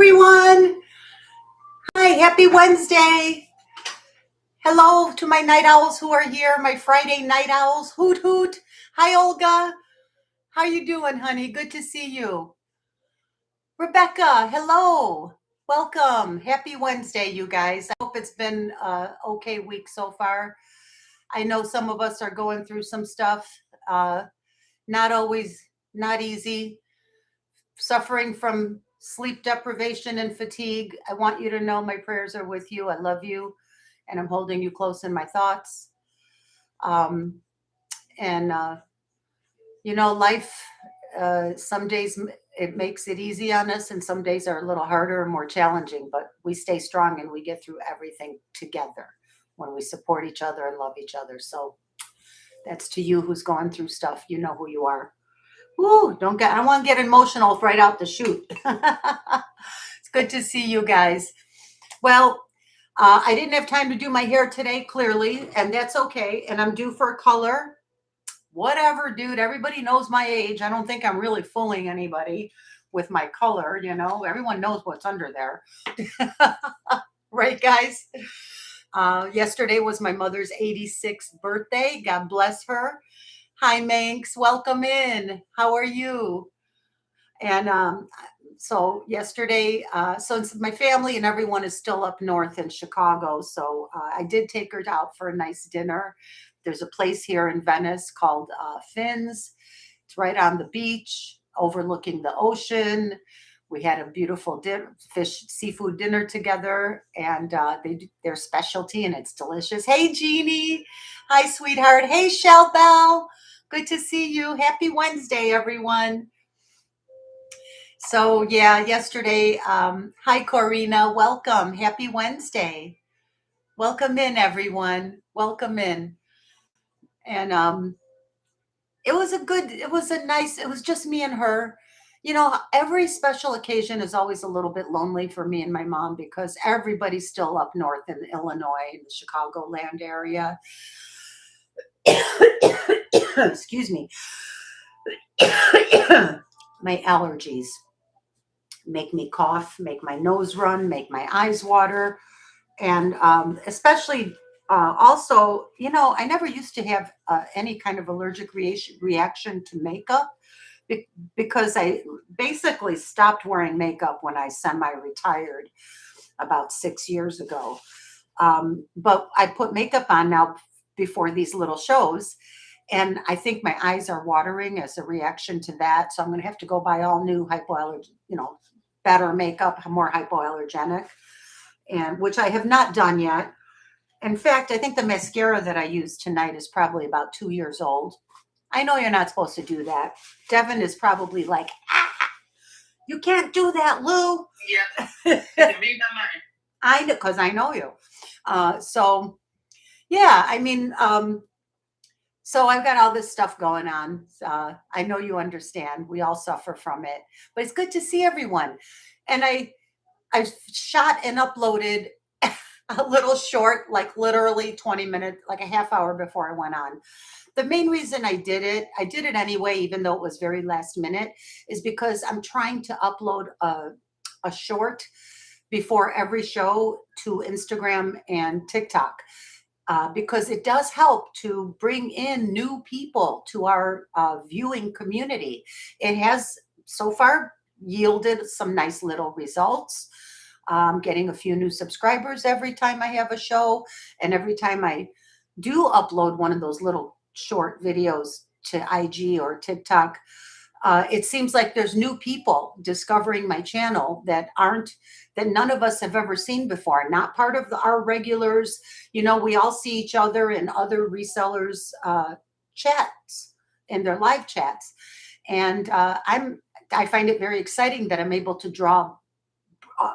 everyone. Hi, happy Wednesday. Hello to my night owls who are here, my Friday night owls. Hoot, hoot. Hi, Olga. How you doing, honey? Good to see you. Rebecca, hello. Welcome. Happy Wednesday, you guys. I hope it's been an okay week so far. I know some of us are going through some stuff. Not always, not easy. Suffering from sleep deprivation and fatigue. I want you to know my prayers are with you. I love you, and I'm holding you close in my thoughts. Um, and life. Some days it makes it easy on us, and some days are a little harder and more challenging. But we stay strong, and we get through everything together when we support each other and love each other. So that's to you who's going through stuff. You know who you are. Ooh, I don't want to get emotional right out the chute. It's good to see you guys. Well, I didn't have time to do my hair today, clearly, and that's okay. And I'm due for a color. Whatever, dude. Everybody knows my age. I don't think I'm really fooling anybody with my color. Everyone knows what's under there. Right, guys? Yesterday was my mother's 86th birthday. God bless her. Hi, Manx. Welcome in. How are you? And so yesterday, since my family and everyone is still up north in Chicago, so I did take her out for a nice dinner. There's a place here in Venice called Finn's. It's right on the beach, overlooking the ocean. We had a beautiful seafood dinner together, and they do their specialty, and it's delicious. Hey, Jeannie. Hi, sweetheart. Hey, Shell Bell. Good to see you. Happy Wednesday, everyone. So, yeah, yesterday, hi, Corina. Welcome. Happy Wednesday. Welcome in, everyone. Welcome in. And it was just me and her. Every special occasion is always a little bit lonely for me and my mom because everybody's still up north in Illinois, in the Chicagoland area. Excuse me. My allergies make me cough, make my nose run, make my eyes water. And especially also, I never used to have any kind of allergic reaction to makeup because I basically stopped wearing makeup when I semi-retired about 6 years ago. But I put makeup on now before these little shows. And I think my eyes are watering as a reaction to that. So I'm going to have to go buy all new hypoallergenic, better makeup, more hypoallergenic, and which I have not done yet. In fact, I think the mascara that I used tonight is probably about 2 years old. I know you're not supposed to do that. Devin is probably like, you can't do that, Lou. Yeah, read my mind. I know, because I know you. So, yeah, I mean, so I've got all this stuff going on. I know you understand. We all suffer from it. But it's good to see everyone. And I shot and uploaded a little short, like literally 20 minutes, like a half hour before I went on. The main reason I did it anyway, even though it was very last minute, is because I'm trying to upload a short before every show to Instagram and TikTok. Because it does help to bring in new people to our viewing community. It has so far yielded some nice little results. Getting a few new subscribers every time I have a show, and every time I do upload one of those little short videos to IG or TikTok, it seems like there's new people discovering my channel that none of us have ever seen before, not part of our regulars. We all see each other in other resellers' chats, in their live chats. And I find it very exciting that I'm able to draw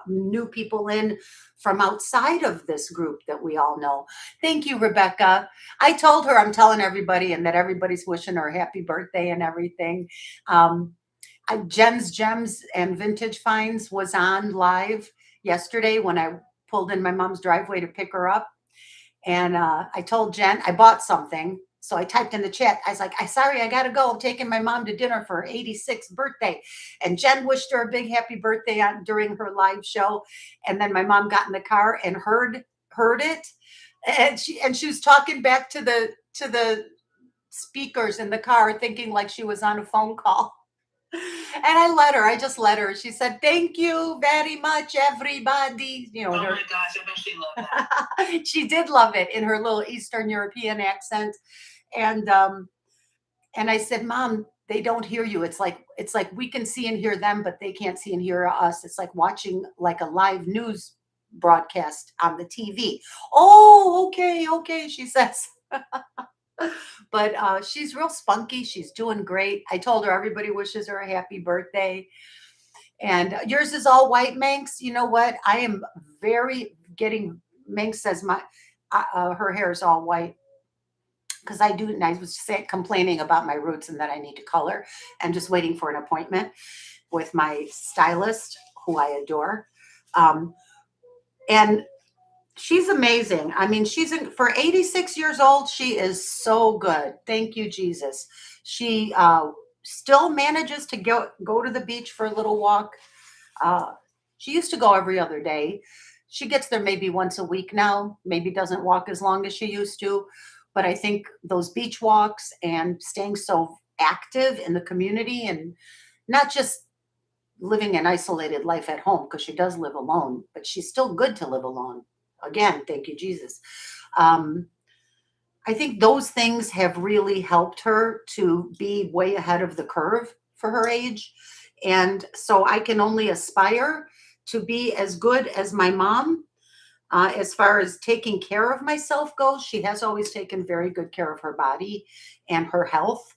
new people in from outside of this group that we all know. Thank you, Rebecca. I told her I'm telling everybody, and that everybody's wishing her a happy birthday and everything. Jen's Gems and Vintage Finds was on live yesterday when I pulled in my mom's driveway to pick her up. And I told Jen I bought something. So I typed in the chat. I was like, sorry, I got to go. I'm taking my mom to dinner for her 86th birthday. And Jen wished her a big happy birthday during her live show. And then my mom got in the car and heard it. And she was talking back to the speakers in the car, thinking like she was on a phone call. And I just let her. She said, thank you very much, everybody. Oh my gosh, I bet she loved that. She did love it in her little Eastern European accent. And I said, Mom, they don't hear you. It's like we can see and hear them, but they can't see and hear us. It's like watching like a live news broadcast on the TV. Oh, okay, she says. But she's real spunky. She's doing great. I told her everybody wishes her a happy birthday. And yours is all white, Manx. You know what? I am Manx says her hair is all white. Because I was complaining about my roots and that I need to color, and just waiting for an appointment with my stylist, who I adore. And she's amazing. I mean, for 86 years old, she is so good. Thank you, Jesus. She still manages to go to the beach for a little walk. She used to go every other day. She gets there maybe once a week now, maybe doesn't walk as long as she used to. But I think those beach walks and staying so active in the community, and not just living an isolated life at home, because she does live alone, but she's still good to live alone. Again, thank you, Jesus. I think those things have really helped her to be way ahead of the curve for her age. And so I can only aspire to be as good as my mom. As far as taking care of myself goes, she has always taken very good care of her body and her health,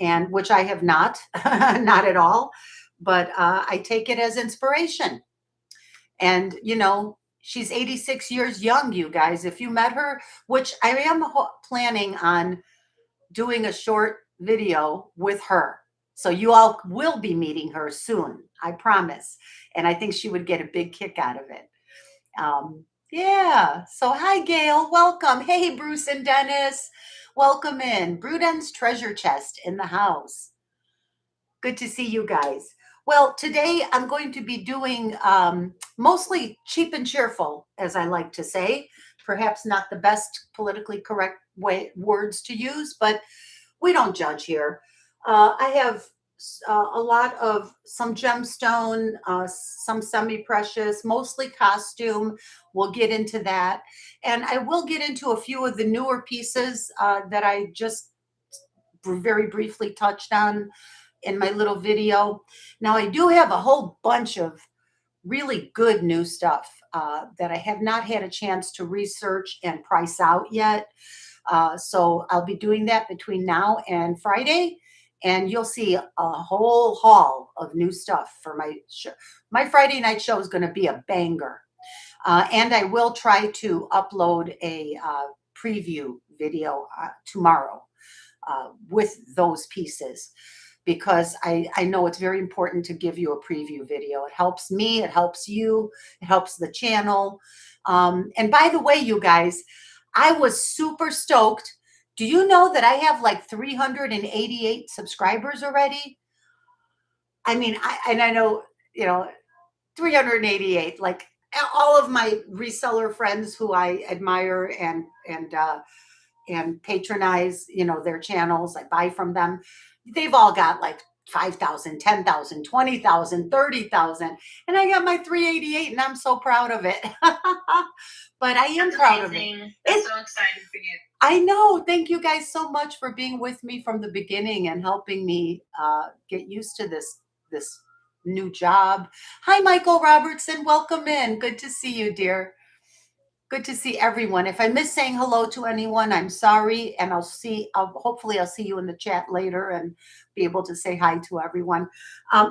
and which I have not, not at all. But I take it as inspiration. And, she's 86 years young, you guys. If you met her, which I am planning on doing a short video with her. So you all will be meeting her soon, I promise. And I think she would get a big kick out of it. Yeah. So hi, Gail. Welcome. Hey, Bruce and Dennis. Welcome in. Bruden's treasure chest in the house. Good to see you guys. Well, today I'm going to be doing mostly cheap and cheerful, as I like to say. Perhaps not the best politically correct words to use, but we don't judge here. I have a lot of some gemstone, some semi-precious, mostly costume. We'll get into that. And I will get into a few of the newer pieces that I just very briefly touched on in my little video. Now, I do have a whole bunch of really good new stuff that I have not had a chance to research and price out yet. So I'll be doing that between now and Friday. And you'll see a whole haul of new stuff for my show. My Friday night show is going to be a banger. And I will try to upload a preview video tomorrow with those pieces, because I know it's very important to give you a preview video. It helps me, it helps you, it helps the channel. And by the way, you guys, I was super stoked. Do you know that I have like 388 subscribers already? I mean, I know, 388, like all of my reseller friends who I admire and patronize, their channels, I buy from them. They've all got like 5,000, 10,000, 20,000, 30,000. And I got my 388 and I'm so proud of it. But I am proud of it. I'm so excited for you. I know. Thank you guys so much for being with me from the beginning and helping me get used to this new job. Hi, Michael Robertson. Welcome in. Good to see you, dear. Good to see everyone. If I miss saying hello to anyone, I'm sorry. And hopefully I'll see you in the chat later and be able to say hi to everyone.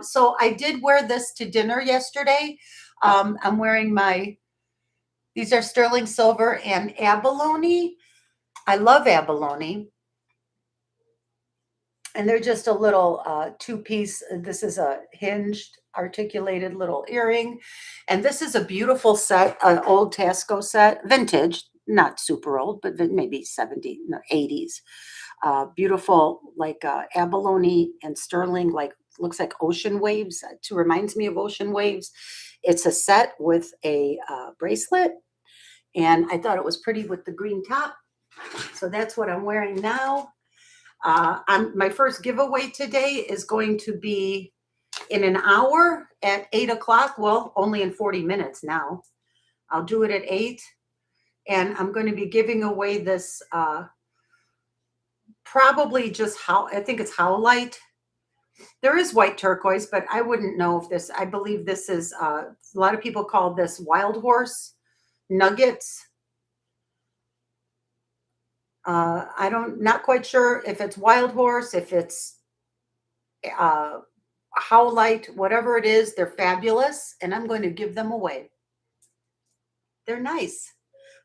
So I did wear this to dinner yesterday. I'm wearing these are sterling silver and abalone. I love abalone. And they're just a little two-piece. This is a hinged, articulated little earring. And this is a beautiful set, an old Taxco set, vintage, not super old, but maybe 80s. beautiful, like abalone and sterling, like looks like ocean waves. It reminds me of ocean waves. It's a set with a bracelet, and I thought it was pretty with the green top. So that's what I'm wearing now. My first giveaway today is going to be in an hour at 8 o'clock. Well, only in 40 minutes now. I'll do it at 8. And I'm going to be giving away this probably just how, I think it's howlite. There is white turquoise, but I wouldn't know if this, I believe this is, a lot of people call this wild horse nuggets. Not quite sure if it's wild horse, if it's howlite, whatever it is, they're fabulous. And I'm going to give them away. They're nice.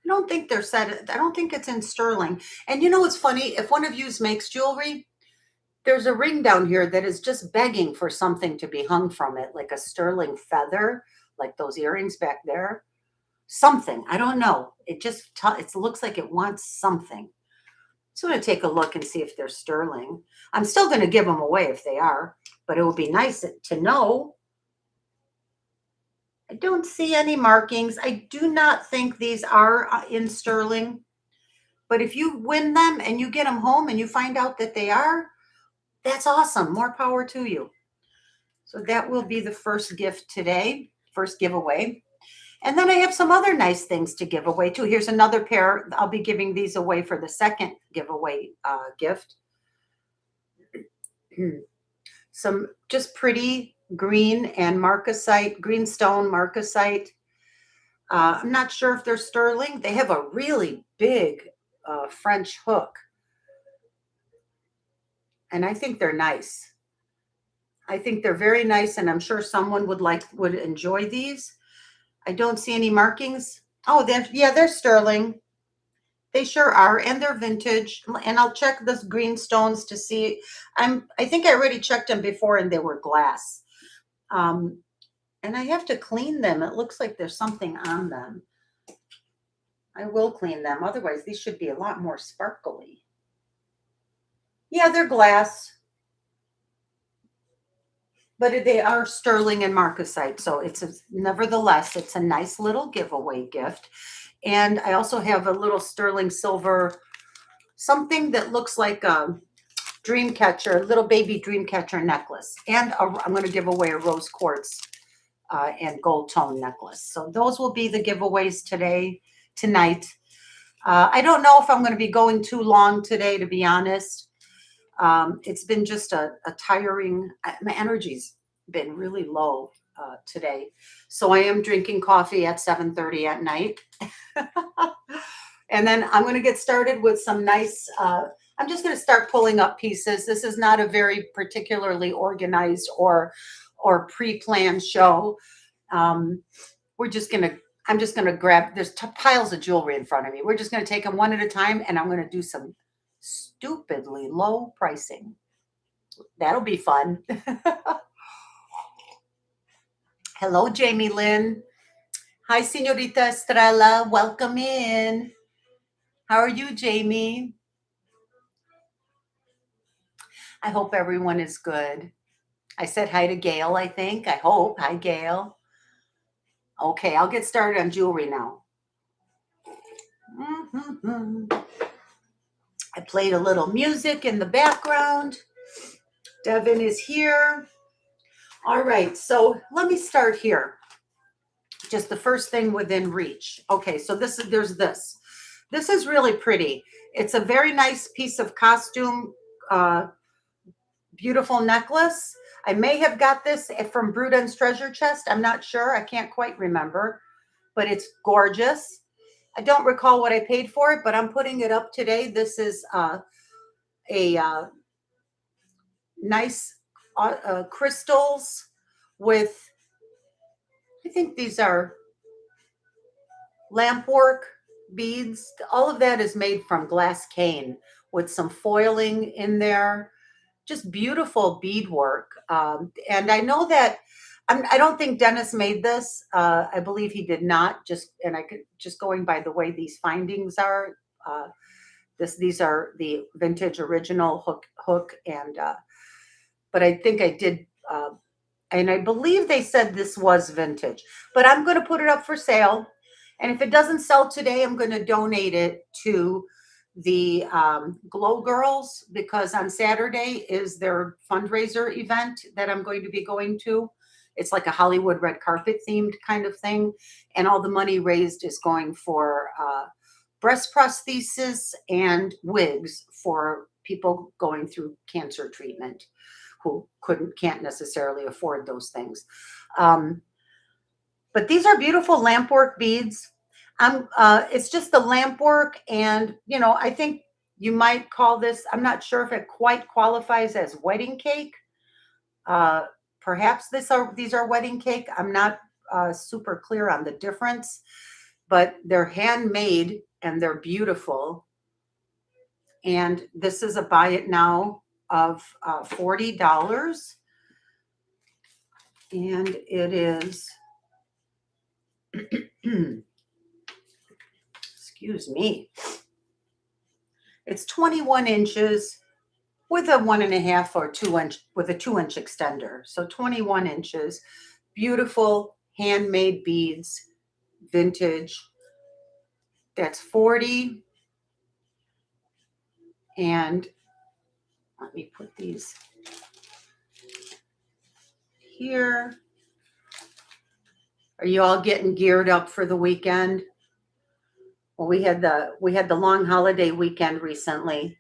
I don't think they're set. I don't think it's in sterling. And you know what's funny? If one of you makes jewelry, there's a ring down here that is just begging for something to be hung from it, like a sterling feather, like those earrings back there. Something. I don't know. It just it looks like it wants something. So I'm going to take a look and see if they're sterling. I'm still going to give them away if they are, but it would be nice to know. I don't see any markings. I do not think these are in sterling, but if you win them and you get them home and you find out that they are, that's awesome. More power to you. So that will be the first gift today, first giveaway. And then I have some other nice things to give away too. Here's another pair. I'll be giving these away for the second giveaway gift. Some just pretty green and marcasite, greenstone marcasite. I'm not sure if they're sterling. They have a really big French hook. And I think they're nice. I think they're very nice, and I'm sure someone would enjoy these. I don't see any markings. Oh, they're sterling. They sure are, and they're vintage. And I'll check the greenstones to see. I think I already checked them before, and they were glass. And I have to clean them. It looks like there's something on them. I will clean them. Otherwise, these should be a lot more sparkly. Yeah, they're glass. But they are sterling and marcasite. So nevertheless, it's a nice little giveaway gift. And I also have a little sterling silver, something that looks like a dream catcher, little baby dream catcher necklace. And I'm going to give away a rose quartz and gold tone necklace. So those will be the giveaways tonight. I don't know if I'm going to be going too long today, to be honest. It's been just a tiring, my energy's been really low today. So I am drinking coffee at 7:30 at night. And then I'm going to get started with some nice, I'm just going to start pulling up pieces. This is not a very particularly organized or pre-planned show. I'm just going to grab, there's piles of jewelry in front of me. We're just going to take them one at a time, and I'm going to do some stupidly low pricing. That'll be fun. Hello, Jamie Lynn. Hi, Senorita Estrella. Welcome in. How are you, Jamie? I hope everyone is good. I said hi to Gail, I think. I hope. Hi, Gail. Okay, I'll get started on jewelry now. I played a little music in the background. Devin is here. All right, so let me start here. Just the first thing within reach. Okay, so there's this. This is really pretty. It's a very nice piece of costume, beautiful necklace. I may have got this from Bruden's treasure chest. I'm not sure. I can't quite remember, but it's gorgeous. I don't recall what I paid for it, but I'm putting it up today. This is a nice crystals with, I think these are lamp work beads. All of that is made from glass cane with some foiling in there. Just beautiful beadwork. And I know that I don't think Dennis made this. I believe he did not. Just going by the way these findings are. These are the vintage original hook and, but I think I did, and I believe they said this was vintage, but I'm going to put it up for sale. And if it doesn't sell today, I'm going to donate it to the Glow Girls, because on Saturday is their fundraiser event that I'm going to be going to. It's like a Hollywood red carpet themed kind of thing. And all the money raised is going for breast prosthesis and wigs for people going through cancer treatment who can't necessarily afford those things. But these are beautiful lampwork beads. It's just the lampwork, and I think you might call this. I'm not sure if it quite qualifies as wedding cake. Perhaps these are wedding cake. I'm not super clear on the difference, but they're handmade and they're beautiful. And this is a buy it now of $40, and it is. Excuse me. It's 21 inches with a 1.5 or 2 inch with a 2-inch extender. So 21 inches, beautiful handmade beads, vintage. That's 40. And let me put these here. Are you all getting geared up for the weekend? Well, we had the long holiday weekend recently,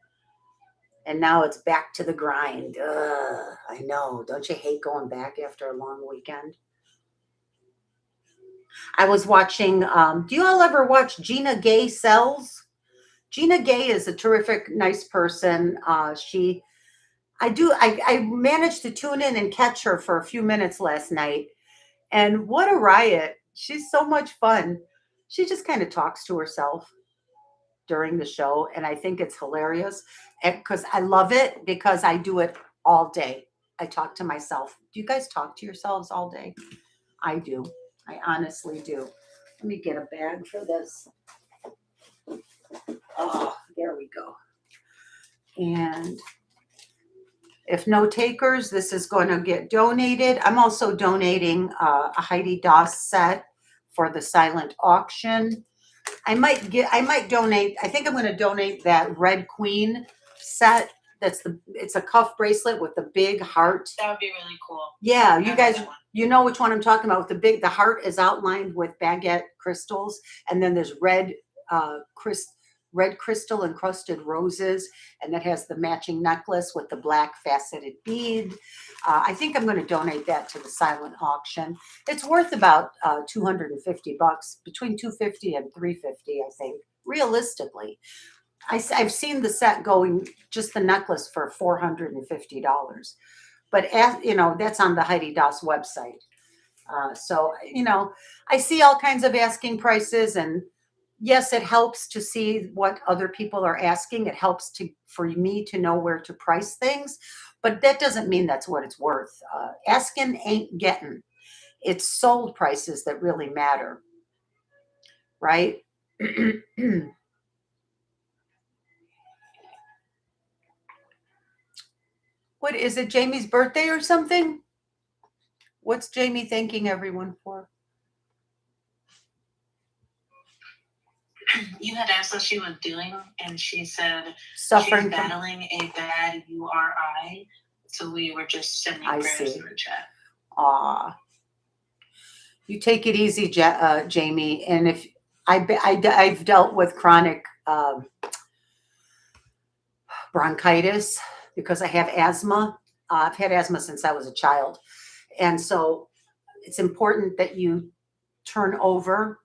and now it's back to the grind. Ugh, I know. Don't you hate going back after a long weekend? I was watching, do you all ever watch Gina Gay Sells? Gina Gay is a terrific, nice person. I managed to tune in and catch her for a few minutes last night. And what a riot. She's so much fun. She just kind of talks to herself during the show. And I think it's hilarious because I love it, because I do it all day. I talk to myself. Do you guys talk to yourselves all day? I do. I honestly do. Let me get a bag for this. Oh, there we go. And if no takers, this is going to get donated. I'm also donating a Heidi Doss set for the silent auction. I might donate. I think I'm going to donate that Red Queen set. It's a cuff bracelet with the big heart. That would be really cool. Yeah, you guys, you know which one I'm talking about. The heart is outlined with baguette crystals, and then there's red crystal encrusted roses, and that has the matching necklace with the black faceted bead. I think I'm going to donate that to the silent auction. It's worth about $250, between $250 and $350, I think, realistically. I've seen the set going, just the necklace, for $450. But that's on the Heidi Doss website. So I see all kinds of asking prices, and yes, it helps to see what other people are asking. It helps for me to know where to price things, but that doesn't mean that's what it's worth. Asking ain't getting. It's sold prices that really matter, right? What is it, Jamie's birthday or something? What's Jamie thanking everyone for? You had asked what she was doing, and she said Suffering she's battling a bad URI. So we were just sending prayers through the chat. Aw. You take it easy, Jamie. And if I've dealt with chronic bronchitis because I have asthma. I've had asthma since I was a child. And so it's important that you turn over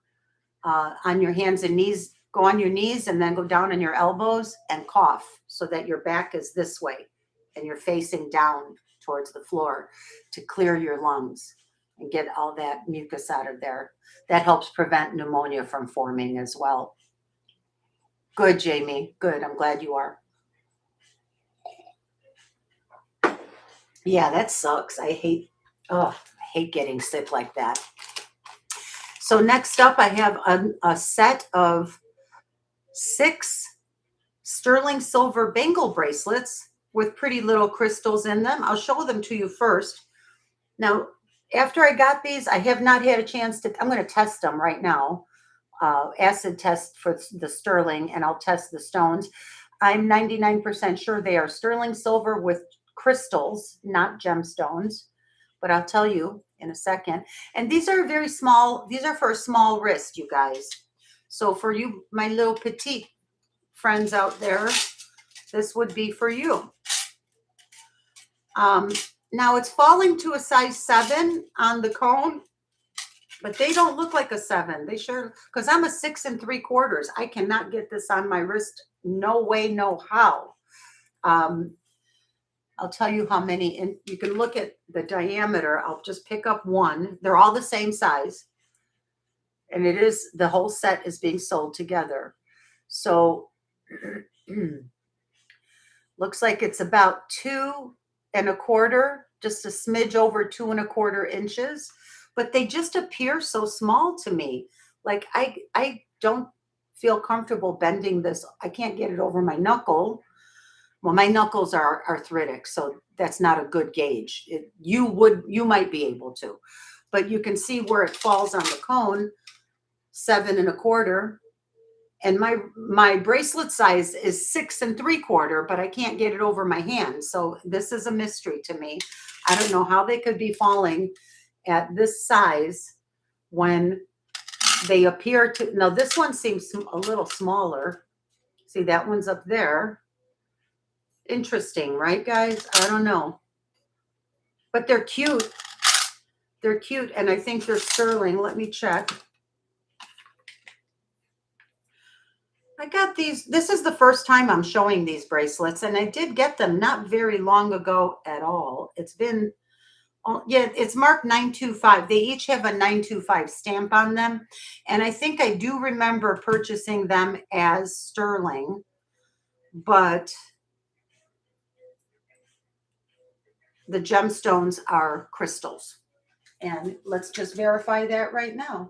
on your hands and knees, go on your knees and then go down on your elbows and cough so that your back is this way and you're facing down towards the floor to clear your lungs and get all that mucus out of there. That helps prevent pneumonia from forming as well. Good, Jamie. Good. I'm glad you are. Yeah, that sucks. I hate getting sick like that. So next up, I have a set of 6 sterling silver bangle bracelets with pretty little crystals in them. I'll show them to you first. Now, after I got these, I have not had a chance to, I'm going to test them right now. Acid test for the sterling, and I'll test the stones. I'm 99% sure they are sterling silver with crystals, not gemstones, but I'll tell you in a second. And these are very small. These are for a small wrist, you guys. So for you, my little petite friends out there, this would be for you. Now it's falling to a size 7 on the cone, but they don't look like a 7. They sure, because I'm a 6 3/4. I cannot get this on my wrist. No way, no how. I'll tell you how many, and you can look at the diameter. I'll just pick up one. They're all the same size. And it is, the whole set is being sold together. So looks like it's about 2 1/4, just a smidge over 2 1/4 inches. But they just appear so small to me. Like I don't feel comfortable bending this. I can't get it over my knuckle. Well, my knuckles are arthritic, so that's not a good gauge. You might be able to, but you can see where it falls on the cone, 7 1/4. And my bracelet size is 6 3/4, but I can't get it over my hand. So this is a mystery to me. I don't know how they could be falling at this size when they appear to. Now this one seems a little smaller. See, that one's up there. Interesting, right, guys? I don't know. But they're cute. They're cute, and I think they're sterling. Let me check. I got these. This is the first time I'm showing these bracelets, and I did get them not very long ago at all. It's been, yeah, it's marked 925. They each have a 925 stamp on them, and I think I do remember purchasing them as sterling, but the gemstones are crystals. And let's just verify that right now.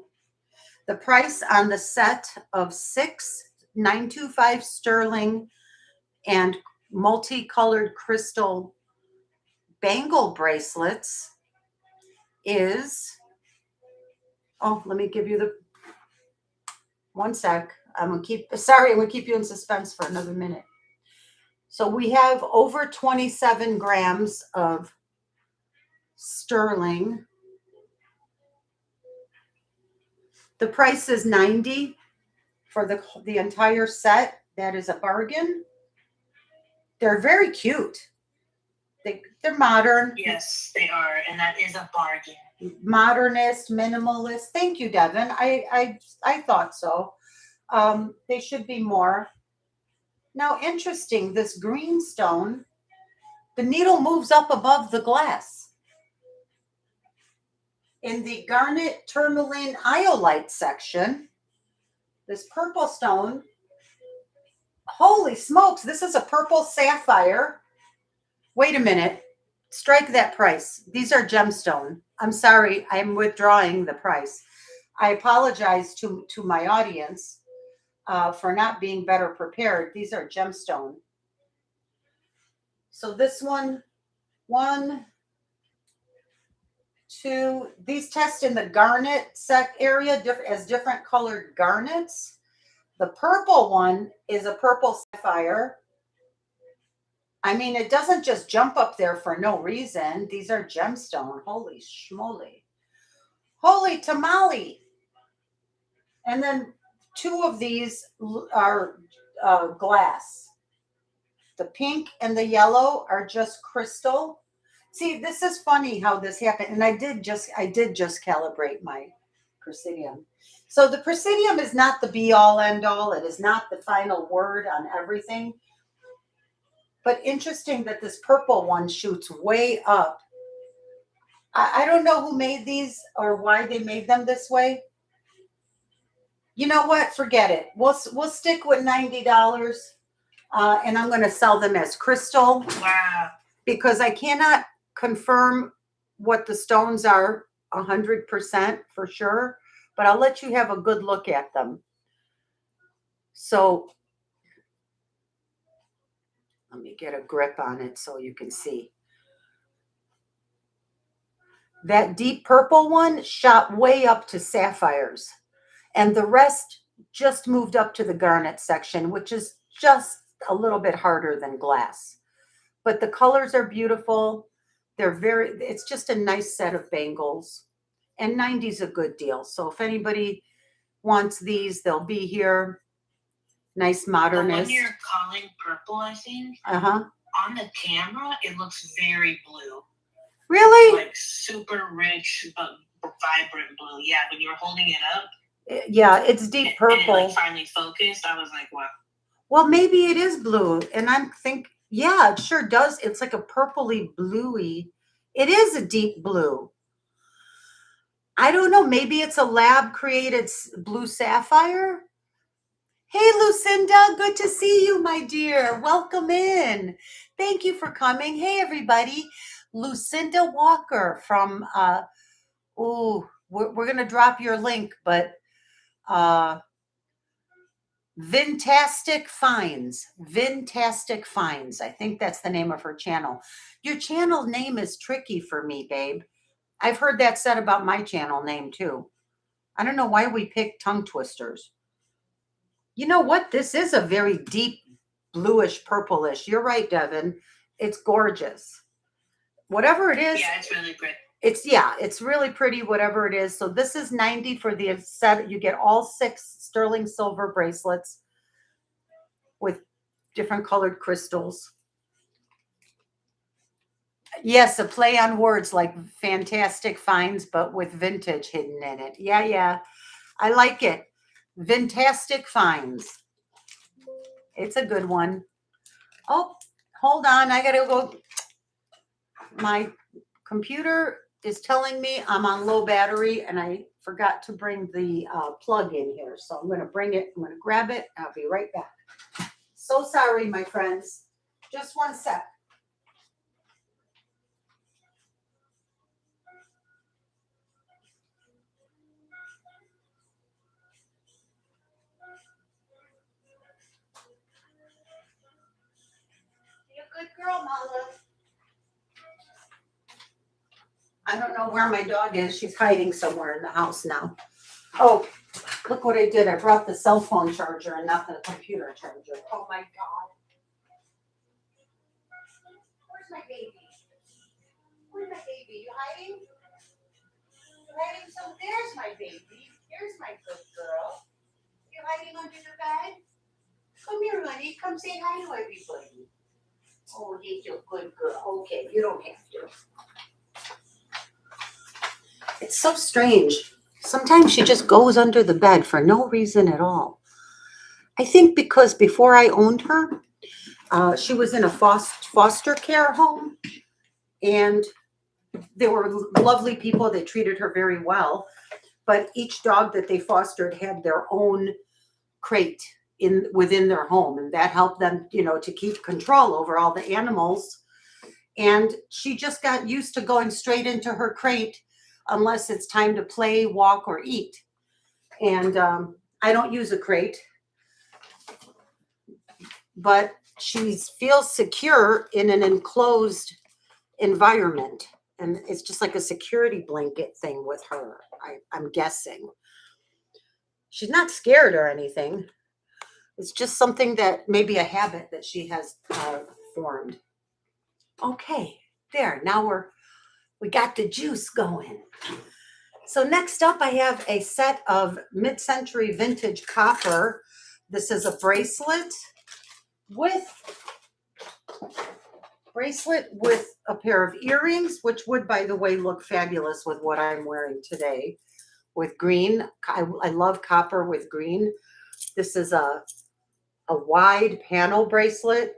The price on the set of 6 925 sterling and multicolored crystal bangle bracelets is, oh, let me give you the, one sec. I'm gonna keep you in suspense for another minute. So we have over 27 grams of sterling. The price is $90 for the entire set. That is a bargain. They're very cute. They're modern. Yes, they are, and that is a bargain. Modernist, minimalist. Thank you, Devin. I thought so. They should be more. Now, interesting, this green stone, the needle moves up above the glass. In the garnet tourmaline iolite section, this purple stone, holy smokes, this is a purple sapphire. Wait a minute, strike that price. These are gemstone. I'm sorry, I'm withdrawing the price. I apologize to my audience for not being better prepared. These are gemstone. So this one, 1, 2, these test in the garnet area as different colored garnets. The purple one is a purple sapphire. I mean, it doesn't just jump up there for no reason. These are gemstone. Holy schmoly. Holy tamale. And then 2 of these are glass. The pink and the yellow are just crystal. See, this is funny how this happened. And I did just calibrate my presidium. So the presidium is not the be all end all. It is not the final word on everything. But interesting that this purple one shoots way up. I don't know who made these or why they made them this way. You know what? Forget it. We'll stick with $90, and I'm going to sell them as crystal. Wow. Because I cannot confirm what the stones are 100% for sure, but I'll let you have a good look at them. So Let me get a grip on it so you can see. That deep purple one shot way up to sapphires, and the rest just moved up to the garnet section, which is just a little bit harder than glass. But the colors are beautiful. It's just a nice set of bangles. And 90 is a good deal. So if anybody wants these, they'll be here. Nice modernist. The one you're calling purple, I think. Uh-huh. On the camera, it looks very blue. Really? Like super rich, but vibrant blue. Yeah, when you were holding it up. Yeah, it's deep purple. And it like finally focused. I was like, wow. Well, maybe it is blue. And yeah, it sure does. It's like a purpley bluey. It is a deep blue. I don't know. Maybe it's a lab created blue sapphire. Hey, Lucinda, good to see you, my dear. Welcome in. Thank you for coming. Hey, everybody. Lucinda Walker from, we're going to drop your link, but Vintastic Finds. Vintastic Finds. I think that's the name of her channel. Your channel name is tricky for me, babe. I've heard that said about my channel name, too. I don't know why we pick tongue twisters. You know what? This is a very deep bluish purplish. You're right, Devin. It's gorgeous. Whatever it is. Yeah, it's really pretty. It's really pretty, whatever it is. So this is 90 for the set. You get all 6 sterling silver bracelets with different colored crystals. Yes, a play on words like fantastic finds, but with vintage hidden in it. Yeah. I like it. Vintastic Finds. It's a good one. Oh, hold on. I got to go. My computer is telling me I'm on low battery, and I forgot to bring the plug in here. So I'm going to bring it. I'm going to grab it. I'll be right back. So sorry, my friends. Just one sec. Good girl, Mama. I don't know where my dog is. She's hiding somewhere in the house now. Oh, look what I did. I brought the cell phone charger and not the computer charger. Oh my God. Where's my baby? Where's my baby? You hiding? You hiding? So there's my baby. Here's my good girl. You hiding under the bed? Come here, honey. Come say hi to everybody. Oh, he's a good girl. Okay, you don't have to. It's so strange. Sometimes she just goes under the bed for no reason at all. I think because before I owned her, she was in a foster care home, and they were lovely people. They treated her very well, but each dog that they fostered had their own crate within their home, and that helped them, to keep control over all the animals. And she just got used to going straight into her crate unless it's time to play, walk, or eat. And I don't use a crate, but she feels secure in an enclosed environment. And it's just like a security blanket thing with her, I'm guessing. She's not scared or anything. It's just something that maybe a habit that she has formed. Okay, there. Now we got the juice going. So next up, I have a set of mid-century vintage copper. This is a bracelet with a pair of earrings, which would, by the way, look fabulous with what I'm wearing today with green. I love copper with green. This is a wide panel bracelet.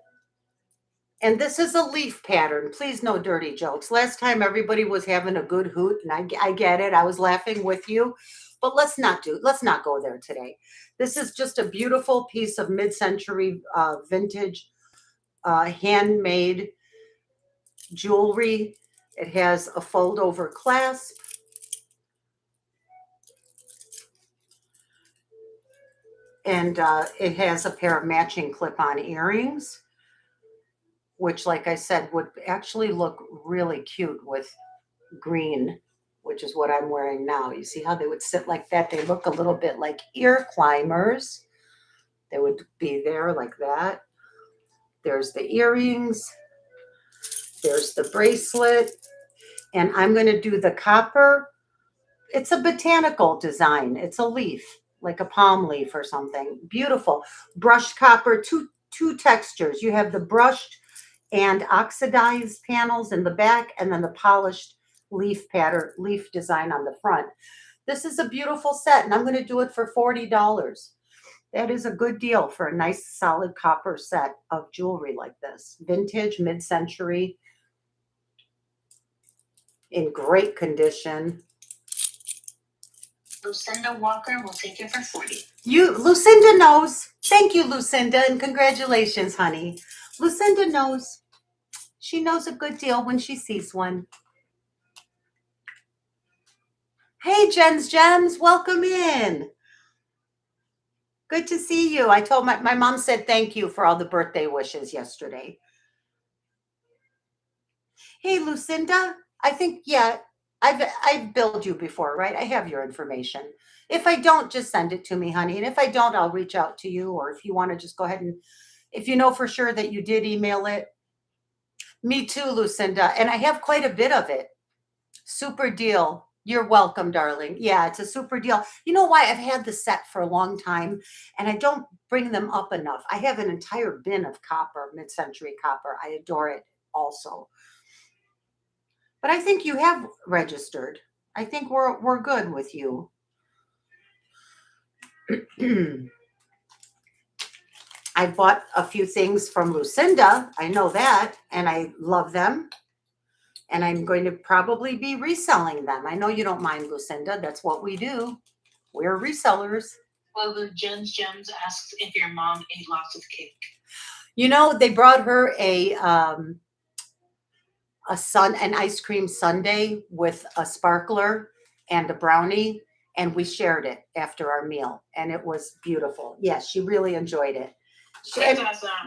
And this is a leaf pattern. Please, no dirty jokes. Last time everybody was having a good hoot, and I get it. I was laughing with you, but let's not go there today. This is just a beautiful piece of mid-century vintage handmade jewelry. It has a fold-over clasp. And it has a pair of matching clip-on earrings. which, like I said, would actually look really cute with green, which is what I'm wearing now. You see how they would sit like that? They look a little bit like ear climbers. They would be there like that. There's the earrings. There's the bracelet. And I'm going to do the copper. It's a botanical design. It's a leaf, like a palm leaf or something. Beautiful. Brushed copper, two textures. You have the brushed and oxidized panels in the back, and then the polished leaf pattern, leaf design on the front. This is a beautiful set, and I'm going to do it for $40. That is a good deal for a nice solid copper set of jewelry like this. Vintage, mid-century, in great condition. Lucinda Walker will take it for 40. Lucinda knows. Thank you, Lucinda, and congratulations, honey. Lucinda knows. She knows a good deal when she sees one. Hey, Jen's Gems, welcome in. Good to see you. I told my mom said thank you for all the birthday wishes yesterday. Hey, Lucinda, I think, yeah, I've billed you before, right? I have your information. If I don't, just send it to me, honey. And if I don't, I'll reach out to you. Or if you want to just go ahead and, if you know for sure that you did email it. Me too, Lucinda. And I have quite a bit of it. Super deal. You're welcome, darling. Yeah, it's a super deal. You know why? I've had the set for a long time and I don't bring them up enough. I have an entire bin of copper, mid-century copper. I adore it also. But I think you have registered. I think we're good with you. I bought a few things from Lucinda. I know that, and I love them. And I'm going to probably be reselling them. I know you don't mind, Lucinda. That's what we do. We're resellers. Well, the Jen's Gems asks if your mom ate lots of cake. You know, they brought her an ice cream sundae with a sparkler and a brownie, and we shared it after our meal, and it was beautiful. Yes, she really enjoyed it.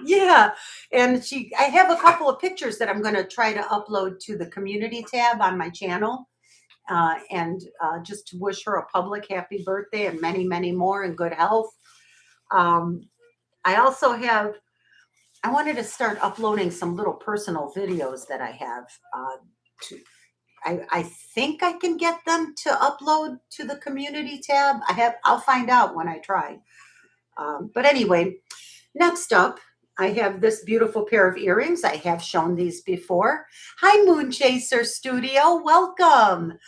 Yeah, and I have a couple of pictures that I'm going to try to upload to the community tab on my channel, and just to wish her a public happy birthday and many, many more in good health. I also have, I wanted to start uploading some little personal videos that I have. I think I can get them to upload to the community tab. I'll find out when I try. But anyway, next up, I have this beautiful pair of earrings. I have shown these before. Hi, Moon Chaser Studio. Welcome.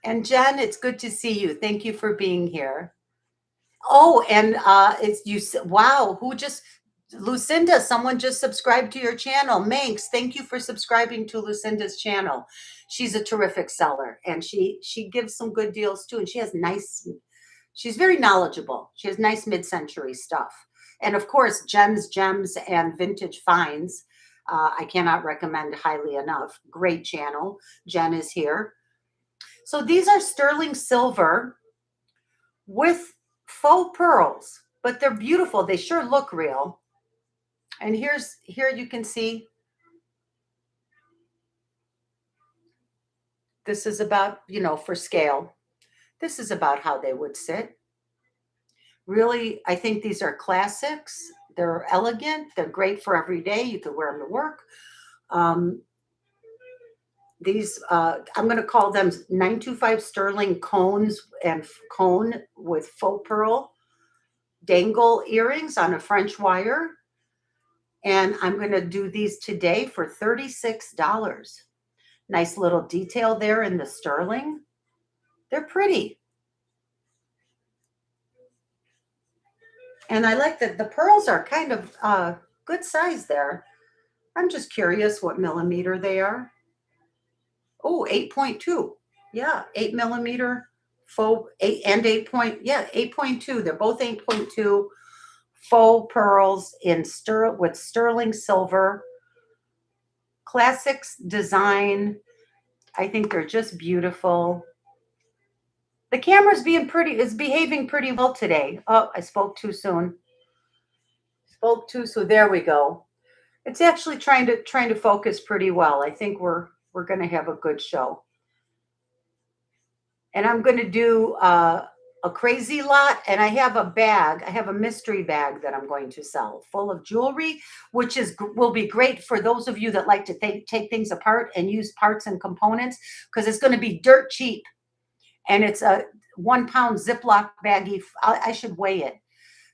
And Jen, it's good to see you. Thank you for being here. Oh, and wow, Lucinda, someone just subscribed to your channel. Manx, thank you for subscribing to Lucinda's channel. She's a terrific seller, and she gives some good deals too. And she's very knowledgeable. She has nice mid-century stuff. And of course, Gems and Vintage Finds. I cannot recommend highly enough. Great channel. Jen is here. So these are sterling silver with faux pearls, but they're beautiful. They sure look real. And here you can see, this is about, for scale. This is about how they would sit. Really, I think these are classics. They're elegant. They're great for every day. You could wear them to work. These, I'm going to call them 925 sterling cones and cone with faux pearl dangle earrings on a French wire. And I'm going to do these today for $36. Nice little detail there in the sterling. They're pretty. And I like that the pearls are kind of good size there. I'm just curious what millimeter they are. Oh, 8.2. Yeah, 8 millimeter faux 8 and 8.2. They're both 8.2 faux pearls with sterling silver. Classics design. I think they're just beautiful. The camera's behaving pretty well today. Oh, I spoke too soon. There we go. It's actually trying to focus pretty well. I think we're going to have a good show. And I'm going to do a crazy lot, and I have a bag. I have a mystery bag that I'm going to sell full of jewelry, which will be great for those of you that like to take things apart and use parts and components, because it's going to be dirt cheap. And it's a 1 pound Ziploc baggie. I should weigh it.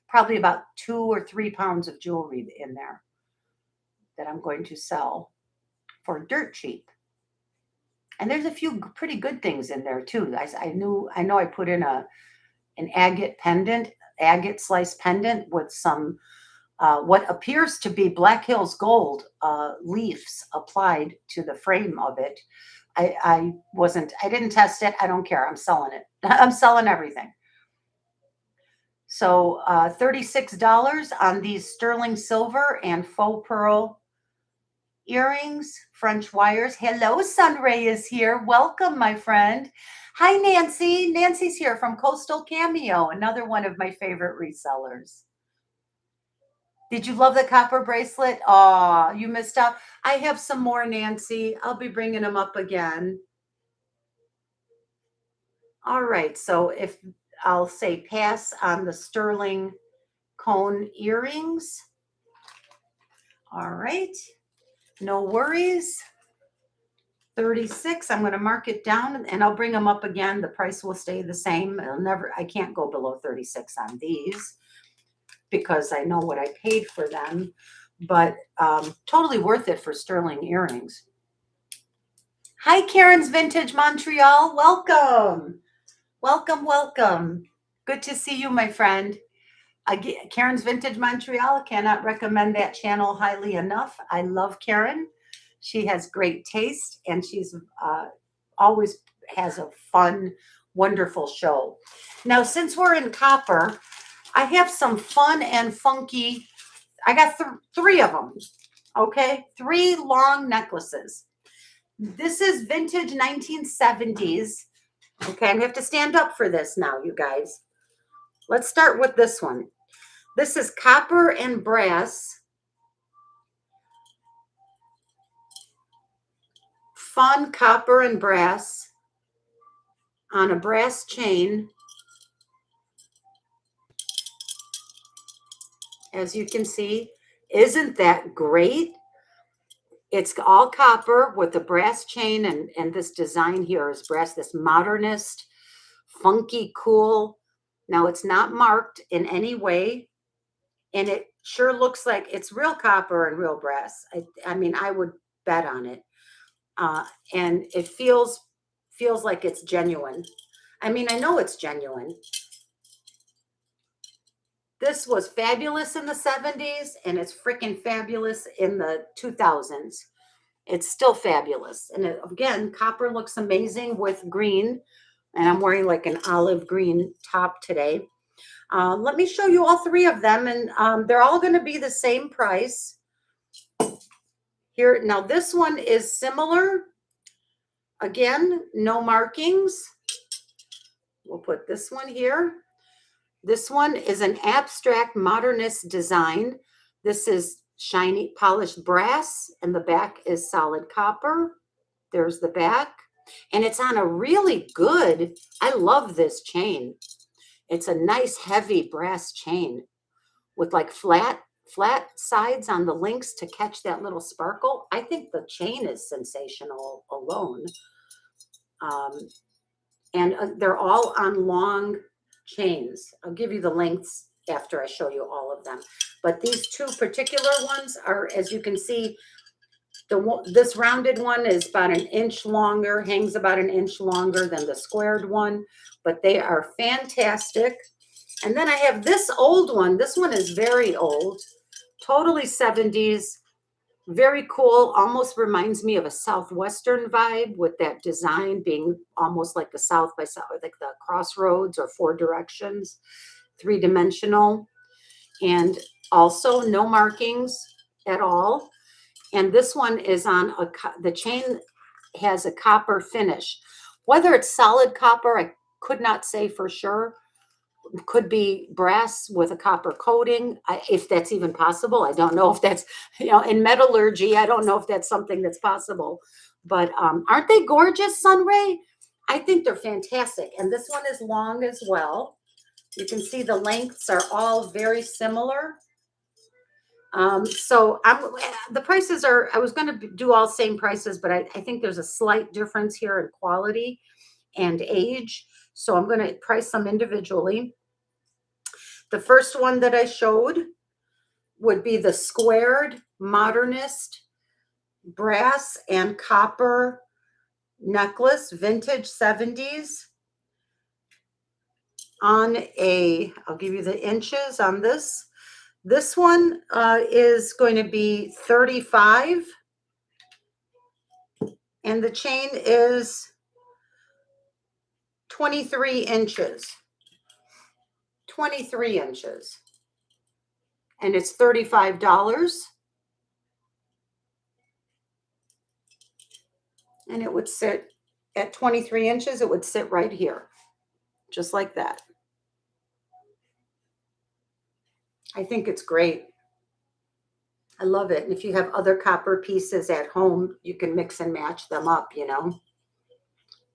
Probably about 2 or 3 pounds of jewelry in there that I'm going to sell for dirt cheap. And there's a few pretty good things in there too. I know I put in an agate slice pendant with some what appears to be Black Hills gold leaves applied to the frame of it. I didn't test it. I don't care. I'm selling it. I'm selling everything. So $36 on these sterling silver and faux pearl earrings, French wires. Hello, Sunray is here. Welcome, my friend. Hi, Nancy. Nancy's here from Coastal Cameo, another one of my favorite resellers. Did you love the copper bracelet? Oh, you missed out. I have some more, Nancy. I'll be bringing them up again. All right, so if I'll say pass on the sterling cone earrings. All right. No worries. 36. I'm going to mark it down and I'll bring them up again. The price will stay the same. I can't go below 36 on these because I know what I paid for them, but totally worth it for sterling earrings. Hi, Karen's Vintage Montreal. Welcome. Welcome, welcome. Good to see you, my friend. Karen's Vintage Montreal, cannot recommend that channel highly enough. I love Karen. She has great taste, and she's always has a fun, wonderful show. Now, since we're in copper, I have some fun and funky. I got three of them, okay? 3 long necklaces. This is vintage 1970s. Okay, I'm going to have to stand up for this now, you guys. Let's start with this one. This is copper and brass. Fun copper and brass on a brass chain. As you can see, isn't that great? It's all copper with the brass chain, and this design here is brass, this modernist, funky, cool. Now, it's not marked in any way, and it sure looks like it's real copper and real brass. I mean, I would bet on it. And it feels like it's genuine. I mean, I know it's genuine. This was fabulous in the 70s, and it's freaking fabulous in the 2000s. It's still fabulous. And again, copper looks amazing with green, and I'm wearing like an olive green top today. Let me show you all 3 of them, and they're all going to be the same price. Here, now this one is similar. Again, no markings. We'll put this one here. This one is an abstract modernist design. This is shiny polished brass, and the back is solid copper. There's the back, and it's on a really good, I love this chain. It's a nice heavy brass chain with like flat sides on the links to catch that little sparkle. I think the chain is sensational alone. And they're all on long chains. I'll give you the lengths after I show you all of them. But these 2 particular ones are, as you can see, this rounded one is about 1 inch longer, hangs about 1 inch longer than the squared one, but they are fantastic. And then I have this old one. This one is very old, totally 70s. Very cool. Almost reminds me of a Southwestern vibe with that design being almost like a South by South, like the Crossroads or 4 Directions, 3-dimensional, and also no markings at all. And this one is on the chain has a copper finish. Whether it's solid copper, I could not say for sure, could be brass with a copper coating, if that's even possible. I don't know if that's, in metallurgy, I don't know if that's something that's possible. But aren't they gorgeous, Sunray? I think they're fantastic. And this one is long as well. You can see the lengths are all very similar. So the prices are, I was going to do all same prices, but I think there's a slight difference here in quality and age. So I'm going to price them individually. The first one that I showed would be the squared modernist brass and copper necklace, vintage 70s. I'll give you the inches on this. This one is going to be 35, and the chain is 23 inches. 23 inches. And it's $35. And it would sit at 23 inches, it would sit right here, just like that. I think it's great. I love it. And if you have other copper pieces at home, you can mix and match them up,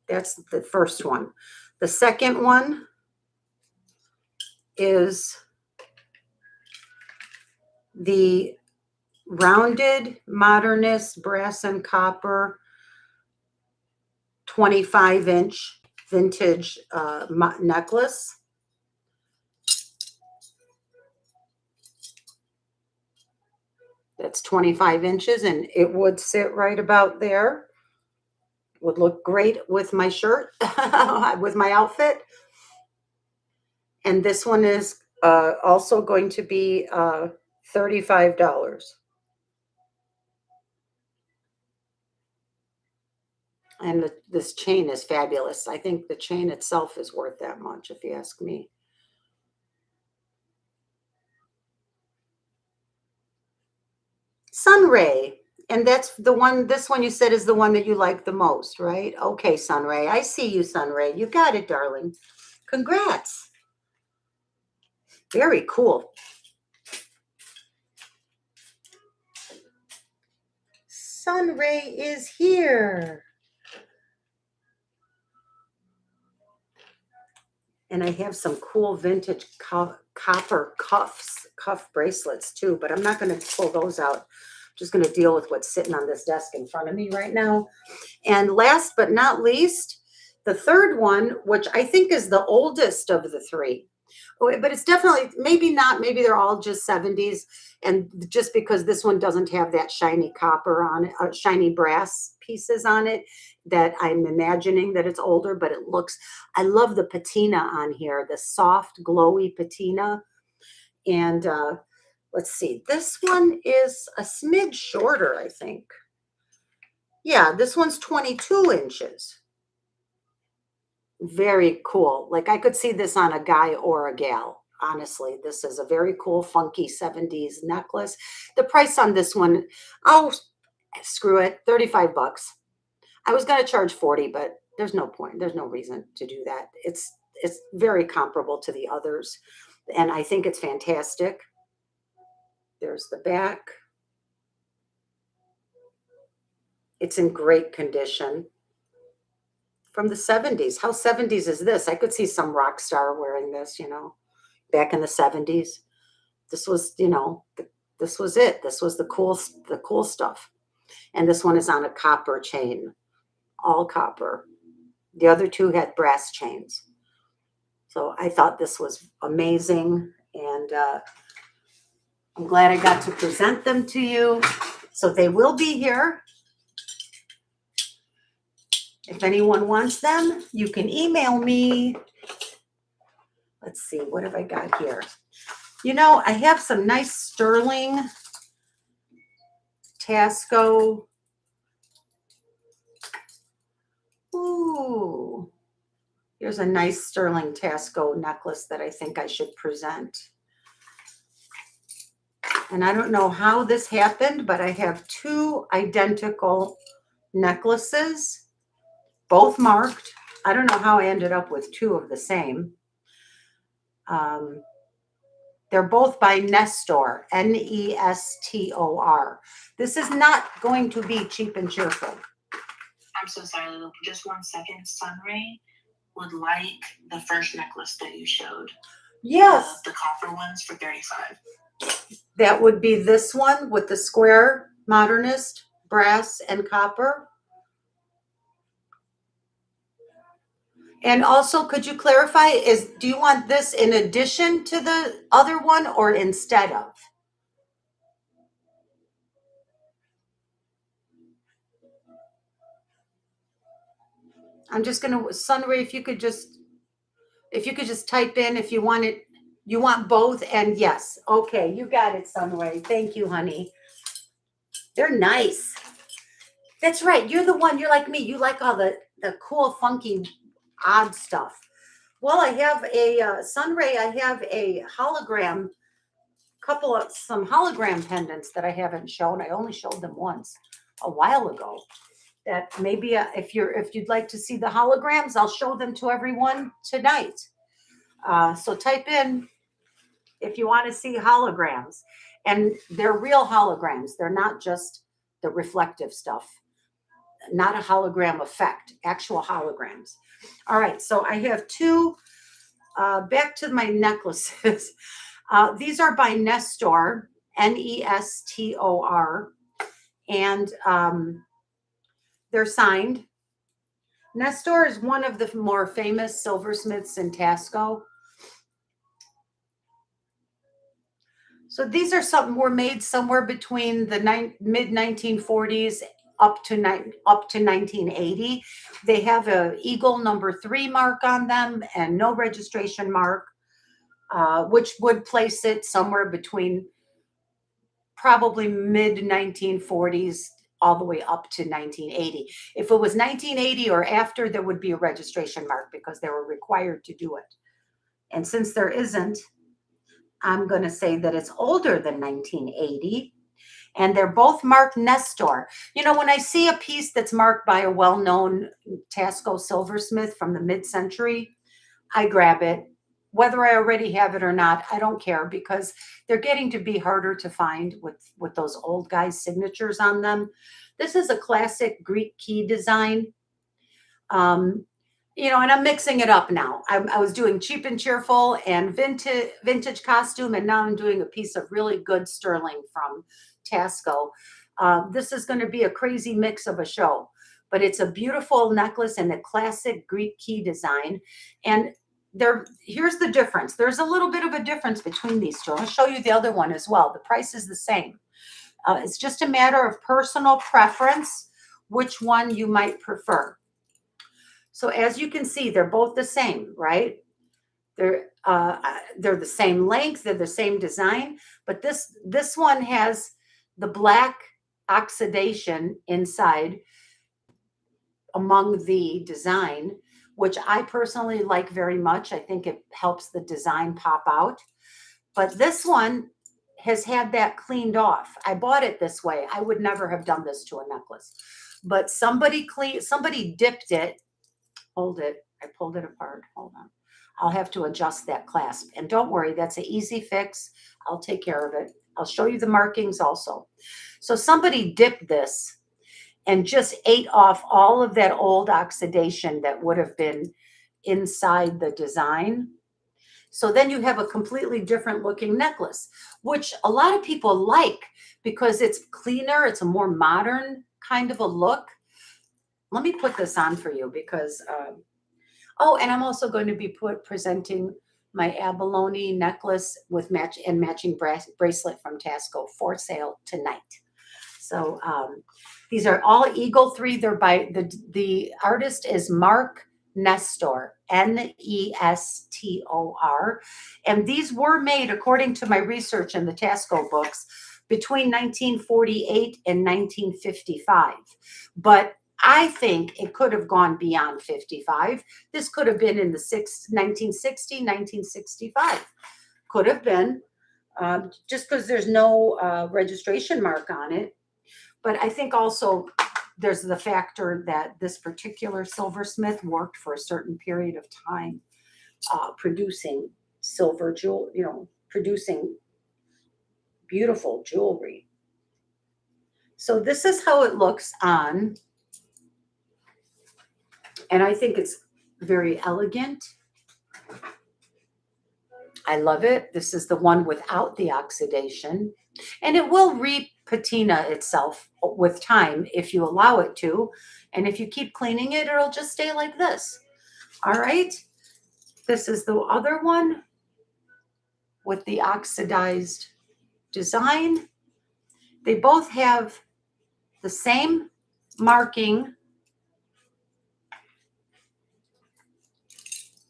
That's the first one. The second one is the rounded modernist brass and copper 25-inch vintage necklace. That's 25 inches, and it would sit right about there. Would look great with my shirt, with my outfit. And this one is also going to be $35. And this chain is fabulous. I think the chain itself is worth that much, if you ask me. Sunray. And that's the one, this one you said is the one that you like the most, right? Okay, Sunray. I see you, Sunray. You got it, darling. Congrats. Very cool. Sunray is here. And I have some cool vintage copper cuff bracelets too, but I'm not going to pull those out. I'm just going to deal with what's sitting on this desk in front of me right now. And last but not least, the third one, which I think is the oldest of the three, but it's definitely, maybe not, maybe they're all just 70s. And just because this one doesn't have that shiny copper on it, shiny brass pieces on it, that I'm imagining that it's older, but it looks, I love the patina on here, the soft, glowy patina. And let's see, this one is a smidge shorter, I think. Yeah, this one's 22 inches. Very cool. Like I could see this on a guy or a gal. Honestly, this is a very cool, funky 70s necklace. The price on this one, oh, screw it, 35 bucks. I was going to charge 40, but there's no point. There's no reason to do that. It's very comparable to the others, and I think it's fantastic. There's the back. It's in great condition. From the 70s. How 70s is this? I could see some rock star wearing this, back in the 70s. This was, this was it. This was the cool stuff. And this one is on a copper chain, all copper. The other two had brass chains. So I thought this was amazing. And I'm glad I got to present them to you. So they will be here. If anyone wants them, you can email me. Let's see, what have I got here? I have some nice sterling Taxco. Ooh, here's a nice sterling Taxco necklace that I think I should present. And I don't know how this happened, but I have two identical necklaces, both marked. I don't know how I ended up with two of the same. They're both by Nestor, Nestor. This is not going to be cheap and cheerful. I'm so sorry, Lulu. Just 1 second. Sunray would like the first necklace that you showed. Yes. The copper ones for $35. That would be this one with the square modernist, brass, and copper. And also, could you clarify, do you want this in addition to the other one or instead of? I'm just going to, Sunray, if you could just type in if you want it, you want both, and yes. Okay, you got it, Sunray. Thank you, honey. They're nice. That's right. You're the one, you're like me. You like all the cool, funky, odd stuff. Well, I have a Sunray. I have a hologram, some hologram pendants that I haven't shown. I only showed them once a while ago. That maybe if you'd like to see the holograms, I'll show them to everyone tonight. So type in if you want to see holograms, and they're real holograms. They're not just the reflective stuff. Not a hologram effect, actual holograms. All right, so I have two, back to my necklaces. These are by Nestor, Nestor, and they're signed. Nestor is one of the more famous silversmiths in Taxco. So these are were made somewhere between the mid 1940s up to 1980. They have a Eagle #3 mark on them and no registration mark, which would place it somewhere between probably mid 1940s all the way up to 1980. If it was 1980 or after, there would be a registration mark because they were required to do it. And since there isn't, I'm going to say that it's older than 1980. And they're both marked Nestor. You know, when I see a piece that's marked by a well-known Taxco silversmith from the mid-century, I grab it. Whether I already have it or not, I don't care, because they're getting to be harder to find with those old guys' signatures on them. This is a classic Greek key design. You know, and I'm mixing it up now. I was doing cheap and cheerful and vintage costume, and now I'm doing a piece of really good sterling from Taxco. This is going to be a crazy mix of a show, but it's a beautiful necklace and a classic Greek key design. And here's the difference. There's a little bit of a difference between these two. I'll show you the other one as well. The price is the same. It's just a matter of personal preference, which one you might prefer. So as you can see, they're both the same, right? They're the same length, they're the same design, but this one has the black oxidation inside among the design, which I personally like very much. I think it helps the design pop out. But this one has had that cleaned off. I bought it this way. I would never have done this to a necklace, but somebody dipped it. Hold it. I pulled it apart. Hold on. I'll have to adjust that clasp. And don't worry, that's an easy fix. I'll take care of it. I'll show you the markings also. So somebody dipped this and just ate off all of that old oxidation that would have been inside the design. So then you have a completely different looking necklace, which a lot of people like because it's cleaner. It's a more modern kind of a look. Let me put this on for you because, oh, and I'm also going to be presenting my abalone necklace with matching bracelet from Taxco for sale tonight. So these are all Eagle 3. They're by the artist is Mark Nestor, Nestor. And these were made, according to my research in the Taxco books, between 1948 and 1955. But I think it could have gone beyond 55. This could have been in the 1960, 1965. Could have been, just because there's no registration mark on it. But I think also there's the factor that this particular silversmith worked for a certain period of time producing silver jewel, producing beautiful jewelry. So this is how it looks on, and I think it's very elegant. I love it. This is the one without the oxidation, and it will repatina itself with time if you allow it to. And if you keep cleaning it, it'll just stay like this. All right. This is the other one with the oxidized design. They both have the same marking,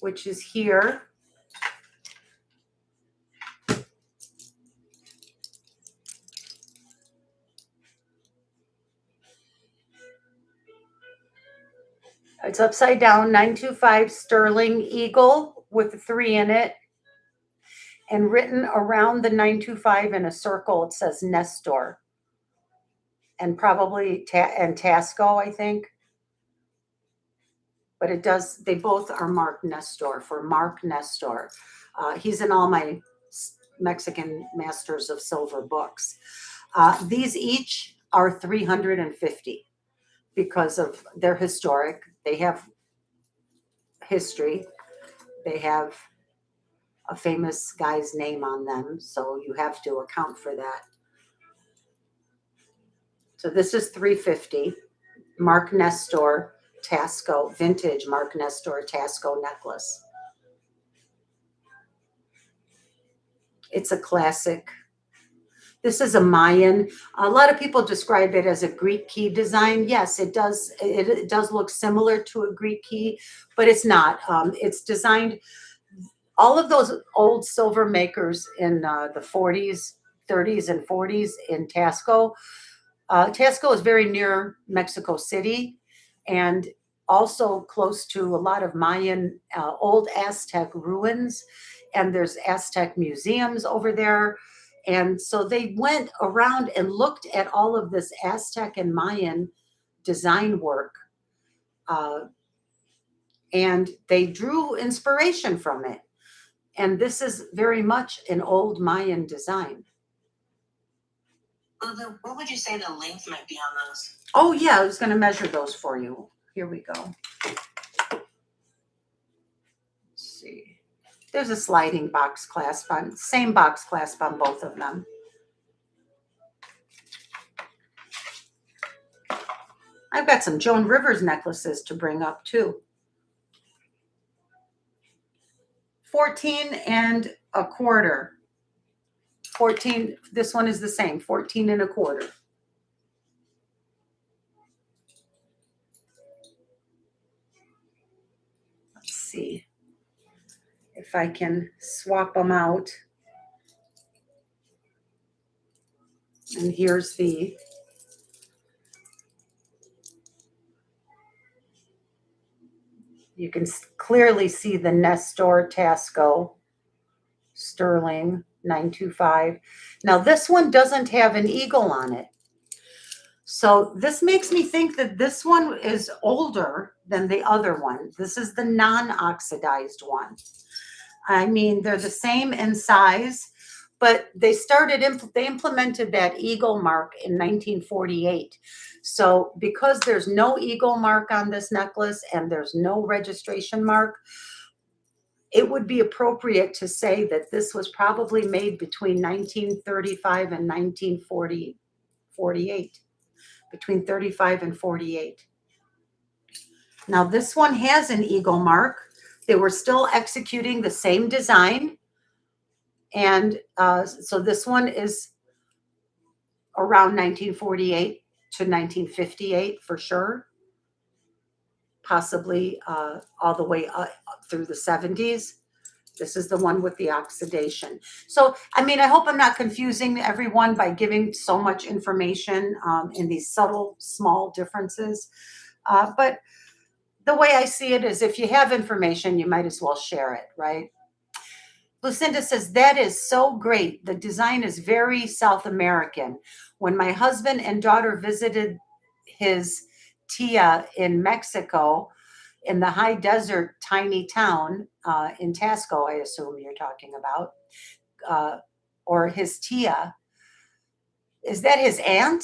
which is here. It's upside down, 925 sterling eagle with a 3 in it. And written around the 925 in a circle, it says Nestor. And probably Taxco, I think. But it does, they both are marked Nestor, for Mark Nestor. He's in all my Mexican Masters of Silver books. These each are 350 because of their historic. They have history. They have a famous guy's name on them, so you have to account for that. So this is 350. Mark Nestor Taxco, vintage Mark Nestor Taxco necklace. It's a classic. This is a Mayan. A lot of people describe it as a Greek key design. Yes, it does. It does look similar to a Greek key, but it's not. It's designed. All of those old silver makers in the 40s, 30s, and 40s in Taxco. Taxco is very near Mexico City and also close to a lot of Mayan, old Aztec ruins. And there's Aztec museums over there. And so they went around and looked at all of this Aztec and Mayan design work. And they drew inspiration from it. And this is very much an old Mayan design. What would you say the length might be on those? Oh, yeah, I was going to measure those for you. Here we go. Let's see. There's a sliding box clasp on, same box clasp on both of them. I've got some Joan Rivers necklaces to bring up too. 14 and a quarter. 14, this one is the same, 14 and a quarter. Let's see if I can swap them out. And here's the you can clearly see the Nestor Taxco sterling 925. Now this one doesn't have an eagle on it. So this makes me think that this one is older than the other one. This is the non-oxidized one. I mean, they're the same in size, but they implemented that eagle mark in 1948. So because there's no eagle mark on this necklace and there's no registration mark, it would be appropriate to say that this was probably made between 1935 and 1948, between 35 and 48. Now this one has an eagle mark. They were still executing the same design. And so this one is around 1948 to 1958 for sure. Possibly all the way up through the 70s. This is the one with the oxidation. So, I mean, I hope I'm not confusing everyone by giving so much information in these subtle, small differences. But the way I see it is if you have information, you might as well share it, right? Lucinda says, that is so great. The design is very South American. When my husband and daughter visited his tia in Mexico, in the high desert, tiny town in Taxco, I assume you're talking about, or his Tia. Is that his aunt?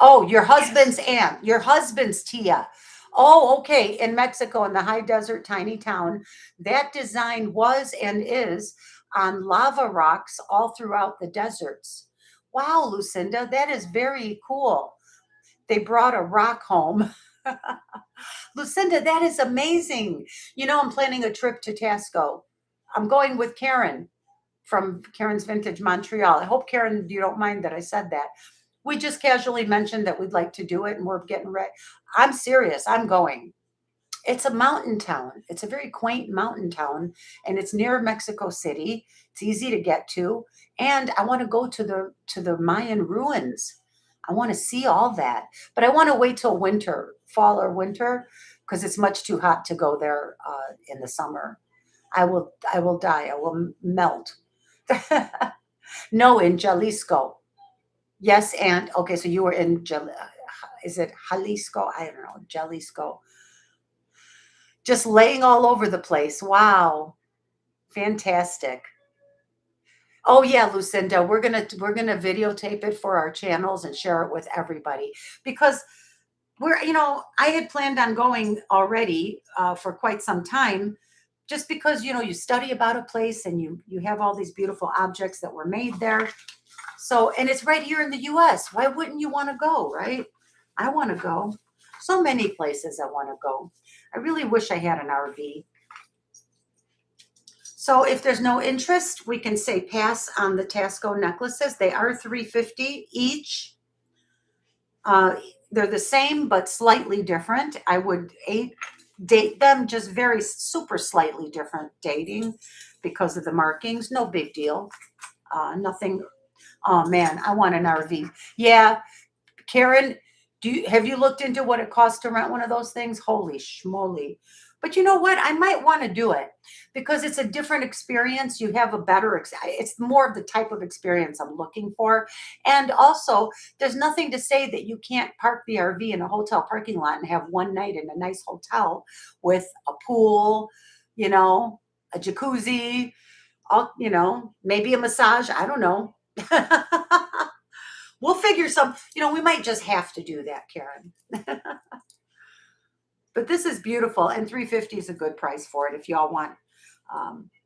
Oh, your husband's aunt, your husband's Tia. Oh, okay. In Mexico, in the high desert, tiny town, that design was and is on lava rocks all throughout the deserts. Wow, Lucinda, that is very cool. They brought a rock home. Lucinda, that is amazing. You know, I'm planning a trip to Taxco. I'm going with Karen from Karen's Vintage Montreal. I hope, Karen, you don't mind that I said that. We just casually mentioned that we'd like to do it and we're getting ready. I'm serious. I'm going. It's a mountain town. It's a very quaint mountain town and it's near Mexico City. It's easy to get to. And I want to go to the Mayan ruins. I want to see all that. But I want to wait till winter, fall or winter, because it's much too hot to go there in the summer. I will die. I will melt. No, in Jalisco. Yes, and okay, so you were in is it Jalisco? I don't know, Jalisco. Just laying all over the place. Wow. Fantastic. Oh yeah, Lucinda, we're gonna videotape it for our channels and share it with everybody because I had planned on going already for quite some time, just because you study about a place and you have all these beautiful objects that were made there. So, and it's right here in the US. Why wouldn't you want to go, right? I want to go. So many places I want to go. I really wish I had an RV. So if there's no interest, we can say pass on the Taxco necklaces. They are $350 each. They're the same, but slightly different. I would date them just very super slightly different dating because of the markings. No big deal. Nothing. Oh man, I want an RV. Yeah, Karen, have you looked into what it costs to rent one of those things? Holy schmoly. But you know what? I might want to do it because it's a different experience. You have a better, it's more of the type of experience I'm looking for. And also, there's nothing to say that you can't park the RV in a hotel parking lot and have one night in a nice hotel with a pool, a jacuzzi, maybe a massage. I don't know. We'll figure we might just have to do that, Karen. But this is beautiful, and $350 is a good price for it if y'all want.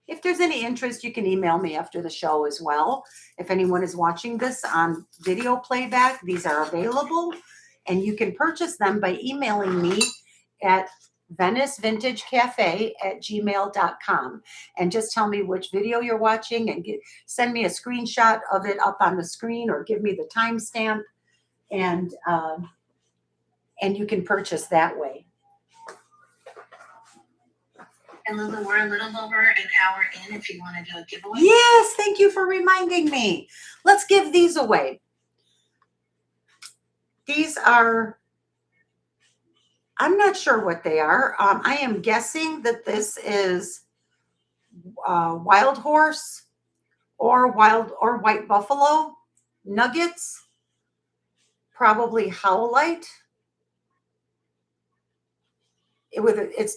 If there's any interest, you can email me after the show as well. If anyone is watching this on video playback, these are available, and you can purchase them by emailing me at venicevintagecafe@gmail.com and just tell me which video you're watching and send me a screenshot of it up on the screen or give me the timestamp, and you can purchase that way. And Lulu, we're a little over an hour in if you want to do a giveaway. Yes, thank you for reminding me. Let's give these away. These are, I'm not sure what they are. I am guessing that this is wild horse or white buffalo nuggets, probably howlite.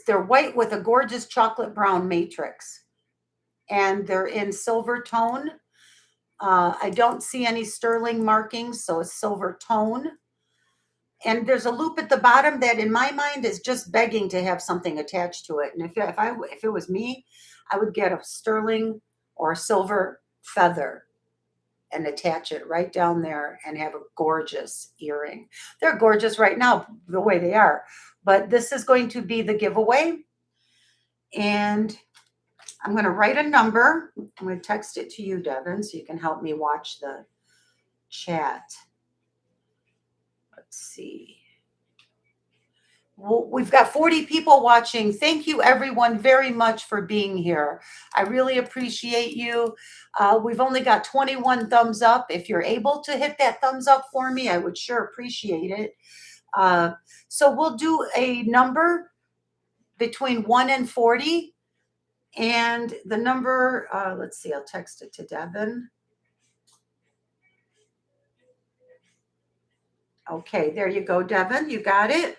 They're white with a gorgeous chocolate brown matrix, and they're in silver tone. I don't see any sterling markings, so it's silver tone. And there's a loop at the bottom that, in my mind, is just begging to have something attached to it. And if it was me, I would get a sterling or a silver feather and attach it right down there and have a gorgeous earring. They're gorgeous right now, the way they are. But this is going to be the giveaway. And I'm going to write a number. I'm going to text it to you, Devin, so you can help me watch the chat. Let's see. Well, we've got 40 people watching. Thank you, everyone, very much for being here. I really appreciate you. We've only got 21 thumbs up. If you're able to hit that thumbs up for me, I would sure appreciate it. So we'll do a number between 1 and 40. And the number, let's see, I'll text it to Devin. Okay, there you go, Devin. You got it.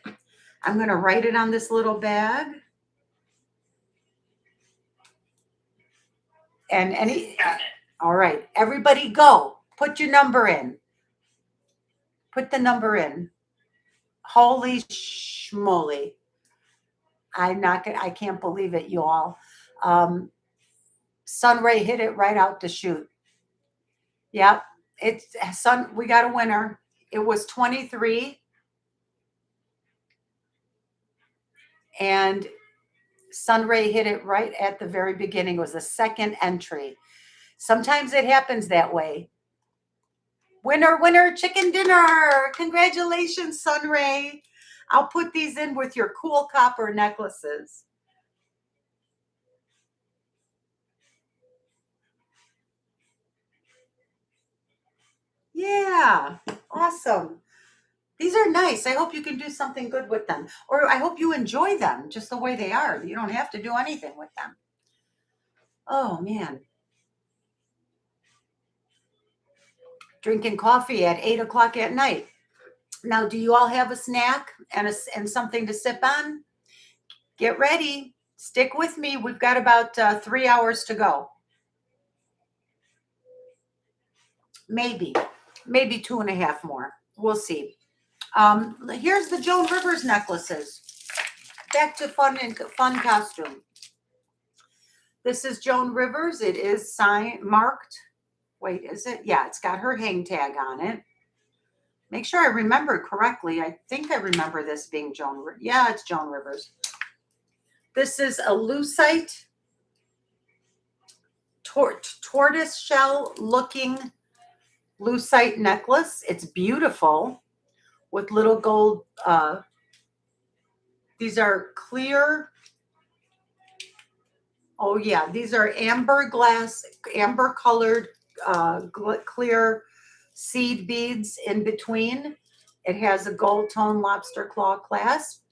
I'm going to write it on this little bag. And Got it. all right, everybody go. Put your number in. Put the number in. Holy schmoly. I can't believe it, you all. Sunray hit it right out the chute. Yep. We got a winner. It was 23. And Sunray hit it right at the very beginning. It was the second entry. Sometimes it happens that way. Winner, winner, chicken dinner. Congratulations, Sunray. I'll put these in with your cool copper necklaces. Yeah, awesome. These are nice. I hope you can do something good with them. Or I hope you enjoy them just the way they are. You don't have to do anything with them. Oh, man. Drinking coffee at 8 o'clock at night. Now, do you all have a snack and something to sip on? Get ready. Stick with me. We've got about 3 hours to go. Maybe 2.5 more. We'll see. Here's the Joan Rivers necklaces. Back to fun costume. This is Joan Rivers. It is marked. Wait, is it? Yeah, it's got her hang tag on it. Make sure I remember correctly. I think I remember this being Joan. Yeah, it's Joan Rivers. This is a lucite tortoise shell looking lucite necklace. It's beautiful with little gold. These are clear. Oh yeah, these are amber colored clear seed beads in between. It has a gold tone lobster claw clasp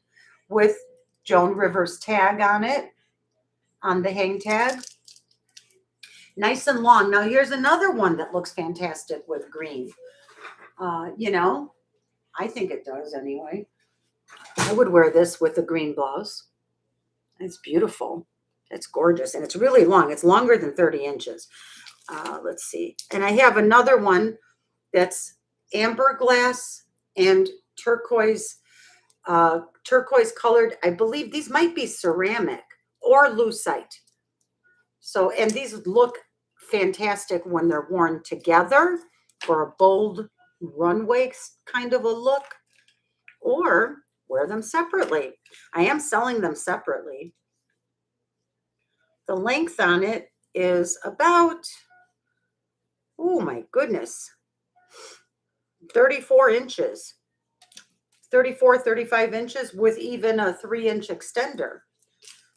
with Joan Rivers tag on it, on the hang tag. Nice and long. Now here's another one that looks fantastic with green. You know, I think it does anyway. I would wear this with a green blouse. It's beautiful. It's gorgeous. And it's really long. It's longer than 30 inches. Let's see. And I have another one that's amber glass and turquoise colored. I believe these might be ceramic or lucite. So, and these look fantastic when they're worn together for a bold runway kind of a look, or wear them separately. I am selling them separately. The length on it is about, oh my goodness, 34 inches, 35 inches with even a 3-inch extender.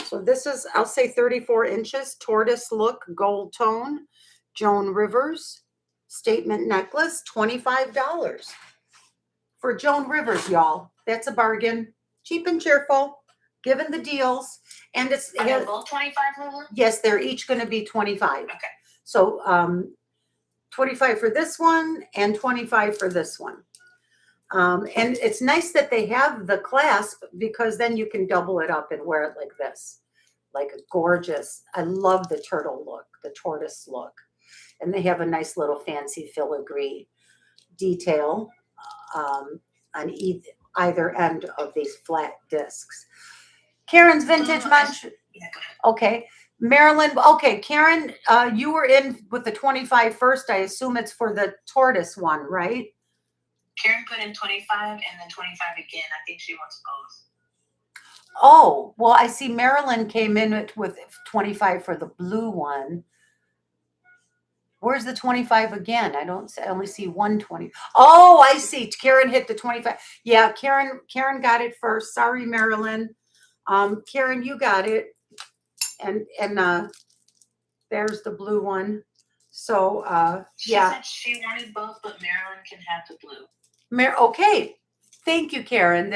So this is, I'll say 34 inches, tortoise look, gold tone, Joan Rivers statement necklace, $25 for Joan Rivers, y'all. That's a bargain. Cheap and cheerful, given the deals. And it's both 25, Lulu? Yes, they're each going to be 25. Okay. So 25 for this one and 25 for this one. And it's nice that they have the clasp, because then you can double it up and wear it like this, like a gorgeous. I love the turtle look, the tortoise look. And they have a nice little fancy filigree detail on either end of these flat discs. Karen's Vintage Munch. Yeah, go ahead. Okay. Marilyn. Okay. Karen, you were in with the 25 first. I assume it's for the tortoise one, right? Karen put in 25 and then 25 again. I think she wants both. Oh, well, I see Marilyn came in with 25 for the blue one. Where's the 25 again? I only see 120. Oh, I see. Karen hit the 25. Yeah, Karen got it first. Sorry, Marilyn. Karen, you got it. And there's the blue one. So She said she wanted both, but Marilyn can have the blue. Okay. Thank you, Karen.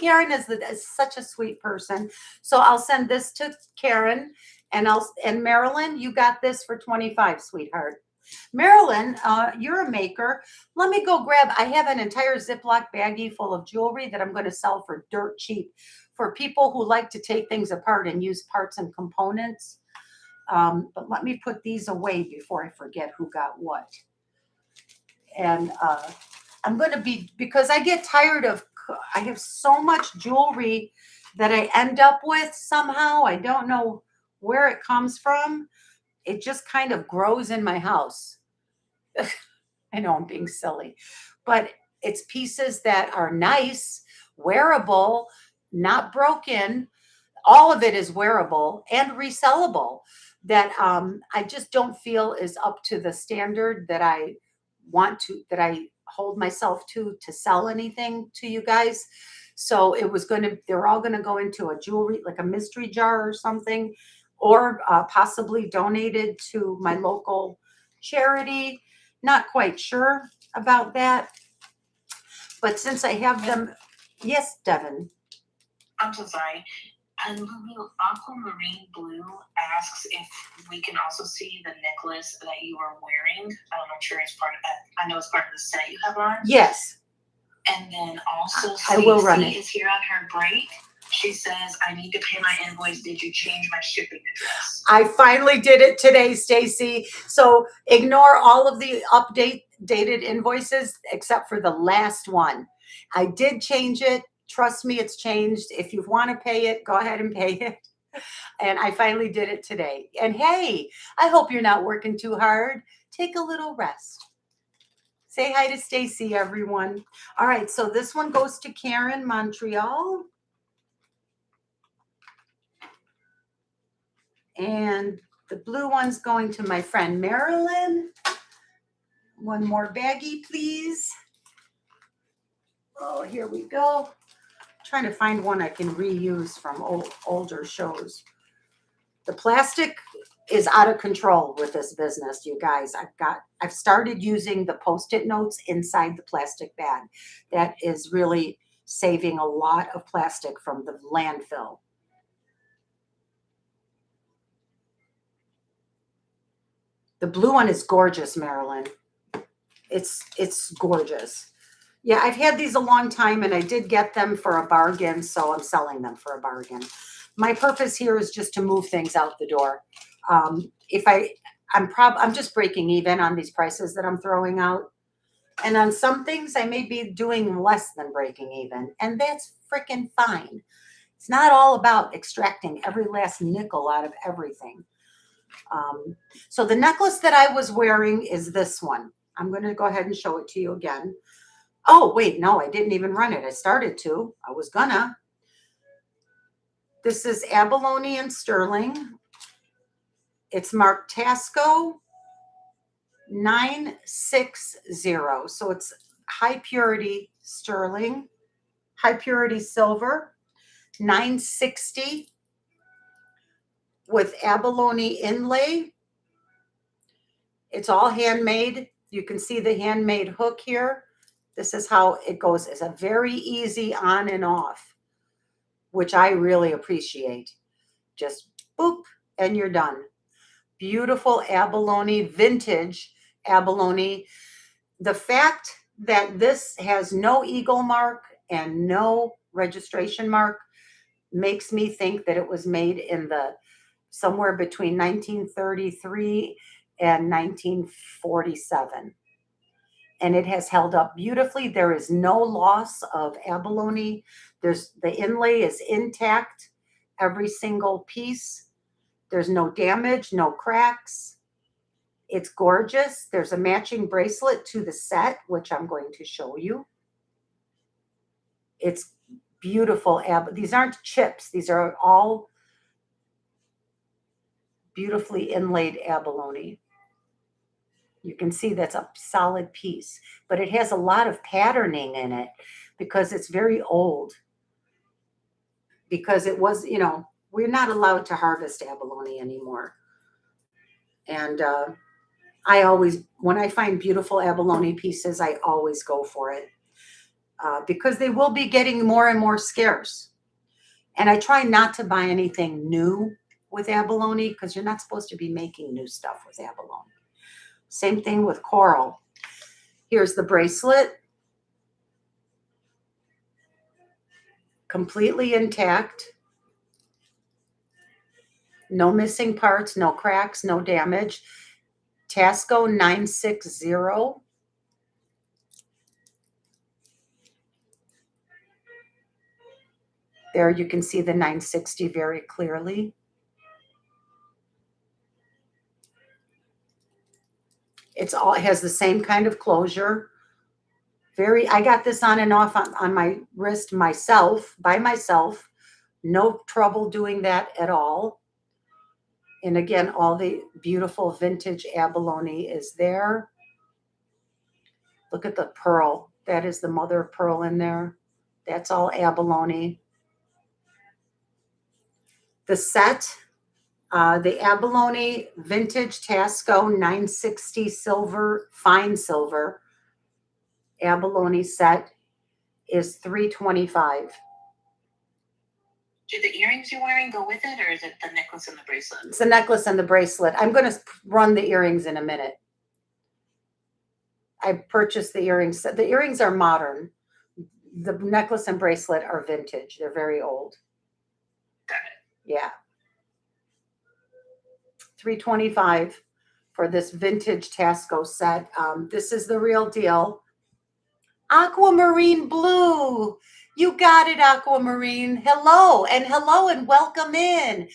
Karen is such a sweet person. So I'll send this to Karen, and Marilyn, you got this for 25, sweetheart. Marilyn, you're a maker. Let me go grab, I have an entire Ziploc baggie full of jewelry that I'm going to sell for dirt cheap for people who like to take things apart and use parts and components. But let me put these away before I forget who got what. And I'm going to because I get tired of, I have so much jewelry that I end up with somehow. I don't know where it comes from. It just kind of grows in my house. I know I'm being silly, but it's pieces that are nice, wearable, not broken. All of it is wearable and resellable that I just don't feel is up to the standard that I that I hold myself to sell anything to you guys. So it was they're all going to go into a jewelry, like a mystery jar or something, or possibly donated to my local charity. Not quite sure about that. But since I have them, yes, Devin. I'm so sorry. And Lulu, Aquamarine Blue asks if we can also see the necklace that you are wearing. I'm not sure it's part of that. I know it's part of the set you have on. Yes. And then also, I will run Stacey it. is here on her break. She says, I need to pay my invoice. Did you change my shipping address? I finally did it today, Stacy. So ignore all of the dated invoices except for the last one. I did change it. Trust me, it's changed. If you want to pay it, go ahead and pay it. And I finally did it today. And hey, I hope you're not working too hard. Take a little rest. Say hi to Stacy, everyone. All right, so this one goes to Karen, Montreal. And the blue one's going to my friend Marilyn. One more baggie, please. Oh, here we go. Trying to find one I can reuse from older shows. The plastic is out of control with this business, you guys. I've started using the Post-it notes inside the plastic bag. That is really saving a lot of plastic from the landfill. The blue one is gorgeous, Marilyn. It's gorgeous. Yeah, I've had these a long time and I did get them for a bargain, so I'm selling them for a bargain. My purpose here is just to move things out the door. I'm just breaking even on these prices that I'm throwing out. And on some things I may be doing less than breaking even, and that's freaking fine. It's not all about extracting every last nickel out of everything. So the necklace that I was wearing is this one. I'm going to go ahead and show it to you again. Oh, wait, no, I didn't even run it. I started to. I was gonna. This is abalone and sterling. It's marked Taxco 960. So it's high purity sterling, high purity silver, 960 with abalone inlay. It's all handmade. You can see the handmade hook here. This is how it goes. It's a very easy on and off, which I really appreciate. Just boop, and you're done. Beautiful abalone, vintage abalone. The fact that this has no eagle mark and no registration mark makes me think that it was made in somewhere between 1933 and 1947. And it has held up beautifully. There is no loss of abalone. The inlay is intact, every single piece. There's no damage, no cracks. It's gorgeous. There's a matching bracelet to the set, which I'm going to show you. It's beautiful. These aren't chips. These are all beautifully inlaid abalone. You can see that's a solid piece, but it has a lot of patterning in it because it's very old. Because it was, we're not allowed to harvest abalone anymore. And when I find beautiful abalone pieces, I always go for it because they will be getting more and more scarce. And I try not to buy anything new with abalone because you're not supposed to be making new stuff with abalone. Same thing with coral. Here's the bracelet. Completely intact. No missing parts, no cracks, no damage. Taxco 960. There you can see the 960 very clearly. It has the same kind of closure. I got this on and off on my wrist by myself. No trouble doing that at all. And again, all the beautiful vintage abalone is there. Look at the pearl. That is the mother of pearl in there. That's all abalone. The set, the abalone vintage Taxco 960 silver, fine silver abalone set is $325. Do the earrings you're wearing go with it, or is it the necklace and the bracelet? It's the necklace and the bracelet. I'm going to run the earrings in a minute. I purchased the earrings. The earrings are modern. The necklace and bracelet are vintage. They're very old. Got it. Yeah. $325 for this vintage Taxco set. This is the real deal. Aquamarine blue. You got it, Aquamarine. Hello and welcome in.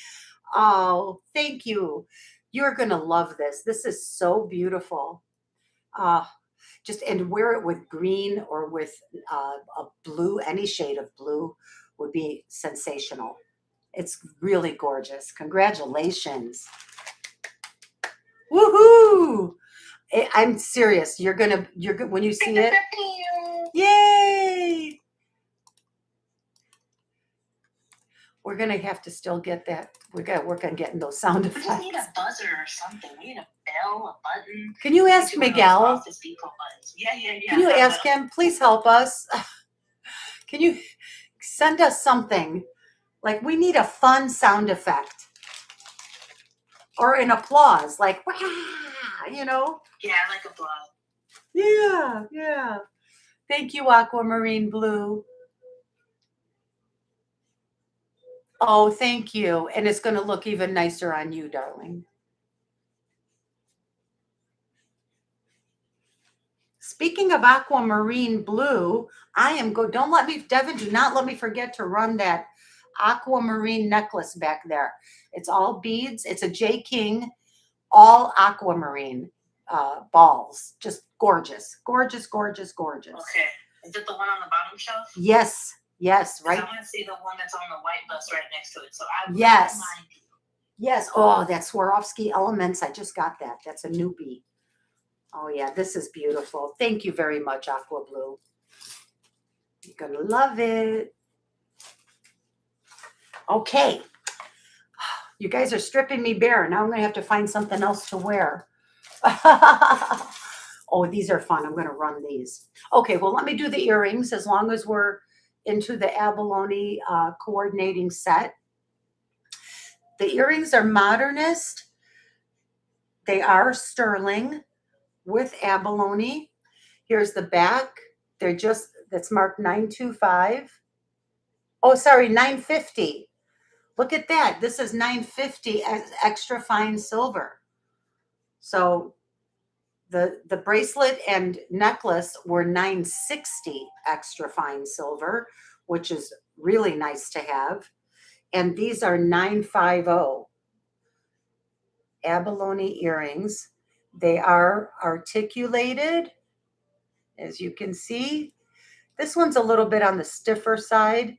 Oh, thank you. You're going to love this. This is so beautiful. And wear it with green or with a blue, any shade of blue would be sensational. It's really gorgeous. Congratulations. Woohoo! I'm serious. You're when you see it. Yay! We're going to have to still get that. We got to work on getting those sound effects. We just need a buzzer or something. We need a bell, a button. Can you ask Miguel? Yeah. Can you ask him? Please help us. Can you send us something? Like, we need a fun sound effect. Or an applause. Like, wah, you know? Yeah, I like applause. Yeah. Thank you, Aquamarine Blue. Oh, thank you. And it's going to look even nicer on you, darling. Speaking of aquamarine blue, Devin, do not let me forget to run that aquamarine necklace back there. It's all beads. It's a J. King, all aquamarine balls. Just gorgeous, gorgeous, gorgeous, gorgeous. Okay. Is it the one on the bottom shelf? Yes, right. I want to see the one that's on the white bus right next to it. So I will Yes. remind you. Yes. Oh, that Swarovski Elements. I just got that. That's a newbie. Oh, yeah. This is beautiful. Thank you very much, Aqua Blue. You're going to love it. Okay. You guys are stripping me bare. Now I'm going to have to find something else to wear. Oh, these are fun. I'm going to run these. Okay. Well, let me do the earrings as long as we're into the abalone coordinating set. The earrings are modernist. They are sterling with abalone. Here's the back. That's marked 925. Oh, sorry, 950. Look at that. This is 950 as extra fine silver. So the bracelet and necklace were 960 extra fine silver, which is really nice to have. And these are 950 abalone earrings. They are articulated, as you can see. This one's a little bit on the stiffer side.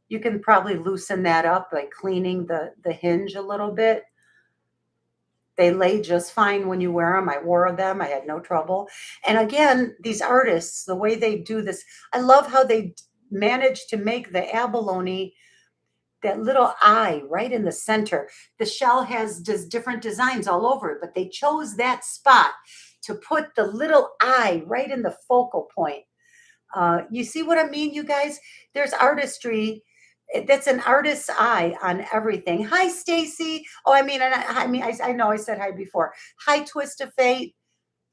You can probably loosen that up by cleaning the hinge a little bit. They lay just fine when you wear them. I wore them. I had no trouble. And again, these artists, the way they do this, I love how they manage to make the abalone, that little eye right in the center. The shell has just different designs all over it, but they chose that spot to put the little eye right in the focal point. You see what I mean, you guys? There's artistry. That's an artist's eye on everything. Hi, Stacy. Oh, I know I said hi before. Hi, Twist of Fate.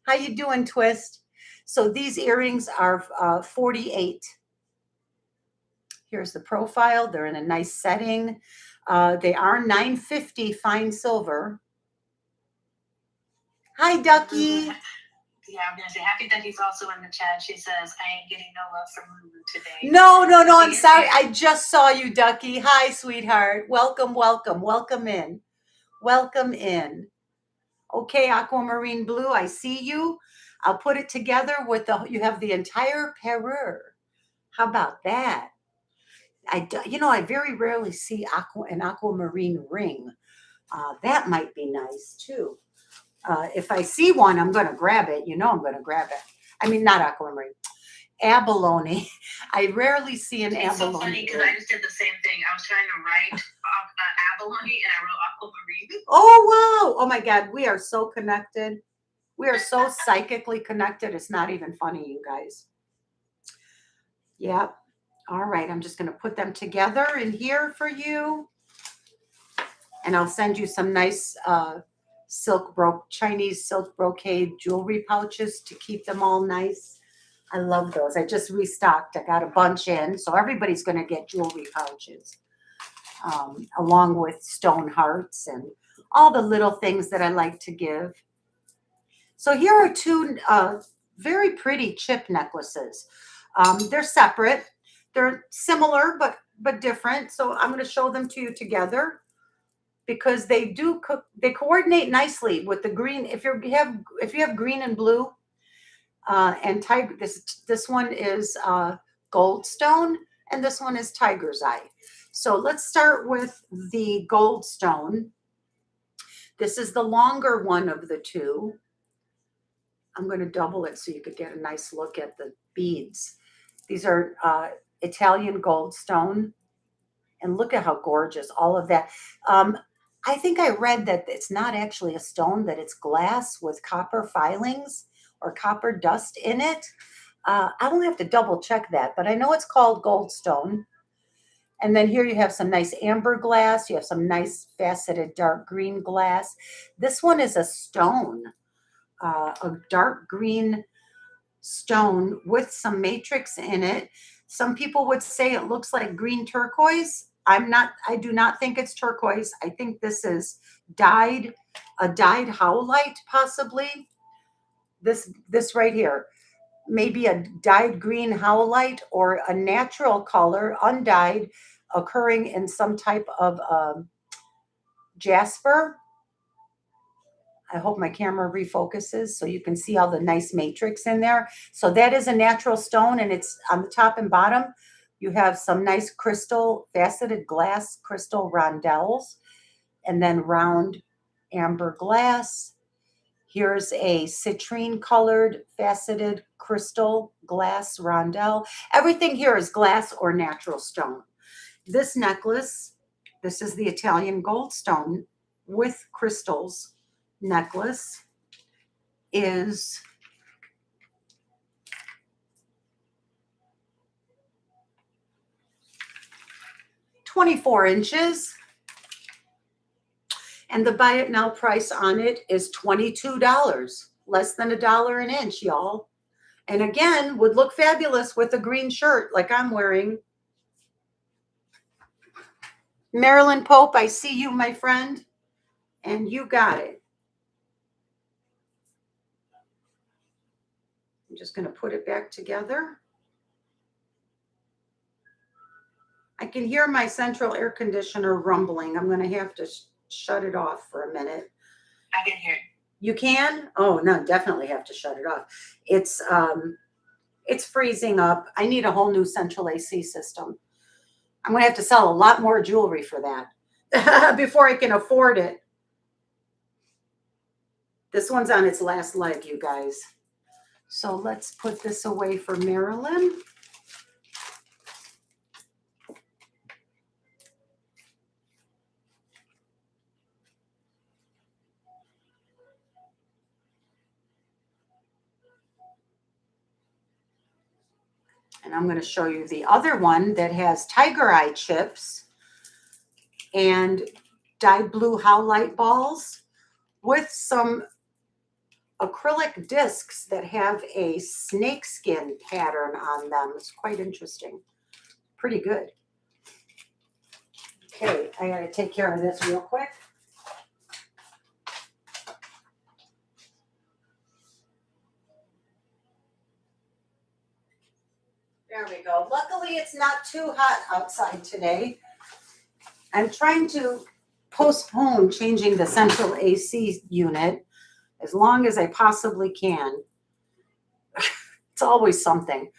How you doing, Twist? So these earrings are 48. Here's the profile. They're in a nice setting. They are $9.50 fine silver. Hi, Ducky. Yeah, I'm gonna say happy that he's also in the chat. She says, I ain't getting no love from Lulu today. No, I'm sorry. I just saw you, Ducky. Hi, sweetheart. Welcome in. Welcome in. Okay, aquamarine blue, I see you. I'll put it together with you have the entire parure. How about that? I very rarely see an aquamarine ring. That might be nice too. If I see one, I'm going to grab it. I'm going to grab it. I mean, not aquamarine, abalone. I rarely see an abalone. It's so funny because I just did the same thing. I was trying to write abalone and I wrote aquamarine. Oh, wow. Oh, my God. We are so connected. We are so psychically connected. It's not even funny, you guys. Yep. All right. I'm just going to put them together in here for you. And I'll send you some nice Chinese silk brocade jewelry pouches to keep them all nice. I love those. I just restocked. I got a bunch in. So everybody's going to get jewelry pouches along with stone hearts and all the little things that I like to give. So here are two very pretty chip necklaces. They're separate. They're similar but different. So I'm going to show them to you together because they coordinate nicely with the green. If you have green and blue and tiger, this one is goldstone and this one is tiger's eye. So let's start with the goldstone. This is the longer one of the two. I'm going to double it so you could get a nice look at the beads. These are Italian goldstone. And look at how gorgeous all of that. I think I read that it's not actually a stone, that it's glass with copper filings or copper dust in it. I will have to double check that, but I know it's called goldstone. And then here you have some nice amber glass. You have some nice faceted dark green glass. This one is a stone. A dark green stone with some matrix in it. Some people would say it looks like green turquoise. I do not think it's turquoise. I think this is a dyed howlite, possibly. This right here, maybe a dyed green howlite or a natural color, undyed, occurring in some type of jasper. I hope my camera refocuses so you can see all the nice matrix in there. So that is a natural stone, and it's on the top and bottom. You have some nice crystal, faceted glass crystal rondelles, and then round amber glass. Here's a citrine colored faceted crystal glass rondelle. Everything here is glass or natural stone. This necklace, this is the Italian goldstone with crystals necklace, is $24 inches. And the buy it now price on it is $22, less than $1 an inch, y'all. And again, would look fabulous with a green shirt like I'm wearing. Marilyn Pope, I see you, my friend, and you got it. I'm just going to put it back together. I can hear my central air conditioner rumbling. I'm going to have to shut it off for a minute. I can hear it. You can? Oh, no, definitely have to shut it off. It's freezing up. I need a whole new central AC system. I'm going to have to sell a lot more jewelry for that before I can afford it. This one's on its last leg, you guys. So let's put this away for Marilyn. And I'm going to show you the other one that has tiger eye chips and dyed blue howlite balls with some acrylic discs that have a snakeskin pattern on them. It's quite interesting. Pretty good. Okay, I gotta take care of this real quick. There we go. Luckily, it's not too hot outside today. I'm trying to postpone changing the central AC unit as long as I possibly can. It's always something.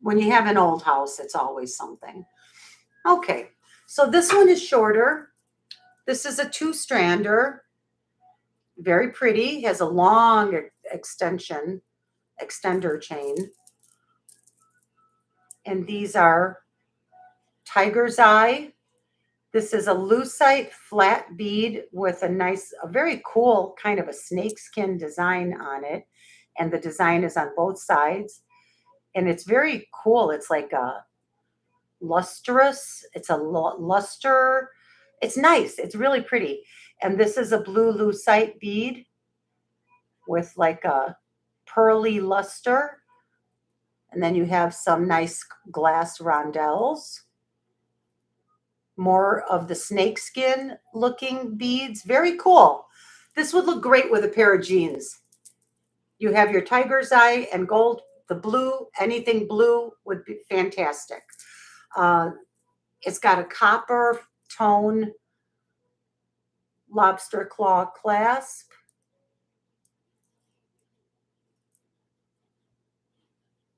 When you have an old house, it's always something. Okay, so this one is shorter. This is a 2-strander. Very pretty. Has a long extender chain. And these are tiger's eye. This is a lucite flat bead with a very cool kind of a snakeskin design on it. And the design is on both sides. And it's very cool. It's like a lustrous. It's a luster. It's nice. It's really pretty. And this is a blue lucite bead with like a pearly luster. And then you have some nice glass rondelles. More of the snakeskin looking beads. Very cool. This would look great with a pair of jeans. You have your tiger's eye and gold, the blue, anything blue would be fantastic. It's got a copper tone lobster claw clasp.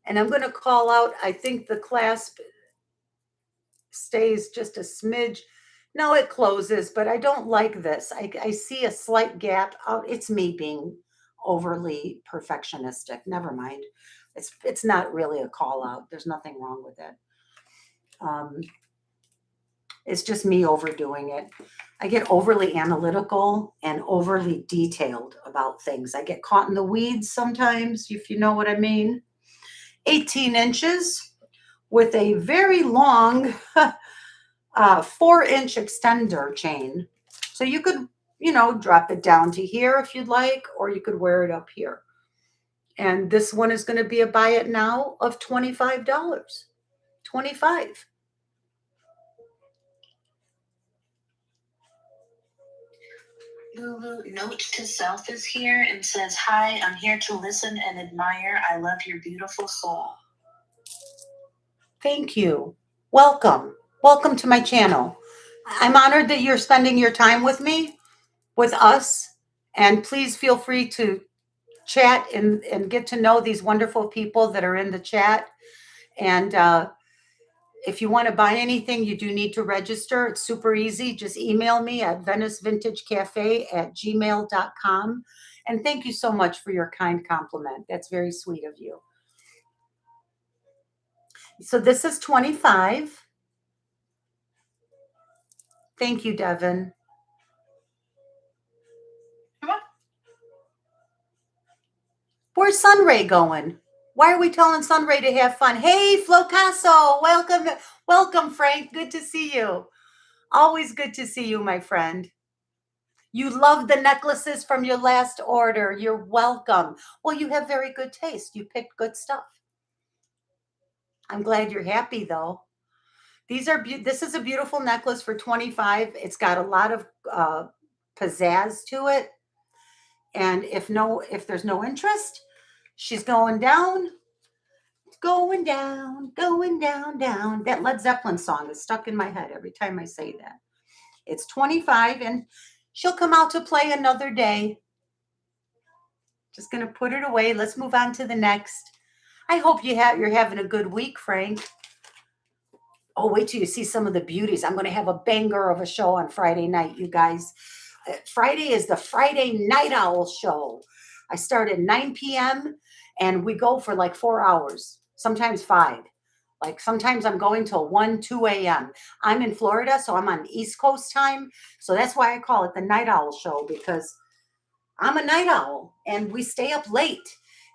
And I'm going to call out, I think the clasp stays just a smidge. No, it closes, but I don't like this. I see a slight gap out. It's me being overly perfectionistic. Never mind. It's not really a call out. There's nothing wrong with it. It's just me overdoing it. I get overly analytical and overly detailed about things. I get caught in the weeds sometimes, if you know what I mean. 18 inches with a very long 4-inch extender chain. So you could, drop it down to here if you'd like, or you could wear it up here. And this one is going to be a buy it now of $25. $25. Lulu, note to self is here and says, "Hi, I'm here to listen and admire. I love your beautiful soul." Thank you. Welcome. Welcome to my channel. I'm honored that you're spending your time with me, with us, and please feel free to chat and get to know these wonderful people that are in the chat. And if you want to buy anything, you do need to register. It's super easy. Just email me at venicevintagecafe@gmail.com. And thank you so much for your kind compliment. That's very sweet of you. So this is $25. Thank you, Devin. Where's Sunray going? Why are we telling Sunray to have fun? Hey, Flocasso, welcome, Frank. Good to see you. Always good to see you, my friend. You love the necklaces from your last order. You're welcome. Well, you have very good taste. You picked good stuff. I'm glad you're happy, though. This is a beautiful necklace for $25. It's got a lot of pizzazz to it. And if there's no interest, she's going down, going down, going down, down. That Led Zeppelin song is stuck in my head every time I say that. It's $25, and she'll come out to play another day. Just going to put it away. Let's move on to the next. I hope you're having a good week, Frank. Oh, wait till you see some of the beauties. I'm going to have a banger of a show on Friday night, you guys. Friday is the Friday Night Owl show. I start at 9 p.m. and we go for like 4 hours, sometimes 5. Like sometimes I'm going till 1, 2 a.m. I'm in Florida, so I'm on East Coast time. So that's why I call it the Night Owl show, because I'm a night owl and we stay up late.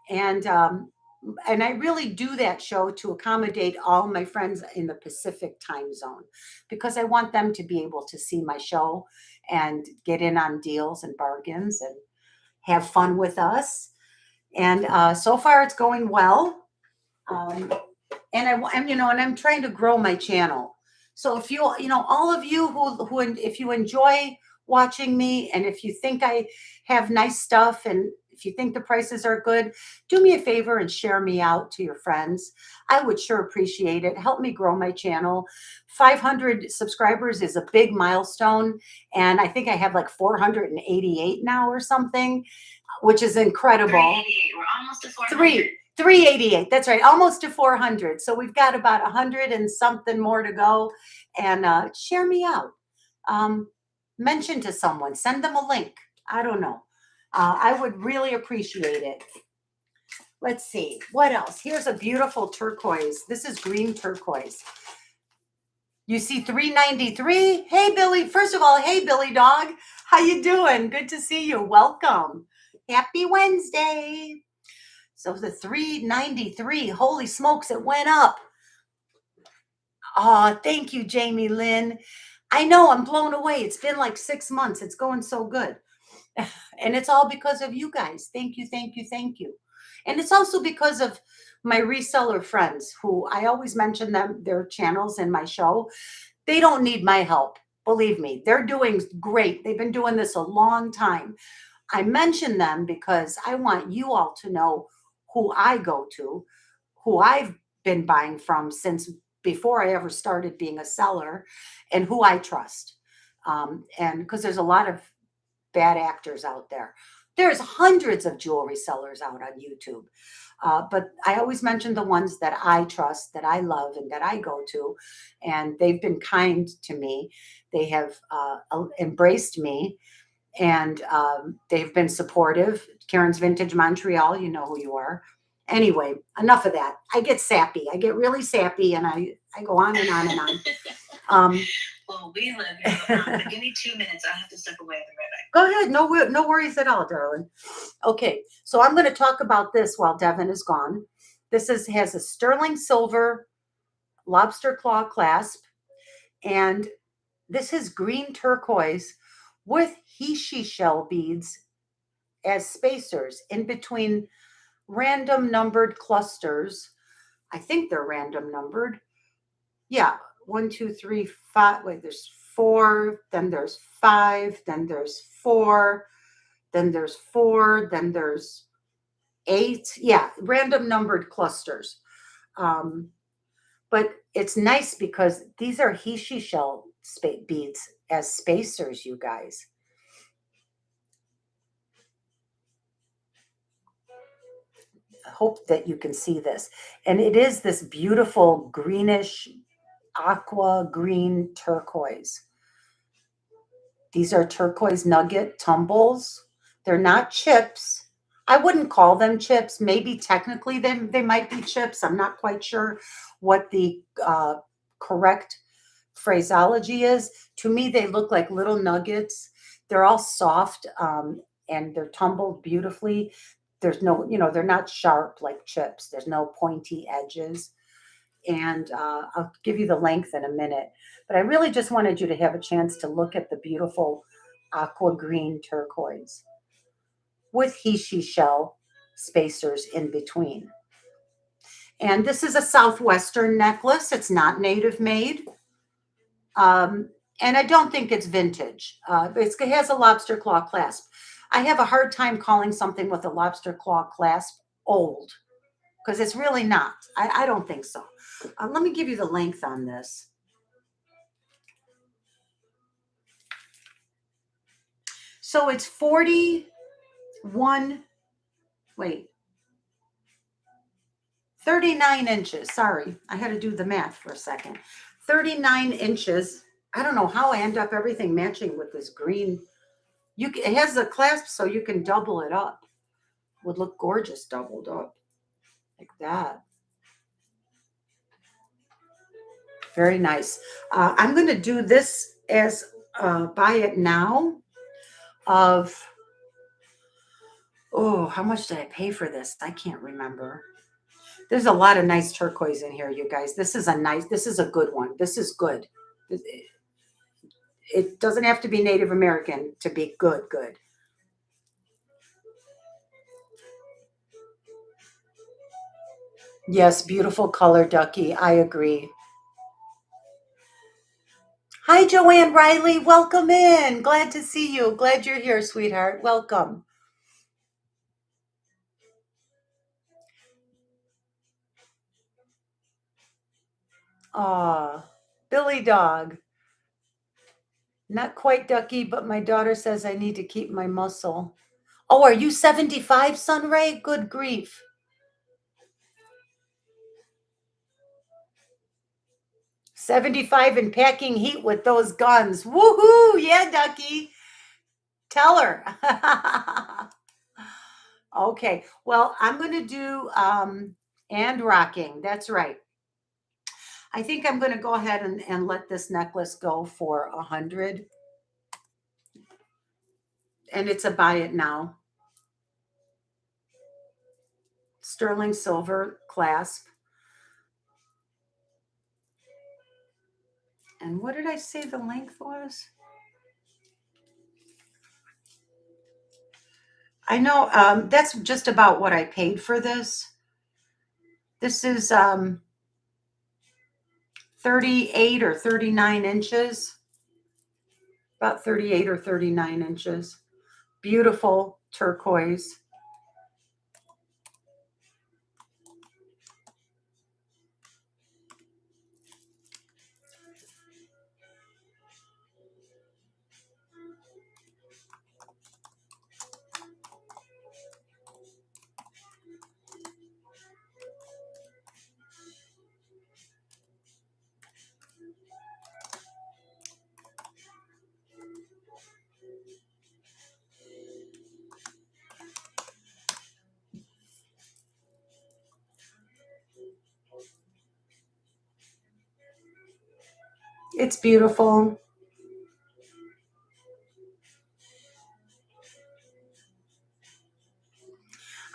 And I really do that show to accommodate all my friends in the Pacific time zone, because I want them to be able to see my show and get in on deals and bargains and have fun with us. And so far it's going well. And I'm trying to grow my channel. So if all of you if you enjoy watching me, and if you think I have nice stuff, and if you think the prices are good, do me a favor and share me out to your friends. I would sure appreciate it. Help me grow my channel. 500 subscribers is a big milestone. And I think I have like 488 now or something, which is incredible. 388. We're almost to 400. 388. That's right. Almost to 400. So we've got about 100 and something more to go. And share me out. Mention to someone. Send them a link. I don't know. I would really appreciate it. Let's see. What else? Here's a beautiful turquoise. This is green turquoise. You see $393. Hey, Billy. First of all, hey, Billy Dog. How you doing? Good to see you. Welcome. Happy Wednesday. So the $393, holy smokes, it went up. Oh, thank you, Jamie Lynn. I know, I'm blown away. It's been like 6 months. It's going so good. And it's all because of you guys. Thank you, thank you, thank you. And it's also because of my reseller friends, who I always mention their channels in my show. They don't need my help. Believe me, they're doing great. They've been doing this a long time. I mention them because I want you all to know who I go to, who I've been buying from since before I ever started being a seller, and who I trust. And because there's a lot of bad actors out there. There's hundreds of jewelry sellers out on YouTube. But I always mention the ones that I trust, that I love, and that I go to. And they've been kind to me. They have embraced me. And they've been supportive. Karen's Vintage Montreal, you know who you are. Anyway, enough of that. I get sappy. I get really sappy, and I go on and on and on. Well, we live here. Give me 2 minutes. I have to step away. Go ahead. No worries at all, darling. Okay, so I'm going to talk about this while Devin is gone. This has a sterling silver lobster claw clasp, and this is green turquoise with he/she shell beads as spacers in between random numbered clusters. I think they're random numbered. Yeah, 1, 2, 3, 5. Wait, there's 4, then there's 5, then there's 4, then there's 4, then there's 8. Yeah, random numbered clusters. But it's nice because these are he/she shell beads as spacers, you guys. I hope that you can see this. And it is this beautiful greenish aqua green turquoise. These are turquoise nugget tumbles. They're not chips. I wouldn't call them chips. Maybe technically they might be chips. I'm not quite sure what the correct phraseology is. To me, they look like little nuggets. They're all soft and they're tumbled beautifully. There's no, they're not sharp like chips. There's no pointy edges. And I'll give you the length in a minute. But I really just wanted you to have a chance to look at the beautiful aqua green turquoise with he/she shell spacers in between. And this is a Southwestern necklace. It's not native made. And I don't think it's vintage. It has a lobster claw clasp. I have a hard time calling something with a lobster claw clasp old, because it's really not. I don't think so. Let me give you the length on this. So it's 39 inches. Sorry, I had to do the math for a second. 39 inches. I don't know how I end up everything matching with this green. It has a clasp so you can double it up. Would look gorgeous doubled up like that. Very nice. I'm going to do this as buy it now of, how much did I pay for this? I can't remember. There's a lot of nice turquoise in here, you guys. This is a good one. This is good. It doesn't have to be Native American to be good. Yes, beautiful color, Ducky. I agree. Hi, Joanne Riley. Welcome in. Glad to see you. Glad you're here, sweetheart. Welcome. Aw, Billy Dog. Not quite Ducky, but my daughter says I need to keep my muscle. Oh, are you 75, Sunray? Good grief. 75 and packing heat with those guns. Woohoo! Yeah, Ducky. Tell her. Okay. Well, I'm going to do and rocking. That's right. I think I'm going to go ahead and let this necklace go for 100. And it's a buy it now. Sterling silver clasp. And what did I say the length was? I know that's just about what I paid for this. This is 38 or 39 inches. About 38 or 39 inches. Beautiful turquoise. It's beautiful.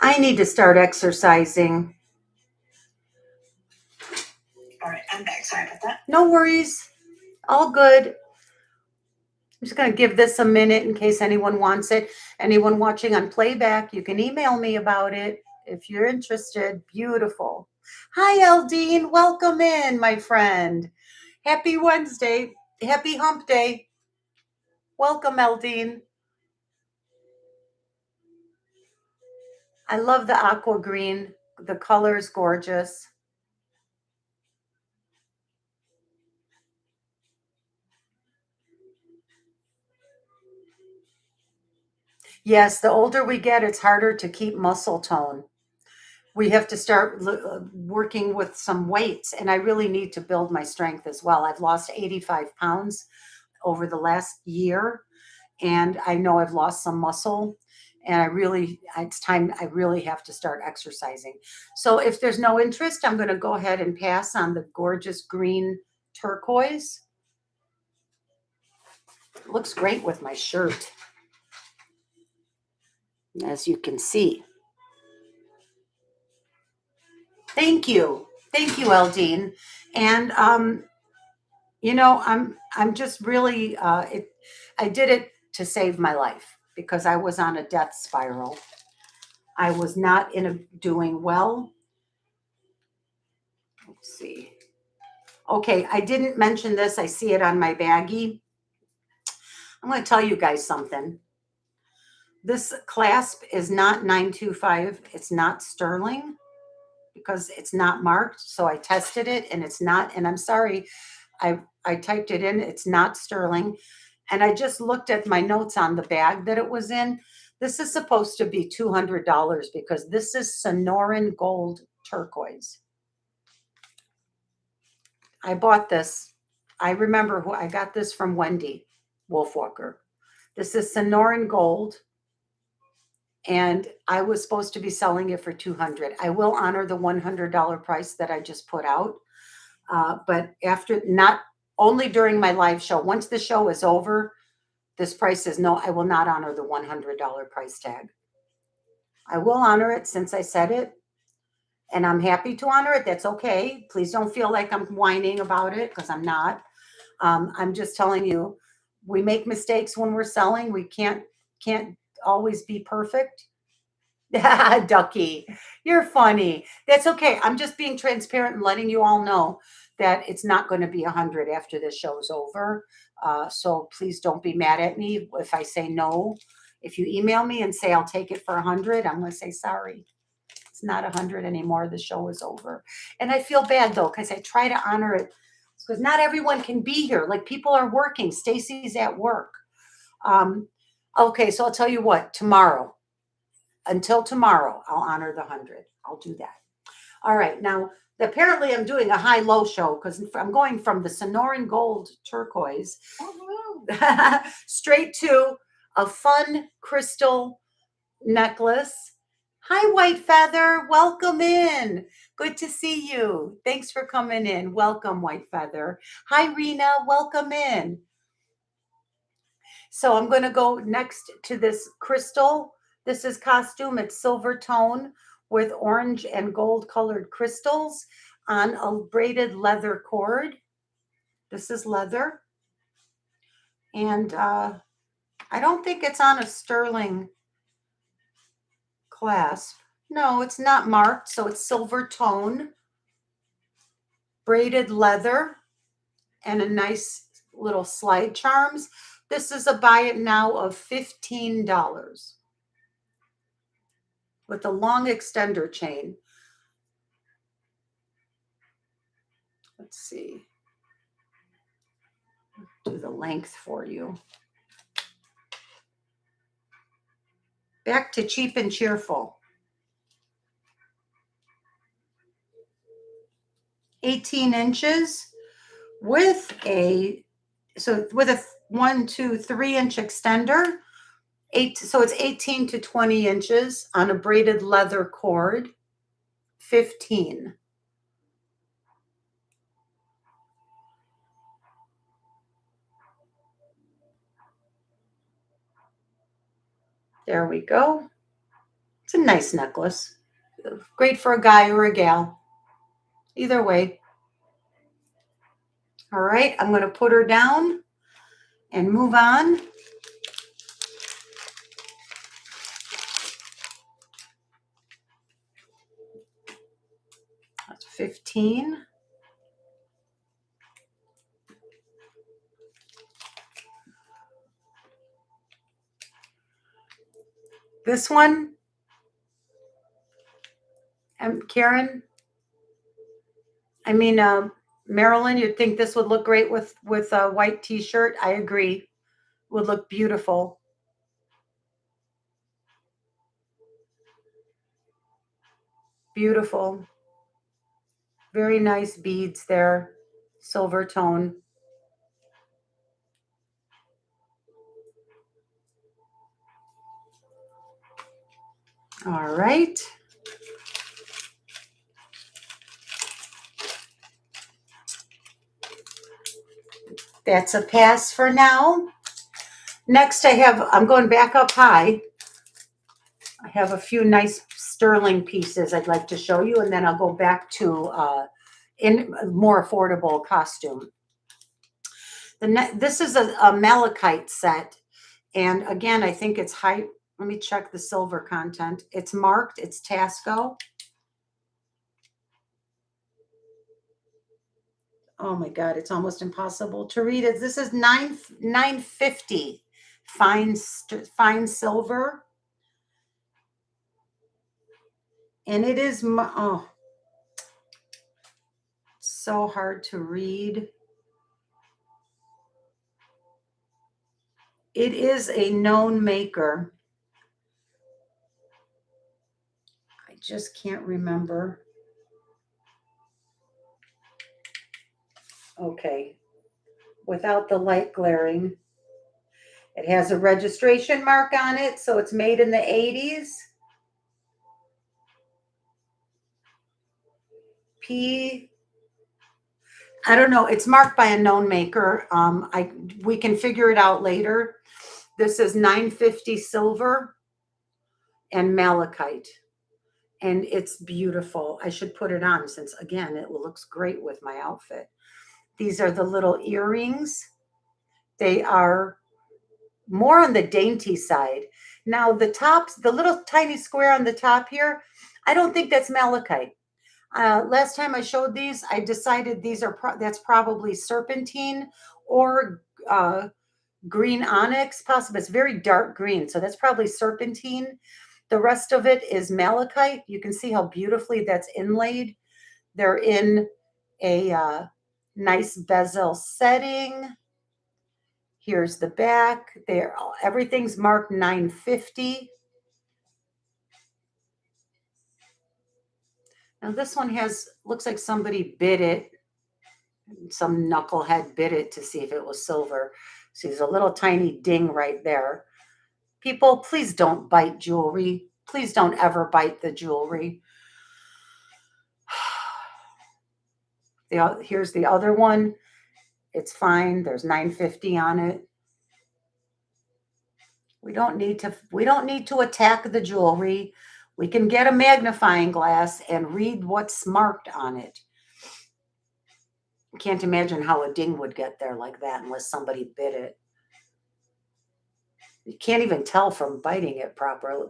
I need to start exercising. All right, I'm back. Sorry about that. No worries. All good. I'm just going to give this a minute in case anyone wants it. Anyone watching on playback, you can email me about it if you're interested. Beautiful. Hi, Eldine. Welcome in, my friend. Happy Wednesday. Happy hump day. Welcome, Eldine. I love the aqua green. The color is gorgeous. Yes, the older we get, it's harder to keep muscle tone. We have to start working with some weights, and I really need to build my strength as well. I've lost 85 pounds over the last year, and I know I've lost some muscle, and it's time I really have to start exercising. So if there's no interest, I'm going to go ahead and pass on the gorgeous green turquoise. It looks great with my shirt, as you can see. Thank you. Thank you, Eldine. And I'm just really I did it to save my life because I was on a death spiral. I was not doing well. Let's see. Okay, I didn't mention this. I see it on my baggie. I'm going to tell you guys something. This clasp is not 925. It's not sterling because it's not marked. So I tested it and it's not. And I'm sorry, I typed it in. It's not sterling. And I just looked at my notes on the bag that it was in. This is supposed to be $200 because this is Sonoran gold turquoise. I bought this. I remember who I got this from Wendy Wolfwalker. This is Sonoran gold. And I was supposed to be selling it for $200. I will honor the $100 price that I just put out. But after, not only during my live show, once the show is over, this price is no, I will not honor the $100 price tag. I will honor it since I said it, and I'm happy to honor it. That's okay. Please don't feel like I'm whining about it because I'm not. I'm just telling you, we make mistakes when we're selling. We can't always be perfect. Ducky, you're funny. That's okay. I'm just being transparent and letting you all know that it's not going to be 100 after this show's over. So please don't be mad at me if I say no. If you email me and say I'll take it for 100, I'm going to say sorry. It's not 100 anymore. The show is over. And I feel bad though, because I try to honor it because not everyone can be here. Like people are working. Stacy's at work. Okay, so I'll tell you what, tomorrow, until tomorrow, I'll honor the 100. I'll do that. All right, now apparently I'm doing a high-low show because I'm going from the Sonoran Gold turquoise straight to a fun crystal necklace. Hi, White Feather. Welcome in. Good to see you. Thanks for coming in. Welcome, White Feather. Hi, Rena. Welcome in. So I'm going to go next to this crystal. This is costume. It's silver tone with orange and gold colored crystals on a braided leather cord. This is leather. And I don't think it's on a sterling clasp. No, it's not marked. So it's silver tone, braided leather, and a nice little slide charms. This is a buy it now of $15 with a long extender chain. Let's see. Do the length for you. Back to cheap and cheerful. 18 inches with a 1, 2, 3 inch extender. So it's 18 to 20 inches on a braided leather cord. 15. There we go. It's a nice necklace. Great for a guy or a gal. Either way. All right, I'm going to put her down and move on. That's 15. This one, Karen, Marilyn, you'd think this would look great with a white t-shirt. I agree. Would look beautiful. Beautiful. Very nice beads there. Silver tone. All right. That's a pass for now. Next I'm going back up high. I have a few nice sterling pieces I'd like to show you, and then I'll go back to in more affordable costume. This is a malachite set. And again, I think it's high. Let me check the silver content. It's marked. It's Taxco. Oh my God, it's almost impossible to read it. This is $9.50 fine silver. And it is, so hard to read. It is a known maker. I just can't remember. Okay, without the light glaring. It has a registration mark on it, so it's made in the 80s. I don't know. It's marked by a known maker. We can figure it out later. This is $9.50 silver and malachite. And it's beautiful. I should put it on since, again, it looks great with my outfit. These are the little earrings. They are more on the dainty side. Now the tops, the little tiny square on the top here, I don't think that's malachite. Last time I showed these, I decided these are that's probably serpentine or green onyx, possibly. It's very dark green, so that's probably serpentine. The rest of it is malachite. You can see how beautifully that's inlaid. They're in a nice bezel setting. Here's the back. There, everything's marked 950. Now this one looks like somebody bid it. Some knucklehead bid it to see if it was silver. See, there's a little tiny ding right there. People, please don't bite jewelry. Please don't ever bite the jewelry. Here's the other one. It's fine. There's 950 on it. We don't need to attack the jewelry. We can get a magnifying glass and read what's marked on it. Can't imagine how a ding would get there like that unless somebody bid it. You can't even tell from biting it properly.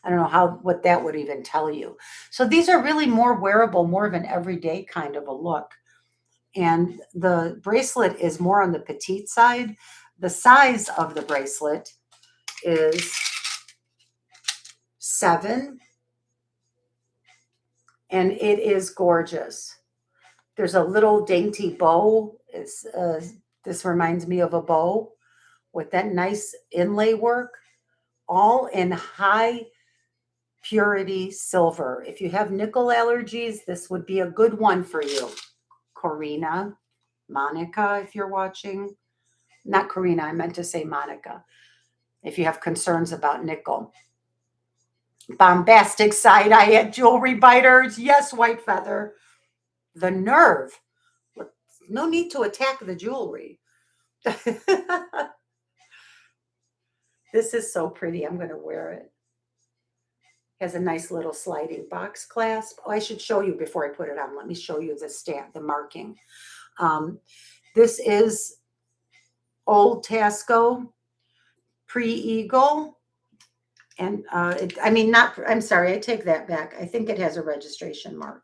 I don't know what that would even tell you. So these are really more wearable, more of an everyday kind of a look. And the bracelet is more on the petite side. The size of the bracelet is 7, and it is gorgeous. There's a little dainty bow. This reminds me of a bow with that nice inlay work, all in high purity silver. If you have nickel allergies, this would be a good one for you. Corina, Monica, if you're watching. Not Corina, I meant to say Monica. If you have concerns about nickel. Bombastic side eye at jewelry biters. Yes, white feather. The nerve. No need to attack the jewelry. This is so pretty. I'm going to wear it. Has a nice little sliding box clasp. Oh, I should show you before I put it on. Let me show you the stamp, the marking. This is old Taxco pre-eagle. And I'm sorry, I take that back. I think it has a registration mark.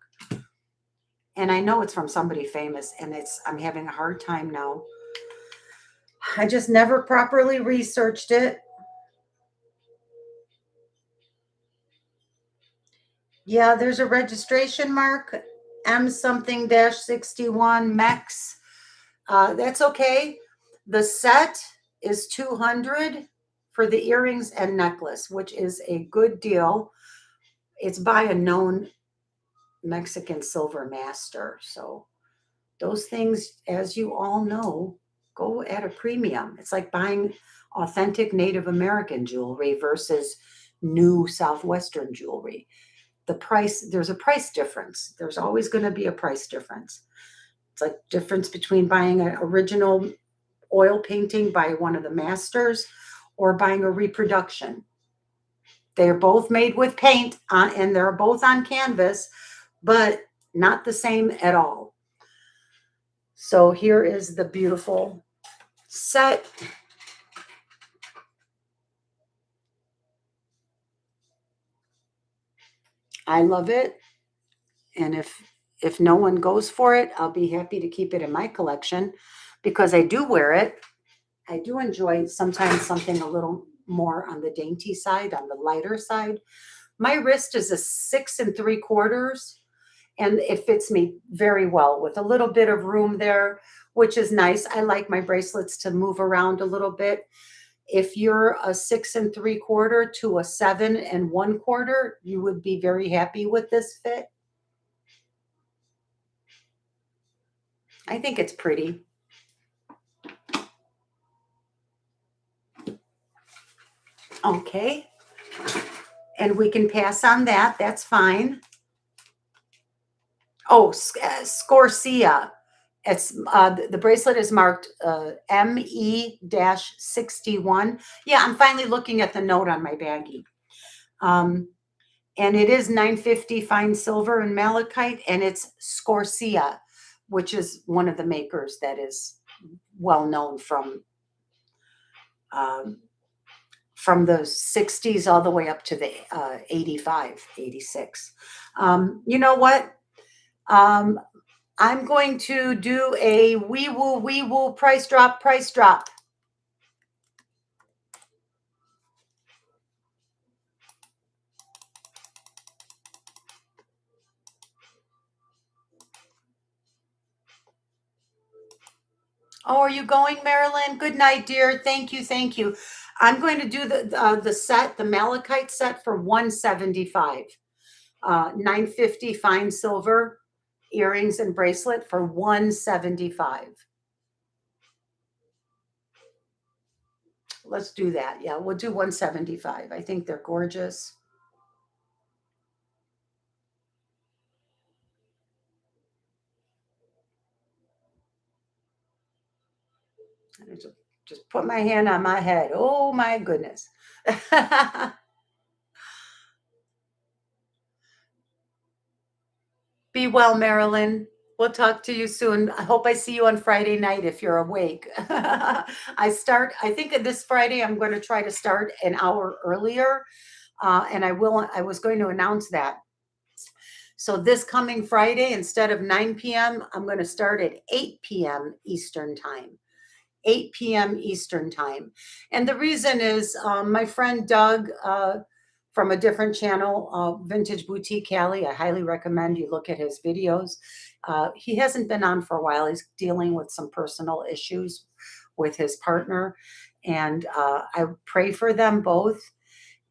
And I know it's from somebody famous, and I'm having a hard time now. I just never properly researched it. Yeah, there's a registration mark, M something -61 MEX. That's okay. The set is 200 for the earrings and necklace, which is a good deal. It's by a known Mexican silver master. So those things, as you all know, go at a premium. It's like buying authentic Native American jewelry versus new Southwestern jewelry. There's a price difference. There's always going to be a price difference. It's like difference between buying an original oil painting by one of the masters or buying a reproduction. They're both made with paint and they're both on canvas, but not the same at all. So here is the beautiful set. I love it. And if no one goes for it, I'll be happy to keep it in my collection because I do wear it. I do enjoy sometimes something a little more on the dainty side, on the lighter side. My wrist is a 6 3/4, and it fits me very well with a little bit of room there, which is nice. I like my bracelets to move around a little bit. If you're a 6 3/4 to a 7 1/4, you would be very happy with this fit. I think it's pretty. Okay. And we can pass on that. That's fine. Oh, Scorsia. It's the bracelet is marked ME-61. Yeah, I'm finally looking at the note on my baggie. And it is 950 fine silver and malachite, and it's Scorsia, which is one of the makers that is well known from from the 60s all the way up to the 85, 86. You know what? Um, I'm going to do a wee woo price drop, price drop. Oh, are you going, Marilyn? Good night, dear. Thank you, thank you. I'm going to do the set, the malachite set for 175. 950 fine silver earrings and bracelet for 175. Let's do that. Yeah, we'll do 175. I think they're gorgeous. I just put my hand on my head. Oh my goodness. Be well, Marilyn. We'll talk to you soon. I hope I see you on Friday night if you're awake. I think this Friday I'm going to try to start an hour earlier. And I was going to announce that. So this coming Friday, instead of 9 p.m., I'm going to start at 8 p.m. Eastern time. 8 p.m. Eastern time. And the reason is my friend Doug from a different channel, Vintage Boutique Cali, I highly recommend you look at his videos. He hasn't been on for a while. He's dealing with some personal issues with his partner. And I pray for them both.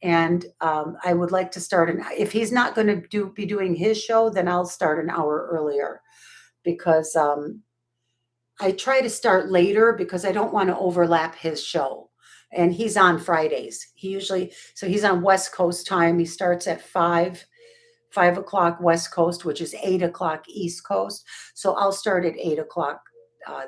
And I would like to start if he's not going to be doing his show, then I'll start an hour earlier because I try to start later because I don't want to overlap his show. And he's on Fridays. So he's on West Coast time. He starts at 5 o'clock West Coast, which is 8 o'clock East Coast. So I'll start at 8 o'clock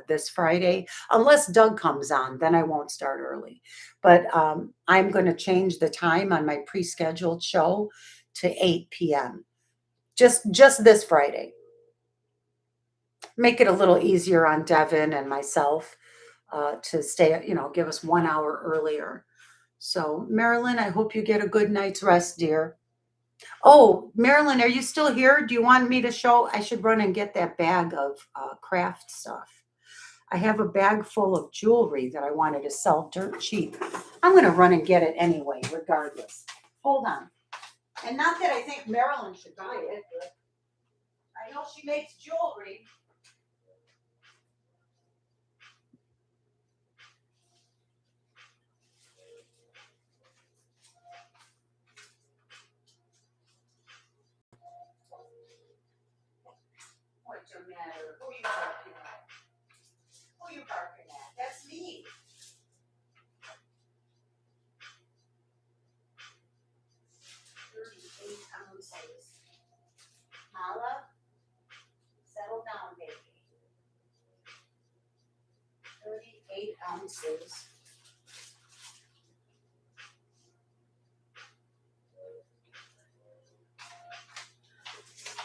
this Friday, unless Doug comes on, then I won't start early. But I'm going to change the time on my pre-scheduled show to 8 p.m. Just this Friday. Make it a little easier on Devin and myself to stay, give us 1 hour earlier. So, Marilyn, I hope you get a good night's rest, dear. Oh, Marilyn, are you still here? Do you want me to show? I should run and get that bag of craft stuff. I have a bag full of jewelry that I wanted to sell dirt cheap. I'm going to run and get it anyway, regardless. Hold on. And not that I think Marilyn should buy it, but I know she makes jewelry. What's the matter? Who are you barking at? Who are you barking at? That's me. 38 ounces. Mala, settle down, baby. 38 ounces.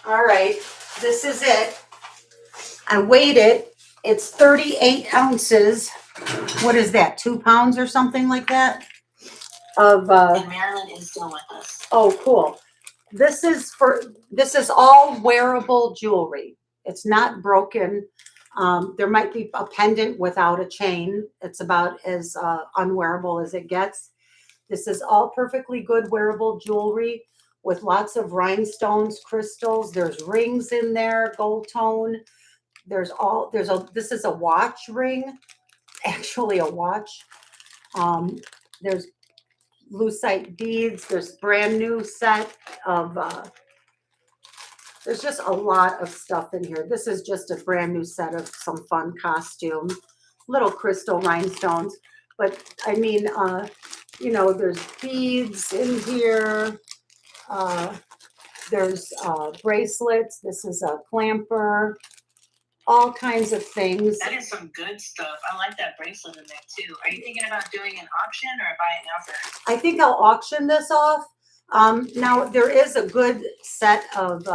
All right, this is it. I weighed it. It's 38 ounces. What is that, 2 pounds or something like that? And Marilyn is still with us. Oh, cool. This is all wearable jewelry. It's not broken. There might be a pendant without a chain. It's about as unwearable as it gets. This is all perfectly good wearable jewelry with lots of rhinestones, crystals. There's rings in there, gold tone. This is a watch ring, actually a watch. There's lucite beads. There's brand new set of, there's just a lot of stuff in here. This is just a brand new set of some fun costume, little crystal rhinestones. But I mean, there's beads in here. There's bracelets. This is a clamper. All kinds of things. That is some good stuff. I like that bracelet in there too. Are you thinking about doing an auction or buy it now first? I think I'll auction this off. Now there is a good set of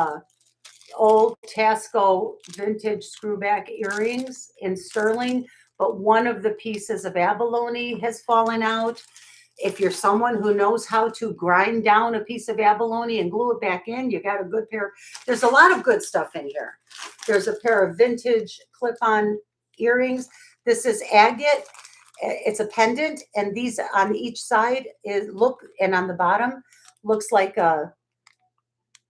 old Taxco vintage screwback earrings in sterling, but one of the pieces of abalone has fallen out. If you're someone who knows how to grind down a piece of abalone and glue it back in, you got a good pair. There's a lot of good stuff in here. There's a pair of vintage clip-on earrings. This is agate. It's a pendant, and these on each side and on the bottom looks like a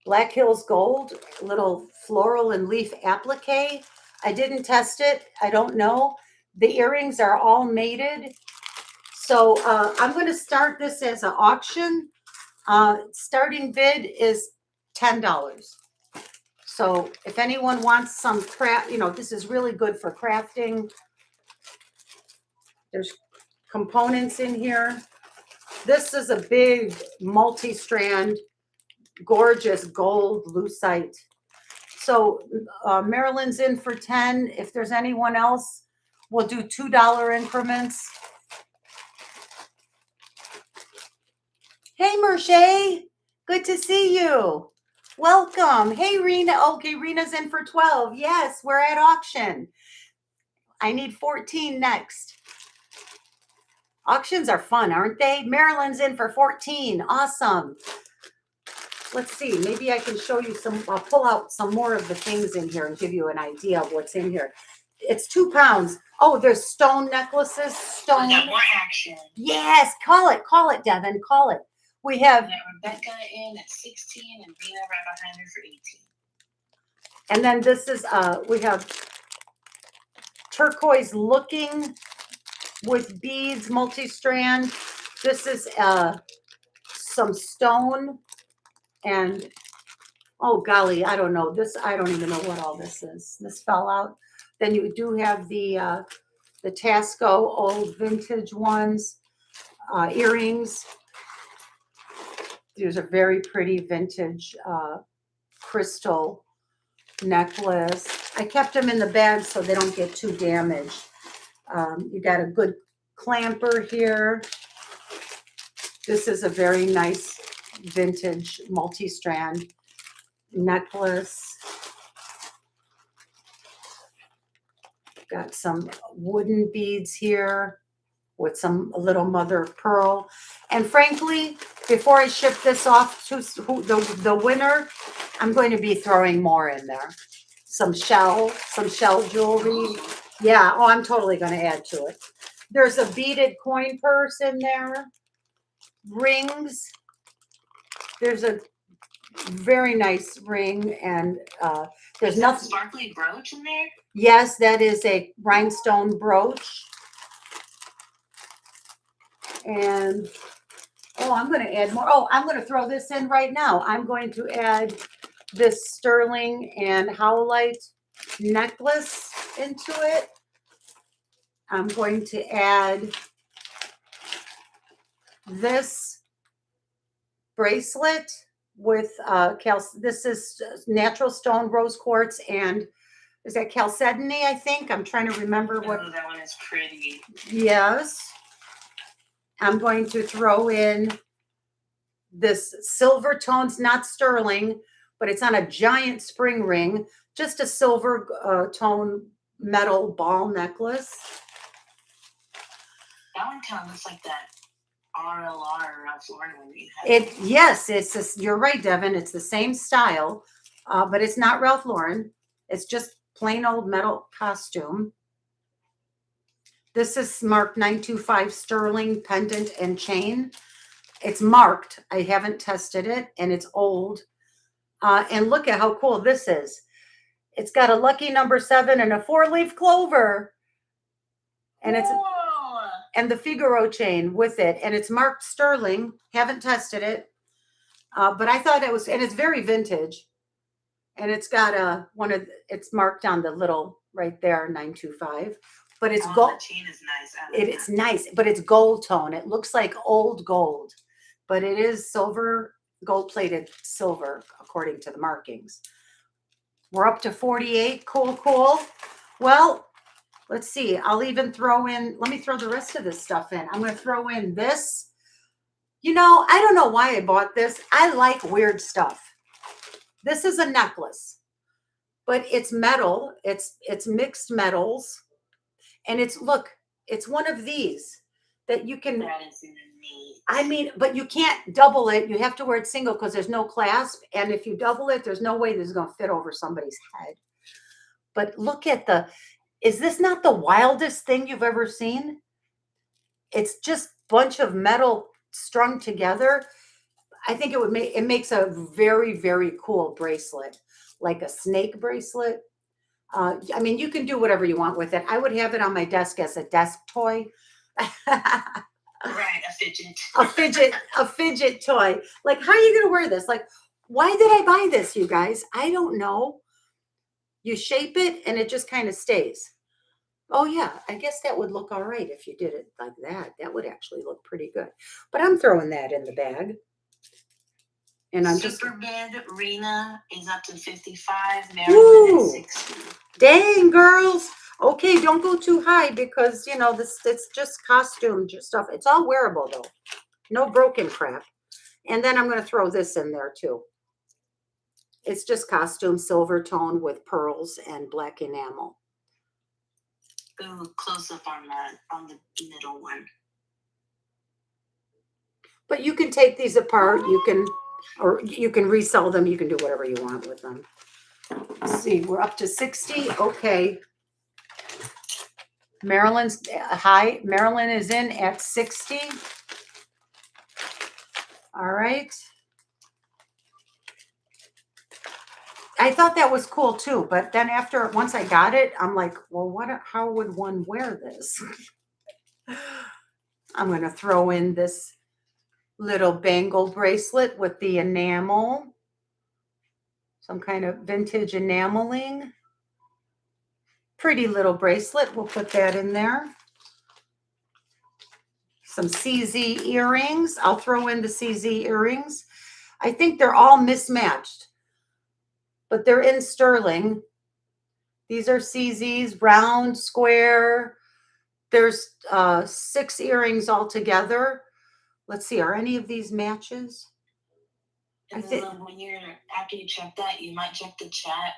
Black Hills Gold, little floral and leaf applique. I didn't test it. I don't know. The earrings are all mated. So I'm going to start this as an auction. Starting bid is $10. So if anyone wants some craft, this is really good for crafting. There's components in here. This is a big multi-strand, gorgeous gold lucite. So Marilyn's in for 10. If there's anyone else, we'll do $2 increments. Hey, Merche, good to see you. Welcome. Hey, Rena. Okay, Rena's in for 12. Yes, we're at auction. I need 14 next. Auctions are fun, aren't they? Marilyn's in for 14. Awesome. Let's see. Maybe I can show you I'll pull out some more of the things in here and give you an idea of what's in here. It's 2 pounds. Oh, there's stone necklaces. Stone. We got more action. Yes. Call it, Devin. Call it. We have Rebecca in at 16 and Rena right behind her for 18. And then this is, we have turquoise looking with beads, multi-strand. This is some stone and, oh golly, I don't know. I don't even know what all this is. This fell out. Then you do have the Taxco old vintage ones, earrings. These are very pretty vintage crystal necklace. I kept them in the bag so they don't get too damaged. You got a good clamper here. This is a very nice vintage multi-strand necklace. Got some wooden beads here with some little mother of pearl. And frankly, before I ship this off to the winner, I'm going to be throwing more in there. Some shell jewelry. Yeah, oh, I'm totally going to add to it. There's a beaded coin purse in there. Rings. There's a very nice ring, and there's nothing. Sparkly brooch in there? Yes, that is a rhinestone brooch. And oh, I'm going to add more. Oh, I'm going to throw this in right now. I'm going to add this sterling and howlite necklace into it. I'm going to add this bracelet with this is natural stone rose quartz, and is that chalcedony, I think? I'm trying to remember what. Oh, that one is pretty. Yes. I'm going to throw in this silver tones, not sterling, but it's on a giant spring ring, just a silver tone metal ball necklace. That one kind of looks like that RLR Ralph Lauren one you had. Yes, you're right, Devin. It's the same style, but it's not Ralph Lauren. It's just plain old metal costume. This is marked 925 sterling pendant and chain. It's marked. I haven't tested it, and it's old. And look at how cool this is. It's got a lucky number 7 and a 4-leaf clover. And it's and the Figaro chain with it, and it's marked sterling. Haven't tested it, but I thought it was, and it's very vintage. And it's got it's marked on the little right there, 925. But it's gold. The chain is nice. It's nice, but it's gold tone. It looks like old gold, but it is silver, gold-plated silver, according to the markings. We're up to 48. Cool, cool. Well, let's see. I'll even throw in, let me throw the rest of this stuff in. I'm going to throw in this. I don't know why I bought this. I like weird stuff. This is a necklace, but it's metal. It's mixed metals. And it's one of these. that you can, That is neat. I mean, but you can't double it. You have to wear it single because there's no clasp. And if you double it, there's no way this is going to fit over somebody's head. But look at is this not the wildest thing you've ever seen? It's just bunch of metal strung together. I think it makes a very, very cool bracelet, like a snake bracelet. I mean, you can do whatever you want with it. I would have it on my desk as a desk toy. Right, a fidget. a fidget toy. Like, how are you going to wear this? Like, why did I buy this, you guys? I don't know. You shape it and it just kind of stays. Oh yeah, I guess that would look all right if you did it like that. That would actually look pretty good. But I'm throwing that in the bag. And I'm just Super bid Rena is up to 55, Maryland is 60. Dang, girls. Okay, don't go too high because it's just costume stuff. It's all wearable though. No broken crap. And then I'm going to throw this in there too. It's just costume silver tone with pearls and black enamel. Ooh, close up on the middle one. But you can take these apart. You can resell them. You can do whatever you want with them. Let's see, we're up to 60. Okay. Maryland's high. Maryland is in at 60. All right. I thought that was cool too, but then once I got it, I'm like, well, how would one wear this? I'm going to throw in this little bangle bracelet with the enamel, some kind of vintage enameling. Pretty little bracelet. We'll put that in there. Some CZ earrings. I'll throw in the CZ earrings. I think they're all mismatched, but they're in sterling. These are CZs, round, square. There's 6 earrings altogether. Let's see, are any of these matches? And then after you check that, you might check the chat.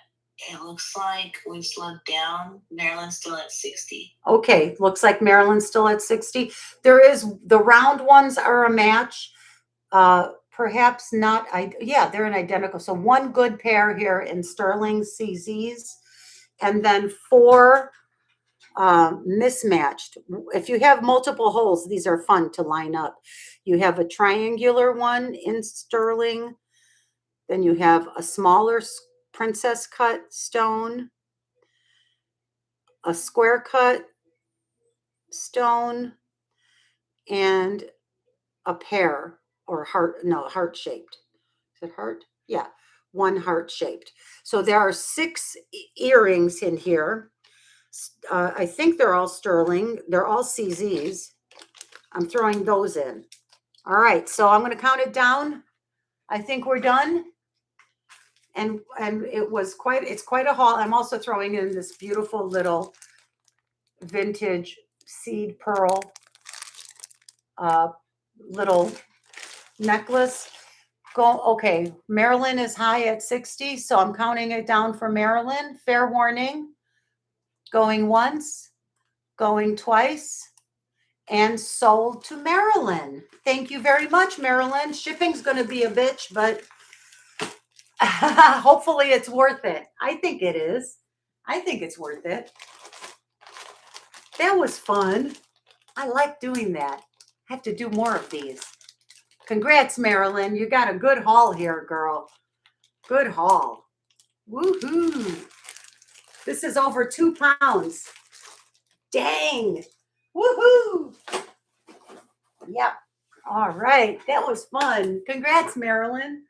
It looks like we've slowed down. Maryland's still at 60. Okay, looks like Maryland's still at 60. The round ones are a match. Perhaps not. They're an identical. So 1 good pair here in sterling CZs, and then 4 mismatched. If you have multiple holes, these are fun to line up. You have a triangular one in sterling. Then you have a smaller princess cut stone, a square cut stone, and a pair or heart shaped. Is it heart? Yeah, 1 heart shaped. So there are 6 earrings in here. I think they're all sterling. They're all CZs. I'm throwing those in. All right, so I'm going to count it down. I think we're done. And it's quite a haul. I'm also throwing in this beautiful little vintage seed pearl little necklace. Okay, Maryland is high at 60, so I'm counting it down for Maryland. Fair warning. Going once, going twice, and sold to Maryland. Thank you very much, Maryland. Shipping's going to be a bitch, but hopefully it's worth it. I think it is. I think it's worth it. That was fun. I like doing that. I have to do more of these. Congrats, Maryland. You got a good haul here, girl. Good haul. Woohoo. This is over 2 pounds. Dang. Woohoo. Yep. All right. That was fun. Congrats, Maryland.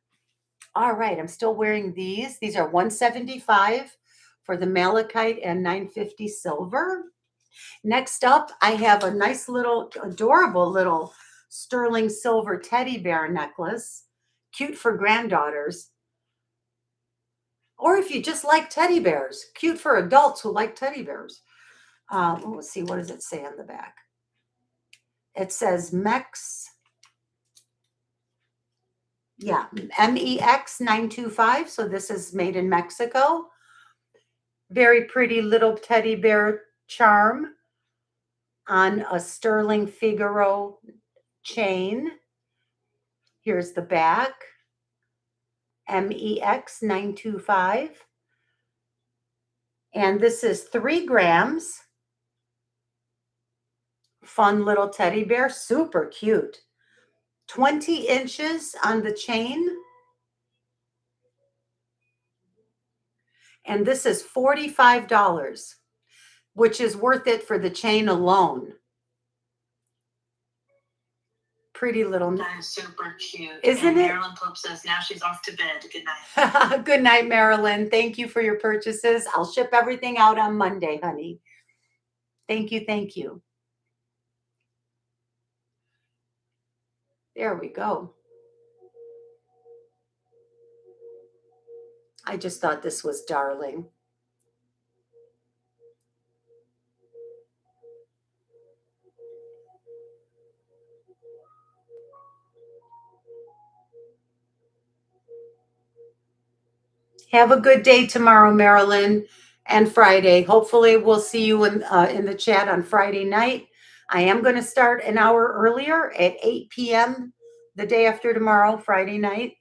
All right. I'm still wearing these. These are $175 for the malachite and $950 silver. Next up, I have a nice little, adorable little sterling silver teddy bear necklace. Cute for granddaughters. Or if you just like teddy bears. Cute for adults who like teddy bears. Let's see, what does it say on the back? It says MEX. Yeah, MEX 925. So this is made in Mexico. Very pretty little teddy bear charm. on a sterling Figaro chain. Here's the back. MEX 925. And this is 3 grams. Fun little teddy bear, super cute. 20 inches on the chain. And this is $45, which is worth it for the chain alone. Pretty little. That is super cute. Isn't and it? Marilyn Pope says now she's off to bed. Good night. Good night, Marilyn. Thank you for your purchases. I'll ship everything out on Monday, honey. Thank you. Thank you. There we go. I just thought this was darling. Have a good day tomorrow, Marilyn, and Friday. Hopefully we'll see you in the chat on Friday night. I am going to start an hour earlier at 8 p.m. the day after tomorrow, Friday night.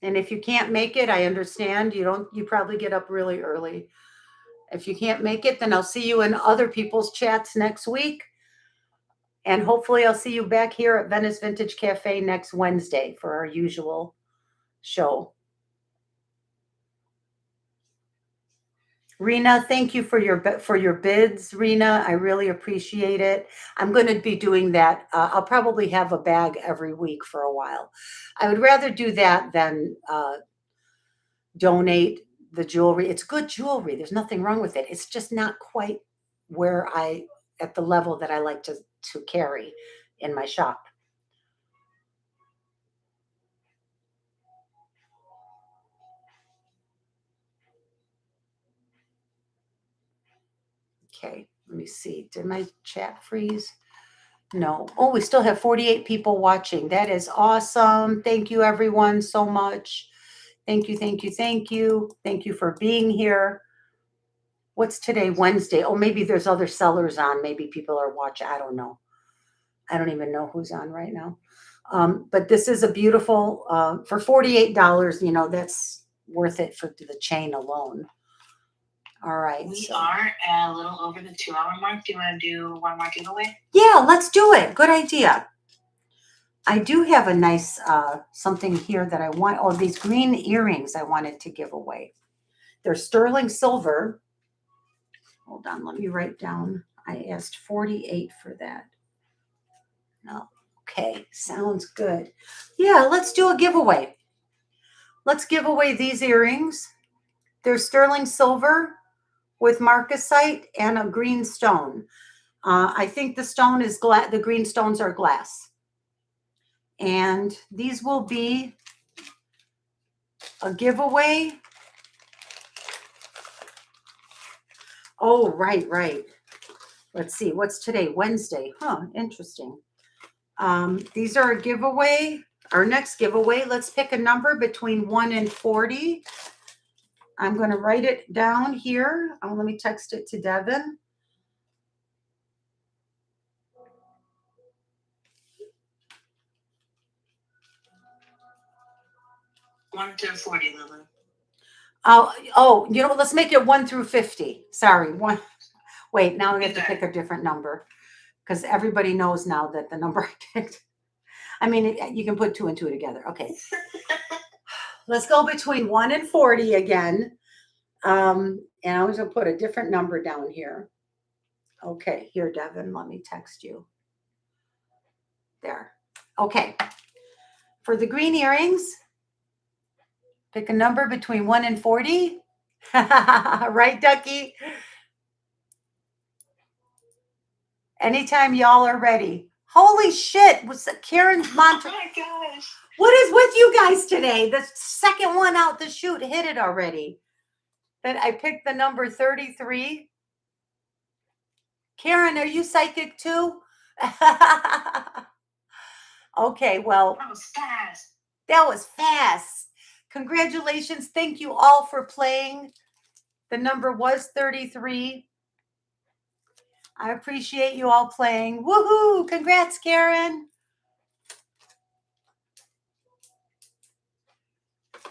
And if you can't make it, I understand. You probably get up really early. If you can't make it, then I'll see you in other people's chats next week. And hopefully I'll see you back here at Venice Vintage Cafe next Wednesday for our usual show. Rena, thank you for your bids, Rena. I really appreciate it. I'm going to be doing that. I'll probably have a bag every week for a while. I would rather do that than donate the jewelry. It's good jewelry. There's nothing wrong with it. It's just not quite where at the level that I like to carry in my shop. Okay, let me see. Did my chat freeze? No. Oh, we still have 48 people watching. That is awesome. Thank you, everyone, so much. Thank you, thank you, thank you. Thank you for being here. What's today? Wednesday. Oh, maybe there's other sellers on. Maybe people are watching. I don't know. I don't even know who's on right now. But this is a beautiful, for $48, that's worth it for the chain alone. All right. We are a little over the 2-hour mark. Do you want to do one more giveaway? Yeah, let's do it. Good idea. I do have a nice something here that I want. Oh, these green earrings I wanted to give away. They're sterling silver. Hold on, let me write down. I asked 48 for that. No. Okay, sounds good. Yeah, let's do a giveaway. Let's give away these earrings. They're sterling silver with marcasite and a green stone. I think the stone is glass. The green stones are glass. And these will be a giveaway. Oh, right. Let's see. What's today? Wednesday. Huh, interesting. These are a giveaway. Our next giveaway, let's pick a number between 1 and 40. I'm going to write it down here. Let me text it to Devin. One to 40, Lily. Oh, you know what? Let's make it 1 through 50. Sorry. Wait, now I have to pick a different number because everybody knows now that the number I picked. I mean, you can put 2 and 2 together. Okay. Let's go between 1 and 40 again. And I'm going to put a different number down here. Okay, here, Devin, let me text you. There. Okay. For the green earrings, pick a number between 1 and 40. Right, Ducky? Anytime y'all are ready. Holy shit. Was Karen's mantra? Oh my gosh. What is with you guys today? The second one out the chute hit it already. Then I picked the number 33. Karen, are you psychic too? Okay, well. That was fast. That was fast. Congratulations. Thank you all for playing. The number was 33. I appreciate you all playing. Woohoo! Congrats, Karen.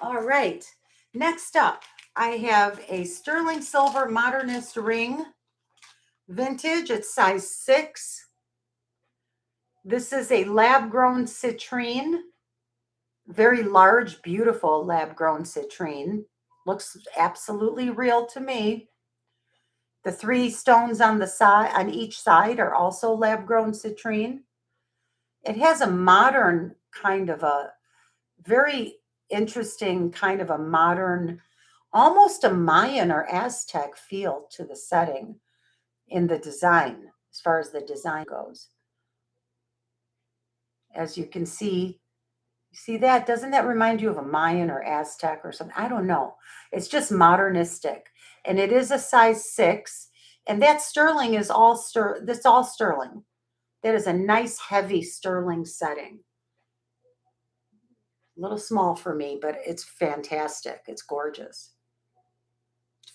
All right. Next up, I have a sterling silver modernist ring. Vintage. It's size 6. This is a lab-grown citrine. Very large, beautiful lab-grown citrine. Looks absolutely real to me. The 3 stones on the side, on each side, are also lab-grown citrine. It has a modern kind of a very interesting kind of a modern, almost a Mayan or Aztec feel to the setting in the design, as far as the design goes. As you can see, you see that? Doesn't that remind you of a Mayan or Aztec or something? I don't know. It's just modernistic. And it is a size 6. And that sterling is all that's all sterling. That is a nice heavy sterling setting. A little small for me, but it's fantastic. It's gorgeous.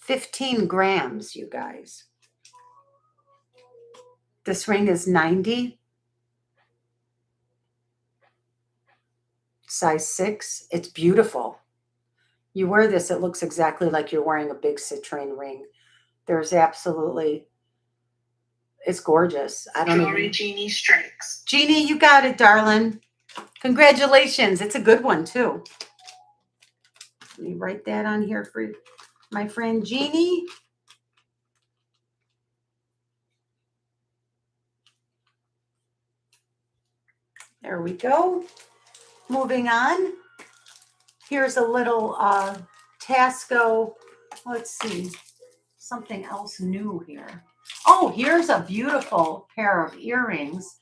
15 grams, you guys. This ring is 90. Size 6. It's beautiful. You wear this, it looks exactly like you're wearing a big citrine ring. There's absolutely, it's gorgeous. I don't Jewelry even. Genie Strikes. Jeannie, you got it, darling. Congratulations. It's a good one, too. Let me write that on here for my friend Jeannie. There we go. Moving on. Here's a little Taxco. Let's see. Something else new here. Oh, here's a beautiful pair of earrings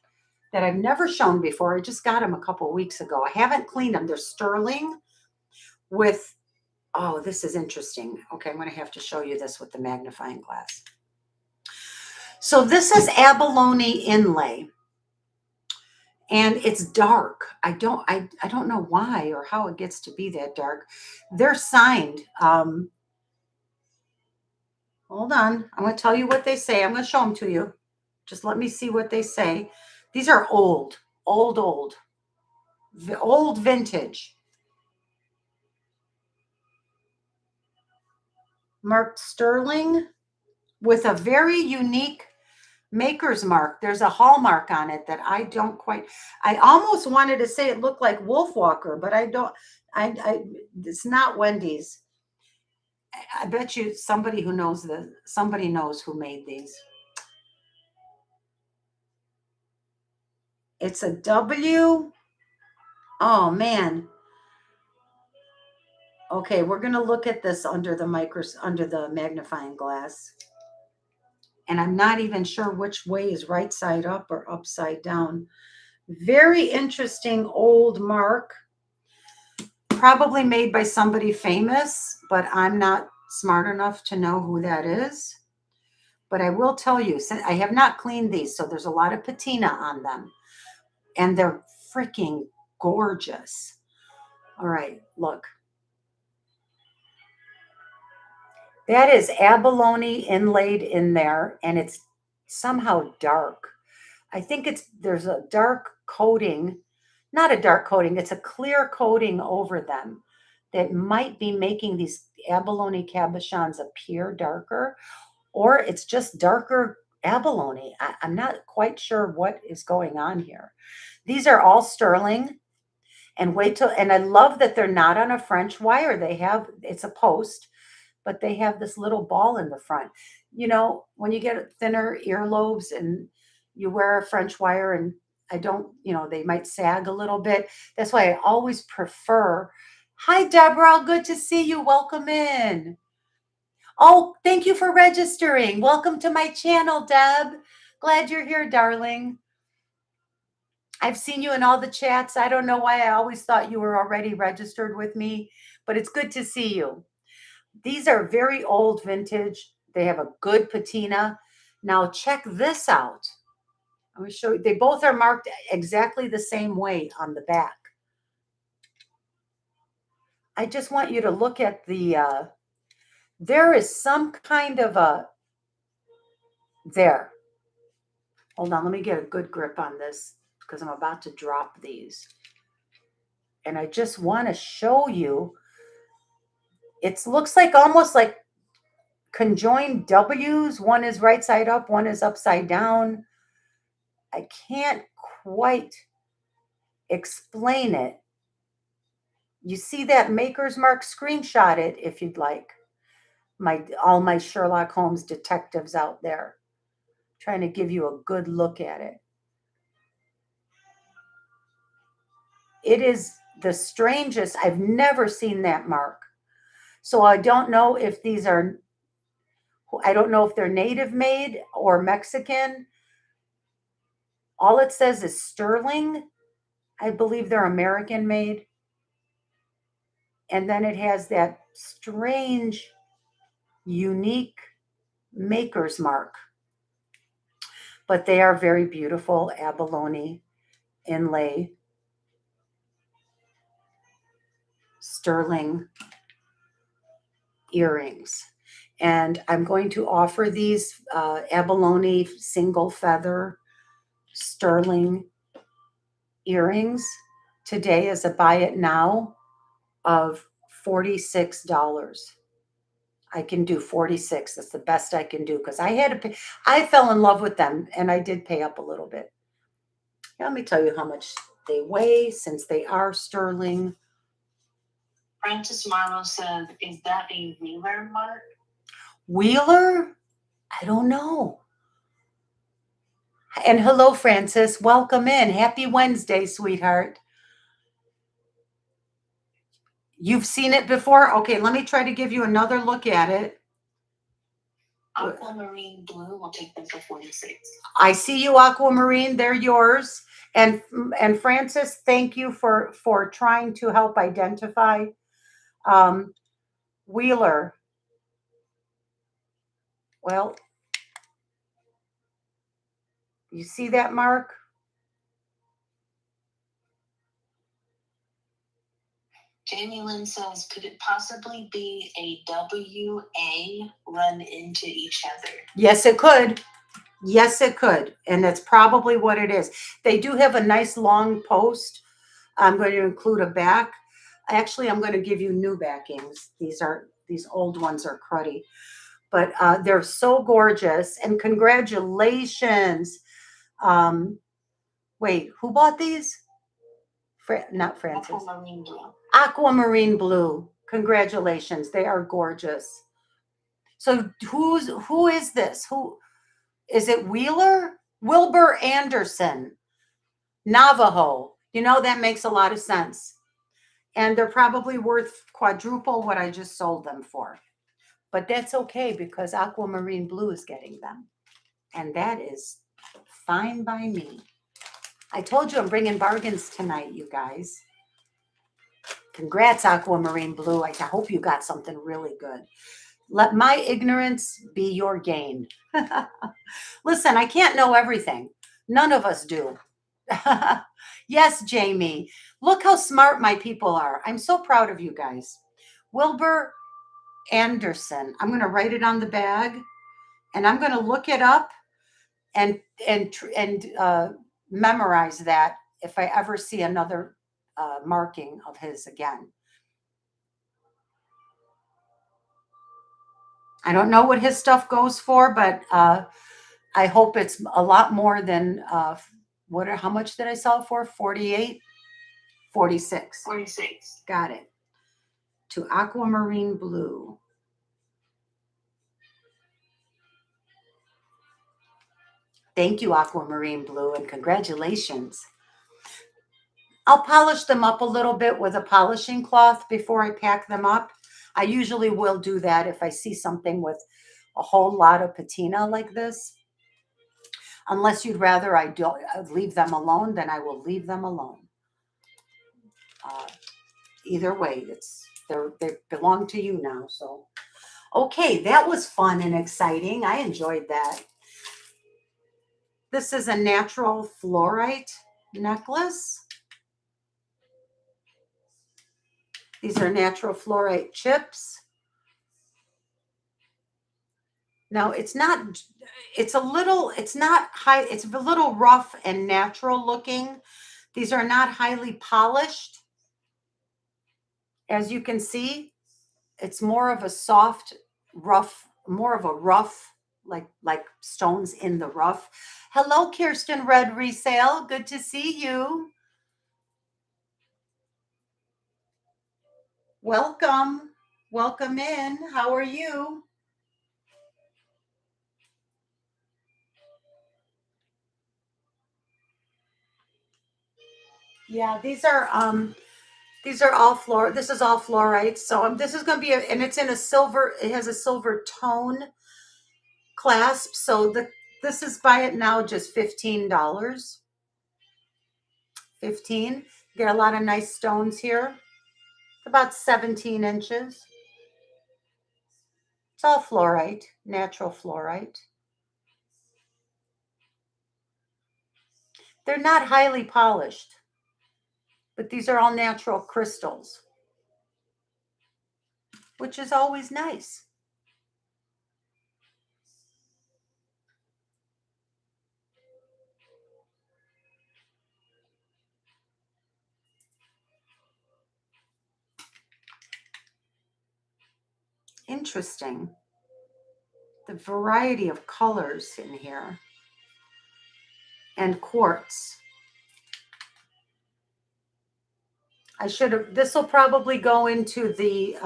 that I've never shown before. I just got them a couple weeks ago. I haven't cleaned them. They're sterling with, oh, this is interesting. Okay, I'm going to have to show you this with the magnifying glass. So this is abalone inlay. And it's dark. I don't know why or how it gets to be that dark. They're signed. Hold on. I'm going to tell you what they say. I'm going to show them to you. Just let me see what they say. These are old vintage. Marked sterling with a very unique maker's mark. There's a hallmark on it that I don't quite, I almost wanted to say it looked like Wolfwalker, but I don't, it's not Wendy's. I bet you somebody who knows somebody knows who made these. It's a W. Oh man. Okay, we're going to look at this under the magnifying glass. And I'm not even sure which way is right side up or upside down. Very interesting old mark. Probably made by somebody famous, but I'm not smart enough to know who that is. But I will tell you, I have not cleaned these, so there's a lot of patina on them. And they're freaking gorgeous. All right, look. That is abalone inlaid in there, and it's somehow dark. I think there's a dark coating, not a dark coating, it's a clear coating over them that might be making these abalone cabochons appear darker, or it's just darker abalone. I'm not quite sure what is going on here. These are all sterling, and and I love that they're not on a French wire. It's a post, but they have this little ball in the front. You know, when you get thinner earlobes and you wear a French wire and they might sag a little bit. That's why I always prefer. Hi, Deborah. Good to see you. Welcome in. Oh, thank you for registering. Welcome to my channel, Deb. Glad you're here, darling. I've seen you in all the chats. I don't know why I always thought you were already registered with me, but it's good to see you. These are very old vintage. They have a good patina. Now check this out. I'm going to show you. They both are marked exactly the same way on the back. I just want you to look at there is some kind of there. Hold on, let me get a good grip on this because I'm about to drop these. And I just want to show you, it looks like almost like conjoined W's. One is right side up, one is upside down. I can't quite explain it. You see that maker's mark? Screenshot it if you'd like. All my Sherlock Holmes detectives out there, trying to give you a good look at it. It is the strangest. I've never seen that mark. So I don't know if these are, I don't know if they're native made or Mexican. All it says is sterling. I believe they're American made. And then it has that strange, unique maker's mark. But they are very beautiful abalone inlay sterling earrings. And I'm going to offer these abalone single feather sterling earrings today as a buy it now of $46. I can do 46. That's the best I can do because I had to pay. I fell in love with them and I did pay up a little bit. Let me tell you how much they weigh since they are sterling. Francis Marlowe said, is that a Wheeler mark? Wheeler? I don't know. And hello, Francis. Welcome in. Happy Wednesday, sweetheart. You've seen it before? Okay, let me try to give you another look at it. Aquamarine blue, we'll take them for 46. I see you, Aquamarine. They're yours. And Francis, thank you for trying to help identify Wheeler. Well, you see that mark? Jamie Lynn says, could it possibly be a WA run into each other? Yes, it could. Yes, it could. And that's probably what it is. They do have a nice long post. I'm going to include a back. Actually, I'm going to give you new backings. These old ones are cruddy, but they're so gorgeous. And congratulations. Wait, who bought these? Not Francis. Aquamarine blue. Aquamarine blue. Congratulations. They are gorgeous. So who is this? Who is it? Wheeler? Wilbur Anderson. Navajo. You know, that makes a lot of sense. And they're probably worth quadruple what I just sold them for. But that's okay because Aquamarine Blue is getting them. And that is fine by me. I told you I'm bringing bargains tonight, you guys. Congrats, Aquamarine Blue. I hope you got something really good. Let my ignorance be your gain. Listen, I can't know everything. None of us do. Yes, Jamie. Look how smart my people are. I'm so proud of you guys. Wilbur Anderson. I'm going to write it on the bag and I'm going to look it up and memorize that if I ever see another marking of his again. I don't know what his stuff goes for, but I hope it's a lot more than how much did I sell it for? 48? 46. 46. Got it. To Aquamarine Blue. Thank you, Aquamarine Blue, and congratulations. I'll polish them up a little bit with a polishing cloth before I pack them up. I usually will do that if I see something with a whole lot of patina like this. Unless you'd rather I don't leave them alone, then I will leave them alone. Either way, they belong to you now. So, okay, that was fun and exciting. I enjoyed that. This is a natural fluorite necklace. These are natural fluorite chips. Now it's not, it's a little, it's not high, it's a little rough and natural looking. These are not highly polished. As you can see, it's more of a soft, rough, more of a rough, like stones in the rough. Hello, Kirsten Red Resale. Good to see you. Welcome. Welcome in. How are you? Yeah, these are all this is all fluorite. So this is going to be and it's in a silver, it has a silver tone clasp. So this is, buy it now, just $15. 15. Get a lot of nice stones here. About 17 inches. It's all fluorite, natural fluorite. They're not highly polished, but these are all natural crystals, which is always nice. Interesting. The variety of colors in here. And quartz. I should have, this will probably go into the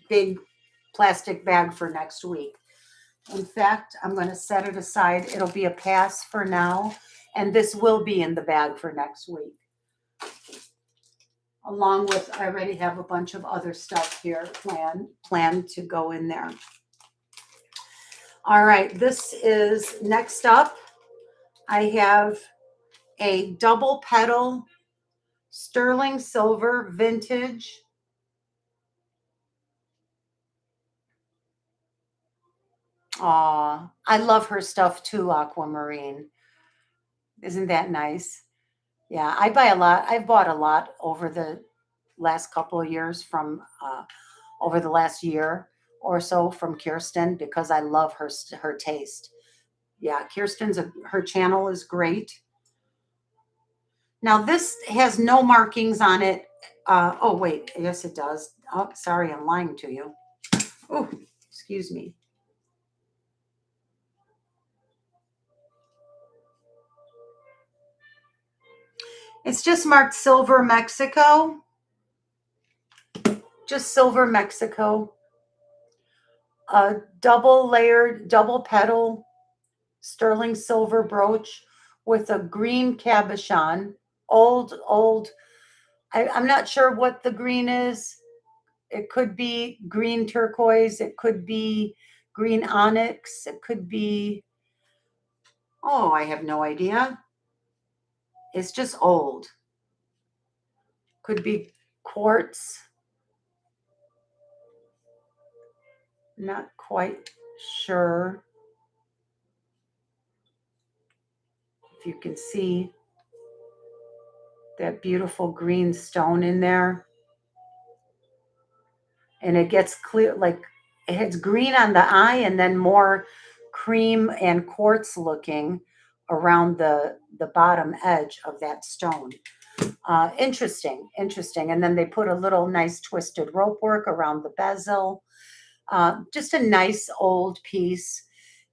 big plastic bag for next week. In fact, I'm going to set it aside. It'll be a pass for now. And this will be in the bag for next week. Along with, I already have a bunch of other stuff here planned to go in there. All right, this is next up. I have a double petal sterling silver vintage. Aw, I love her stuff too, Aquamarine. Isn't that nice? Yeah, I buy a lot. I've bought a lot over the last couple of years from over the last year or so from Kirsten because I love her taste. Yeah, her channel is great. Now this has no markings on it. Oh wait, yes it does. Oh, sorry, I'm lying to you. Oh, excuse me. It's just marked Silver Mexico. Just Silver Mexico. A double layered, double petal sterling silver brooch with a green cabochon. Old. I'm not sure what the green is. It could be green turquoise. It could be green onyx. It could be, oh, I have no idea. It's just old. Could be quartz. Not quite sure if you can see that beautiful green stone in there. And it gets clear, like it has green on the eye and then more cream and quartz looking around the bottom edge of that stone. Interesting. And then they put a little nice twisted rope work around the bezel. Just a nice old piece.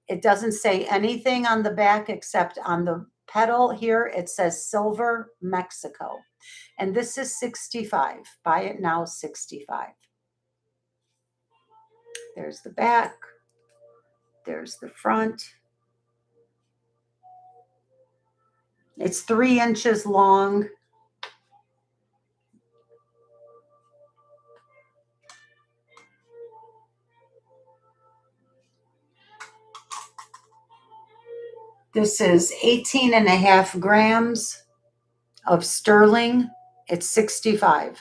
It doesn't say anything on the back except on the petal here. It says Silver Mexico. And this is 65. Buy it now, 65. There's the back. There's the front. It's 3 inches long. This is 18.5 grams of sterling. It's 65.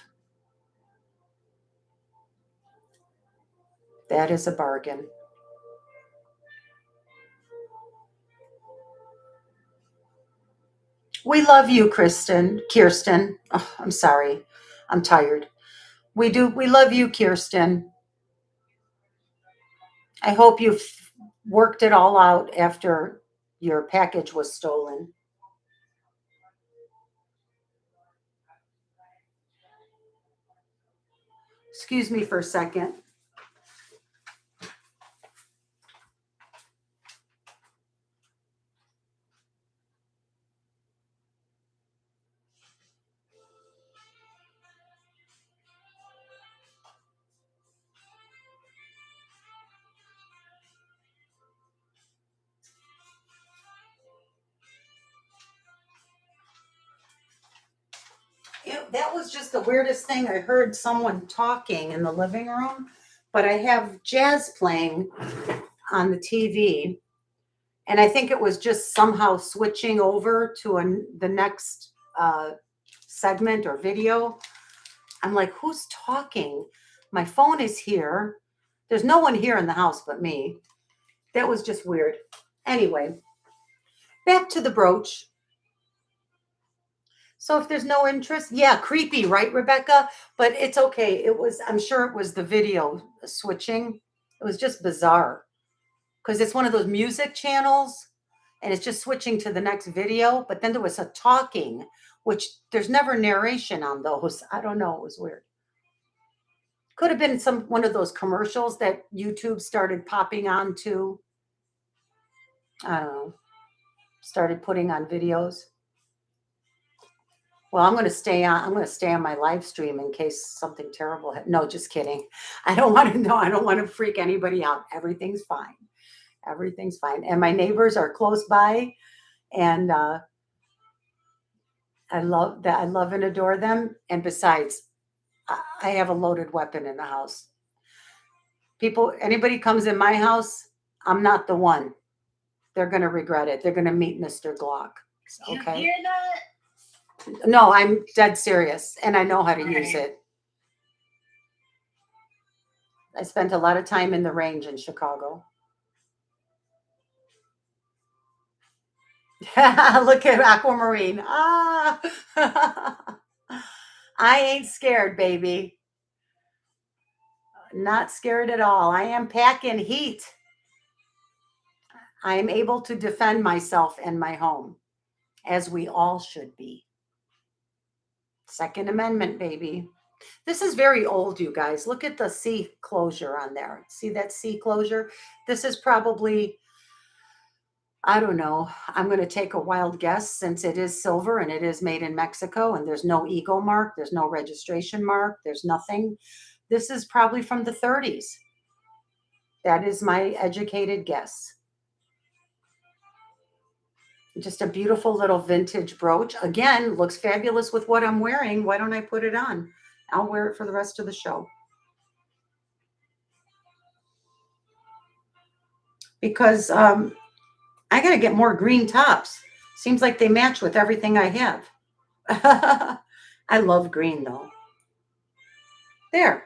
That is a bargain. We love you, Kirsten. Oh, I'm sorry. I'm tired. We love you, Kirsten. I hope you've worked it all out after your package was stolen. Excuse me for a second. That was just the weirdest thing. I heard someone talking in the living room, but I have jazz playing on the TV, and I think it was just somehow switching over to the next segment or video. I'm like, who's talking? My phone is here. There's no one here in the house but me. That was just weird. Anyway, back to the brooch. So if there's no interest, yeah, creepy, right, Rebecca? But it's okay. I'm sure it was the video switching. It was just bizarre because it's one of those music channels and it's just switching to the next video. But then there was a talking, which there's never narration on those. I don't know. It was weird. Could have been one of those commercials that YouTube started popping onto. I don't know. Started putting on videos. Well, I'm going to stay on my live stream in case something terrible. No, just kidding. I don't want to know. I don't want to freak anybody out. Everything's fine. Everything's fine. And my neighbors are close by, and I love that. I love and adore them. And besides, I have a loaded weapon in the house. Anybody comes in my house, I'm not the one. They're going to regret it. They're going to meet Mr. Glock. Okay. You hear that? No, I'm dead serious, and I know how to use it. I spent a lot of time in the range in Chicago. Look at aquamarine. Ah, I ain't scared, baby. Not scared at all. I am packing heat. I am able to defend myself and my home, as we all should be. Second Amendment, baby. This is very old, you guys. Look at the C closure on there. See that C closure? This is probably, I don't know. I'm going to take a wild guess since it is silver and it is made in Mexico and there's no eagle mark. There's no registration mark. There's nothing. This is probably from the 30s. That is my educated guess. Just a beautiful little vintage brooch. Again, looks fabulous with what I'm wearing. Why don't I put it on? I'll wear it for the rest of the show. Because I got to get more green tops. Seems like they match with everything I have. I love green, though. There.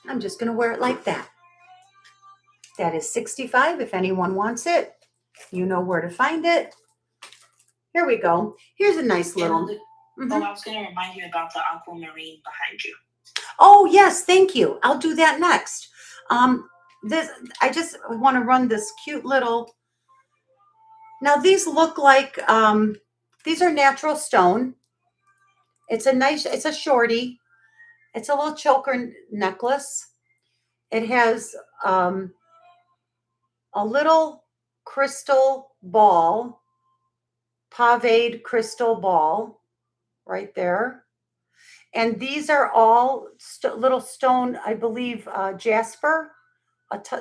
I'm just going to wear it like that. That is $65 if anyone wants it. You know where to find it. Here we go. Here's a nice little. Oh, I was going to remind you about the aquamarine behind you. Oh, yes, thank you. I'll do that next. I just want to run this cute little. Now these look like these are natural stone. It's a shorty. It's a little choker necklace. It has a little crystal ball, paved crystal ball right there. And these are all little stone, I believe, jasper,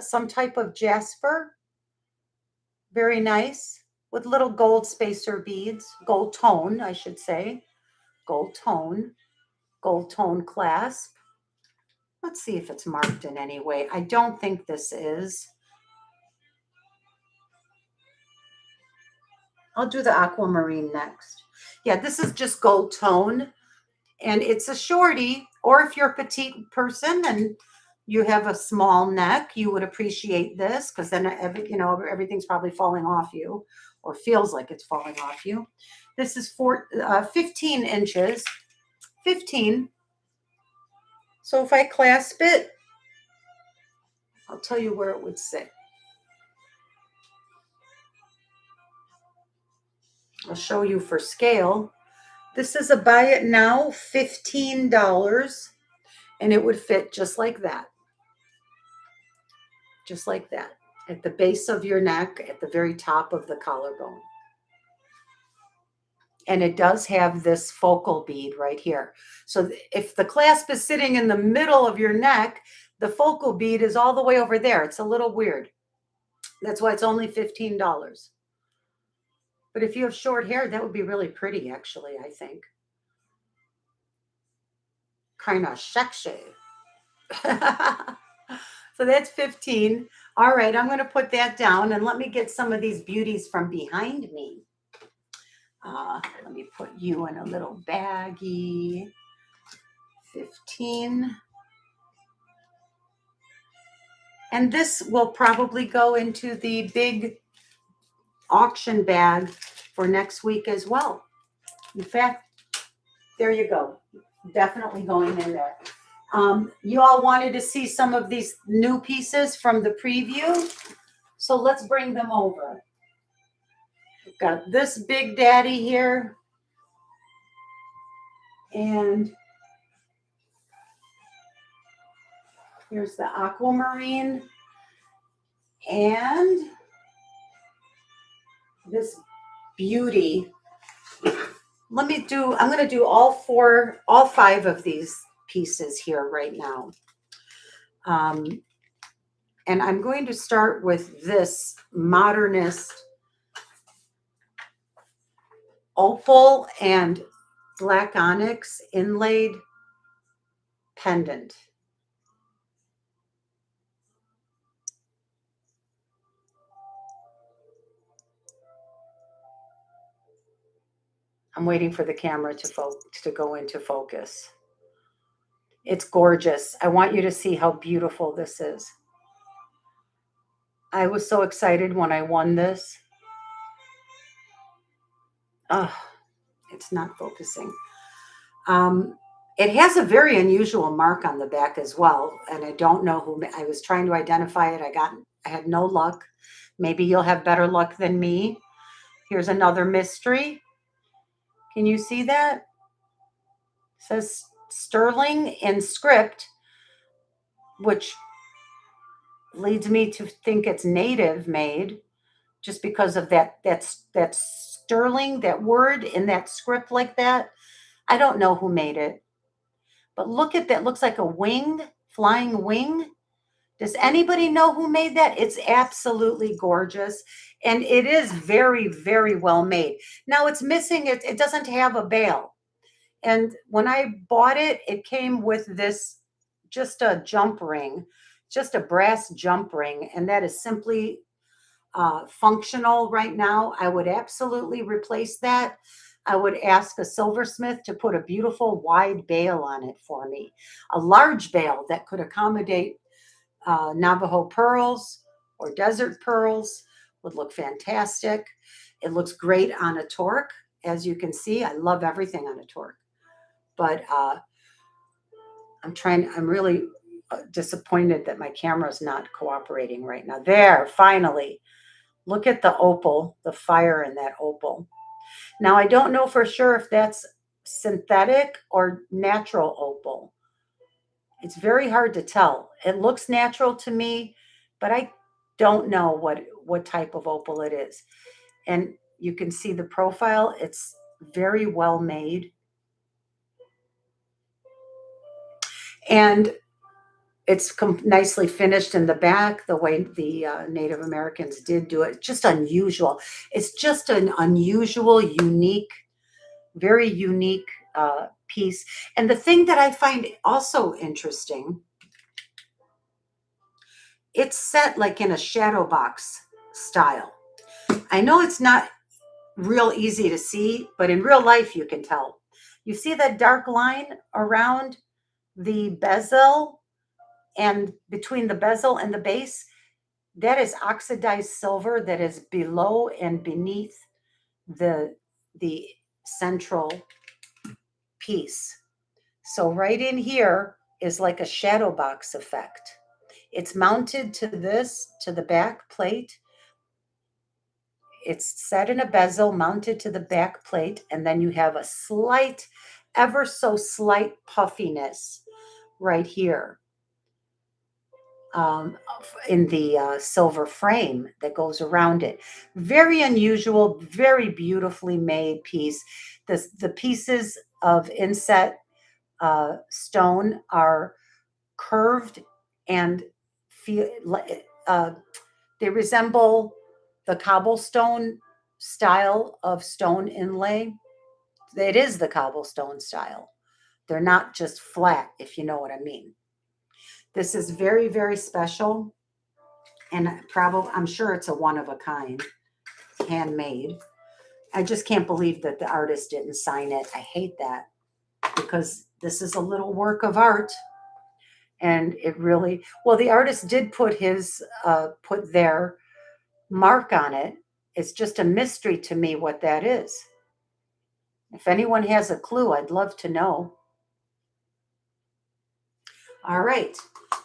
some type of jasper. Very nice, with little gold spacer beads, gold tone, I should say. Gold tone clasp. Let's see if it's marked in any way. I don't think this is. I'll do the aquamarine next. Yeah, this is just gold tone. And it's a shorty, or if you're a petite person and you have a small neck, you would appreciate this because then everything's probably falling off you or feels like it's falling off you. This is 15 inches, 15. So if I clasp it, I'll tell you where it would sit. I'll show you for scale. This is a buy it now, $15, and it would fit just like that. Just like that. At the base of your neck, at the very top of the collarbone. And it does have this focal bead right here. So if the clasp is sitting in the middle of your neck, the focal bead is all the way over there. It's a little weird. That's why it's only $15. But if you have short hair, that would be really pretty, actually, I think. Kind of sexy. So that's 15. All right, I'm going to put that down and let me get some of these beauties from behind me. Let me put you in a little baggie. 15. And this will probably go into the big auction bag for next week as well. In fact, there you go. Definitely going in there. You all wanted to see some of these new pieces from the preview. So let's bring them over. We've got this big daddy here. And here's the aquamarine. And this beauty. I'm going to do all 5 of these pieces here right now. And I'm going to start with this modernist opal and black onyx inlaid pendant. I'm waiting for the camera to go into focus. It's gorgeous. I want you to see how beautiful this is. I was so excited when I won this. Oh, it's not focusing. It has a very unusual mark on the back as well, and I don't know who. I was trying to identify it. I had no luck. Maybe you'll have better luck than me. Here's another mystery. Can you see that? It says sterling in script, which leads me to think it's native made, just because of that sterling, that word in that script like that. I don't know who made it, but look at that. Looks like a wing, flying wing. Does anybody know who made that? It's absolutely gorgeous. And it is very, very well made. Now it's missing, it doesn't have a bail. And when I bought it, it came with this, just a jump ring, just a brass jump ring. And that is simply functional right now. I would absolutely replace that. I would ask a silversmith to put a beautiful wide bail on it for me. A large bail that could accommodate Navajo pearls or desert pearls would look fantastic. It looks great on a torque. As you can see, I love everything on a torque. But I'm really disappointed that my camera is not cooperating right now. There, finally. Look at the opal, the fire in that opal. Now, I don't know for sure if that's synthetic or natural opal. It's very hard to tell. It looks natural to me, but I don't know what type of opal it is. And you can see the profile. It's very well made. And it's nicely finished in the back, the way the Native Americans did do it. Just unusual. It's just an unusual, unique, very unique piece. And the thing that I find also interesting, it's set like in a shadow box style. I know it's not real easy to see, but in real life you can tell. You see that dark line around the bezel? And between the bezel and the base, that is oxidized silver that is below and beneath the central piece. So right in here, is like a shadow box effect. It's mounted to the back plate. It's set in a bezel mounted to the back plate, and then you have a slight, ever so slight puffiness right here in the silver frame that goes around it. Very unusual, very beautifully made piece. The pieces of inset stone are curved and feel uh, they resemble the cobblestone style of stone inlay. It is the cobblestone style. They're not just flat, if you know what I mean. This is very, very special, and probably I'm sure it's a one of a kind, handmade. I just can't believe that the artist didn't sign it. I hate that because this is a little work of art. And it really, well, the artist did put put their mark on it. It's just a mystery to me what that is. If anyone has a clue, I'd love to know. All right.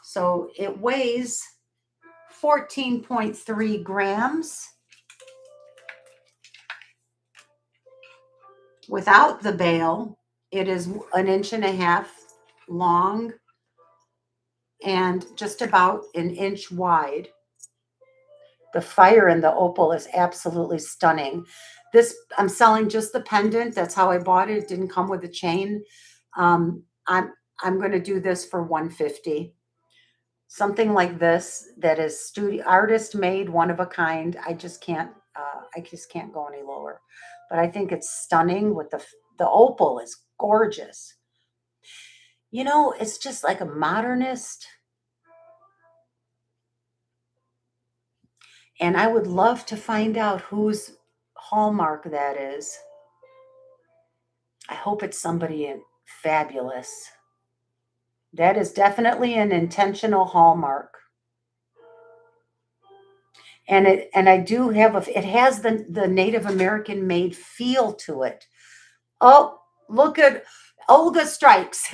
So it weighs 14.3 grams. Without the bail, it is 1.5 inches long and just about 1 inch wide. The fire in the opal is absolutely stunning. This, I'm selling just the pendant. That's how I bought it. It didn't come with a chain. I'm going to do this for $150. Something like this that is studio artist made, one of a kind. I just can't go any lower. But I think it's stunning with the opal is gorgeous. You know, it's just like a modernist. And I would love to find out whose hallmark that is. I hope it's somebody fabulous. That is definitely an intentional hallmark. And I do have it has the Native American made feel to it. Oh, look at Olga strikes.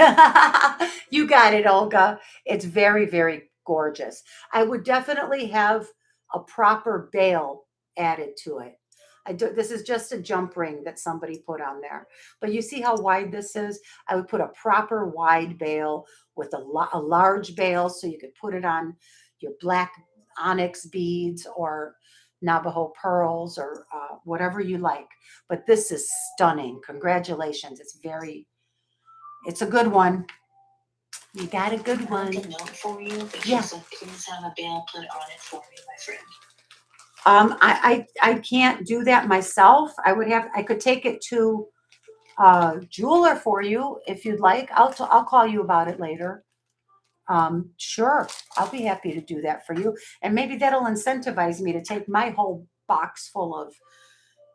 You got it, Olga. It's very, very gorgeous. I would definitely have a proper bail added to it. This is just a jump ring that somebody put on there. But you see how wide this is? I would put a proper wide bail with a large bail so you could put it on your black onyx beads or Navajo pearls or whatever you like. But this is stunning. Congratulations. It's a good one. You got a good one. I can note for you, but yeah. Said, please have a bail put on it for me, my friend. I can't do that myself. I could take it to a jeweler for you if you'd like. I'll call you about it later. Sure, I'll be happy to do that for you. And maybe that'll incentivize me to take my whole box full of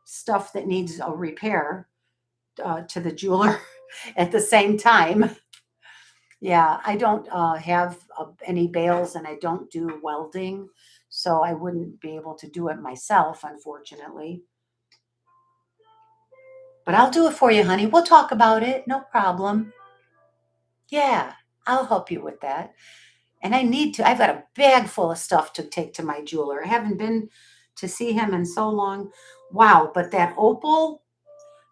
stuff that needs a repair to the jeweler at the same time. Yeah, I don't have any bales and I don't do welding, so I wouldn't be able to do it myself, unfortunately. But I'll do it for you, honey. We'll talk about it. No problem. Yeah, I'll help you with that. And I've got a bag full of stuff to take to my jeweler. I haven't been to see him in so long. Wow, but that opal,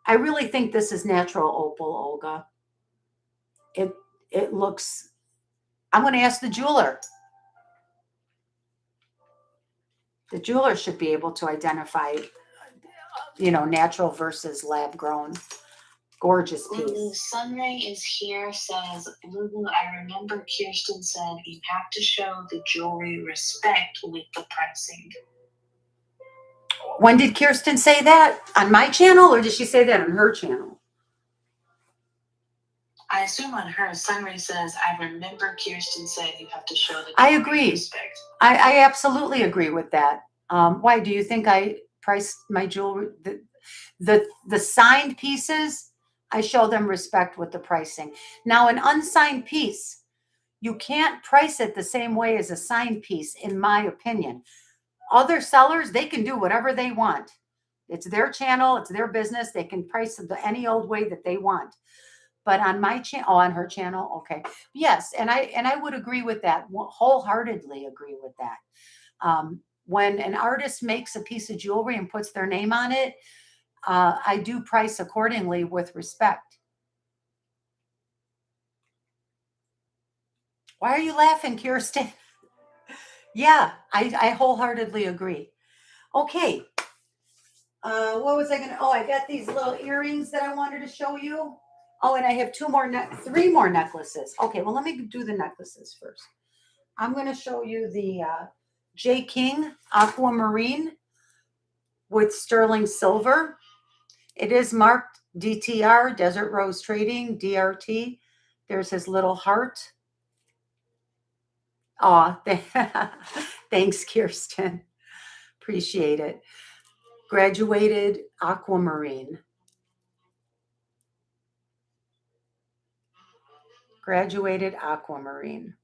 I really think this is natural opal, Olga. It looks, I'm going to ask the jeweler. The jeweler should be able to identify, natural versus lab grown. Gorgeous piece. Lulu, Sunray is here, says, Lulu, I remember Kirsten said you have to show the jewelry respect with the pricing. When did Kirsten say that? On my channel, or did she say that on her channel? I assume on her. Sunray says, I remember Kirsten said you have to show the jewelry I agree. Respect. I absolutely agree with that. Why do you think I priced my jewelry? The signed pieces, I show them respect with the pricing. Now, an unsigned piece, you can't price it the same way as a signed piece, in my opinion. Other sellers, they can do whatever they want. It's their channel, it's their business. They can price it any old way that they want. But on my channel, oh, on her channel, okay. Yes, and I would agree with that. Wholeheartedly agree with that. When an artist makes a piece of jewelry and puts their name on it, I do price accordingly with respect. Why are you laughing, Kirsten? Yeah, I wholeheartedly agree. Okay. What was I gonna? Oh, I got these little earrings that I wanted to show you. Oh, and I have three more necklaces. Okay, well, let me do the necklaces first. I'm going to show you the J. King Aquamarine with sterling silver. It is marked DTR, Desert Rose Trading, DRT. There's his little heart. Aw, thanks, Kirsten. Appreciate it. Graduated aquamarine. Graduated aquamarine.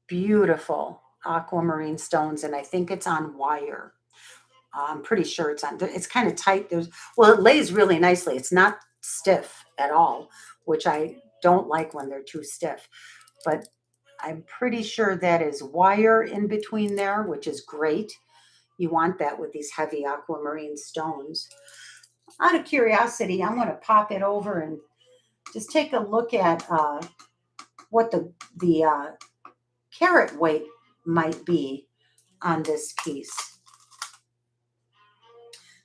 Beautiful aquamarine stones, and I think it's on wire. I'm pretty sure it's kind of tight. Well, it lays really nicely. It's not stiff at all, which I don't like when they're too stiff, but I'm pretty sure that is wire in between there, which is great. You want that with these heavy aquamarine stones. Out of curiosity, I'm going to pop it over and just take a look at what the carat weight might be on this piece.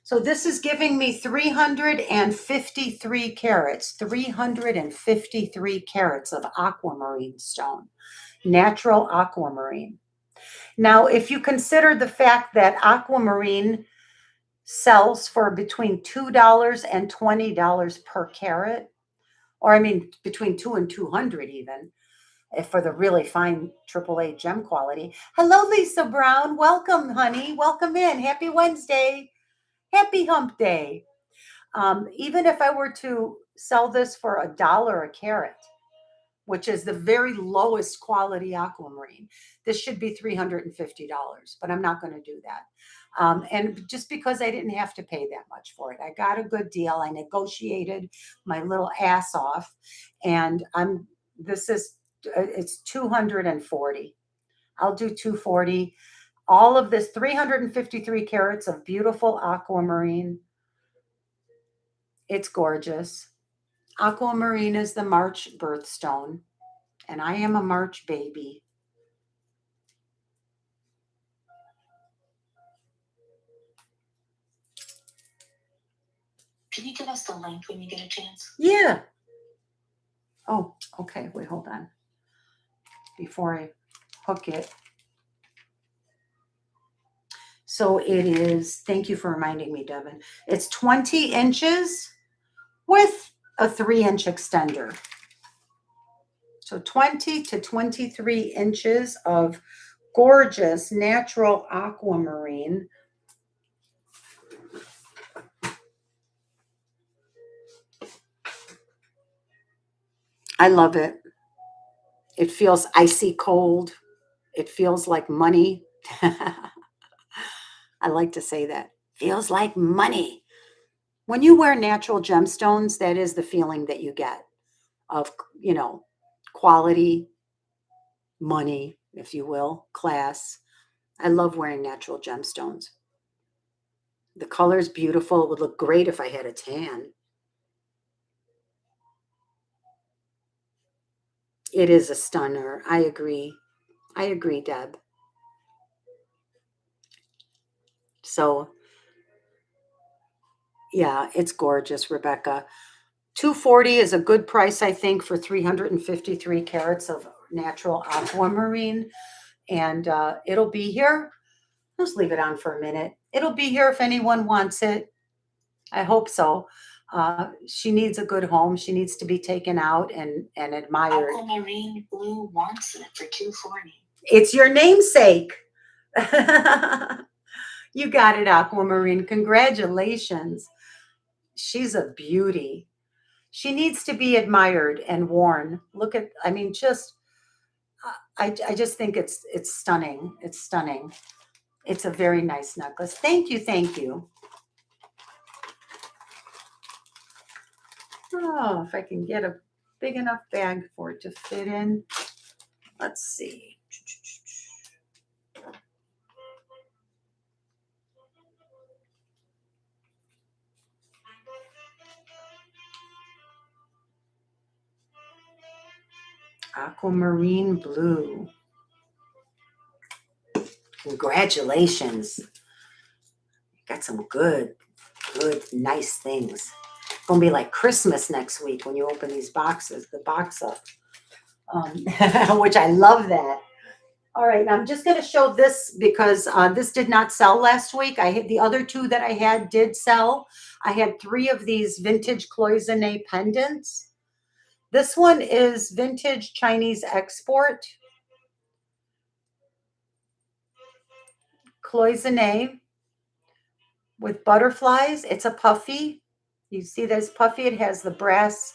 So this is giving me 353 carats, 353 carats of aquamarine stone, natural aquamarine. Now, if you consider the fact that aquamarine sells for between $2 and $20 per carat, or I mean, between 2 and 200 even, if for the really fine AAA gem quality. Hello, Lisa Brown. Welcome, honey. Welcome in. Happy Wednesday. Happy hump day. Even if I were to sell this for $1 a carat, which is the very lowest quality aquamarine, this should be $350, but I'm not going to do that. And just because I didn't have to pay that much for it, I got a good deal. I negotiated my little ass off, and it's 240. I'll do 240. All of this 353 carats of beautiful aquamarine. It's gorgeous. Aquamarine is the March birthstone, and I am a March baby. Can you give us the link when you get a chance? Yeah. Oh, okay. Wait, hold on. Before I hook it. So it is, thank you for reminding me, Devin. It's 20 inches with a 3-inch extender. So 20 to 23 inches of gorgeous natural aquamarine. I love it. It feels icy cold. It feels like money. I like to say that. Feels like money. When you wear natural gemstones, that is the feeling that you get of, quality, money, if you will, class. I love wearing natural gemstones. The color's beautiful. It would look great if I had a tan. It is a stunner. I agree. I agree, Deb. So, yeah, it's gorgeous, Rebecca. 240 is a good price, I think, for 353 carats of natural aquamarine. And it'll be here. Let's leave it on for a minute. It'll be here if anyone wants it. I hope so. She needs a good home. She needs to be taken out and admired. Aquamarine Blue wants it for $240. It's your namesake. You got it, Aquamarine. Congratulations. She's a beauty. She needs to be admired and worn. Look at, I mean, just, I just think it's stunning. It's stunning. It's a very nice necklace. Thank you. Thank you. Oh, if I can get a big enough bag for it to fit in. Let's see. Aquamarine blue. Congratulations. Got some good, nice things. It's gonna be like Christmas next week when you open these boxes, the box up. Which I love that. All right, I'm just going to show this because this did not sell last week. I had the other two that I had did sell. I had 3 of these vintage cloisonne pendants. This one is vintage Chinese export. Cloisonne with butterflies. It's a puffy. You see this puffy? It has the brass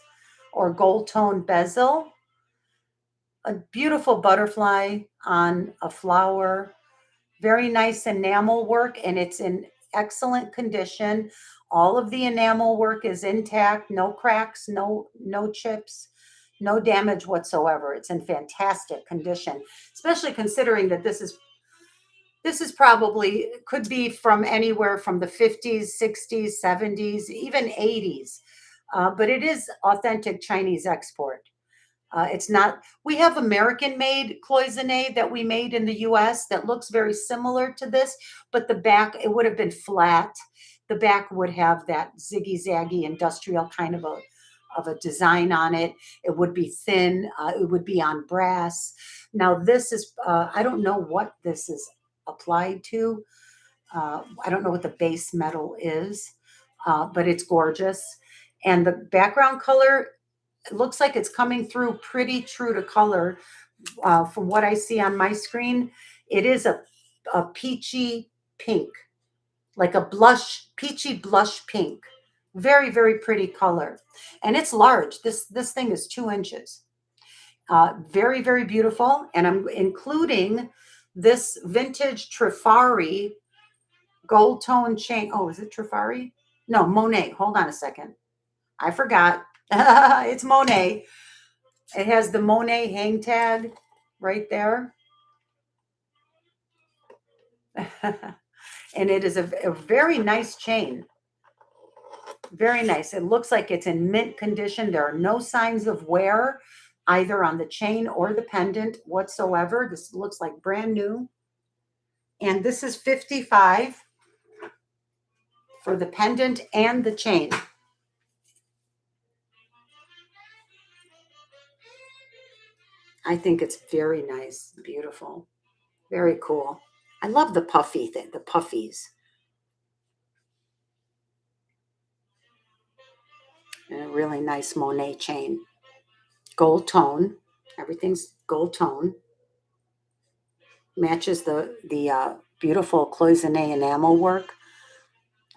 or gold tone bezel. A beautiful butterfly on a flower. Very nice enamel work, and it's in excellent condition. All of the enamel work is intact, no cracks, no chips, no damage whatsoever. It's in fantastic condition, especially considering that this is probably could be from anywhere from the 50s, 60s, 70s, even 80s. But it is authentic Chinese export. It's not, we have American made cloisonne that we made in the US that looks very similar to this, but the back, it would have been flat. The back would have that ziggy zaggy industrial kind of a design on it. It would be thin. It would be on brass. Now this is, I don't know what this is applied to. I don't know what the base metal is, but it's gorgeous. And the background color, it looks like it's coming through pretty true to color from what I see on my screen. It is a peachy pink, like a blush, peachy blush pink. Very, very pretty color. And it's large. This thing is 2 inches. Very, very beautiful. And I'm including this vintage Trifari gold tone chain. Oh, is it Trifari? No, Monet. Hold on a second. I forgot. It's Monet. It has the Monet hang tag right there. And it is a very nice chain. Very nice. It looks like it's in mint condition. There are no signs of wear either on the chain or the pendant whatsoever. This looks like brand new. And this is $55 for the pendant and the chain. I think it's very nice, beautiful, very cool. I love the puffy thing, the puffies. And a really nice Monet chain. Gold tone. Everything's gold tone. Matches the beautiful cloisonne enamel work.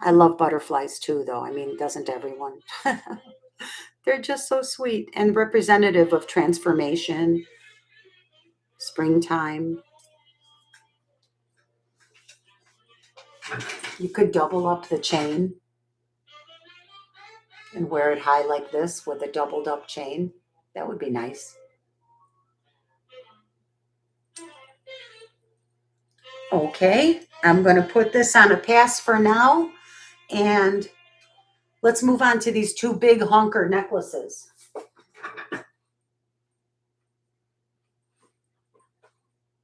I love butterflies too, though. I mean, doesn't everyone? They're just so sweet and representative of transformation, springtime. You could double up the chain and wear it high like this with a doubled up chain. That would be nice. Okay, I'm going to put this on a pass for now, and let's move on to these 2 big honker necklaces.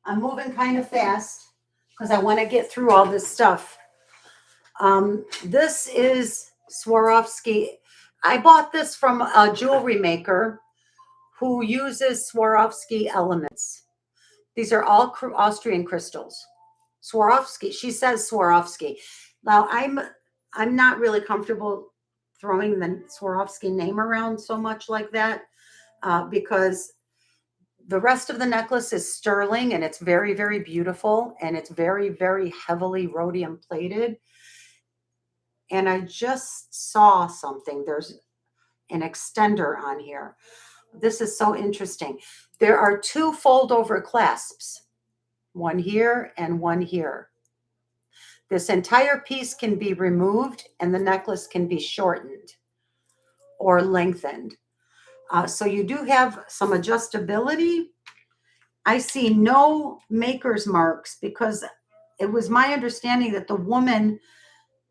I'm moving kind of fast because I want to get through all this stuff. This is Swarovski. I bought this from a jewelry maker who uses Swarovski elements. These are all Austrian crystals. Swarovski. She says Swarovski. Now I'm not really comfortable throwing the Swarovski name around so much like that because the rest of the necklace is sterling and it's very, very beautiful and it's very, very heavily rhodium plated. And I just saw something. There's an extender on here. This is so interesting. There are 2 fold over clasps, one here and one here. This entire piece can be removed and the necklace can be shortened. or lengthened. So you do have some adjustability. I see no maker's marks because it was my understanding that the woman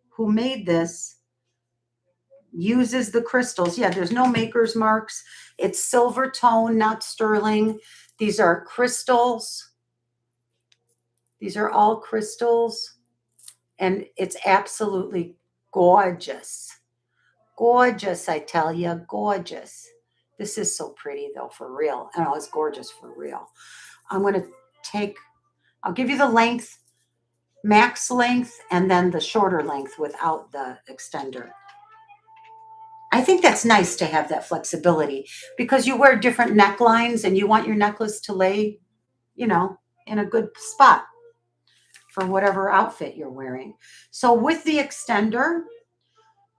who made this uses the crystals. Yeah, there's no maker's marks. It's silver tone, not sterling. These are crystals. These are all crystals. And it's absolutely gorgeous. Gorgeous, I tell you, gorgeous. This is so pretty though, for real. I know it's gorgeous for real. I'm going to I'll give you the length, max length, and then the shorter length without the extender. I think that's nice to have that flexibility because you wear different necklines and you want your necklace to lay, in a good spot for whatever outfit you're wearing. So with the extender,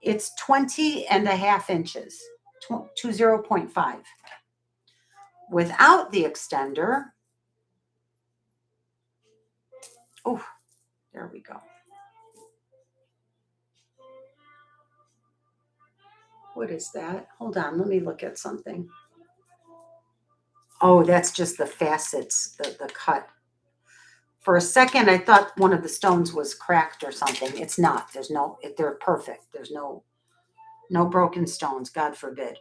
it's 20.5 inches, 20.5. Without the extender, oh, there we go. What is that? Hold on, let me look at something. Oh, that's just the facets, the cut. For a second, I thought one of the stones was cracked or something. It's not. They're perfect. There's no broken stones, God forbid.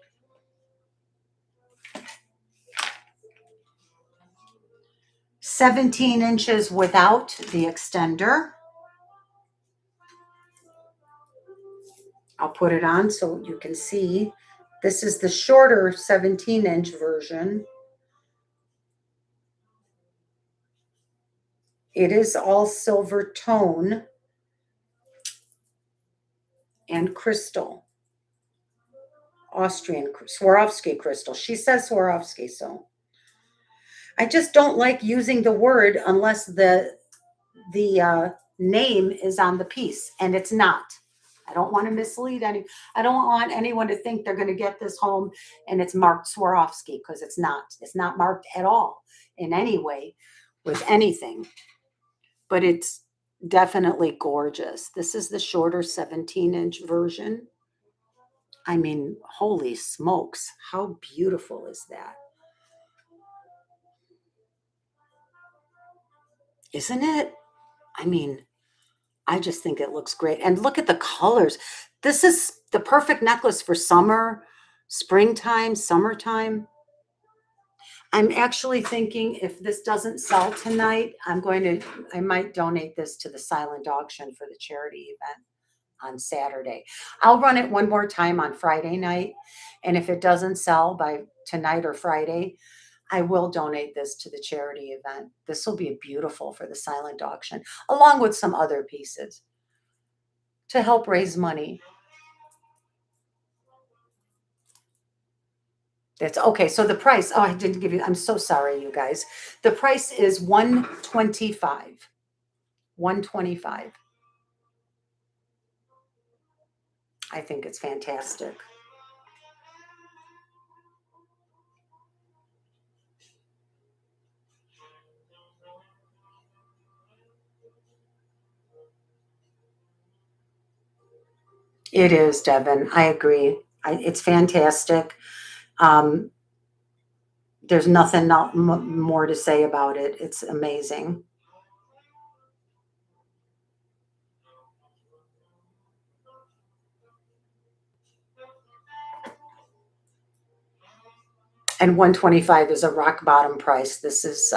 "17 inches without the extender." I'll put it on so you can see. This is the shorter 17-inch version. It is all silver tone and crystal. Austrian Swarovski crystal. She says Swarovski, so I just don't like using the word unless the name is on the piece, and it's not. I don't want to mislead any. I don't want anyone to think they're going to get this home and it's marked Swarovski, because it's not. It's not marked at all in any way with anything. But it's definitely gorgeous. This is the shorter 17-inch version. I mean, holy smokes, how beautiful is that? Isn't it? I mean, I just think it looks great. And look at the colors. This is the perfect necklace for summer, springtime, summertime. I'm actually thinking if this doesn't sell tonight, I might donate this to the silent auction for the charity event on Saturday. I'll run it one more time on Friday night. And if it doesn't sell by tonight or Friday, I will donate this to the charity event. This will be beautiful for the silent auction, along with some other pieces to help raise money. That's okay. So the price, oh, I didn't give you, I'm so sorry, you guys. The price is $125. $125. I think it's fantastic. It is, Devin. I agree. It's fantastic. There's nothing more to say about it. It's amazing. And 125 is a rock bottom price. This is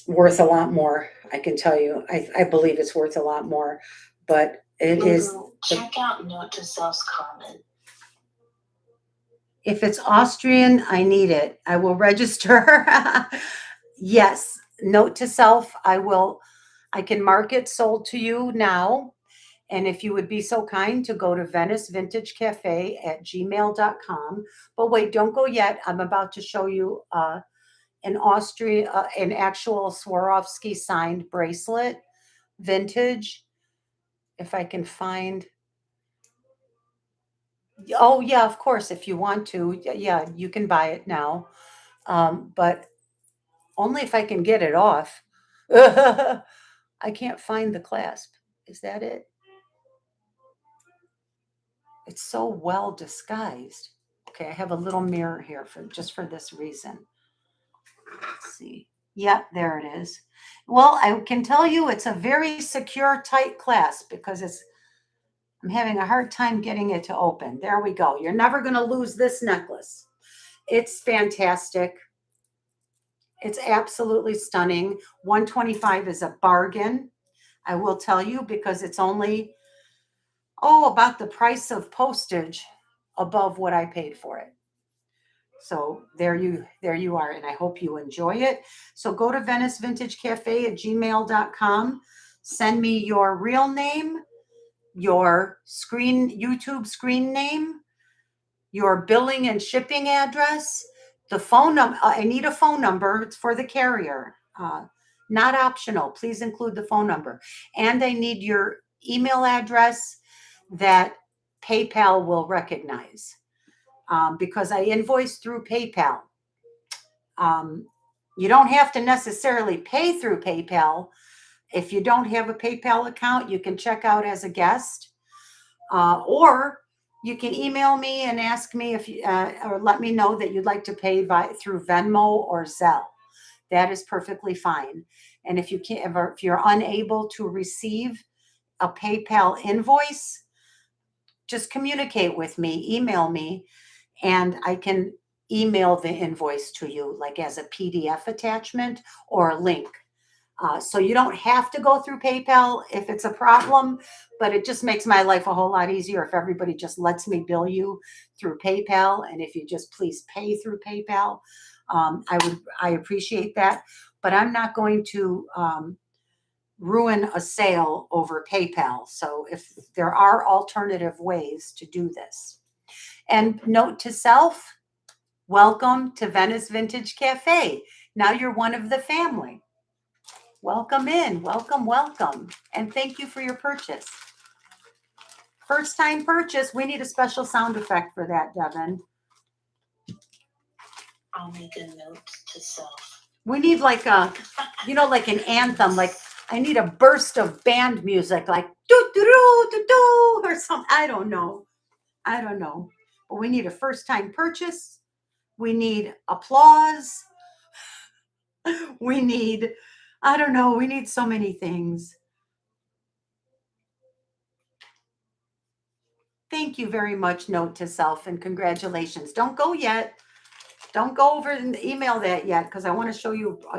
worth a lot more. I can tell you. I believe it's worth a lot more, but it is. Check out Note to Self's comment. If it's Austrian, I need it. I will register. Yes, note to self. I can mark it sold to you now. And if you would be so kind to go to Venice Vintage Cafe at gmail.com. But wait, don't go yet. I'm about to show you an actual Swarovski signed bracelet, vintage. If I can find. Oh yeah, of course. If you want to, yeah, you can buy it now. But only if I can get it off. I can't find the clasp. Is that it? It's so well disguised. Okay, I have a little mirror here for this reason. Let's see. Yep, there it is. Well, I can tell you it's a very secure, tight clasp because I'm having a hard time getting it to open. There we go. You're never going to lose this necklace. It's fantastic. It's absolutely stunning. 125 is a bargain. I will tell you because it's only, about the price of postage above what I paid for it. So there you are, and I hope you enjoy it. So go to venicevintagecafe@gmail.com. Send me your real name, your YouTube screen name, your billing and shipping address, the phone number. I need a phone number. It's for the carrier. Not optional. Please include the phone number. And I need your email address that PayPal will recognize. Because I invoice through PayPal. You don't have to necessarily pay through PayPal. If you don't have a PayPal account, you can check out as a guest, or you can email me and ask me if or let me know that you'd like to pay through Venmo or Zelle. That is perfectly fine. And if you're unable to receive a PayPal invoice, just communicate with me, email me, and I can email the invoice to you like as a PDF attachment or a link. So you don't have to go through PayPal if it's a problem, but it just makes my life a whole lot easier if everybody just lets me bill you through PayPal. And if you just please pay through PayPal, I appreciate that. But I'm not going to ruin a sale over PayPal. So if there are alternative ways to do this. And note to self, welcome to Venice Vintage Cafe. Now you're one of the family. Welcome in, welcome, welcome. And thank you for your purchase. First time purchase, we need a special sound effect for that, Devin. I'll make a note to self. We need like like an anthem, like I need a burst of band music, like do do do do do or something. I don't know. But we need a first time purchase. We need applause. We need, we need so many things. Thank you very much, note to self, and congratulations. Don't go yet. Don't go over and email that yet because I want to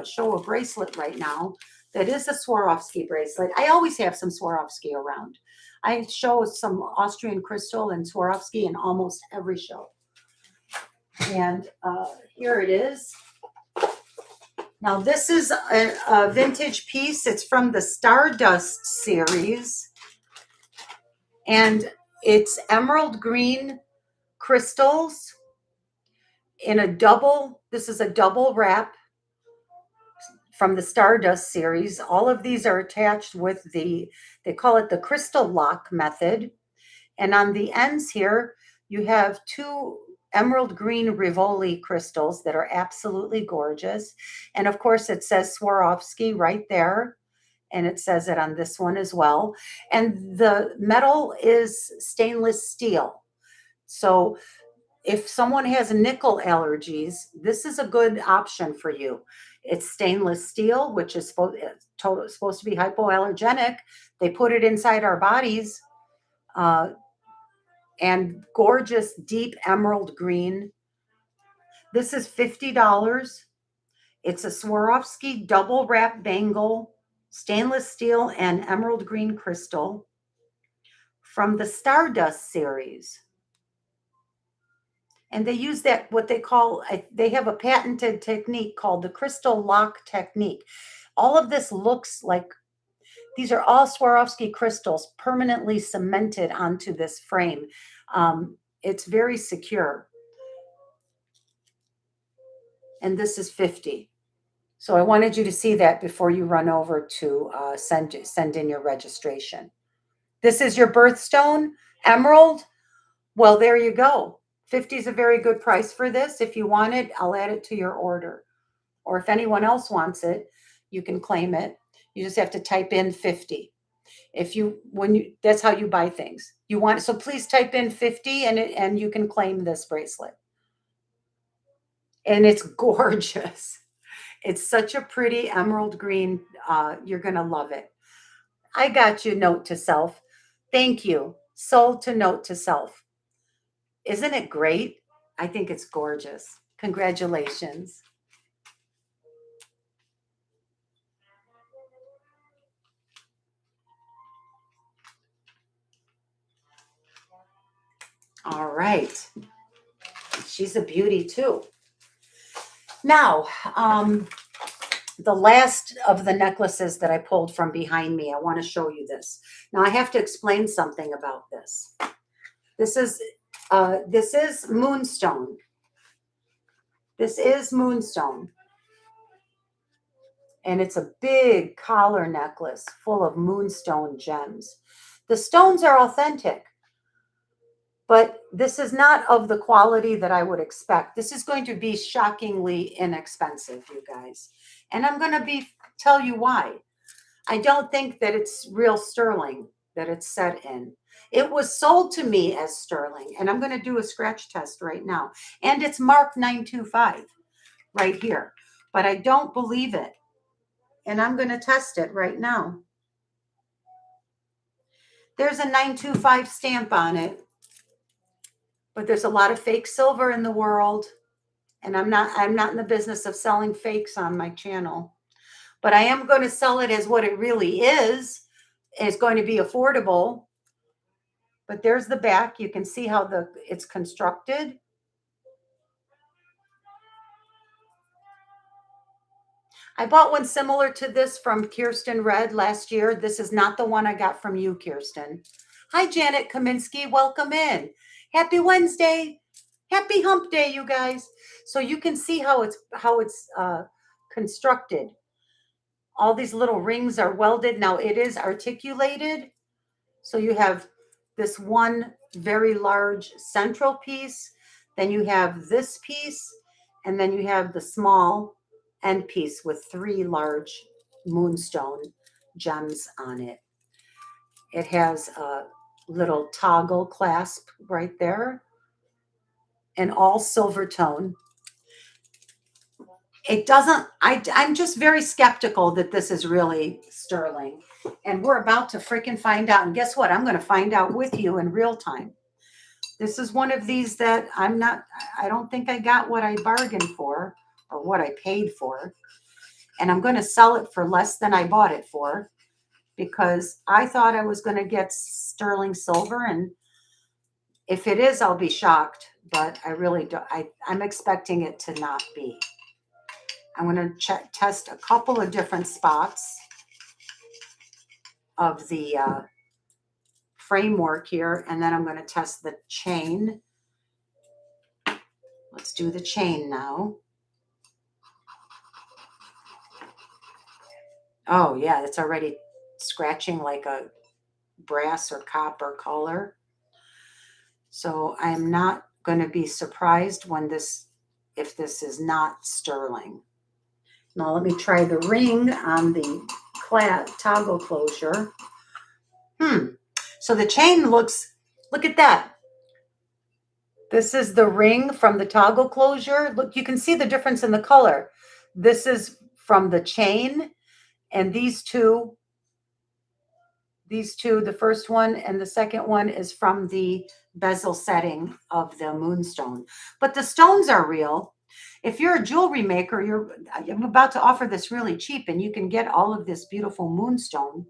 show a bracelet right now that is a Swarovski bracelet. I always have some Swarovski around. I show some Austrian crystal and Swarovski in almost every show. And here it is. Now this is a vintage piece. It's from the Stardust series. And it's emerald green crystals in this is a double wrap from the Stardust series. All of these are attached with they call it the crystal lock method. And on the ends here, you have two emerald green Rivoli crystals that are absolutely gorgeous. And of course, it says Swarovski right there. And it says it on this one as well. And the metal is stainless steel. So if someone has nickel allergies, this is a good option for you. It's stainless steel, which is supposed to be hypoallergenic. They put it inside our bodies. And gorgeous deep emerald green. This is $50. It's a Swarovski double wrap bangle, stainless steel and emerald green crystal from the Stardust series. And they use they have a patented technique called the crystal lock technique. All of this looks like, these are all Swarovski crystals permanently cemented onto this frame. It's very secure. And this is $50. So I wanted you to see that before you run over to send in your registration. This is your birthstone, emerald. Well, there you go. $50 is a very good price for this. If you want it, I'll add it to your order. Or if anyone else wants it, you can claim it. You just have to type in 50. That's how you buy things. So please type in 50 and you can claim this bracelet. And it's gorgeous. It's such a pretty emerald green. You're going to love it. I got you, note to self. Thank you. Sold to note to self. Isn't it great? I think it's gorgeous. Congratulations. All right. She's a beauty too. Now, the last of the necklaces that I pulled from behind me, I want to show you this. Now I have to explain something about this. This is moonstone. This is moonstone. And it's a big collar necklace full of moonstone gems. The stones are authentic, but this is not of the quality that I would expect. This is going to be shockingly inexpensive, you guys. And I'm going to tell you why. I don't think that it's real sterling that it's set in. It was sold to me as sterling, and I'm going to do a scratch test right now. And it's marked 925 right here, but I don't believe it. And I'm going to test it right now. There's a 925 stamp on it, but there's a lot of fake silver in the world, and I'm not in the business of selling fakes on my channel. But I am going to sell it as what it really is. It's going to be affordable. But there's the back. You can see how it's constructed. I bought one similar to this from Kirsten Red last year. This is not the one I got from you, Kirsten. Hi, Janet Kaminsky. Welcome in. Happy Wednesday. Happy hump day, you guys. So you can see how it's constructed. All these little rings are welded. Now it is articulated. So you have this one very large central piece. Then you have this piece. And then you have the small end piece with 3 large moonstone gems on it. It has a little toggle clasp right there. And all silver tone. It doesn't, I'm just very skeptical that this is really sterling. And we're about to freaking find out. And guess what? I'm going to find out with you in real time. This is one of these that I don't think I got what I bargained for or what I paid for. And I'm going to sell it for less than I bought it for because I thought I was going to get sterling silver. And if it is, I'll be shocked. But I really don't. I'm expecting it to not be. I'm going to test a couple of different spots of the framework here, and then I'm going to test the chain. Let's do the chain now. Oh, yeah, it's already scratching like a brass or copper color. So I'm not going to be surprised if this is not sterling. Now let me try the ring on the toggle closure. So the chain look at that. This is the ring from the toggle closure. Look, you can see the difference in the color. This is from the chain, and these two, the first one and the second one is from the bezel setting of the moonstone. But the stones are real. If you're a jewelry maker, I'm about to offer this really cheap, and you can get all of this beautiful moonstone.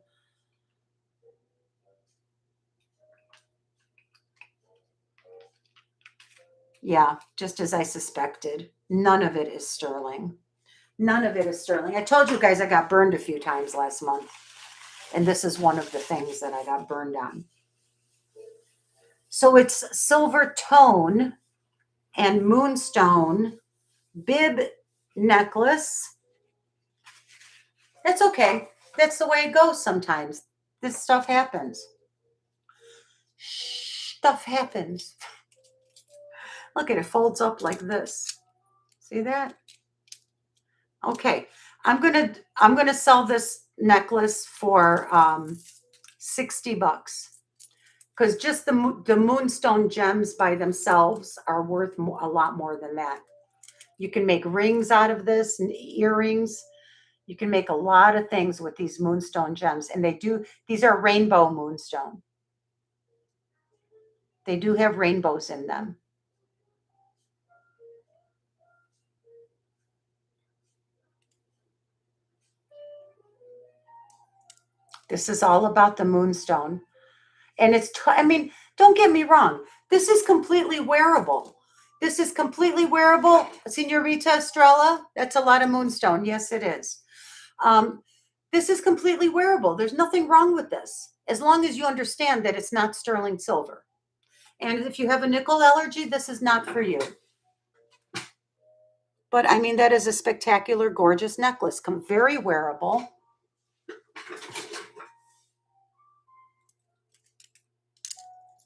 Yeah, just as I suspected. None of it is sterling. None of it is sterling. I told you guys I got burned a few times last month, and this is one of the things that I got burned on. So it's silver tone and moonstone bib necklace. That's okay. That's the way it goes sometimes. This stuff happens. Stuff happens. Look at it, folds up like this. See that? Okay, I'm gonna sell this necklace for $60. Because just the moonstone gems by themselves are worth a lot more than that. You can make rings out of this and earrings. You can make a lot of things with these moonstone gems. And these are rainbow moonstone. They do have rainbows in them. This is all about the moonstone. And I mean, don't get me wrong. This is completely wearable. This is completely wearable. Senorita Estrella, that's a lot of moonstone. Yes, it is. This is completely wearable. There's nothing wrong with this, as long as you understand that it's not sterling silver. And if you have a nickel allergy, this is not for you. But I mean, that is a spectacular, gorgeous necklace. Very wearable.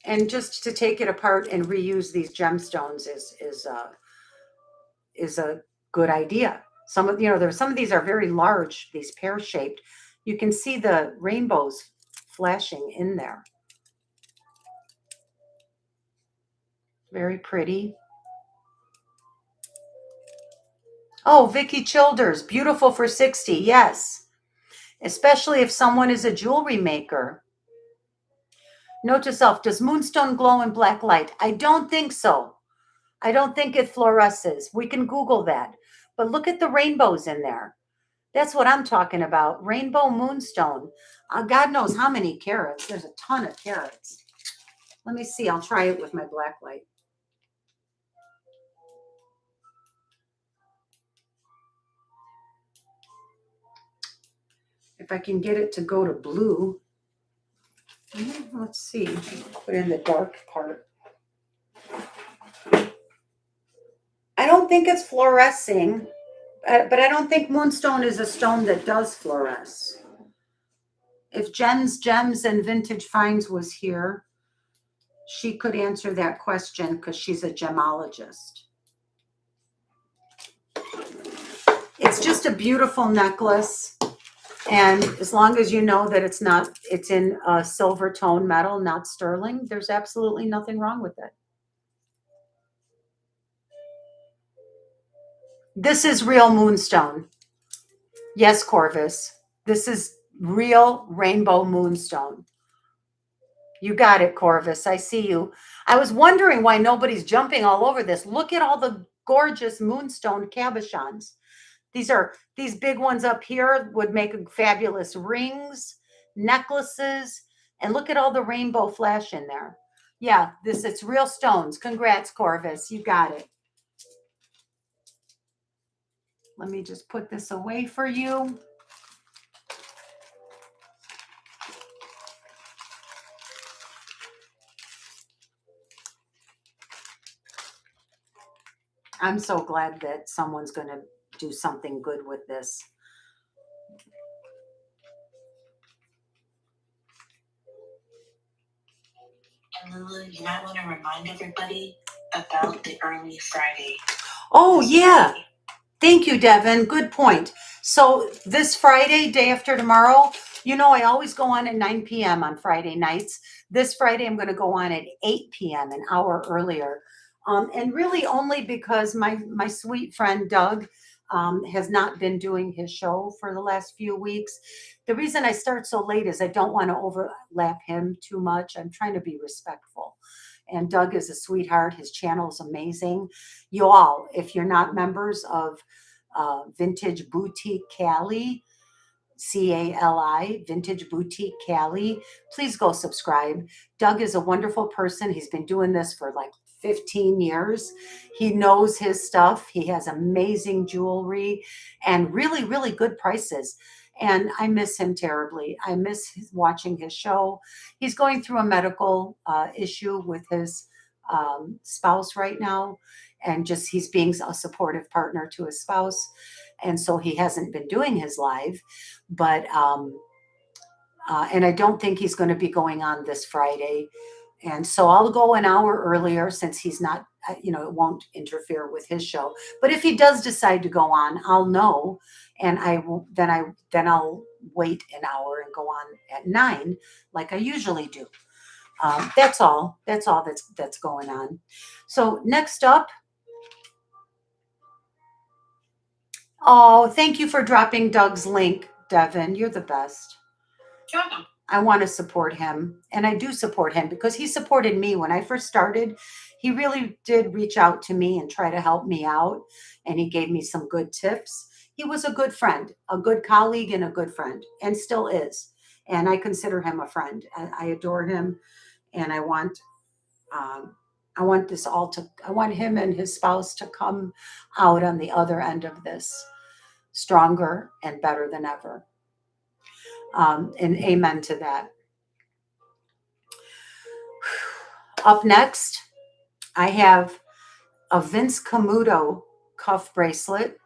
And just to take it apart and reuse these gemstones is a good idea. Some of these are very large, these pear-shaped. You can see the rainbows flashing in there. Very pretty. Oh, Vicky Childers, beautiful for 60. Yes. Especially if someone is a jewelry maker. Note to self, does moonstone glow in black light? I don't think so. I don't think it fluoresces. We can Google that. But look at the rainbows in there. That's what I'm talking about. Rainbow moonstone. God knows how many carats. There's a ton of carats. Let me see. I'll try it with my black light. If I can get it to go to blue. Let's see. Put in the dark part. I don't think it's fluorescing, but I don't think moonstone is a stone that does fluoresce. If Gems and Vintage Finds was here, she could answer that question because she's a gemologist. It's just a beautiful necklace. And as long as you know that it's in a silver tone metal, not sterling, there's absolutely nothing wrong with it. This is real moonstone. Yes, Corvus. This is real rainbow moonstone. You got it, Corvus. I see you. I was wondering why nobody's jumping all over this. Look at all the gorgeous moonstone cabochons. These big ones up here would make fabulous rings, necklaces, and look at all the rainbow flash in there. Yeah, it's real stones. Congrats, Corvus. You got it. Let me just put this away for you. I'm so glad that someone's going to do something good with this. And Lulu, you might want to remind everybody about the early Friday. Oh, yeah. Thank you, Devin. Good point. So this Friday, day after tomorrow, I always go on at 9 p.m. on Friday nights. This Friday, I'm going to go on at 8 p.m., an hour earlier. And really only because my sweet friend Doug has not been doing his show for the last few weeks. The reason I start so late is I don't want to overlap him too much. I'm trying to be respectful. And Doug is a sweetheart. His channel is amazing. You all, if you're not members of Vintage Boutique Cali, CALI, Vintage Boutique Cali, please go subscribe. Doug is a wonderful person. He's been doing this for like 15 years. He knows his stuff. He has amazing jewelry and really, really good prices. And I miss him terribly. I miss watching his show. He's going through a medical issue with his spouse right now. And he's being a supportive partner to his spouse. And so he hasn't been doing his live. But, and I don't think he's going to be going on this Friday. And so I'll go an hour earlier since he's not, it won't interfere with his show. But if he does decide to go on, I'll know. And then I'll wait an hour and go on at 9 like I usually do. That's all. That's all that's going on. So next up, oh, thank you for dropping Doug's link, Devin. You're the best. You're welcome. I want to support him, and I do support him because he supported me when I first started. He really did reach out to me and try to help me out, and he gave me some good tips. He was a good friend, a good colleague, and a good friend, and still is. And I consider him a friend. I adore him, and um, I want this all to. I want him and his spouse to come out on the other end of this stronger and better than ever. And amen to that. Up next, I have a Vince Camuto cuff bracelet.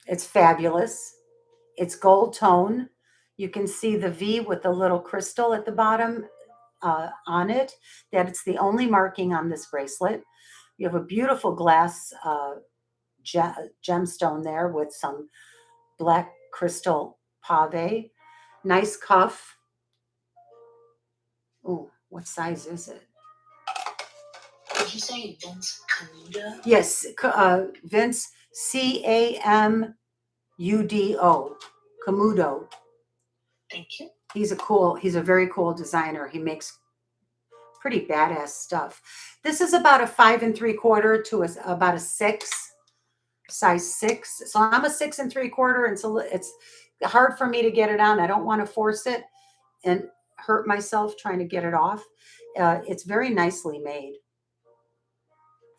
It's fabulous. It's gold tone. You can see the V with the little crystal at the bottom on it. That it's the only marking on this bracelet. You have a beautiful glass gemstone there with some black crystal pave. Nice cuff. Oh, what size is it? Did you say Vince Camuto? Yes, Vince Camudo, Camudo. Thank you. He's a very cool designer. He makes pretty badass stuff. This is about a 5 3/4 to about a 6, size 6. So I'm a 6 3/4, and so it's hard for me to get it on. I don't want to force it and hurt myself trying to get it off. It's very nicely made.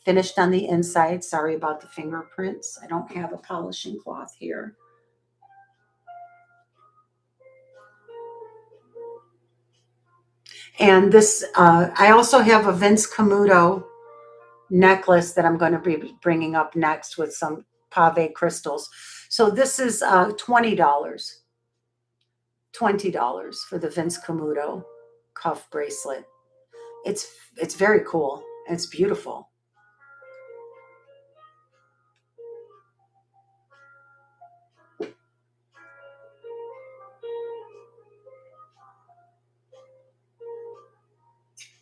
Finished on the inside. Sorry about the fingerprints. I don't have a polishing cloth here. And this, I also have a Vince Camuto necklace that I'm going to be bringing up next with some pave crystals. So this is $20. $20 for the Vince Camuto cuff bracelet. It's very cool. It's beautiful.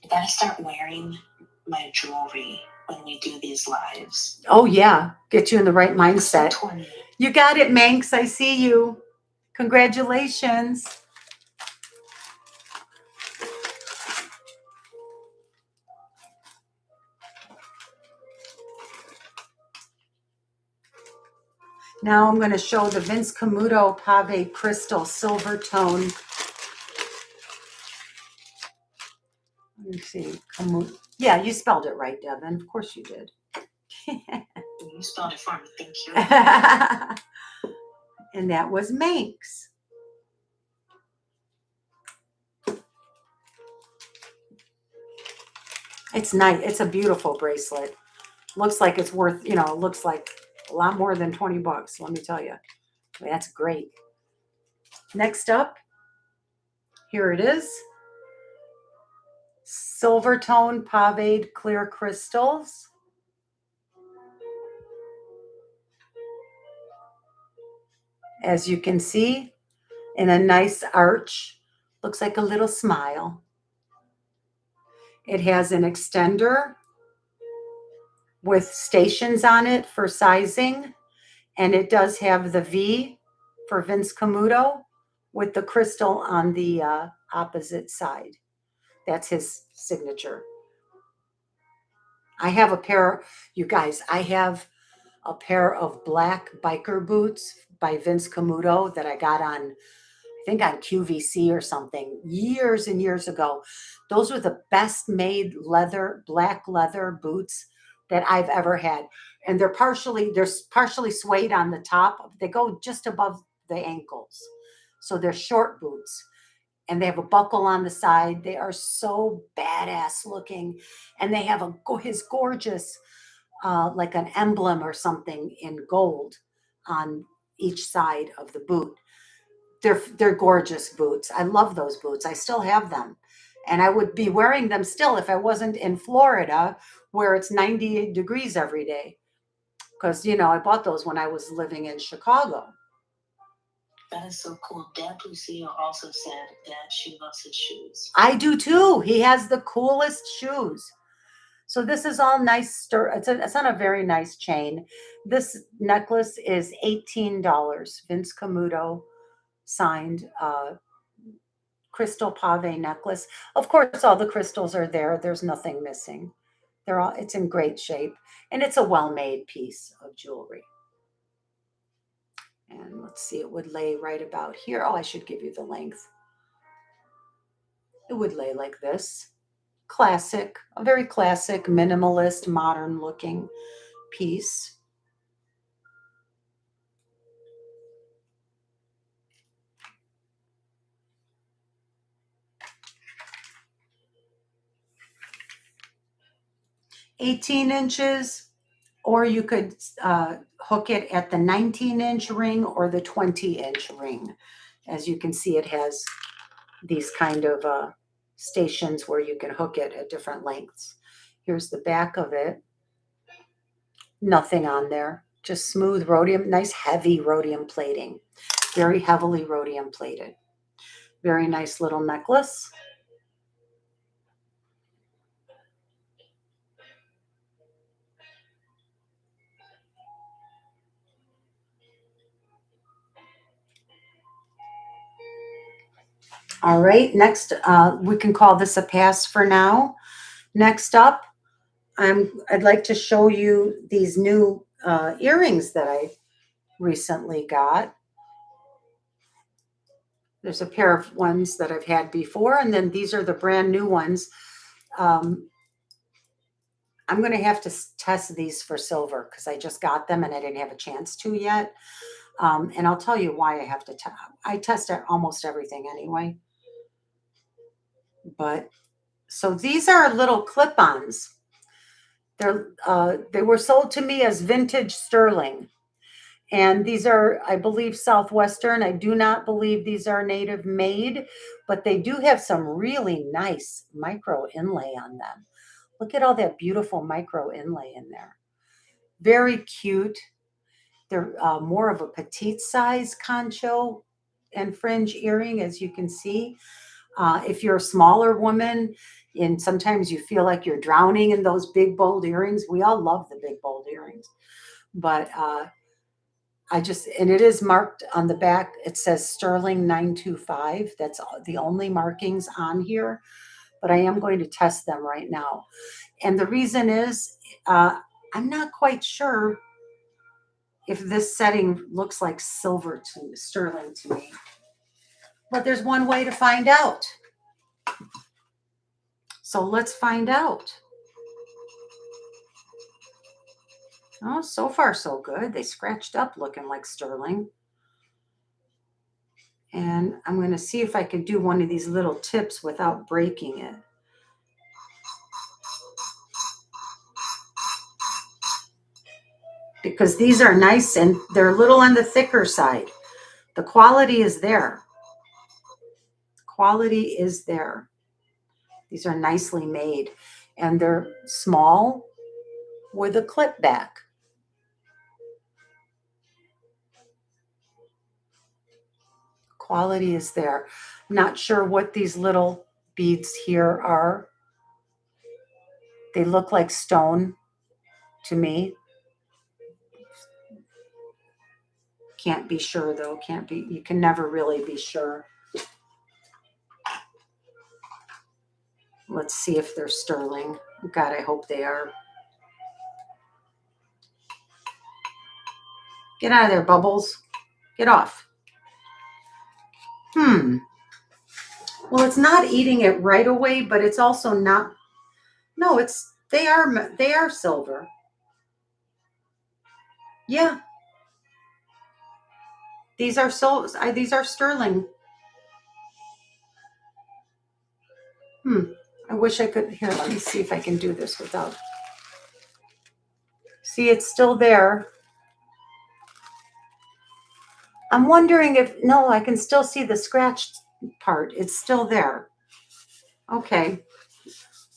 I gotta start wearing my jewelry when we do these lives. Oh yeah, get you in the right mindset. 20. You got it, Manx. I see you. Congratulations. Now I'm going to show the Vince Camuto Pave Crystal Silver Tone. Let me see. Yeah, you spelled it right, Devin. Of course you did. You spelled it for me. Thank you. And that was Manx. It's nice. It's a beautiful bracelet. Looks like it's worth, looks like a lot more than 20 bucks, let me tell you. That's great. Next up, here it is. Silver tone paved clear crystals. As you can see, in a nice arch. Looks like a little smile. It has an extender with stations on it for sizing. And it does have the V for Vince Camuto with the crystal on the opposite side. That's his signature. I have a pair, you guys, I have a pair of black biker boots by Vince Camuto that I got on, I think on QVC or something, years and years ago. Those were the best made black leather boots that I've ever had. And they're partially suede on the top. They go just above the ankles. So they're short boots. And they have a buckle on the side. They are so badass looking. And they have his gorgeous, like an emblem or something in gold on each side of the boot. They're gorgeous boots. I love those boots. I still have them. And I would be wearing them still if I wasn't in Florida where it's 98 degrees every day. Because, I bought those when I was living in Chicago. That is so cool. Deb Lucille also said that she loves his shoes. I do too. He has the coolest shoes. So this is all nice. It's on a very nice chain. This necklace is $18. Vince Camuto signed crystal pave necklace. Of course, all the crystals are there. There's nothing missing. It's in great shape, and it's a well-made piece of jewelry. And let's see, it would lay right about here. Oh, I should give you the length. It would lay like this. Classic, a very classic, minimalist, modern looking piece. $18, or you could hook it at the 19-inch ring or the 20-inch ring. As you can see, it has these kind of stations where you can hook it at different lengths. Here's the back of it. Nothing on there, just smooth rhodium, nice heavy rhodium plating, very heavily rhodium plated. Very nice little necklace. All right, next, we can call this a pass for now. Next up, I'd like to show you these new earrings that I recently got. There's a pair of ones that I've had before, and then these are the brand new ones. I'm going to have to test these for silver because I just got them and I didn't have a chance to yet. And I'll tell you why I have to test. I test almost everything anyway. But so these are little clip-ons. They were sold to me as vintage sterling. And these are, I believe, Southwestern. I do not believe these are native made, but they do have some really nice micro inlay on them. Look at all that beautiful micro inlay in there. Very cute. They're more of a petite size concho and fringe earring, as you can see. If you're a smaller woman and sometimes you feel like you're drowning in those big, bold earrings, we all love the big, bold earrings. But and it is marked on the back. It says Sterling 925. That's the only markings on here. But I am going to test them right now. And the reason is I'm not quite sure if this setting looks like silver to sterling to me. But there's one way to find out. So let's find out. Oh, so far so good. They scratched up looking like sterling. And I'm going to see if I can do one of these little tips without breaking it. Because these are nice and they're a little on the thicker side. The quality is there. Quality is there. These are nicely made and they're small with a clip back. Quality is there. Not sure what these little beads here are. They look like stone to me. Can't be sure though. You can never really be sure. Let's see if they're sterling. God, I hope they are. Get out of there, Bubbles. Get off. Well, it's not eating it right away, but it's also not. No, they are silver. Yeah. These are sterling. I wish I could. Here, let me see if I can do this without. See, it's still there. I'm wondering if, no, I can still see the scratched part. It's still there. Okay.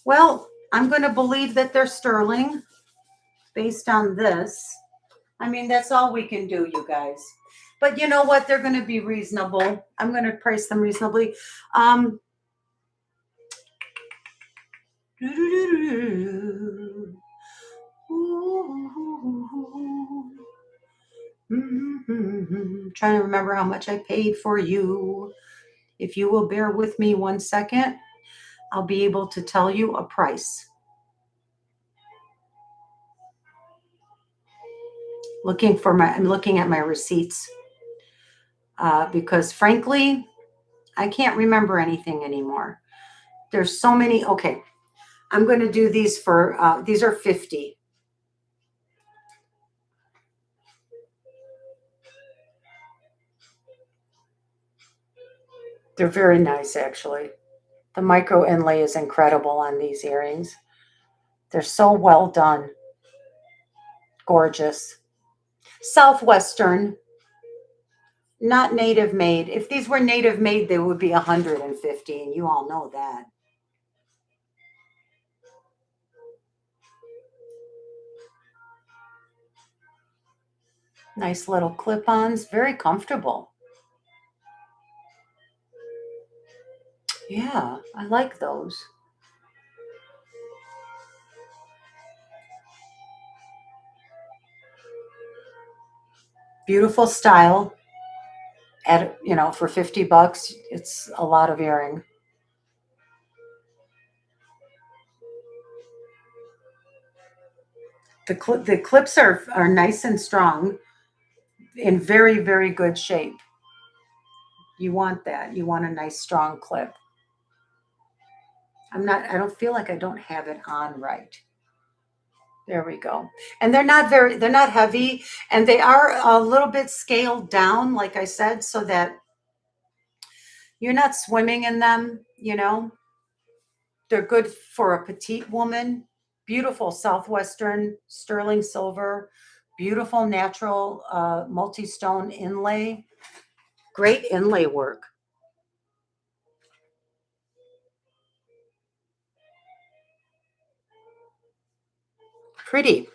Well, I'm going to believe that they're sterling based on this. I mean, that's all we can do, you guys. But you know what? They're going to be reasonable. I'm going to price them reasonably. Trying to remember how much I paid for you. If you will bear with me 1 second, I'll be able to tell you a price. I'm looking at my receipts because frankly, I can't remember anything anymore. There's so many. Okay, I'm going to do these for, these are 50. They're very nice, actually. The micro inlay is incredible on these earrings. They're so well done. Gorgeous. Southwestern, not native made. If these were native made, they would be 150, and you all know that. Nice little clip-ons, very comfortable. Yeah, I like those. Beautiful style. At, you know, for 50 bucks, it's a lot of earring. The clips are nice and strong, in very, very good shape. You want that. You want a nice strong clip. I don't feel like I don't have it on right. There we go. And they're not heavy, and they are a little bit scaled down, like I said, so that you're not swimming in them, you know. They're good for a petite woman. Beautiful Southwestern sterling silver, beautiful natural multi-stone inlay. Great inlay work. Pretty.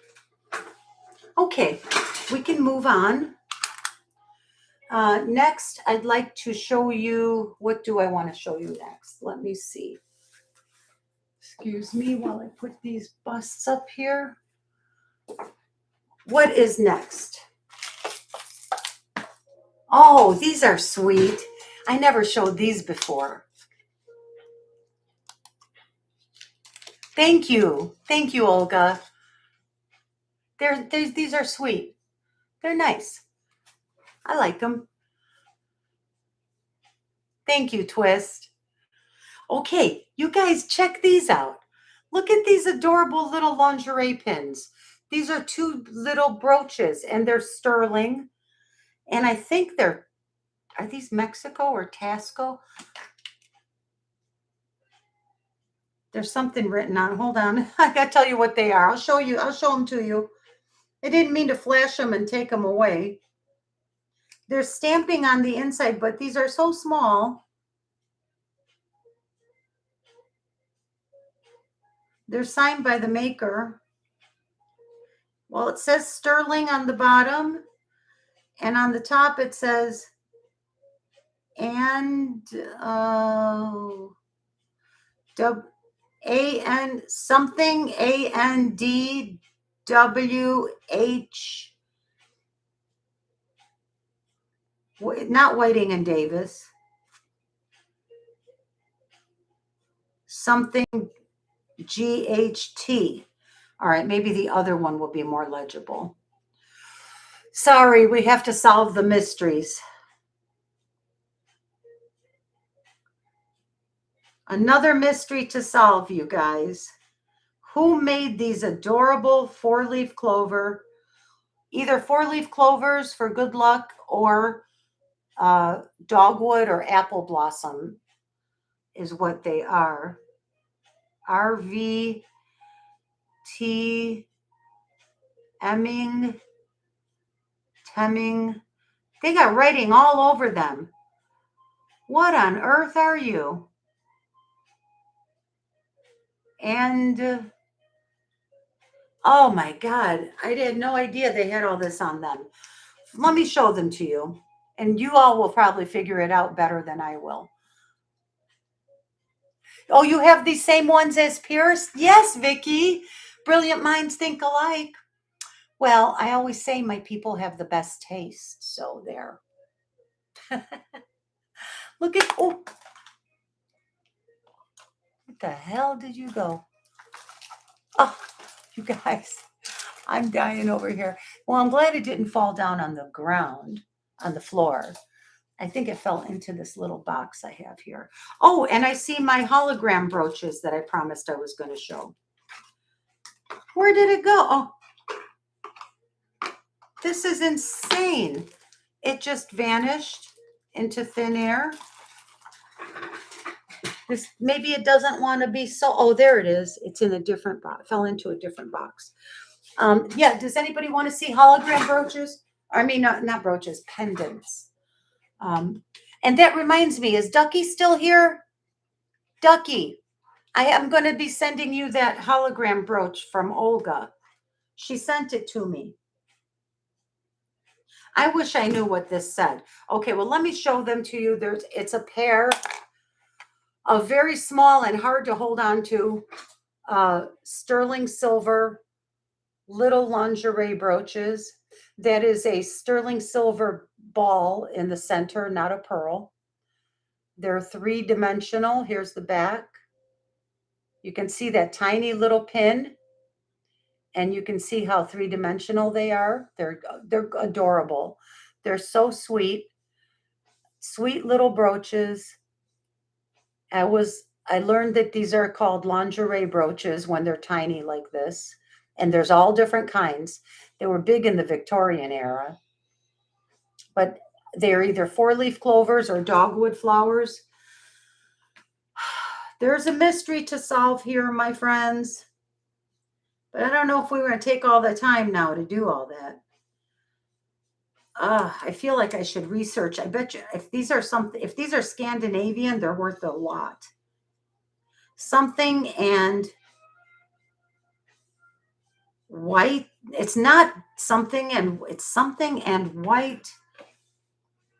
Okay, we can move on. Next, I'd like to show you, what do I want to show you next? Let me see. Excuse me while I put these busts up here. What is next? Oh, these are sweet. I never showed these before. Thank you. Thank you, Olga. These are sweet. They're nice. I like them. Thank you, Twist. Okay, you guys, check these out. Look at these adorable little lingerie pins. These are 2 little brooches, and they're sterling. And I think are these Mexico or Taxco? There's something written on. Hold on. I got to tell you what they are. I'll show them to you. I didn't mean to flash them and take them away. There's stamping on the inside, but these are so small. They're signed by the maker. Well, it says sterling on the bottom, and on the top it says and A-N something, A-N-D-W-H, not Whiting and Davis, something G-H-T. All right, maybe the other one will be more legible. Sorry, we have to solve the mysteries. Another mystery to solve, you guys. Who made these adorable 4-leaf clover, either 4-leaf clovers for good luck or dogwood or apple blossom is what they are. R-V-T Temming. They got writing all over them. What on earth are you? And oh my God, I had no idea they had all this on them. Let me show them to you. And you all will probably figure it out better than I will. Oh, you have these same ones as Pierce? Yes, Vicky. Brilliant minds think alike. Well, I always say my people have the best taste. So there. Look at, oh, what the hell did you go? Oh, you guys, I'm dying over here. Well, I'm glad it didn't fall down on the ground, on the floor. I think it fell into this little box I have here. Oh, and I see my hologram brooches that I promised I was going to show. Where did it go? Oh, this is insane. It just vanished into thin air. This, maybe it doesn't want to be so, oh, there it is. It's in a different box, fell into a different box. Yeah, does anybody want to see hologram brooches? I mean, not brooches, pendants. And that reminds me, is Ducky still here? Ducky, I am going to be sending you that hologram brooch from Olga. She sent it to me. I wish I knew what this said. Okay, well, let me show them to you. It's a pair of very small and hard to hold on to sterling silver little lingerie brooches. That is a sterling silver ball in the center, not a pearl. They're three-dimensional. Here's the back. You can see that tiny little pin, and you can see how three-dimensional they are. They're adorable. They're so sweet. Sweet little brooches. I learned that these are called lingerie brooches when they're tiny like this. And there's all different kinds. They were big in the Victorian era. But they're either four-leaf clovers or dogwood flowers. There's a mystery to solve here, my friends. But I don't know if we were going to take all the time now to do all that. I feel like I should research. I bet you if these are Scandinavian, they're worth a lot. Something and white. It's not something and it's something and white.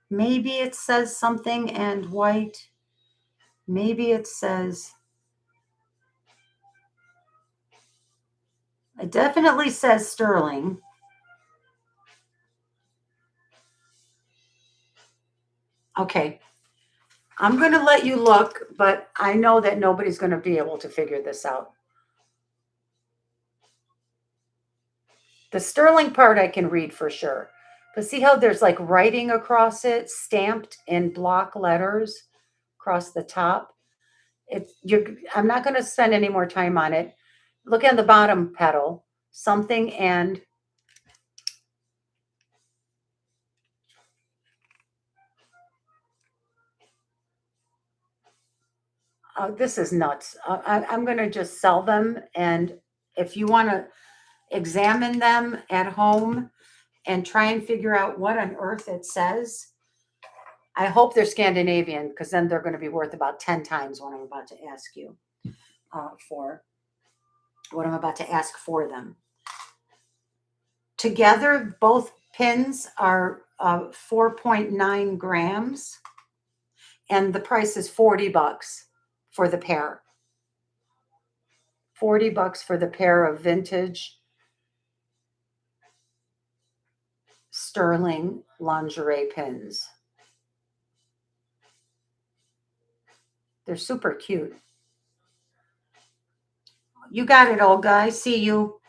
Maybe it says something and white. Maybe it says, it definitely says sterling. Okay. I'm going to let you look, but I know that nobody's going to be able to figure this out. The sterling part I can read for sure. But see how there's like writing across it, stamped in block letters across the top? I'm not going to spend any more time on it. Look at the bottom petal. Something and this is nuts. I'm going to just sell them. And if you want to examine them at home and try and figure out what on earth it says, I hope they're Scandinavian, because then they're going to be worth about 10 times what I'm about to ask you for. What I'm about to ask for them. Together, both pins are 4.9 grams. And the price is $40 for the pair. $40 for the pair of vintage sterling lingerie pins. They're super cute. You got it, Olga. I see you.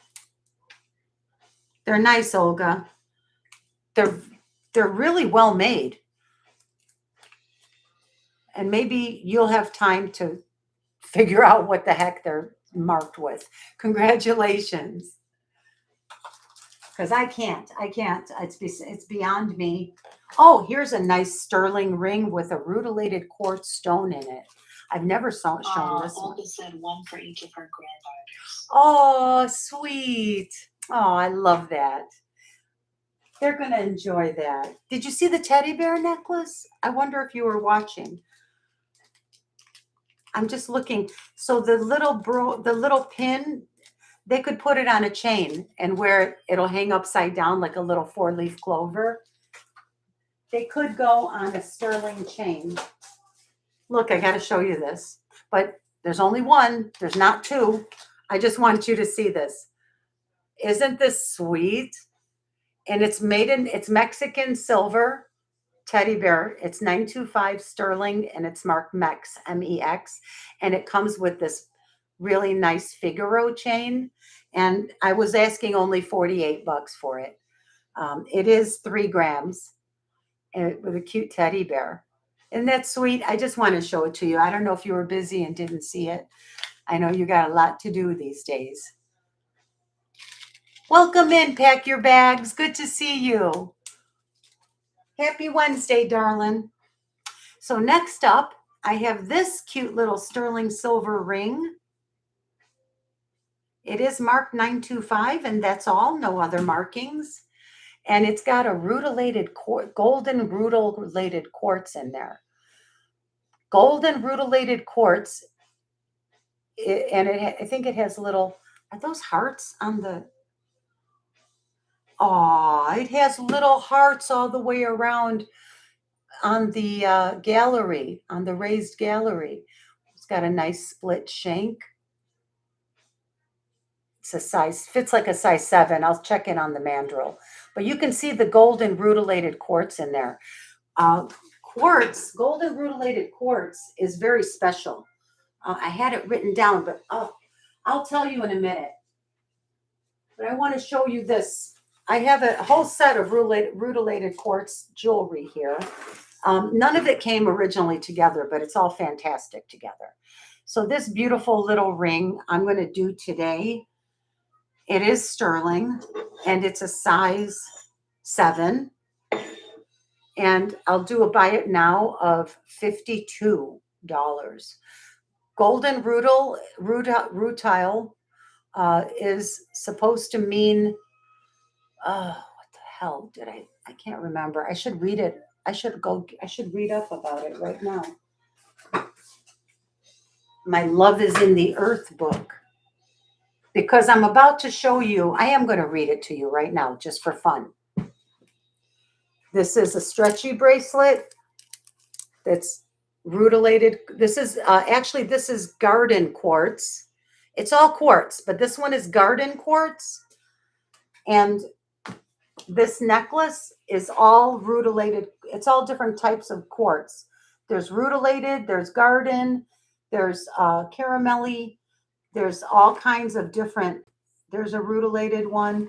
They're nice, Olga. They're really well made. And maybe you'll have time to figure out what the heck they're marked with. Congratulations. Because I can't. It's beyond me. Oh, here's a nice sterling ring with a rutilated quartz stone in it. I've never shown this one. Olga said one for each of her granddaughters. Oh, sweet. Oh, I love that. They're going to enjoy that. Did you see the teddy bear necklace? I wonder if you were watching. I'm just looking. So the little pin, they could put it on a chain and where it'll hang upside down like a little four-leaf clover. They could go on a sterling chain. Look, I got to show you this, but there's only one. There's not two. I just want you to see this. Isn't this sweet? And it's Mexican silver teddy bear. It's 925 sterling and it's marked MEX, MEX. And it comes with this really nice Figaro chain. And I was asking only 48 bucks for it. It is 3 grams and with a cute teddy bear. Isn't that sweet? I just want to show it to you. I don't know if you were busy and didn't see it. I know you got a lot to do these days. Welcome in, pack your bags. Good to see you. Happy Wednesday, darling. So next up, I have this cute little sterling silver ring. It is marked 925 and that's all, no other markings. And it's got a rutilated golden rutilated quartz in there. Golden rutilated quartz, I think it has little, are those hearts on the, oh, it has little hearts all the way around on the gallery, on the raised gallery. It's got a nice split shank. It's a size, fits like a size 7. I'll check in on the mandrel. But you can see the golden rutilated quartz in there. Quartz, golden rutilated quartz is very special. I had it written down, but I'll tell you in a minute. But I want to show you this. I have a whole set of rutilated quartz jewelry here. None of it came originally together, but it's all fantastic together. So this beautiful little ring I'm going to do today. It is sterling and it's a size 7. And I'll do a buy it now of $52. Golden rutile is supposed to mean, what the hell did I can't remember. I should read it. I should read up about it right now. My Love is in the Earth book. Because I'm about to show you, I am going to read it to you right now, just for fun. This is a stretchy bracelet that's rutilated. This is actually, this is garden quartz. It's all quartz, but this one is garden quartz. And this necklace is all rutilated. It's all different types of quartz. There's rutilated, there's garden, there's caramelly, there's all kinds of different, there's a rutilated one.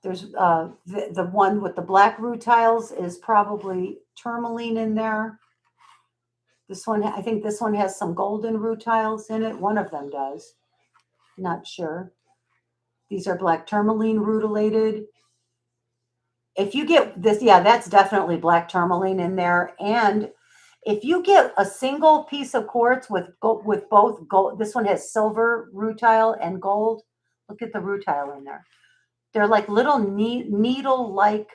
There's the one with the black rutiles is probably tourmaline in there. This one, I think this one has some golden rutiles in it. One of them does. Not sure. These are black tourmaline rutilated. If you get this, yeah, that's definitely black tourmaline in there. And if you get a single piece of quartz with both gold, this one has silver rutile and gold. Look at the rutile in there. They're like little needle-like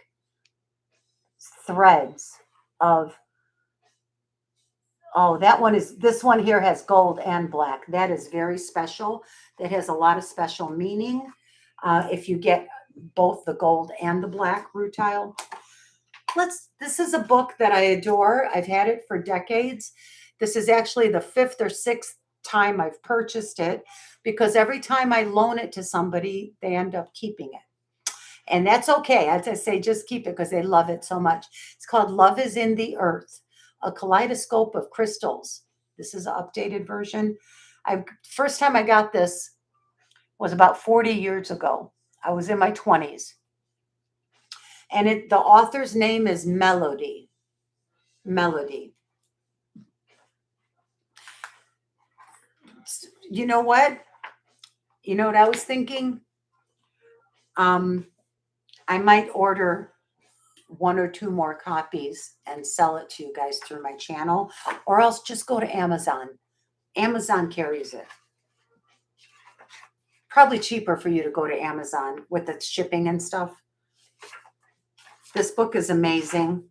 threads of, oh, this one here has gold and black. That is very special. That has a lot of special meaning. If you get both the gold and the black rutile. This is a book that I adore. I've had it for decades. This is actually the 5th or 6th time I've purchased it because every time I loan it to somebody, they end up keeping it. And that's okay. As I say, just keep it because they love it so much. It's called Love is in the Earth, a kaleidoscope of crystals. This is an updated version. First time I got this was about 40 years ago. I was in my 20s. And the author's name is Melody. Melody. You know what? You know what I was thinking? I might order 1 or 2 more copies and sell it to you guys through my channel, or else just go to Amazon. Amazon carries it. Probably cheaper for you to go to Amazon with the shipping and stuff. This book is amazing.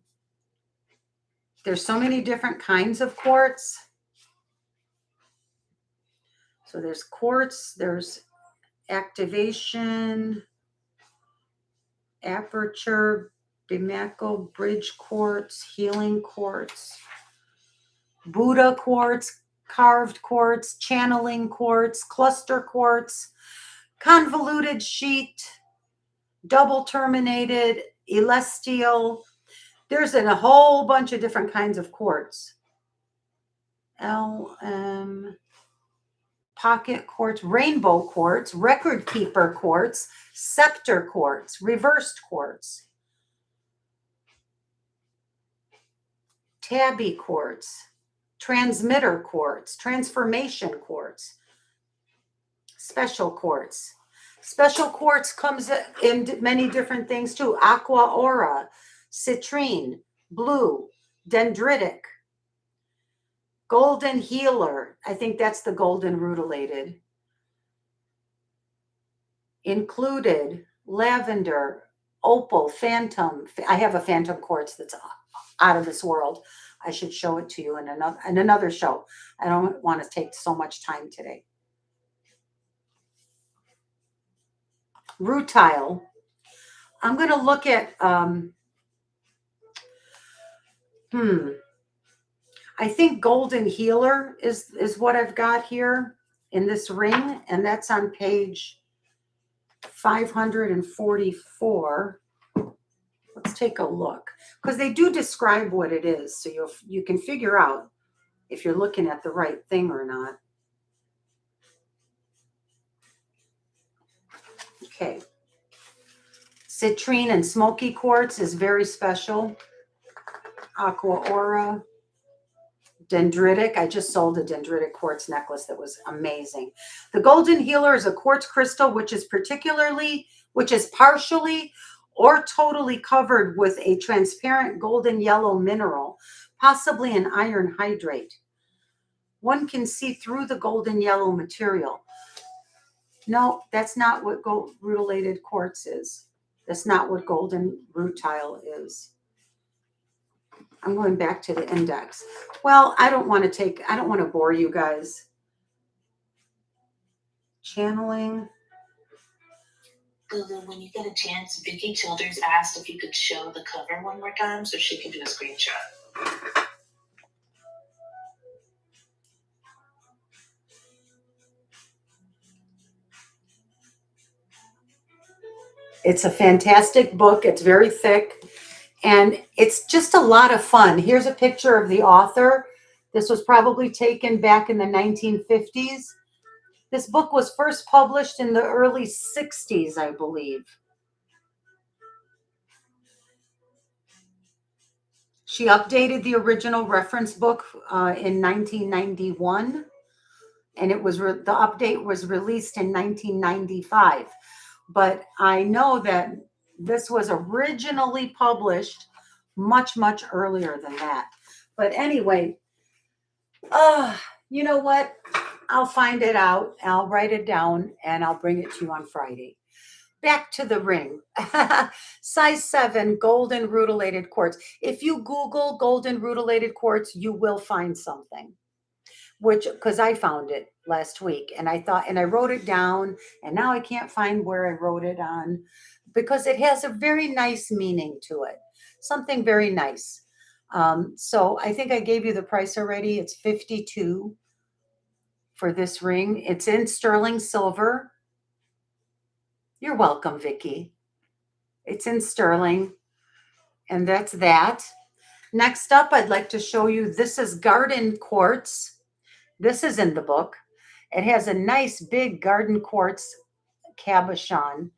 There's so many different kinds of quartz. So there's quartz, there's activation. aperture, Bimako bridge quartz, healing quartz, Buddha quartz, carved quartz, channeling quartz, cluster quartz, convoluted sheet, double terminated, celestial. There's a whole bunch of different kinds of quartz. LM, pocket quartz, rainbow quartz, record keeper quartz, scepter quartz, reversed quartz, tabby quartz, transmitter quartz, transformation quartz, special quartz. Special quartz comes in many different things too. Aqua aura, citrine, blue, dendritic, golden healer. I think that's the golden rutilated. Included, lavender, opal, phantom. I have a phantom quartz that's out of this world. I should show it to you in another show. I don't want to take so much time today. Rutile. I'm going to look at, I think golden healer is what I've got here in this ring, and that's on page 544. Let's take a look, because they do describe what it is, so you can figure out if you're looking at the right thing or not. Okay. Citrine and smoky quartz is very special. Aqua aura. Dendritic. I just sold a dendritic quartz necklace that was amazing. The golden healer is a quartz crystal which is partially or totally covered with a transparent golden yellow mineral, possibly an iron hydrate. One can see through the golden yellow material. No, that's not what gold rutilated quartz is. That's not what golden rutile is. I'm going back to the index. Well, I don't want to bore you guys. Channeling. Lulu, when you get a chance, Vicky Childers asked if you could show the cover one more time so she can do a screenshot. It's a fantastic book. It's very thick. And it's just a lot of fun. Here's a picture of the author. This was probably taken back in the 1950s. This book was first published in the early 60s, I believe. She updated the original reference book in 1991, and it was the update was released in 1995. But I know that this was originally published much, much earlier than that. But anyway, you know what? I'll find it out. I'll write it down and I'll bring it to you on Friday. Back to the ring. Size 7 golden rutilated quartz. If you Google golden rutilated quartz, you will find something. Because I found it last week and I wrote it down, and now I can't find where I wrote it on, because it has a very nice meaning to it. Something very nice. So I think I gave you the price already. It's $52 for this ring. It's in sterling silver. You're welcome, Vicky. It's in sterling, and that's that. Next up, I'd like to show you, this is garden quartz. This is in the book. It has a nice big garden quartz cabochon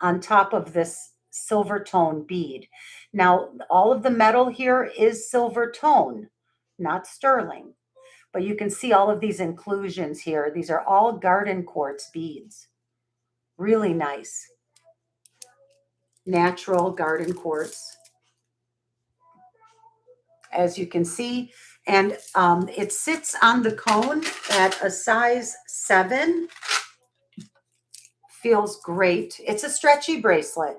on top of this silver tone bead. Now, all of the metal here is silver tone, not sterling. But you can see all of these inclusions here. These are all garden quartz beads. Really nice. Natural garden quartz, as you can see. And it sits on the cone at a size 7. Feels great. It's a stretchy bracelet.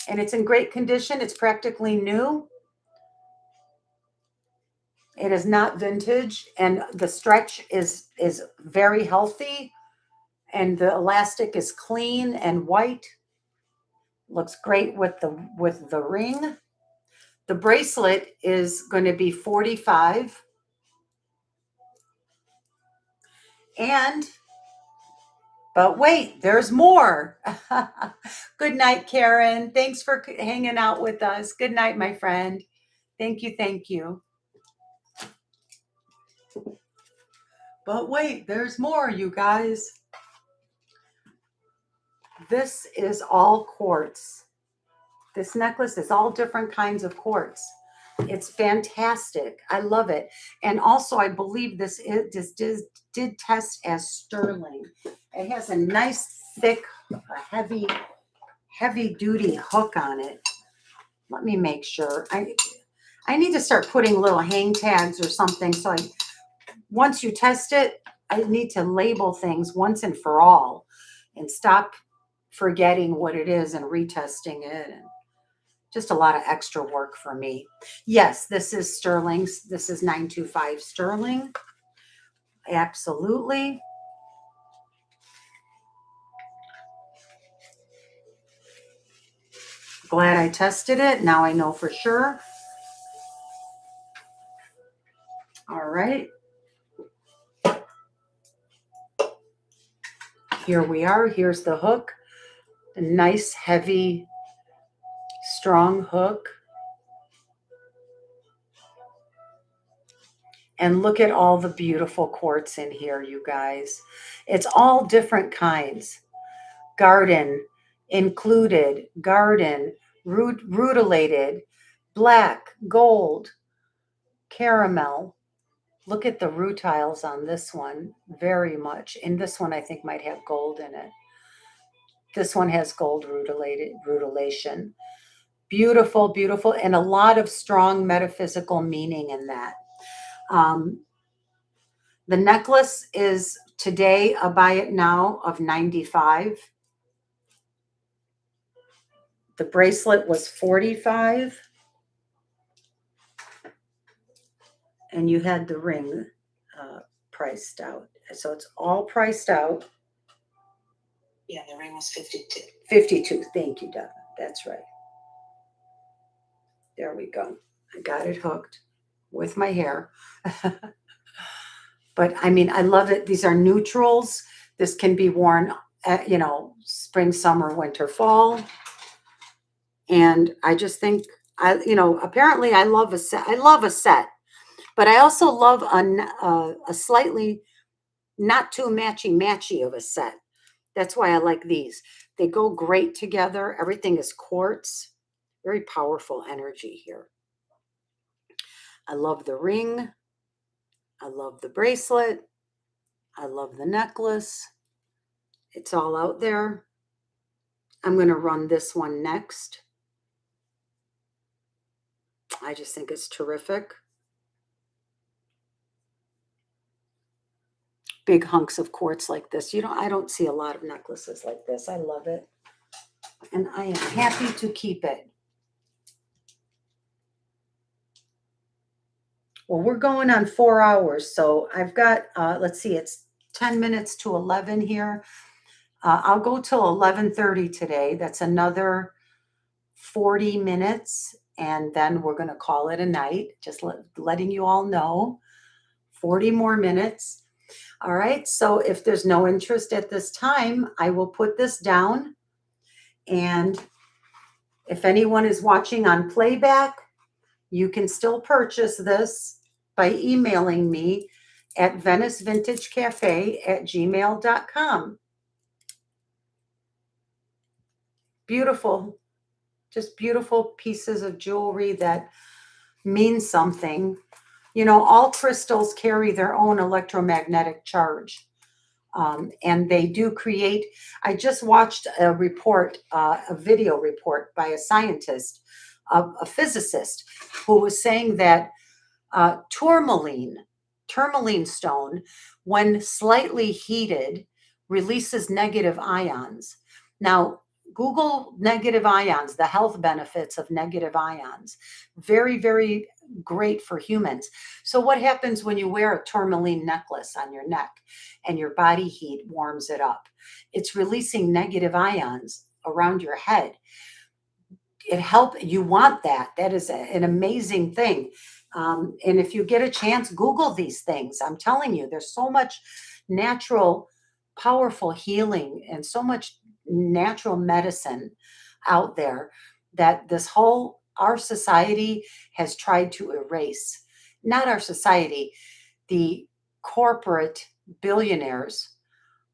And it's in great condition. It's practically new. It is not vintage. And the stretch is very healthy. And the elastic is clean and white. Looks great with the ring. The bracelet is going to be 45. And but wait, there's more. Good night, Karen. Thanks for hanging out with us. Good night, my friend. Thank you. Thank you. But wait, there's more, you guys. This is all quartz. This necklace is all different kinds of quartz. It's fantastic. I love it. And also, I believe this did test as sterling. It has a nice, thick, heavy duty hook on it. Let me make sure. I need to start putting little hang tags or something. So once you test it, I need to label things once and for all and stop forgetting what it is and retesting it. And just a lot of extra work for me. Yes, this is sterling. This is 925 sterling. Absolutely. Glad I tested it. Now I know for sure. All right. Here we are. Here's the hook. A nice, heavy, strong hook. And look at all the beautiful quartz in here, you guys. It's all different kinds. Garden included, garden, rutilated, black, gold, caramel. Look at the rutiles on this one, very much. And this one I think might have gold in it. This one has gold rutilation. Beautiful, beautiful, and a lot of strong metaphysical meaning in that. The necklace is today a buy it now of 95. The bracelet was 45. And you had the ring priced out. So it's all priced out. Yeah, the ring was 52. 52. Thank you, Deb. That's right. There we go. I got it hooked with my hair. But I mean, I love it. These are neutrals. This can be worn at, spring, summer, winter, fall. And I just think apparently I love a set. I love a set, but I also love a slightly not too matchy of a set. That's why I like these. They go great together. Everything is quartz. Very powerful energy here. I love the ring. I love the bracelet. I love the necklace. It's all out there. I'm going to run this one next. I just think it's terrific. Big hunks of quartz like this. I don't see a lot of necklaces like this. I love it. And I am happy to keep it. Well, we're going on 4 hours. So I've got, let's see, it's 10 minutes to 11 here. I'll go till 11:30 today. That's another 40 minutes. And then we're going to call it a night. Just letting you all know. 40 more minutes. All right. So if there's no interest at this time, I will put this down. And if anyone is watching on playback, you can still purchase this by emailing me at venicevintagecafe@gmail.com. Beautiful, just beautiful pieces of jewelry that mean something. All crystals carry their own electromagnetic charge. And they do create, I just watched a video report by a scientist, a physicist, who was saying that tourmaline stone, when slightly heated, releases negative ions. Now, Google negative ions, the health benefits of negative ions. Very, very great for humans. So what happens when you wear a tourmaline necklace on your neck and your body heat warms it up? It's releasing negative ions around your head. you want that. That is an amazing thing. And if you get a chance, Google these things. I'm telling you, there's so much natural, powerful healing and so much natural medicine out there that our society has tried to erase. Not our society, the corporate billionaires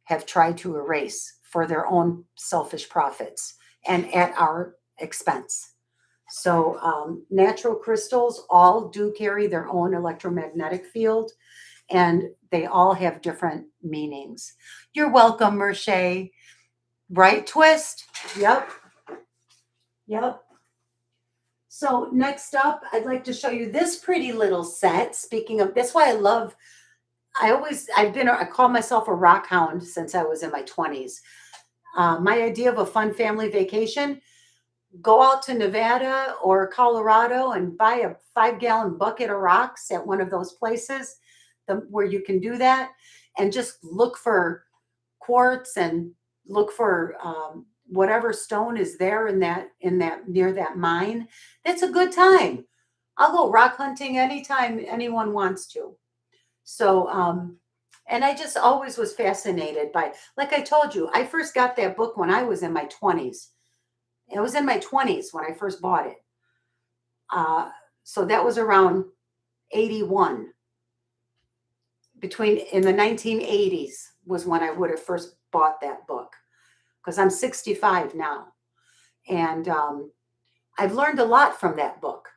have tried to erase for their own selfish profits and at our expense. So natural crystals all do carry their own electromagnetic field, and they all have different meanings. You're welcome, Merche. Right twist. Yep. Yep. So next up, I'd like to show you this pretty little set. Speaking of, that's why I call myself a rock hound since I was in my 20s. My idea of a fun family vacation, go out to Nevada or Colorado and buy a 5-gallon bucket of rocks at one of those places where you can do that, and just look for quartz and look for whatever stone is there in that near that mine. That's a good time. I'll go rock hunting anytime anyone wants to. So and I just always was fascinated by, like I told you, I first got that book when I was in my 20s. It was in my 20s when I first bought it. So that was around 81. In the 1980s was when I would have first bought that book, because I'm 65 now. And I've learned a lot from that book.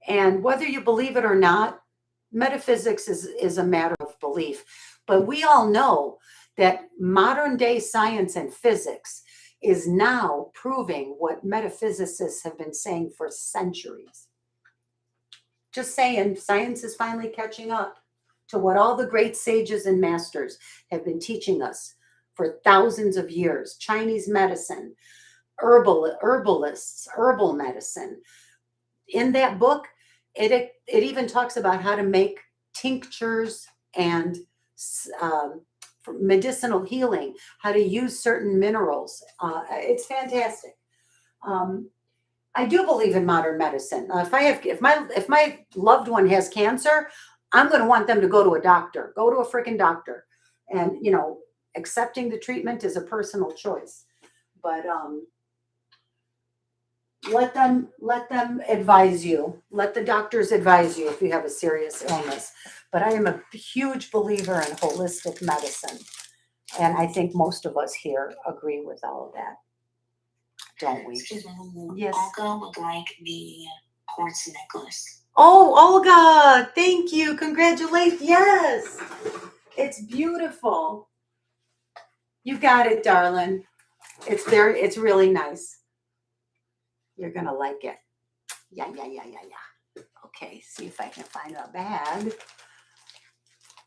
And whether you believe it or not, metaphysics is a matter of belief. But we all know that modern day science and physics is now proving what metaphysicists have been saying for centuries. Just saying, science is finally catching up to what all the great sages and masters have been teaching us for thousands of years. Chinese medicine, herbalists, herbal medicine. In that book, it even talks about how to make tinctures and for medicinal healing, how to use certain minerals. It's fantastic. I do believe in modern medicine. If my loved one has cancer, I'm going to want them to go to a doctor. Go to a freaking doctor, and accepting the treatment is a personal choice. But let them advise you. Let the doctors advise you if you have a serious illness. But I am a huge believer in holistic medicine. And I think most of us here agree with all of that. Don't we? Excuse me. Yes. Olga would like the quartz necklace. Oh, Olga, thank you. Congratulations. Yes. It's beautiful. You got it, darling. It's really nice. You're going to like it. Yeah. Okay, see if I can find a bag.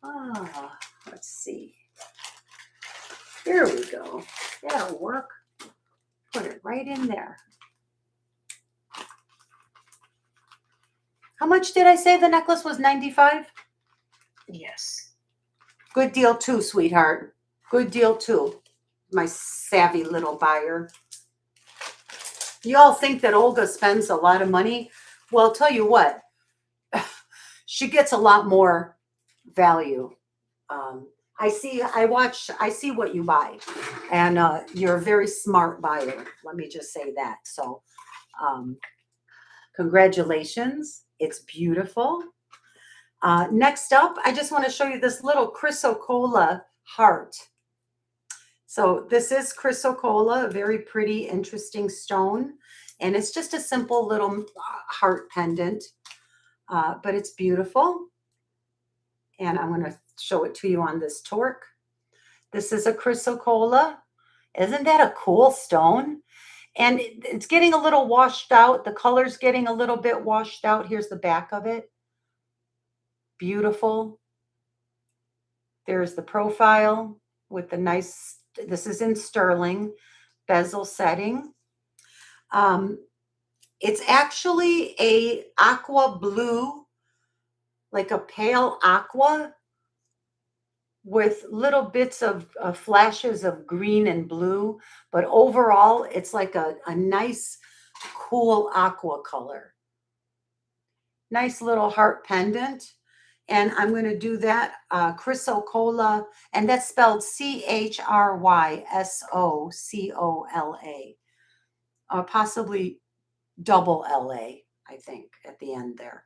Oh, let's see. Here we go. That'll work. Put it right in there. How much did I say the necklace was? 95? Yes. Good deal too, sweetheart. Good deal too, my savvy little buyer. You all think that Olga spends a lot of money? Well, I'll tell you what, she gets a lot more value. I see what you buy, and you're a very smart buyer. Let me just say that. So congratulations. It's beautiful. Next up, I just want to show you this little chrysocolla heart. So this is chrysocolla, a very pretty, interesting stone. And it's just a simple little heart pendant, but it's beautiful. And I'm going to show it to you on this torque. This is a chrysocolla. Isn't that a cool stone? And it's getting a little washed out. The color's getting a little bit washed out. Here's the back of it. Beautiful. There's the profile with the nice, this is in sterling, bezel setting. It's actually a aqua blue, like a pale aqua, with little bits of flashes of green and blue. But overall, it's like a nice Cool aqua color. Nice little heart pendant. And I'm going to do that chrysocolla, and that's spelled Chryssocola, possibly double LA, I think, at the end there.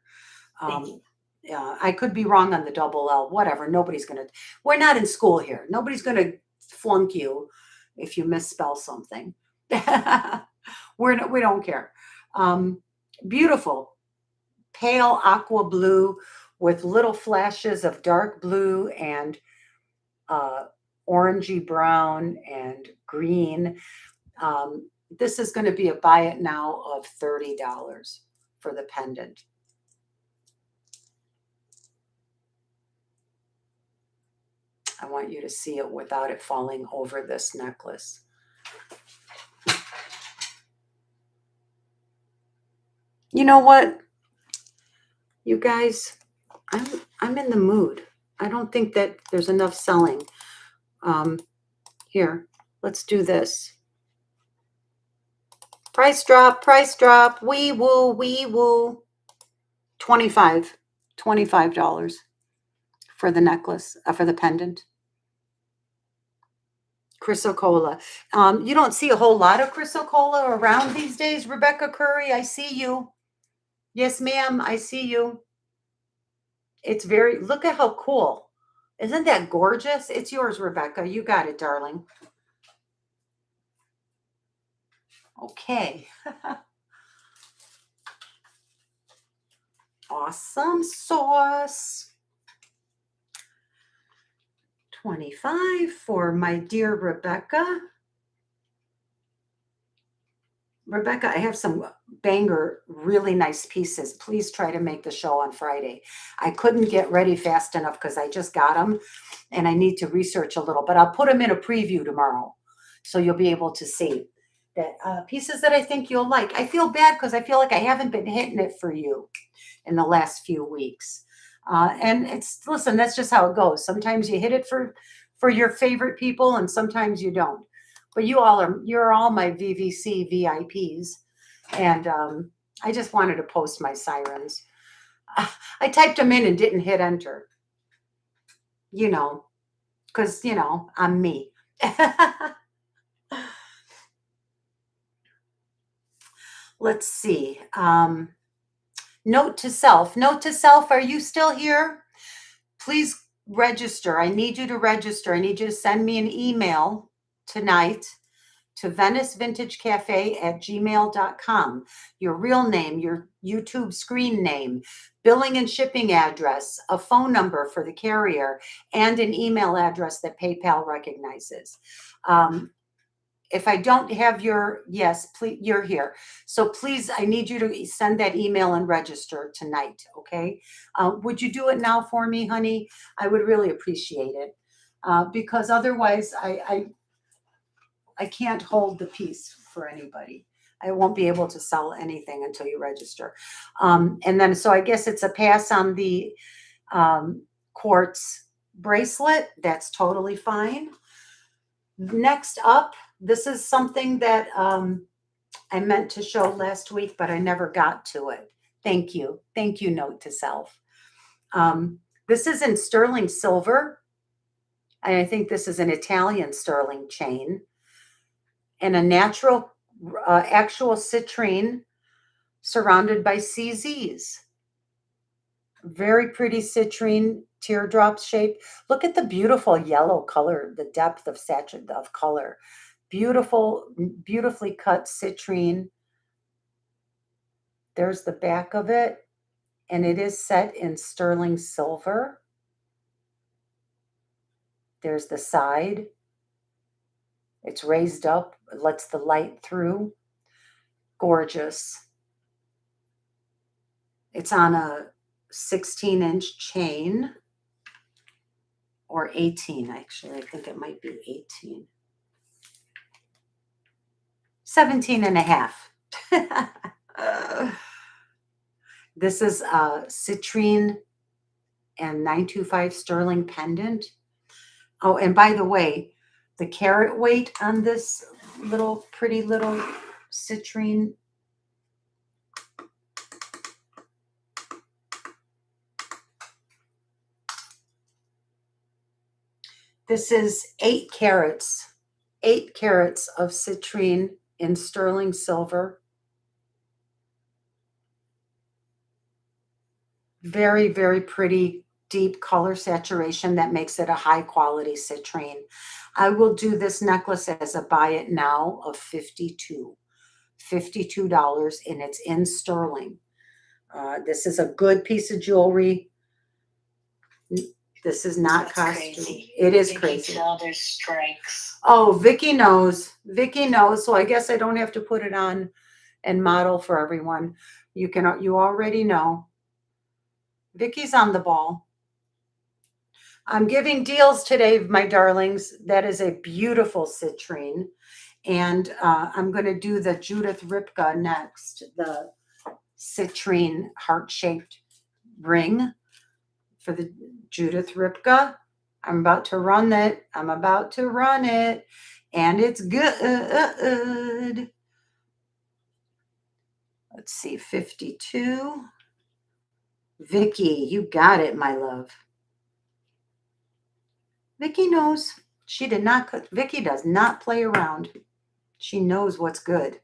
Yeah, I could be wrong on the double L, whatever. We're not in school here. Nobody's going to flunk you if you misspell something. We don't care. Beautiful. Pale aqua blue with little flashes of dark blue and orangey brown and green. This is going to be a buy it now of $30 for the pendant. I want you to see it without it falling over this necklace. You know what? You guys, I'm in the mood. I don't think that there's enough selling. Here, let's do this. Price drop, wee woo. $25 for the necklace, for the pendant. Chrysocolla. You don't see a whole lot of chrysocolla around these days, Rebecca Curry. I see you. Yes, ma'am, I see you. It's look at how cool. Isn't that gorgeous? It's yours, Rebecca. You got it, darling. Okay. Awesome sauce. 25 for my dear Rebecca. Rebecca, I have some banger, really nice pieces. Please try to make the show on Friday. I couldn't get ready fast enough because I just got them and I need to research a little, but I'll put them in a preview tomorrow. So you'll be able to see that pieces that I think you'll like. I feel bad because I feel like I haven't been hitting it for you in the last few weeks. And listen, that's just how it goes. Sometimes you hit it for your favorite people and sometimes you don't. But you're all my VVC VIPs. And I just wanted to post my sirens. I typed them in and didn't hit enter. Because, I'm me. Let's see. Note to self. Are you still here? Please register. I need you to register. I need you to send me an email tonight to VeniceVintageCafe@gmail.com. Your real name, your YouTube screen name, billing and shipping address, a phone number for the carrier, and an email address that PayPal recognizes. If I don't have yes, please, you're here. So please, I need you to send that email and register tonight, okay? Would you do it now for me, honey? I would really appreciate it because otherwise I can't hold the piece for anybody. I won't be able to sell anything until you register. And then, so I guess it's a pass on the quartz bracelet. That's totally fine. Next up, this is something that I meant to show last week, but I never got to it. Thank you. Thank you, note to self. This is in sterling silver. And I think this is an Italian sterling chain. And a natural, actual citrine surrounded by CZs. Very pretty citrine teardrop shape. Look at the beautiful yellow color, the depth of saturation of color. Beautifully cut citrine. There's the back of it. And it is set in sterling silver. There's the side. It's raised up, it lets the light through. Gorgeous. It's on a 16-inch chain, or 18, actually. I think it might be 18. 17 and a half. This is a citrine and 925 sterling pendant. Oh, and by the way, the carat weight on this pretty little citrine This is 8 carats, 8 carats of citrine in sterling silver. Very, very pretty, deep color saturation that makes it a high quality citrine. I will do this necklace as a buy it now of $52, and it's in sterling. This is a good piece of jewelry. This is not That's costume. crazy. It is You can crazy. tell there's strikes. Oh, Vicky knows. Vicky knows. So I guess I don't have to put it on and model for everyone. You already know. Vicky's on the ball. I'm giving deals today, my darlings. That is a beautiful citrine. And I'm going to do the Judith Ripka next, the citrine heart-shaped ring for the Judith Ripka. I'm about to run it. I'm about to run it. And it's good. Let's see, 52. Vicky, you got it, my love. Vicky knows. She did not. Vicky does not play around. She knows what's good.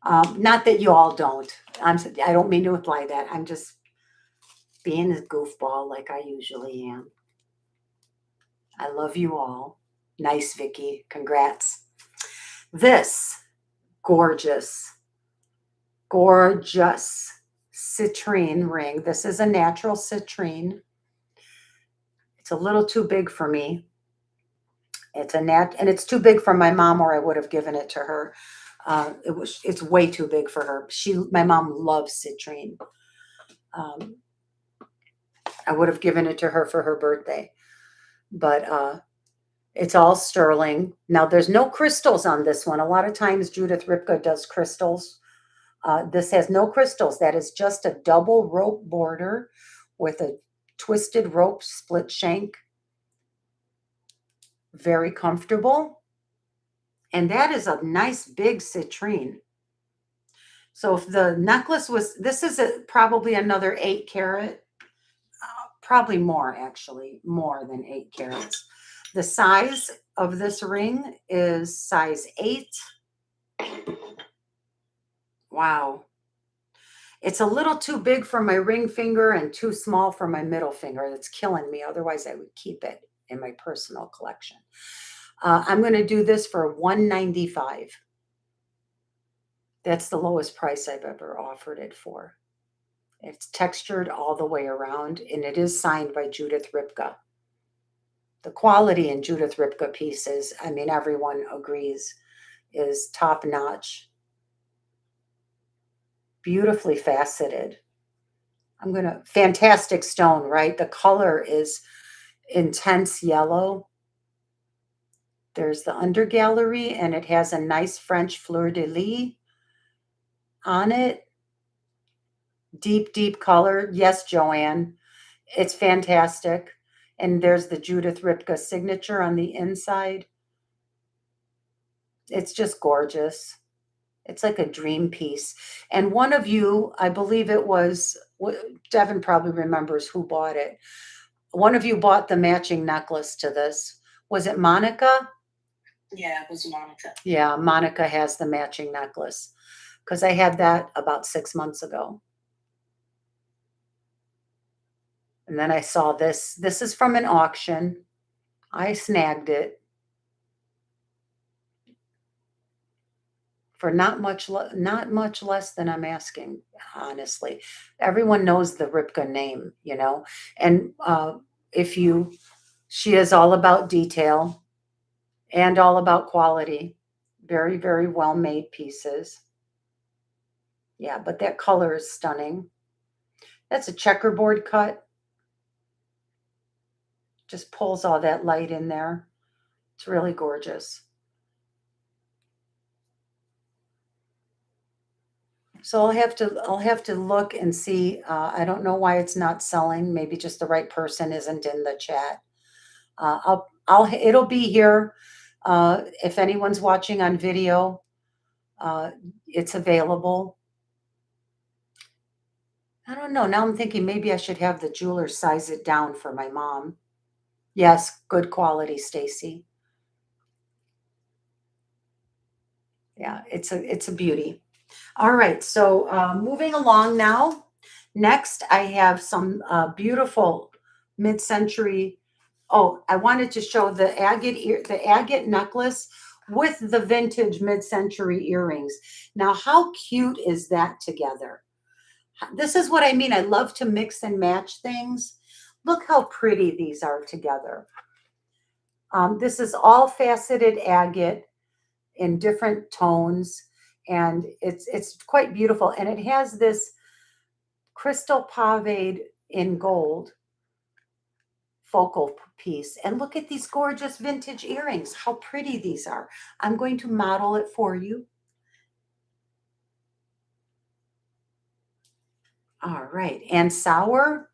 Not that you all don't. I don't mean to imply that. I'm just being a goofball like I usually am. I love you all. Nice, Vicky. Congrats. This gorgeous, gorgeous citrine ring. This is a natural citrine. It's a little too big for me. And it's too big for my mom, or I would have given it to her. It's way too big for her. My mom loves citrine. I would have given it to her for her birthday, but it's all sterling. Now there's no crystals on this one. A lot of times Judith Ripka does crystals. This has no crystals. That is just a double rope border with a twisted rope split shank. Very comfortable. And that is a nice big citrine. So if the necklace was, this is probably another 8 carat, probably more actually, more than 8 carats. The size of this ring is size 8. Wow. It's a little too big for my ring finger and too small for my middle finger. It's killing me. Otherwise, I would keep it in my personal collection. I'm going to do this for $195. That's the lowest price I've ever offered it for. It's textured all the way around, and it is signed by Judith Ripka. The quality in Judith Ripka pieces, I mean, everyone agrees, is top notch. Beautifully faceted. Fantastic stone, right? The color is intense yellow. There's the undergallery, and it has a nice French fleur-de-lis on it. Deep, deep color. Yes, Joanne. It's fantastic. And there's the Judith Ripka signature on the inside. It's just gorgeous. It's like a dream piece. And one of you, I believe it was, Devin probably remembers who bought it. One of you bought the matching necklace to this. Was it Monica? Yeah, it was Monica. Yeah, Monica has the matching necklace because I had that about 6 months ago. And then I saw this. This is from an auction. I snagged it for not much less than I'm asking, honestly. Everyone knows the Ripka name, you know. And she is all about detail and all about quality. Very, very well made pieces. Yeah, but that color is stunning. That's a checkerboard cut. Just pulls all that light in there. It's really gorgeous. So I'll have to look and see. I don't know why it's not selling. Maybe just the right person isn't in the chat. It'll be here. If anyone's watching on video, it's available. I don't know. Now I'm thinking maybe I should have the jeweler size it down for my mom. Yes, good quality, Stacy. Yeah, it's a beauty. All right, so moving along now. Next, I have some beautiful mid-century. Oh, I wanted to show the agate necklace with the vintage mid-century earrings. Now, how cute is that together? This is what I mean. I love to mix and match things. Look how pretty these are together. This is all faceted agate in different tones, and it's quite beautiful. And it has this crystal paved in gold focal piece. And look at these gorgeous vintage earrings. How pretty these are. I'm going to model it for you. All right. And sour?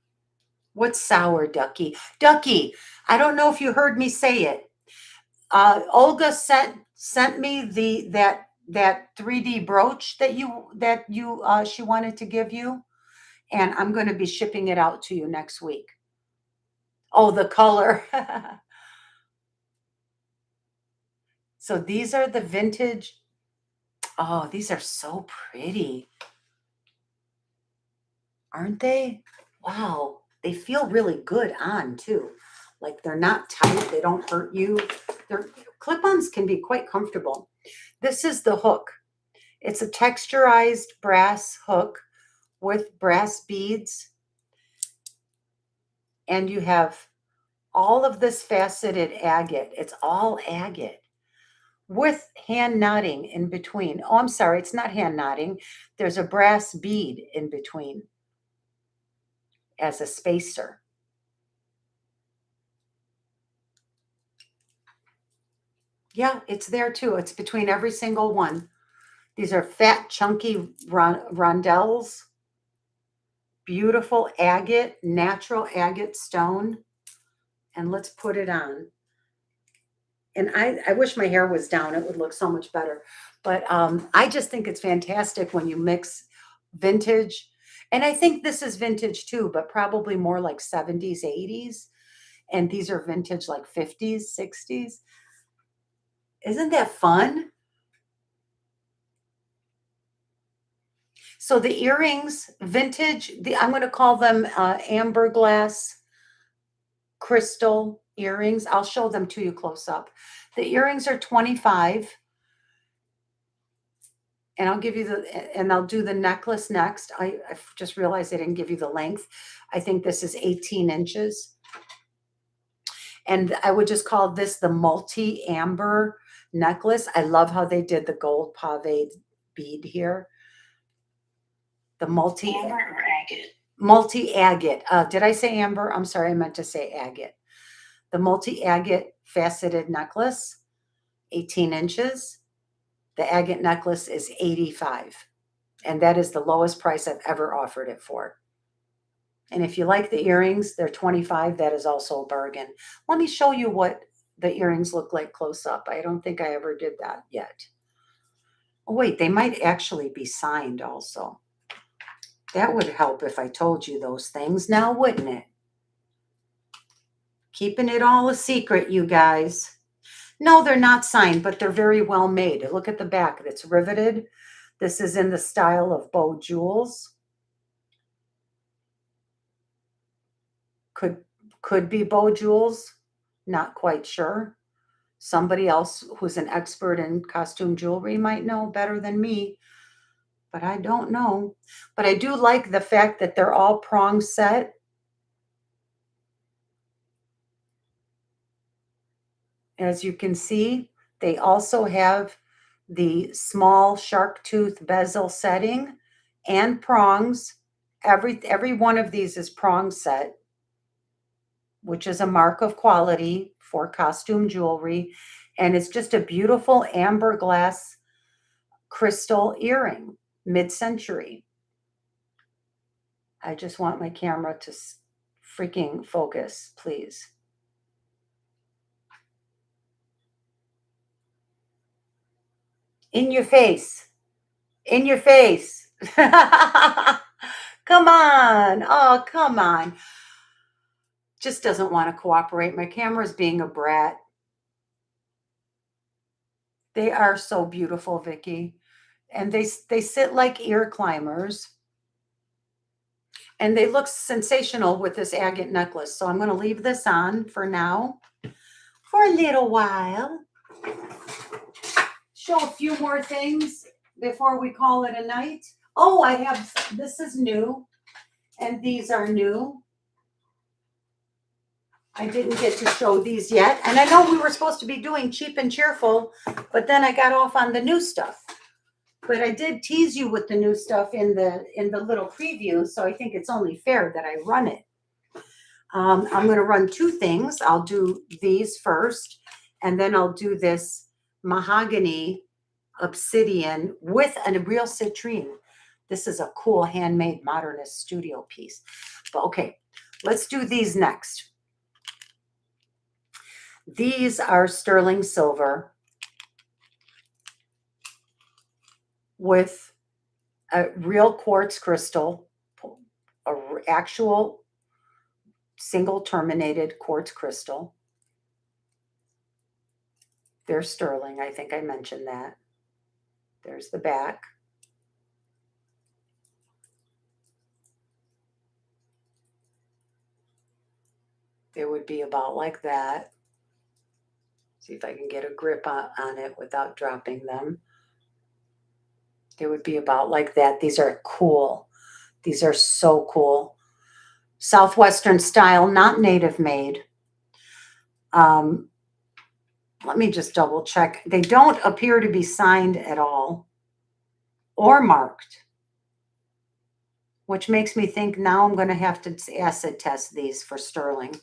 What's sour, Ducky? Ducky, I don't know if you heard me say it. Olga sent me that 3D brooch that she wanted to give you, and I'm going to be shipping it out to you next week. Oh, the color. So these are the vintage. Oh, these are so pretty, aren't they? Wow, they feel really good on too. Like they're not tight, they don't hurt you. Their clip-ons can be quite comfortable. This is the hook. It's a texturized brass hook with brass beads, and you have all of this faceted agate. It's all agate with hand knotting in between. Oh, I'm sorry, it's not hand knotting. There's a brass bead in between as a spacer. Yeah, it's there too. It's between every single one. These are fat, chunky rondelles. Beautiful agate, natural agate stone. And let's put it on. And I wish my hair was down. It would look so much better. But I just think it's fantastic when you mix vintage. And I think this is vintage too, but probably more like 70s, 80s. And these are vintage like 50s, 60s. Isn't that fun? So the earrings, vintage, I'm going to call them amber glass crystal earrings. I'll show them to you close up. The earrings are 25, and I'll do the necklace next. I just realized I didn't give you the length. I think this is 18 inches. And I would just call this the multi-amber necklace. I love how they did the gold pave bead here. The Amber or agate? Multi-agate. Did I say amber? I'm sorry, I meant to say agate. The multi-agate faceted necklace, 18 inches. The agate necklace is 85. And that is the lowest price I've ever offered it for. And if you like the earrings, they're 25. That is also a bargain. Let me show you what the earrings look like close up. I don't think I ever did that yet. Oh, wait, they might actually be signed also. That would help if I told you those things now, wouldn't it? Keeping it all a secret, you guys. No, they're not signed, but they're very well made. Look at the back. It's riveted. This is in the style of Beau Jewels. Could be Beau Jewels. Not quite sure. Somebody else who's an expert in costume jewelry might know better than me, but I don't know. But I do like the fact that they're all prong set. As you can see, they also have the small shark tooth bezel setting and prongs. Every one of these is prong set, which is a mark of quality for costume jewelry. And it's just a beautiful amber glass crystal earring, mid-century. I just want my camera to freaking focus, please. In your face. In your face. Come on. Oh, come on. just doesn't want to cooperate. My camera's being a brat. They are so beautiful, Vicky. And they sit like ear climbers. And they look sensational with this agate necklace. So I'm going to leave this on for now, for a little while. Show a few more things before we call it a night. Oh, I have, this is new. And these are new. I didn't get to show these yet. And I know we were supposed to be doing cheap and cheerful, but then I got off on the new stuff. But I did tease you with the new stuff in the little preview, so I think it's only fair that I run it. I'm going to run two things. I'll do these first, and then I'll do this mahogany obsidian with a real citrine. This is a cool handmade modernist studio piece. But okay, let's do these next. These are sterling silver with a real quartz crystal, a actual single terminated quartz crystal. They're sterling. I think I mentioned that. There's the back. They would be about like that. See if I can get a grip on it without dropping them. They would be about like that. These are cool. These are so cool. Southwestern style, not native made. Let me just double check. They don't appear to be signed at all or marked, which makes me think now I'm going to have to acid test these for sterling.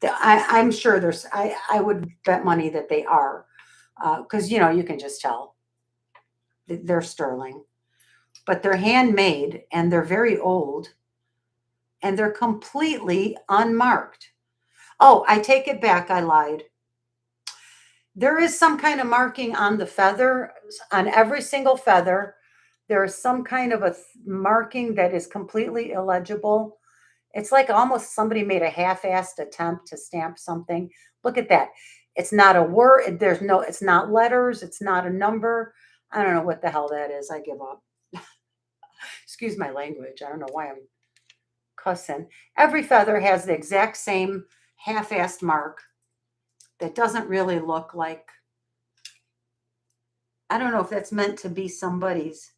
I'm sure there's, I would bet money that they are, because, you know, you can just tell they're sterling, but they're handmade and they're very old and they're completely unmarked. Oh, I take it back. I lied. There is some kind of marking on the feather, on every single feather. There is some kind of a marking that is completely illegible. It's like almost somebody made a half-assed attempt to stamp something. Look at that. It's not a word. It's not letters. It's not a number. I don't know what the hell that is. I give up. Excuse my language. I don't know why I'm cussing. Every feather has the exact same half-assed mark that doesn't really look like, I don't know if that's meant to be somebody's.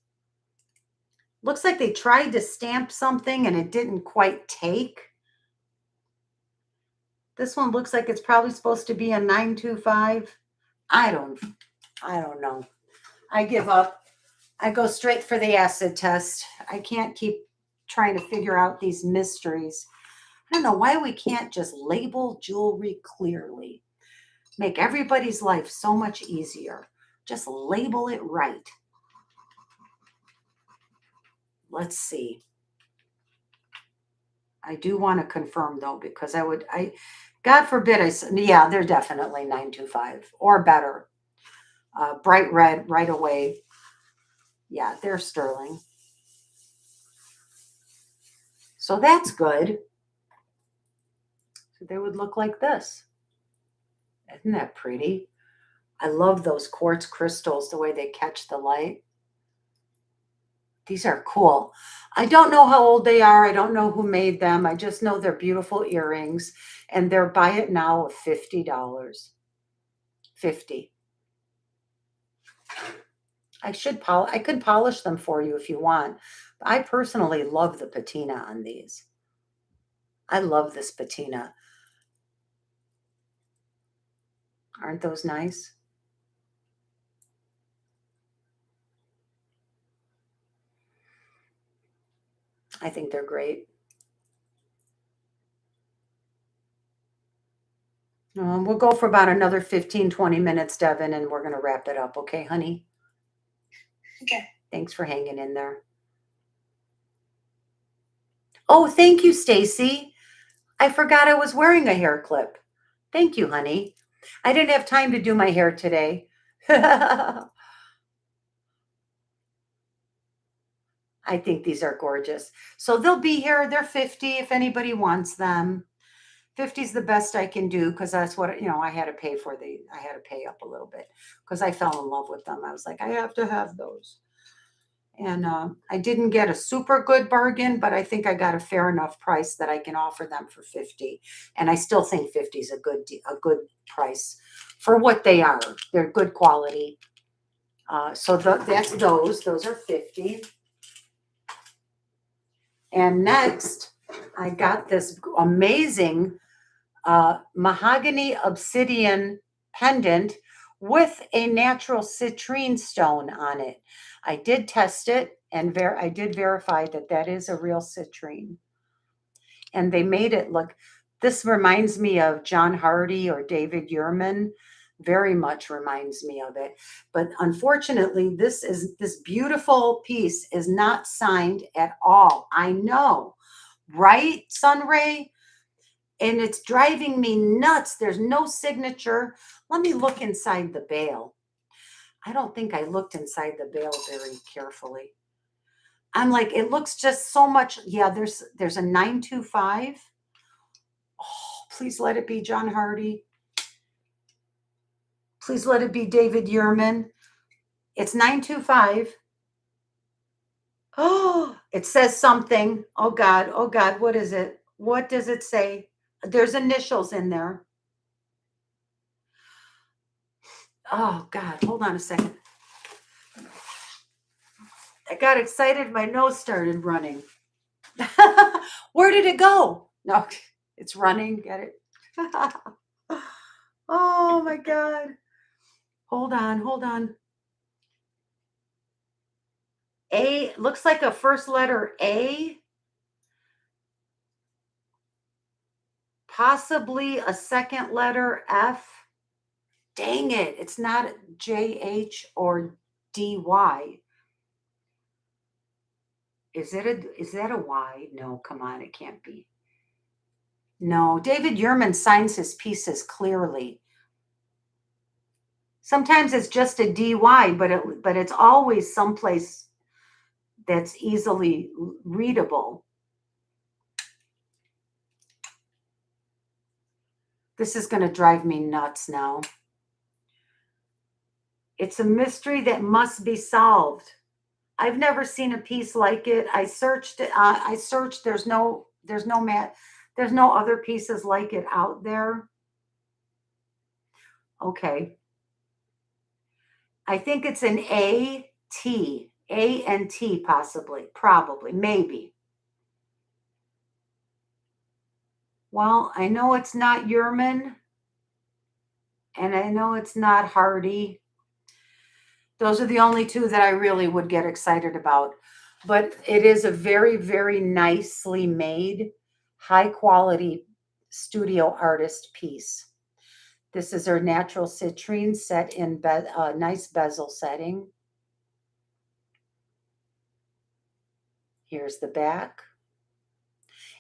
Looks like they tried to stamp something and it didn't quite take. This one looks like it's probably supposed to be a 925. I don't know. I give up. I go straight for the acid test. I can't keep trying to figure out these mysteries. I don't know why we can't just label jewelry clearly. Make everybody's life so much easier. Just label it right. Let's see. I do want to confirm though, because God forbid yeah, they're definitely 925 or better. Bright red right away. Yeah, they're sterling. So that's good. So they would look like this. Isn't that pretty? I love those quartz crystals, the way they catch the light. These are cool. I don't know how old they are. I don't know who made them. I just know they're beautiful earrings, and they're buy it now of $50. $50. I could polish them for you if you want. I personally love the patina on these. I love this patina. Aren't those nice? I think they're great. We'll go for about another 15, 20 minutes, Devin, and we're going to wrap it up. Okay, honey? Okay. Thanks for hanging in there. Oh, thank you, Stacy. I forgot I was wearing a hair clip. Thank you, honey. I didn't have time to do my hair today. I think these are gorgeous. So they'll be here. They're $50 if anybody wants them. 50 is the best I can do because that's what, I had to pay for I had to pay up a little bit because I fell in love with them. I was like, I have to have those. And I didn't get a super good bargain, but I think I got a fair enough price that I can offer them for 50. And I still think 50 is a good price for what they are. They're good quality. So that's those. Those are 50. And next, I got this amazing mahogany obsidian pendant with a natural citrine stone on it. I did test it, and I did verify that that is a real citrine. And they made it look, this reminds me of John Hardy or David Yurman. Very much reminds me of it. But unfortunately, this beautiful piece is not signed at all. I know, right, Sunray? And it's driving me nuts. There's no signature. Let me look inside the bale. I don't think I looked inside the bale very carefully. I'm like, it looks just so much. Yeah, there's a 925. Oh, please let it be John Hardy. Please let it be David Yurman. It's 925. Oh, it says something. Oh God, what is it? What does it say? There's initials in there. Oh God, hold on a second. I got excited. My nose started running. Where did it go? No, it's running. Get it? Oh my God. Hold on. A looks like a first letter A. Possibly a second letter F. Dang it. It's not JH or DY. Is that a Y? No, come on, it can't be. No, David Yurman signs his pieces clearly. Sometimes it's just a DY, but it's always someplace that's easily readable. This is going to drive me nuts now. It's a mystery that must be solved. I've never seen a piece like it. I searched. There's no other pieces like it out there. Okay. I think it's an A-N-T, possibly, probably, maybe. Well, I know it's not Yurman, and I know it's not Hardy. Those are the only two that I really would get excited about. But it is a very, very nicely made, high quality studio artist piece. This is her natural citrine set in nice bezel setting. Here's the back.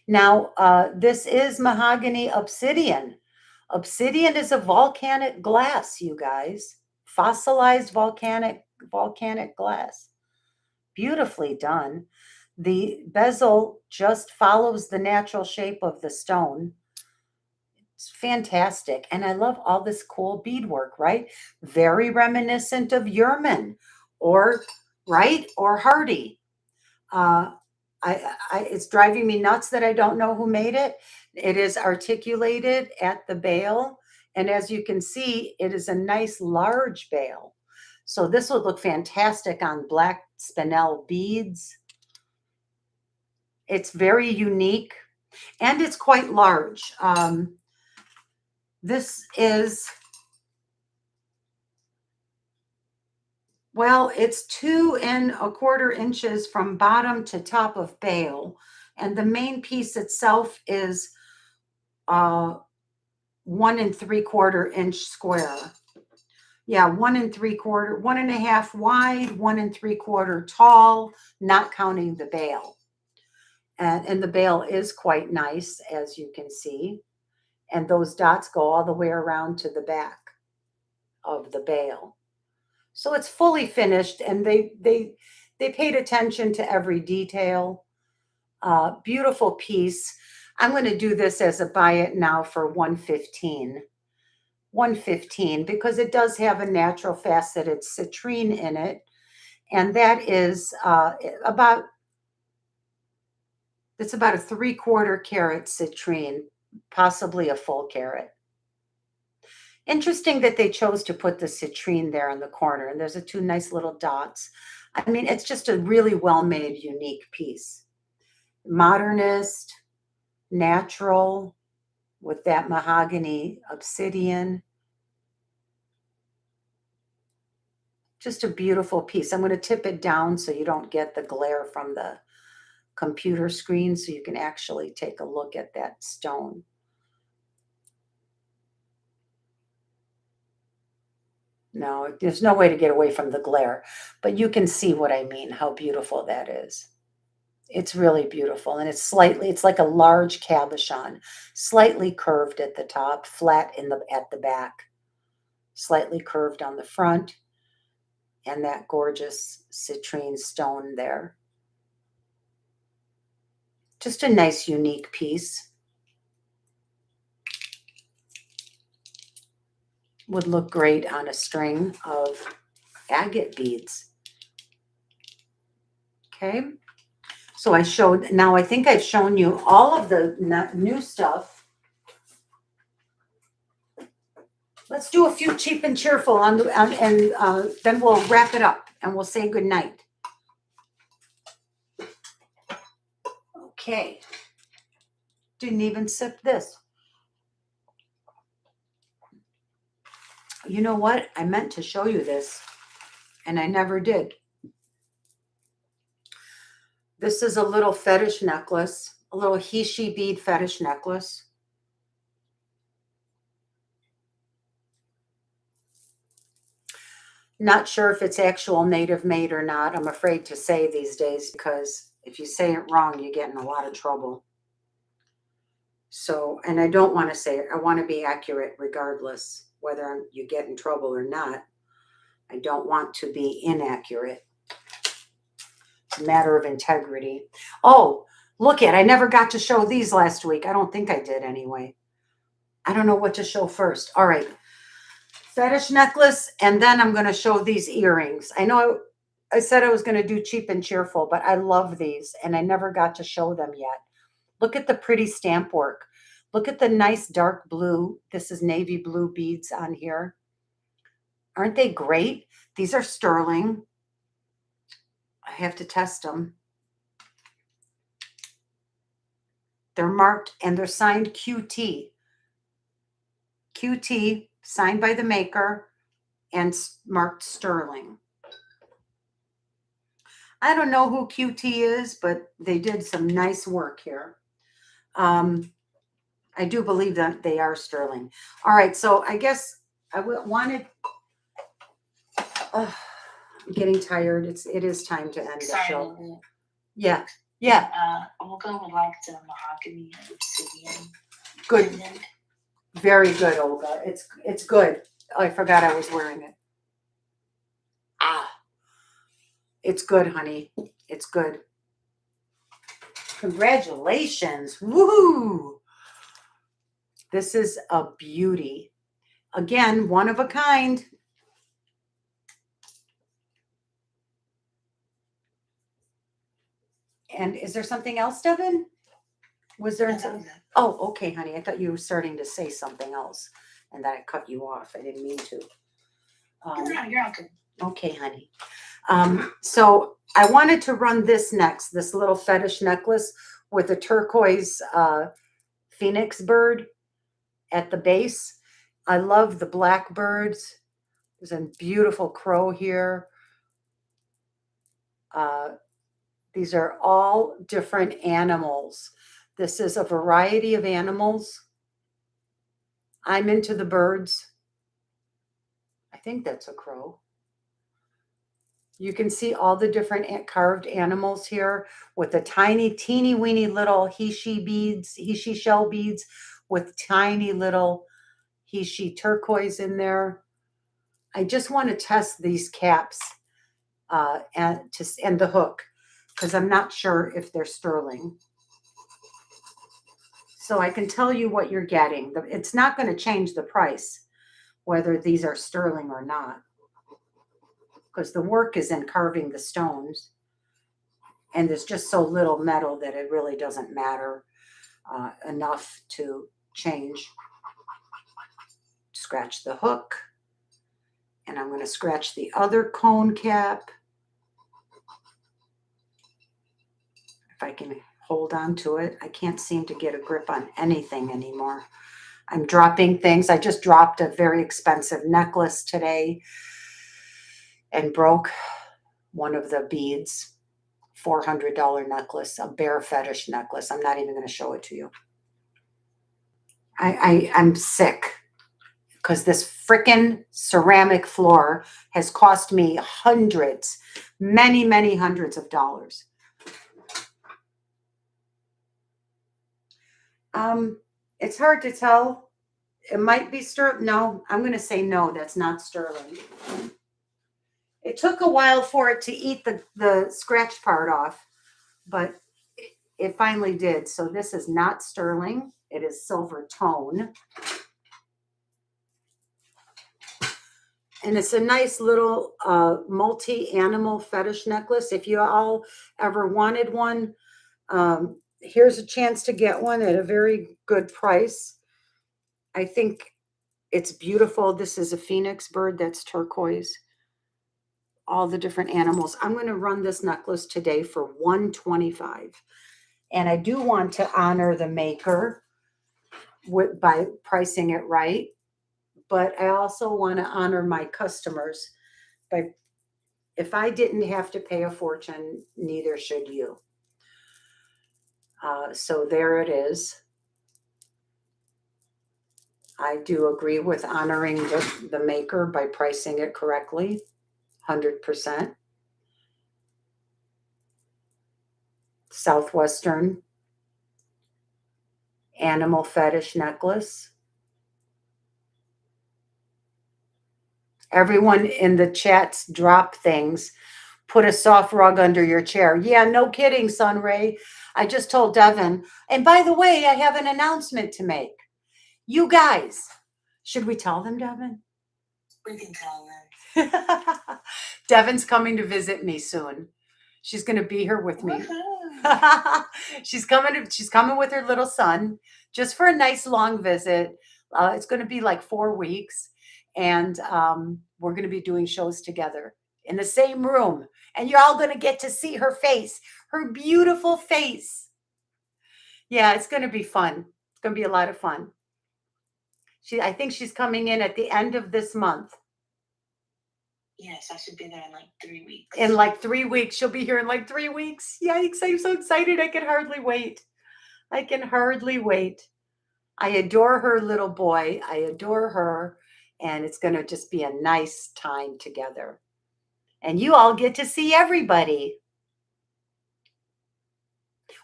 Now, this is mahogany obsidian. Obsidian is a volcanic glass, you guys. Fossilized volcanic glass. Beautifully done. The bezel just follows the natural shape of the stone. It's fantastic. And I love all this cool beadwork, right? Very reminiscent of Yurman or Hardy. It's driving me nuts that I don't know who made it. It is articulated at the bale. And as you can see, it is a nice large bale. So this would look fantastic on black spinel beads. It's very unique and it's quite large. This is, well, it's 2¼ inches from bottom to top of bale. And the main piece itself is 1¾ inch square. Yeah, 1¾ 1.5 wide, 1¾ tall, not counting the bale. And the bale is quite nice, as you can see. And those dots go all the way around to the back of the bale. So it's fully finished, and they paid attention to every detail. Beautiful piece. I'm going to do this as a buy it now for 115. 115 because it does have a natural faceted citrine in it. And that is about, it's about a 3/4 carat citrine, possibly a full carat. Interesting that they chose to put the citrine there in the corner, and there's a two nice little dots. I mean, it's just a really well-made, unique piece. Modernist, natural, with that mahogany obsidian. Just a beautiful piece. I'm going to tip it down so you don't get the glare from the computer screen, so you can actually take a look at that stone. No, there's no way to get away from the glare, but you can see what I mean, how beautiful that is. It's really beautiful, and it's like a large cabochon, slightly curved at the top, flat at the back, slightly curved on the front, and that gorgeous citrine stone there. Just a nice, unique piece. Would look great on a string of agate beads. Okay. So now I think I've shown you all of the new stuff. Let's do a few cheap and cheerful and then we'll wrap it up and we'll say good night. Okay. Didn't even sip this. You know what? I meant to show you this, and I never did. This is a little fetish necklace, a little he-she bead fetish necklace. Not sure if it's actual native made or not. I'm afraid to say these days because if you say it wrong, you get in a lot of trouble. So, and I don't want to say it. I want to be accurate regardless whether you get in trouble or not. I don't want to be inaccurate. It's a matter of integrity. Oh, look I never got to show these last week. I don't think I did anyway. I don't know what to show first. All right. Fetish necklace, and then I'm going to show these earrings. I know I said I was going to do cheap and cheerful, but I love these, and I never got to show them yet. Look at the pretty stamp work. Look at the nice dark blue. This is navy blue beads on here. Aren't they great? These are sterling. I have to test them. They're marked and they're signed QT. QT, signed by the maker and marked sterling. I don't know who QT is, but they did some nice work here. I do believe that they are sterling. All right, so I guess I wanted. I'm getting tired. It is time to end the show. Yeah. Olga would like the mahogany obsidian. Good. Very good, Olga. It's good. Oh, I forgot I was wearing it. It's good, honey. It's good. Congratulations. Woohoo! This is a beauty. Again, one of a kind. And is there something else, Devin? Was there? Oh, okay, honey. I thought you were starting to say something else and that I cut you off. I didn't mean to. You're okay. Okay, honey. So I wanted to run this next, this little fetish necklace with a turquoise phoenix bird at the base. I love the black birds. There's a beautiful crow here. These are all different animals. This is a variety of animals. I'm into the birds. I think that's a crow. You can see all the different carved animals here with the tiny, teeny weeny little he-she beads, he-she shell beads with tiny little he-she turquoise in there. I just want to test these caps and the hook because I'm not sure if they're sterling. So I can tell you what you're getting. It's not going to change the price, whether these are sterling or not, because the work is in carving the stones. And there's just so little metal that it really doesn't matter enough to change. Scratch the hook. And I'm going to scratch the other cone cap. If I can hold on to it. I can't seem to get a grip on anything anymore. I'm dropping things. I just dropped a very expensive necklace today and broke one of the beads. $400 necklace, a bear fetish necklace. I'm not even going to show it to you. I'm sick because this frickin' ceramic floor has cost me hundreds, many, many hundreds of dollars. It's hard to tell. It might be sterling. No, I'm going to say no, that's not sterling. It took a while for it to eat the scratch part off, but it finally did. So this is not sterling. It is silver tone. And it's a nice little multi-animal fetish necklace. If you all ever wanted one, here's a chance to get one at a very good price. I think it's beautiful. This is a phoenix bird that's turquoise. All the different animals. I'm going to run this necklace today for $125. And I do want to honor the maker by pricing it right. But I also want to honor my customers by, if I didn't have to pay a fortune, neither should you. So there it is. I do agree with honoring the maker by pricing it correctly, 100%. Southwestern animal fetish necklace. Everyone in the chats drop things. Put a soft rug under your chair. Yeah, no kidding, Sunray. I just told Devin. And by the way, I have an announcement to make. You guys, should we tell them, Devin? We can tell them. Devin's coming to visit me soon. She's going to be here with me. She's coming with her little son just for a nice long visit. It's going to be like 4 weeks. And we're going to be doing shows together in the same room. And you're all going to get to see her face, her beautiful face. Yeah, it's going to be fun. It's going to be a lot of fun. I think she's coming in at the end of this month. Yes, I should be there in like 3 weeks. In like 3 weeks. She'll be here in like 3 weeks. Yikes, I'm so excited. I can hardly wait. I can hardly wait. I adore her little boy. I adore her. And it's going to just be a nice time together. And you all get to see everybody.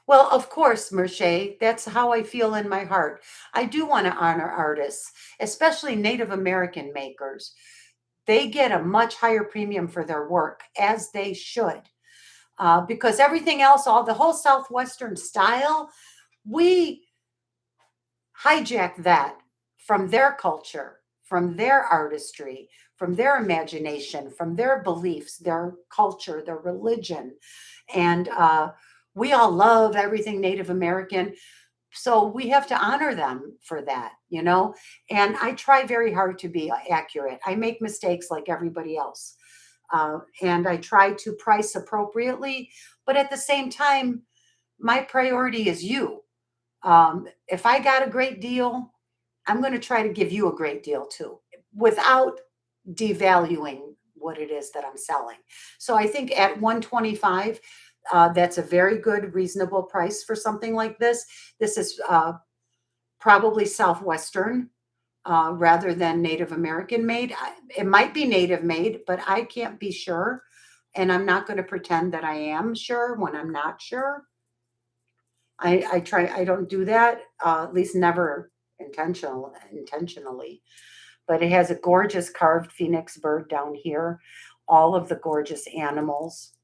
Well, of course, Merche, that's how I feel in my heart. I do want to honor artists, especially Native American makers. They get a much higher premium for their work, as they should. Because everything else, the whole Southwestern style, we hijack that from their culture, from their artistry, from their imagination, from their beliefs, their culture, their religion. And we all love everything Native American. So we have to honor them for that, you know? And I try very hard to be accurate. I make mistakes like everybody else. And I try to price appropriately. But at the same time, my priority is you. If I got a great deal, I'm going to try to give you a great deal too, without devaluing what it is that I'm selling. So I think at $125, that's a very good, reasonable price for something like this. This is probably Southwestern rather than Native American made. It might be Native made, but I can't be sure. And I'm not going to pretend that I am sure when I'm not sure. I don't do that, at least never intentionally. But it has a gorgeous carved phoenix bird down here, all of the gorgeous animals.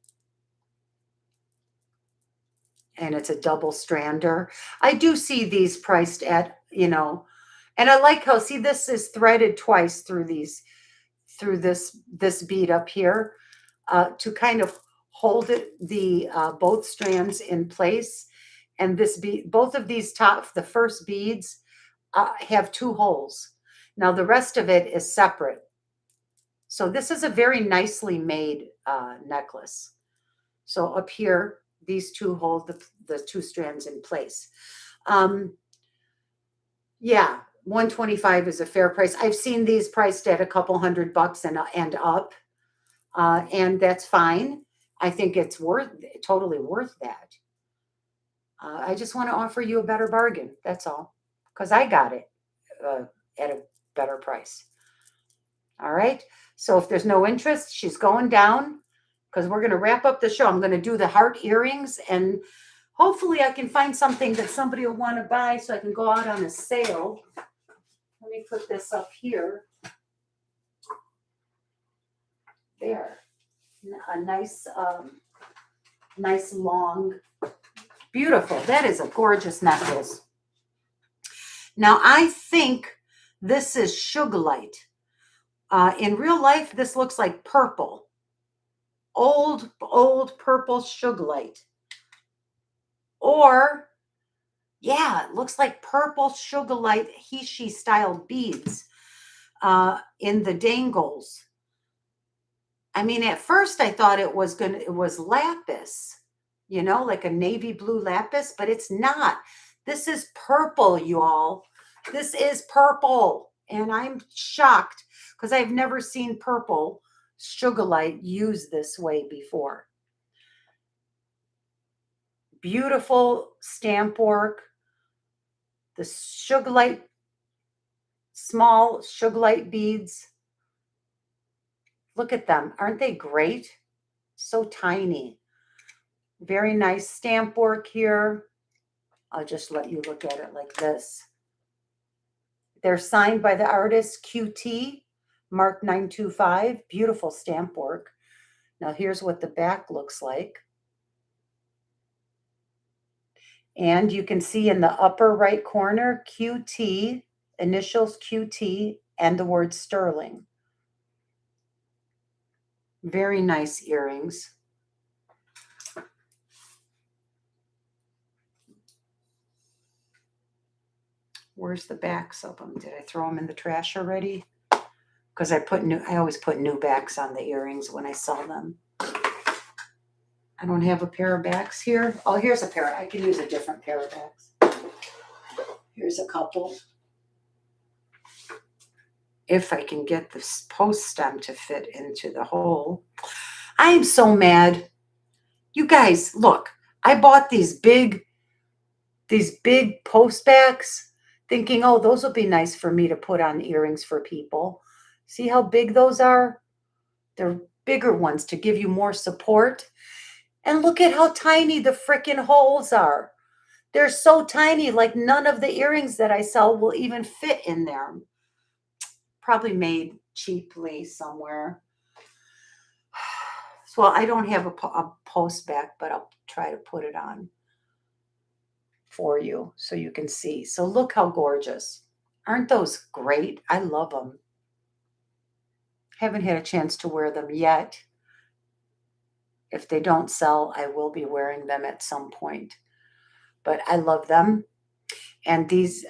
and it's a double strander. I do see these priced at, and I like how, see, this is threaded twice through this bead up here, to kind of hold the both strands in place. And this bead, both of these the first beads have 2 holes. Now the rest of it is separate. So this is a very nicely made necklace. So up here, these 2 hold the 2 strands in place. Yeah, 125 is a fair price. I've seen these priced at a couple $100 and up, and that's fine. I think it's totally worth that. I just want to offer you a better bargain. That's all, because I got it at a better price. All right. So if there's no interest, she's going down, because we're going to wrap up the show. I'm going to do the heart earrings, and hopefully I can find something that somebody will want to buy so I can go out on a sale. Let me put this up here. There. A nice, nice long, beautiful. That is a gorgeous necklace. Now I think this is Sugarlight. In real life, this looks like purple. Old purple Sugarlight. Or, yeah, it looks like purple Sugarlight he-she style beads in the dangles. I mean, at first I thought it was lapis, like a navy blue lapis, but it's not. This is purple, y'all. This is purple. And I'm shocked because I've never seen purple Sugarlight used this way before. Beautiful stamp work. The Sugarlight, small Sugarlight beads. Look at them. Aren't they great? So tiny. Very nice stamp work here. I'll just let you look at it like this. They're signed by the artist QT, Mark 925. Beautiful stamp work. Now here's what the back looks like. And you can see in the upper right corner, QT, initials QT, and the word sterling. Very nice earrings. Where's the backs of them? Did I throw them in the trash already? Because I always put new backs on the earrings when I sell them. I don't have a pair of backs here. Oh, here's a pair. I can use a different pair of backs. Here's a couple. If I can get this post stem to fit into the hole. I am so mad. You guys, look, I bought these big post backs thinking, oh, those will be nice for me to put on earrings for people. See how big those are? They're bigger ones to give you more support. And look at how tiny the freaking holes are. They're so tiny, like none of the earrings that I sell will even fit in there. Probably made cheaply somewhere. Well, I don't have a post back, but I'll try to put it on for you so you can see. So look how gorgeous. Aren't those great? I love them. Haven't had a chance to wear them yet. If they don't sell, I will be wearing them at some point. But I love them. And these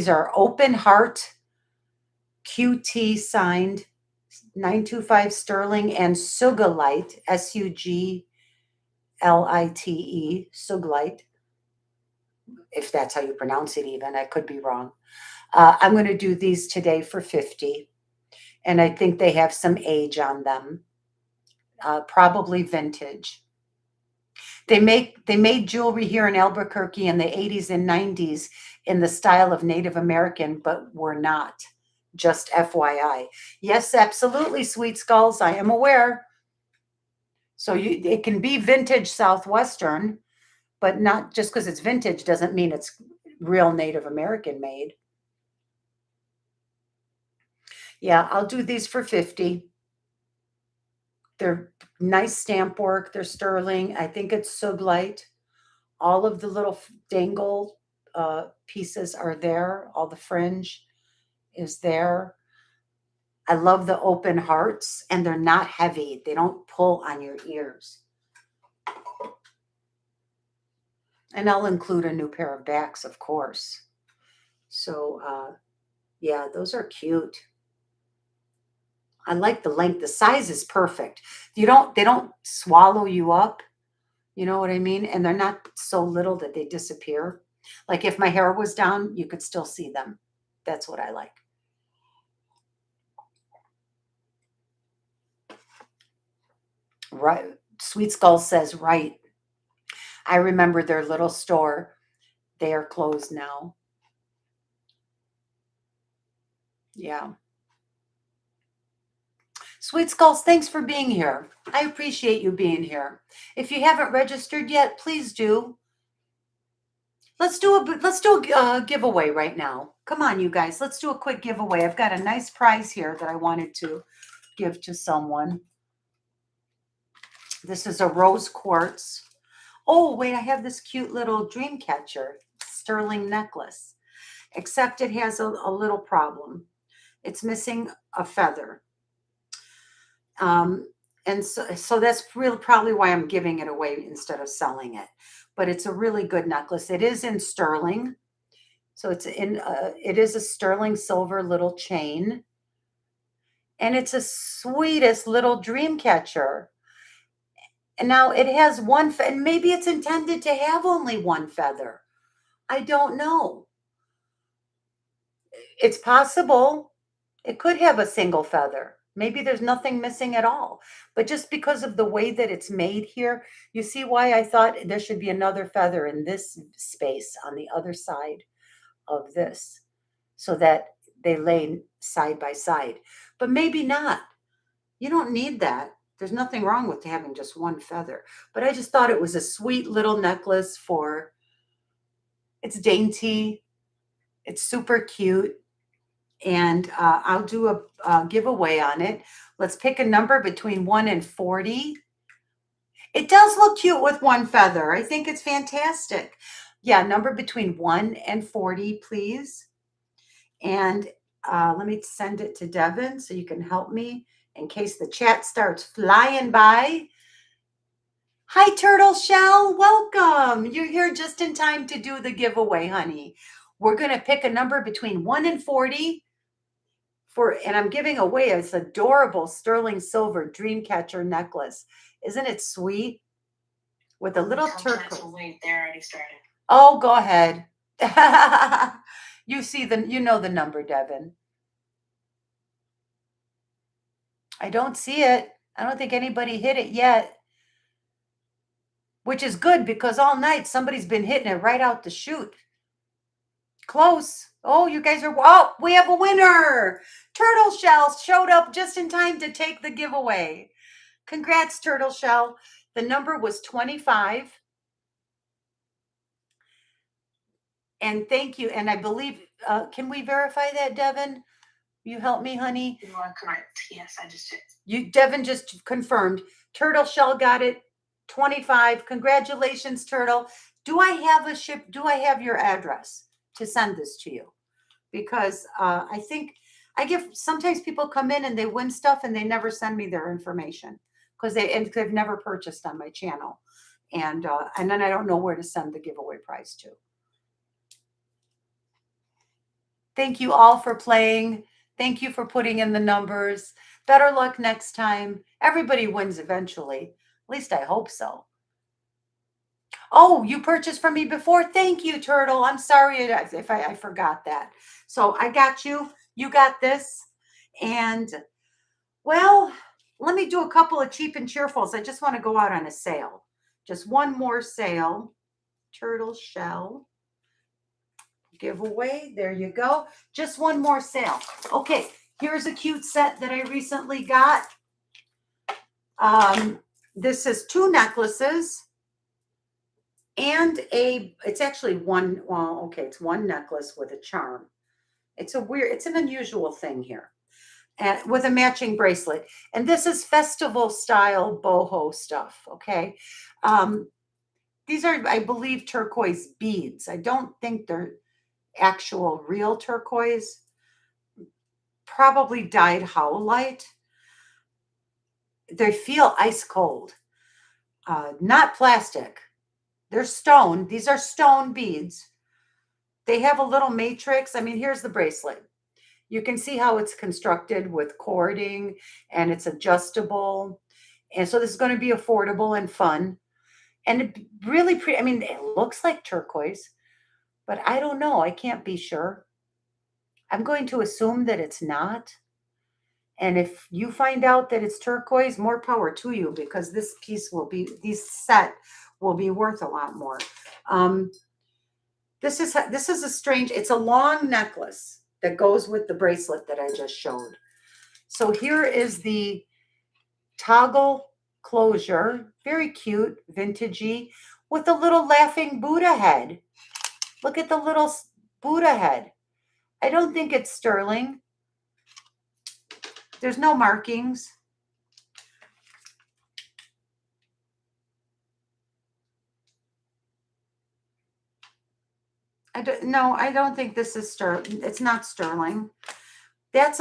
are open heart, QT signed, 925 sterling, and Sugarlight, Suglite, Suglite, if that's how you pronounce it even. I could be wrong. I'm going to do these today for $50. And I think they have some age on them. Probably vintage. They made jewelry here in Albuquerque in the 80s and 90s in the style of Native American, but were not. Just FYI. Yes, absolutely, sweet skulls. I am aware. So it can be vintage Southwestern, but not just because it's vintage doesn't mean it's real Native American made. Yeah, I'll do these for $50. They're nice stamp work. They're sterling. I think it's Suglite All of the little dangle pieces are there. All the fringe is there. I love the open hearts, and they're not heavy. They don't pull on your ears. And I'll include a new pair of backs, of course. So, yeah, those are cute. I like the length. The size is perfect. They don't swallow you up. You know what I mean? And they're not so little that they disappear. Like if my hair was down, you could still see them. That's what I like. Right. Sweet Skull says, right. I remember their little store. They are closed now. Yeah. Sweet Skulls, thanks for being here. I appreciate you being here. If you haven't registered yet, please do. Let's do a giveaway right now. Come on, you guys. Let's do a quick giveaway. I've got a nice prize here that I wanted to give to someone. This is a rose quartz. Oh, wait, I have this cute little dream catcher sterling necklace, except it has a little problem. It's missing a feather. And so that's really probably why I'm giving it away instead of selling it. But it's a really good necklace. It is in sterling. So it is a sterling silver little chain. And it's a sweetest little dream catcher. And now it has one, and maybe it's intended to have only one feather. I don't know. It's possible. It could have a single feather. Maybe there's nothing missing at all. But just because of the way that it's made here, you see why I thought there should be another feather in this space on the other side of this, so that they lay side by side. But maybe not. You don't need that. There's nothing wrong with having just one feather. But I just thought it was a sweet little necklace for, it's dainty. It's super cute. And I'll do a giveaway on it. Let's pick a number between 1 and 40. It does look cute with one feather. I think it's fantastic. Yeah, number between 1 and 40, please. And let me send it to Devin so you can help me in case the chat starts flying by. Hi, Turtle Shell. Welcome. You're here just in time to do the giveaway, honey. We're going to pick a number between 1 and 40. And I'm giving away this adorable sterling silver dreamcatcher necklace. Isn't it sweet? With a little turquoise. Wait, they already started. Oh, go ahead. You know the number, Devin. I don't see it. I don't think anybody hit it yet. Which is good because all night somebody's been hitting it right out the chute. Close. Oh, you guys are, oh, we have a winner. Turtle Shell showed up just in time to take the giveaway. Congrats, Turtle Shell. The number was 25. And thank you. And I believe, can we verify that, Devin? You help me, honey? You are correct. Yes, I just did. Devin just confirmed. Turtle Shell got it. 25. Congratulations, Turtle. Do I have your address to send this to you? Because I think sometimes people come in and they win stuff and they never send me their information because they've never purchased on my channel. And then I don't know where to send the giveaway prize to. Thank you all for playing. Thank you for putting in the numbers. Better luck next time. Everybody wins eventually. At least I hope so. Oh, you purchased from me before? Thank you, Turtle. I'm sorry if I forgot that. So I got you. You got this. And, well, let me do a couple of cheap and cheerfuls. I just want to go out on a sale. Just one more sale. Turtle Shell giveaway. There you go. Just one more sale. Okay, here's a cute set that I recently got. This is 2 necklaces. And it's actually one, well, okay, it's one necklace with a charm. It's an unusual thing here. And with a matching bracelet. And this is festival style boho stuff, okay? these are, I believe, turquoise beads. I don't think they're actual real turquoise. Probably dyed howlite. They feel ice cold. Not plastic. They're stone. These are stone beads. They have a little matrix. I mean, here's the bracelet. You can see how it's constructed with cording and it's adjustable. And so this is going to be affordable and fun. And it really pretty. I mean, it looks like turquoise, but I don't know. I can't be sure. I'm going to assume that it's not. And if you find out that it's turquoise, more power to you, because this piece will be, this set will be worth a lot more. This is a strange, it's a long necklace that goes with the bracelet that I just showed. So here is the toggle closure, very cute, vintagey, with a little laughing Buddha head. Look at the little Buddha head. I don't think it's sterling. There's no markings. I don't think this is sterling. It's not sterling. That's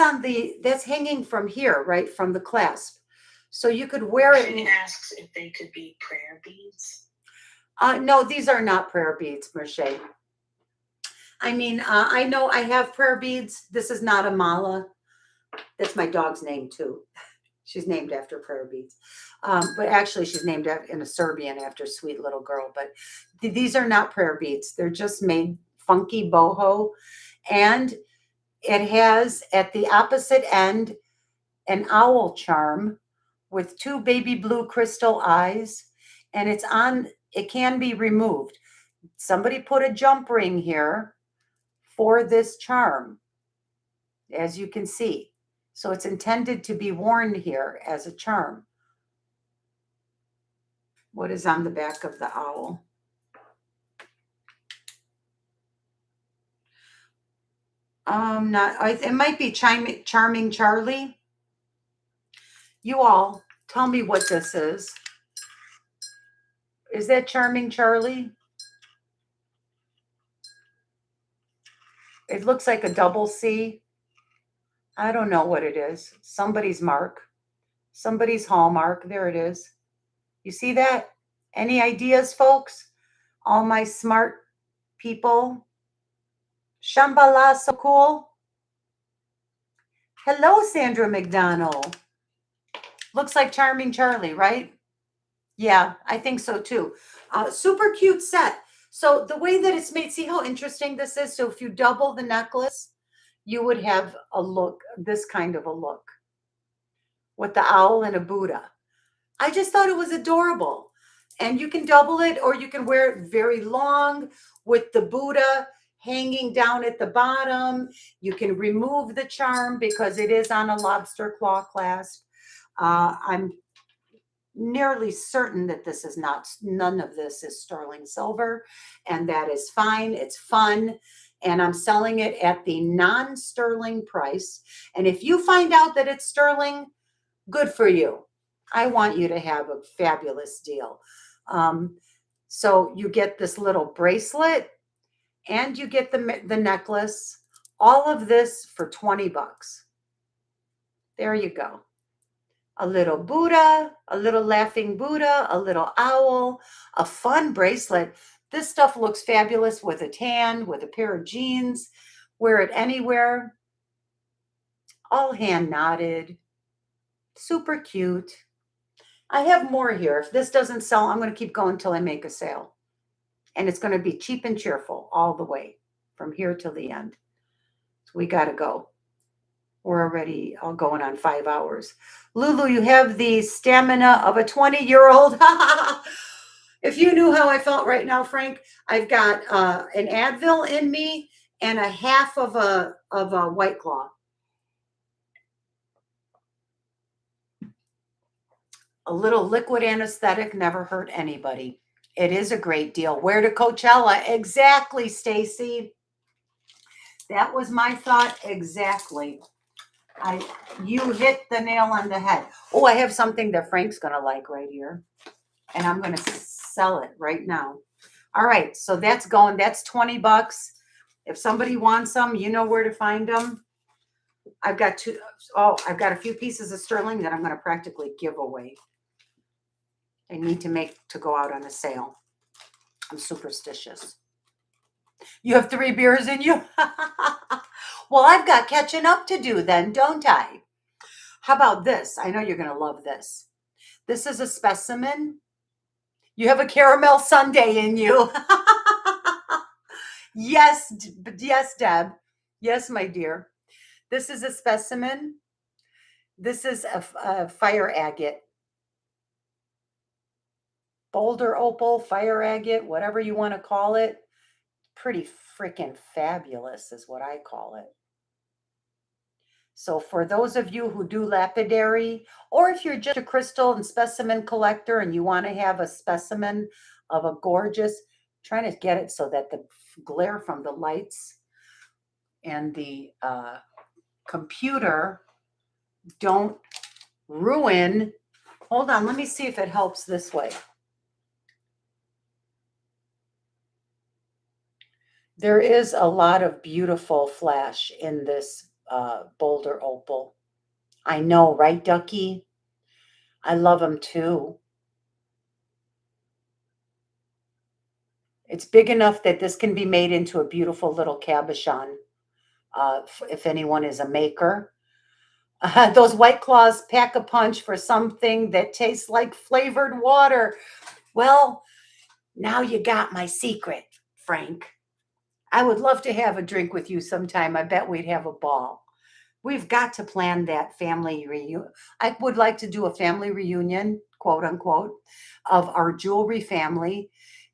that's hanging from here, right? From the clasp. So you could wear it. She asks if they could be prayer beads. No, these are not prayer beads, Merche. I mean, I know I have prayer beads. This is not a mala. That's my dog's name too. She's named after prayer beads. But actually she's named in a Serbian after sweet little girl. But these are not prayer beads. They're just made funky boho. And it has at the opposite end an owl charm with 2 baby blue crystal eyes. And it can be removed. Somebody put a jump ring here for this charm, as you can see. So it's intended to be worn here as a charm. What is on the back of the owl? It might be Charming Charlie. You all tell me what this is. Is that Charming Charlie? It looks like a double C. I don't know what it is. Somebody's mark. Somebody's hallmark. There it is. You see that? Any ideas, folks? All my smart people. Shambhala, so cool. Hello, Sandra McDonald. Looks like Charming Charlie, right? Yeah, I think so too. Super cute set. So the way that it's made, see how interesting this is? So if you double the necklace, you would have a look, this kind of a look with the owl and a Buddha. I just thought it was adorable. And you can double it, or you can wear it very long with the Buddha hanging down at the bottom. You can remove the charm because it is on a lobster claw clasp. I'm nearly certain that this is none of this is sterling silver, and that is fine. It's fun. And I'm selling it at the non-sterling price. And if you find out that it's sterling, good for you. I want you to have a fabulous deal. So you get this little bracelet and you get the necklace, all of this for 20 bucks. There you go. A little Buddha, a little laughing Buddha, a little owl, a fun bracelet. This stuff looks fabulous with a tan, with a pair of jeans. Wear it anywhere. All hand knotted. Super cute. I have more here. If this doesn't sell, I'm going to keep going until I make a sale. And it's going to be cheap and cheerful all the way from here till the end. So we got to go. We're already all going on 5 hours. Lulu, you have the stamina of a 20-year-old. If you knew how I felt right now, Frank, I've got an Advil in me and a half of a White Claw. A little liquid anesthetic never hurt anybody. It is a great deal. Where to Coachella? Exactly, Stacy. That was my thought exactly. You hit the nail on the head. Oh, I have something that Frank's going to like right here. And I'm going to sell it right now. All right, so that's going. That's $20. If somebody wants them, you know where to find them. I've got I've got a few pieces of sterling that I'm going to practically give away. I need to go out on a sale. I'm superstitious. You have 3 beers in you? Well, I've got catching up to do then, don't I? How about this? I know you're going to love this. This is a specimen. You have a caramel sundae in you. Yes, yes, Deb. Yes, my dear. This is a specimen. This is a fire agate. Boulder opal, fire agate, whatever you want to call it. Pretty freaking fabulous is what I call it. So for those of you who do lapidary, or if you're just a crystal and specimen collector and you want to have a specimen of a gorgeous, trying to get it so that the glare from the lights and the computer don't ruin. Hold on, let me see if it helps this way. There is a lot of beautiful flash in this Boulder opal. I know, right, Ducky? I love them too. It's big enough that this can be made into a beautiful little cabochon, if anyone is a maker. Those White Claws pack a punch for something that tastes like flavored water. Well, now you got my secret, Frank. I would love to have a drink with you sometime. I bet we'd have a ball. We've got to plan that family reunion. I would like to do a family reunion, quote unquote, of our jewelry family.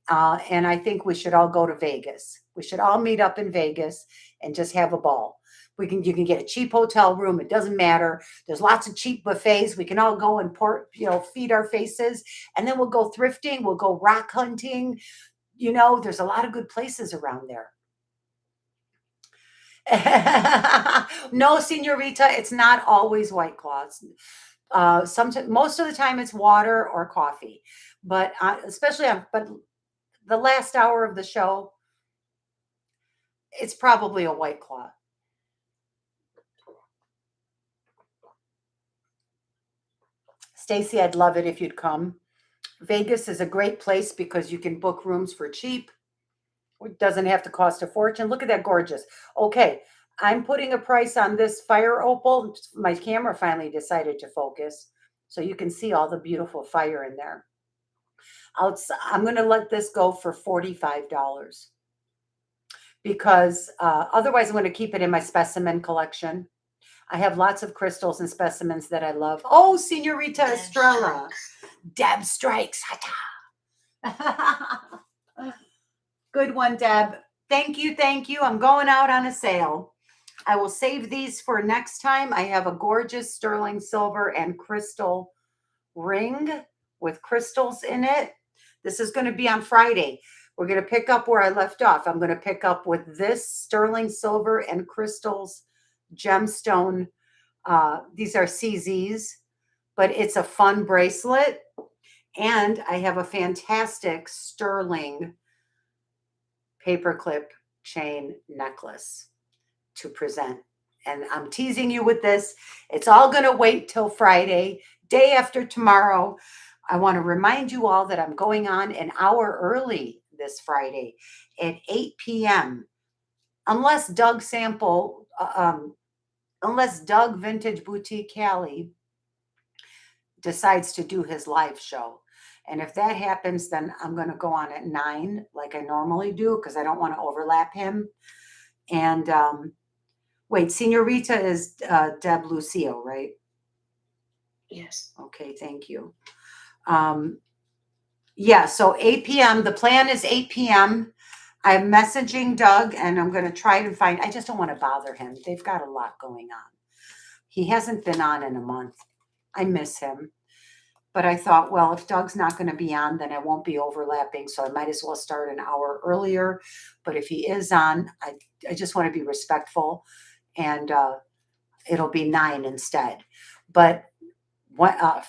And I think we should all go to Vegas. We should all meet up in Vegas and just have a ball. You can get a cheap hotel room. It doesn't matter. There's lots of cheap buffets. We can all go and feed our faces, and then we'll go thrifting. We'll go rock hunting. There's a lot of good places around there. No, Senorita, it's not always White Claws. Most of the time it's water or coffee, but but the last hour of the show, it's probably a White Claw. Stacy, I'd love it if you'd come. Vegas is a great place because you can book rooms for cheap. It doesn't have to cost a fortune. Look at that gorgeous. Okay, I'm putting a price on this fire opal. My camera finally decided to focus, so you can see all the beautiful fire in there. I'm going to let this go for $45 because otherwise I'm going to keep it in my specimen collection. I have lots of crystals and specimens that I love. Oh, Senorita Estrella. Deb strikes. Good one, Deb. Thank you. Thank you. I'm going out on a sale. I will save these for next time. I have a gorgeous sterling silver and crystal ring with crystals in it. This is going to be on Friday. We're going to pick up where I left off. I'm going to pick up with this sterling silver and crystals gemstone. These are CZs, but it's a fun bracelet. And I have a fantastic sterling paperclip chain necklace to present. And I'm teasing you with this. It's all going to wait till Friday, day after tomorrow. I want to remind you all that I'm going on an hour early this Friday at 8 p.m. Unless Doug Vintage Boutique Cali decides to do his live show. And if that happens, then I'm going to go on at 9 like I normally do because I don't want to overlap him. And wait, Senorita is Deb Lucio, right? Yes. Okay, thank you. Yeah, so 8 p.m. The plan is 8 p.m. I'm messaging Doug and I'm going to try to find, I just don't want to bother him. They've got a lot going on. He hasn't been on in a month. I miss him. But I thought, well, if Doug's not going to be on, then I won't be overlapping. So I might as well start an hour earlier. But if he is on, I just want to be respectful. And it'll be 9 instead. But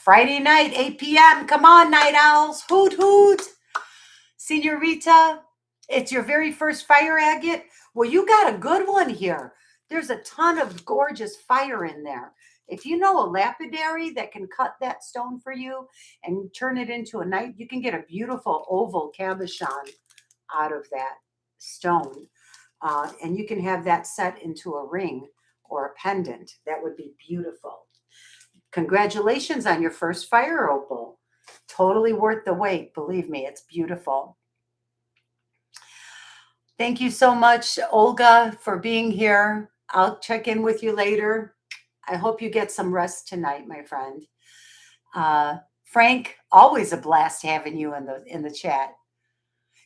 Friday night, 8 p.m. Come on, night owls. Hoot, hoot. Senorita, it's your very first fire agate? Well, you got a good one here. There's a ton of gorgeous fire in there. If you know a lapidary that can cut that stone for you and turn it into a night, you can get a beautiful oval cabochon out of that stone. And you can have that set into a ring or a pendant. That would be beautiful. Congratulations on your first fire opal. Totally worth the wait. Believe me, it's beautiful. Thank you so much, Olga, for being here. I'll check in with you later. I hope you get some rest tonight, my friend. Frank, always a blast having you in the chat.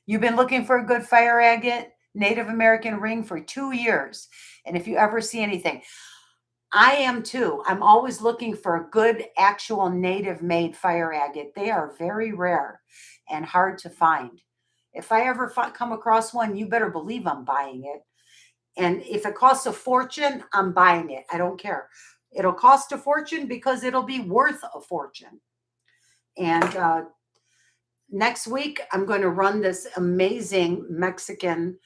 You've been looking for a good fire agate Native American ring for 2 years. And if you ever see anything, I am too. I'm always looking for a good actual native made fire agate. They are very rare and hard to find. If I ever come across one, you better believe I'm buying it. And if it costs a fortune, I'm buying it. I don't care. It'll cost a fortune because it'll be worth a fortune. And next week, I'm going to run this amazing Mexican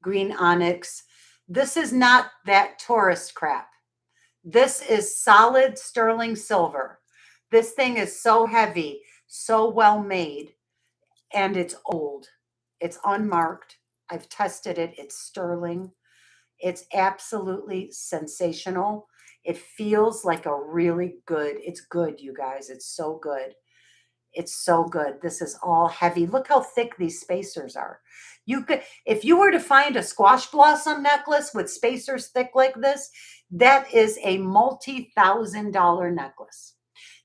green onyx. This is not that tourist crap. This is solid sterling silver. This thing is so heavy, so well made, and it's old. It's unmarked. I've tested it. It's sterling. It's absolutely sensational. It feels like a really good, it's good, you guys. It's so good. It's so good. This is all heavy. Look how thick these spacers are. You could, if you were to find a squash blossom necklace with spacers thick like this, that is a multi-$1,000 necklace.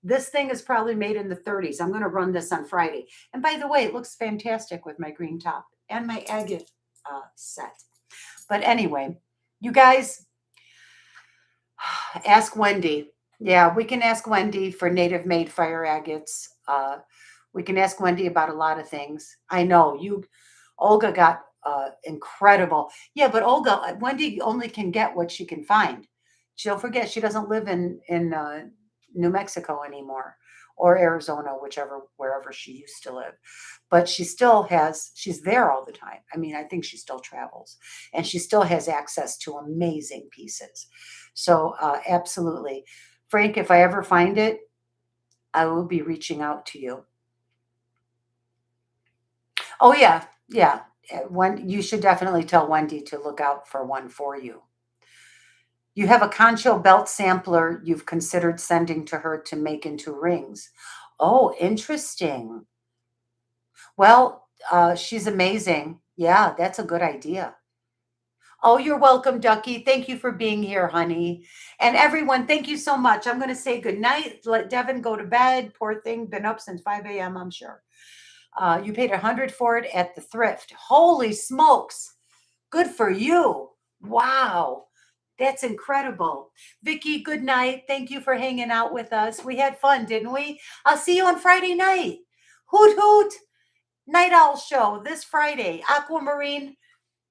This thing is probably made in the 30s. I'm going to run this on Friday. And by the way, it looks fantastic with my green top and my agate set. But anyway, you guys, ask Wendy. Yeah, we can ask Wendy for native made fire agates. We can ask Wendy about a lot of things. I know Olga got incredible. Yeah, but Wendy only can get what she can find. Don't forget, she doesn't live in New Mexico anymore, or Arizona, wherever she used to live. But she's there all the time. I mean, I think she still travels, and she still has access to amazing pieces. So absolutely. Frank, if I ever find it, I will be reaching out to you. Oh, yeah. Yeah. You should definitely tell Wendy to look out for one for you. You have a concho belt sampler you've considered sending to her to make into rings. Oh, interesting. Well, she's amazing. Yeah, that's a good idea. Oh, you're welcome, Ducky. Thank you for being here, honey. And everyone, thank you so much. I'm going to say good night. Let Devin go to bed. Poor thing, been up since 5 a.m., I'm sure. You paid $100 for it at the thrift. Holy smokes. Good for you. Wow. That's incredible. Vicki, good night. Thank you for hanging out with us. We had fun, didn't we? I'll see you on Friday night. Hoot, hoot. Night Owl Show this Friday. Aquamarine,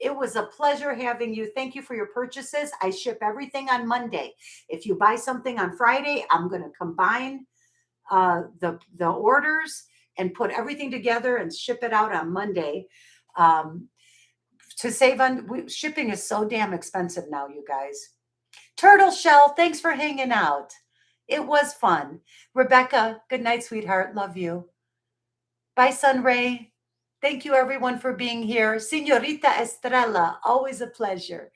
it was a pleasure having you. Thank you for your purchases. I ship everything on Monday. If you buy something on Friday, I'm going to combine the orders and put everything together and ship it out on Monday. To save on shipping is so damn expensive now, you guys. Turtle Shell, thanks for hanging out. It was fun. Rebecca, good night, sweetheart. Love you. Bye, Sunray. Thank you, everyone, for being here. Senorita Estrella, always a pleasure.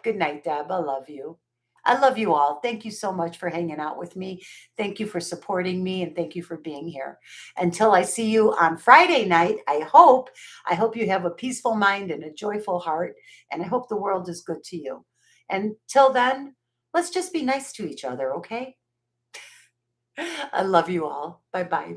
Good night, Deb. I love you. I love you all. Thank you so much for hanging out with me. Thank you for supporting me, and thank you for being here. Until I see you on Friday night, I hope you have a peaceful mind and a joyful heart, and I hope the world is good to you. And till then, let's just be nice to each other, okay? I love you all. Bye-bye.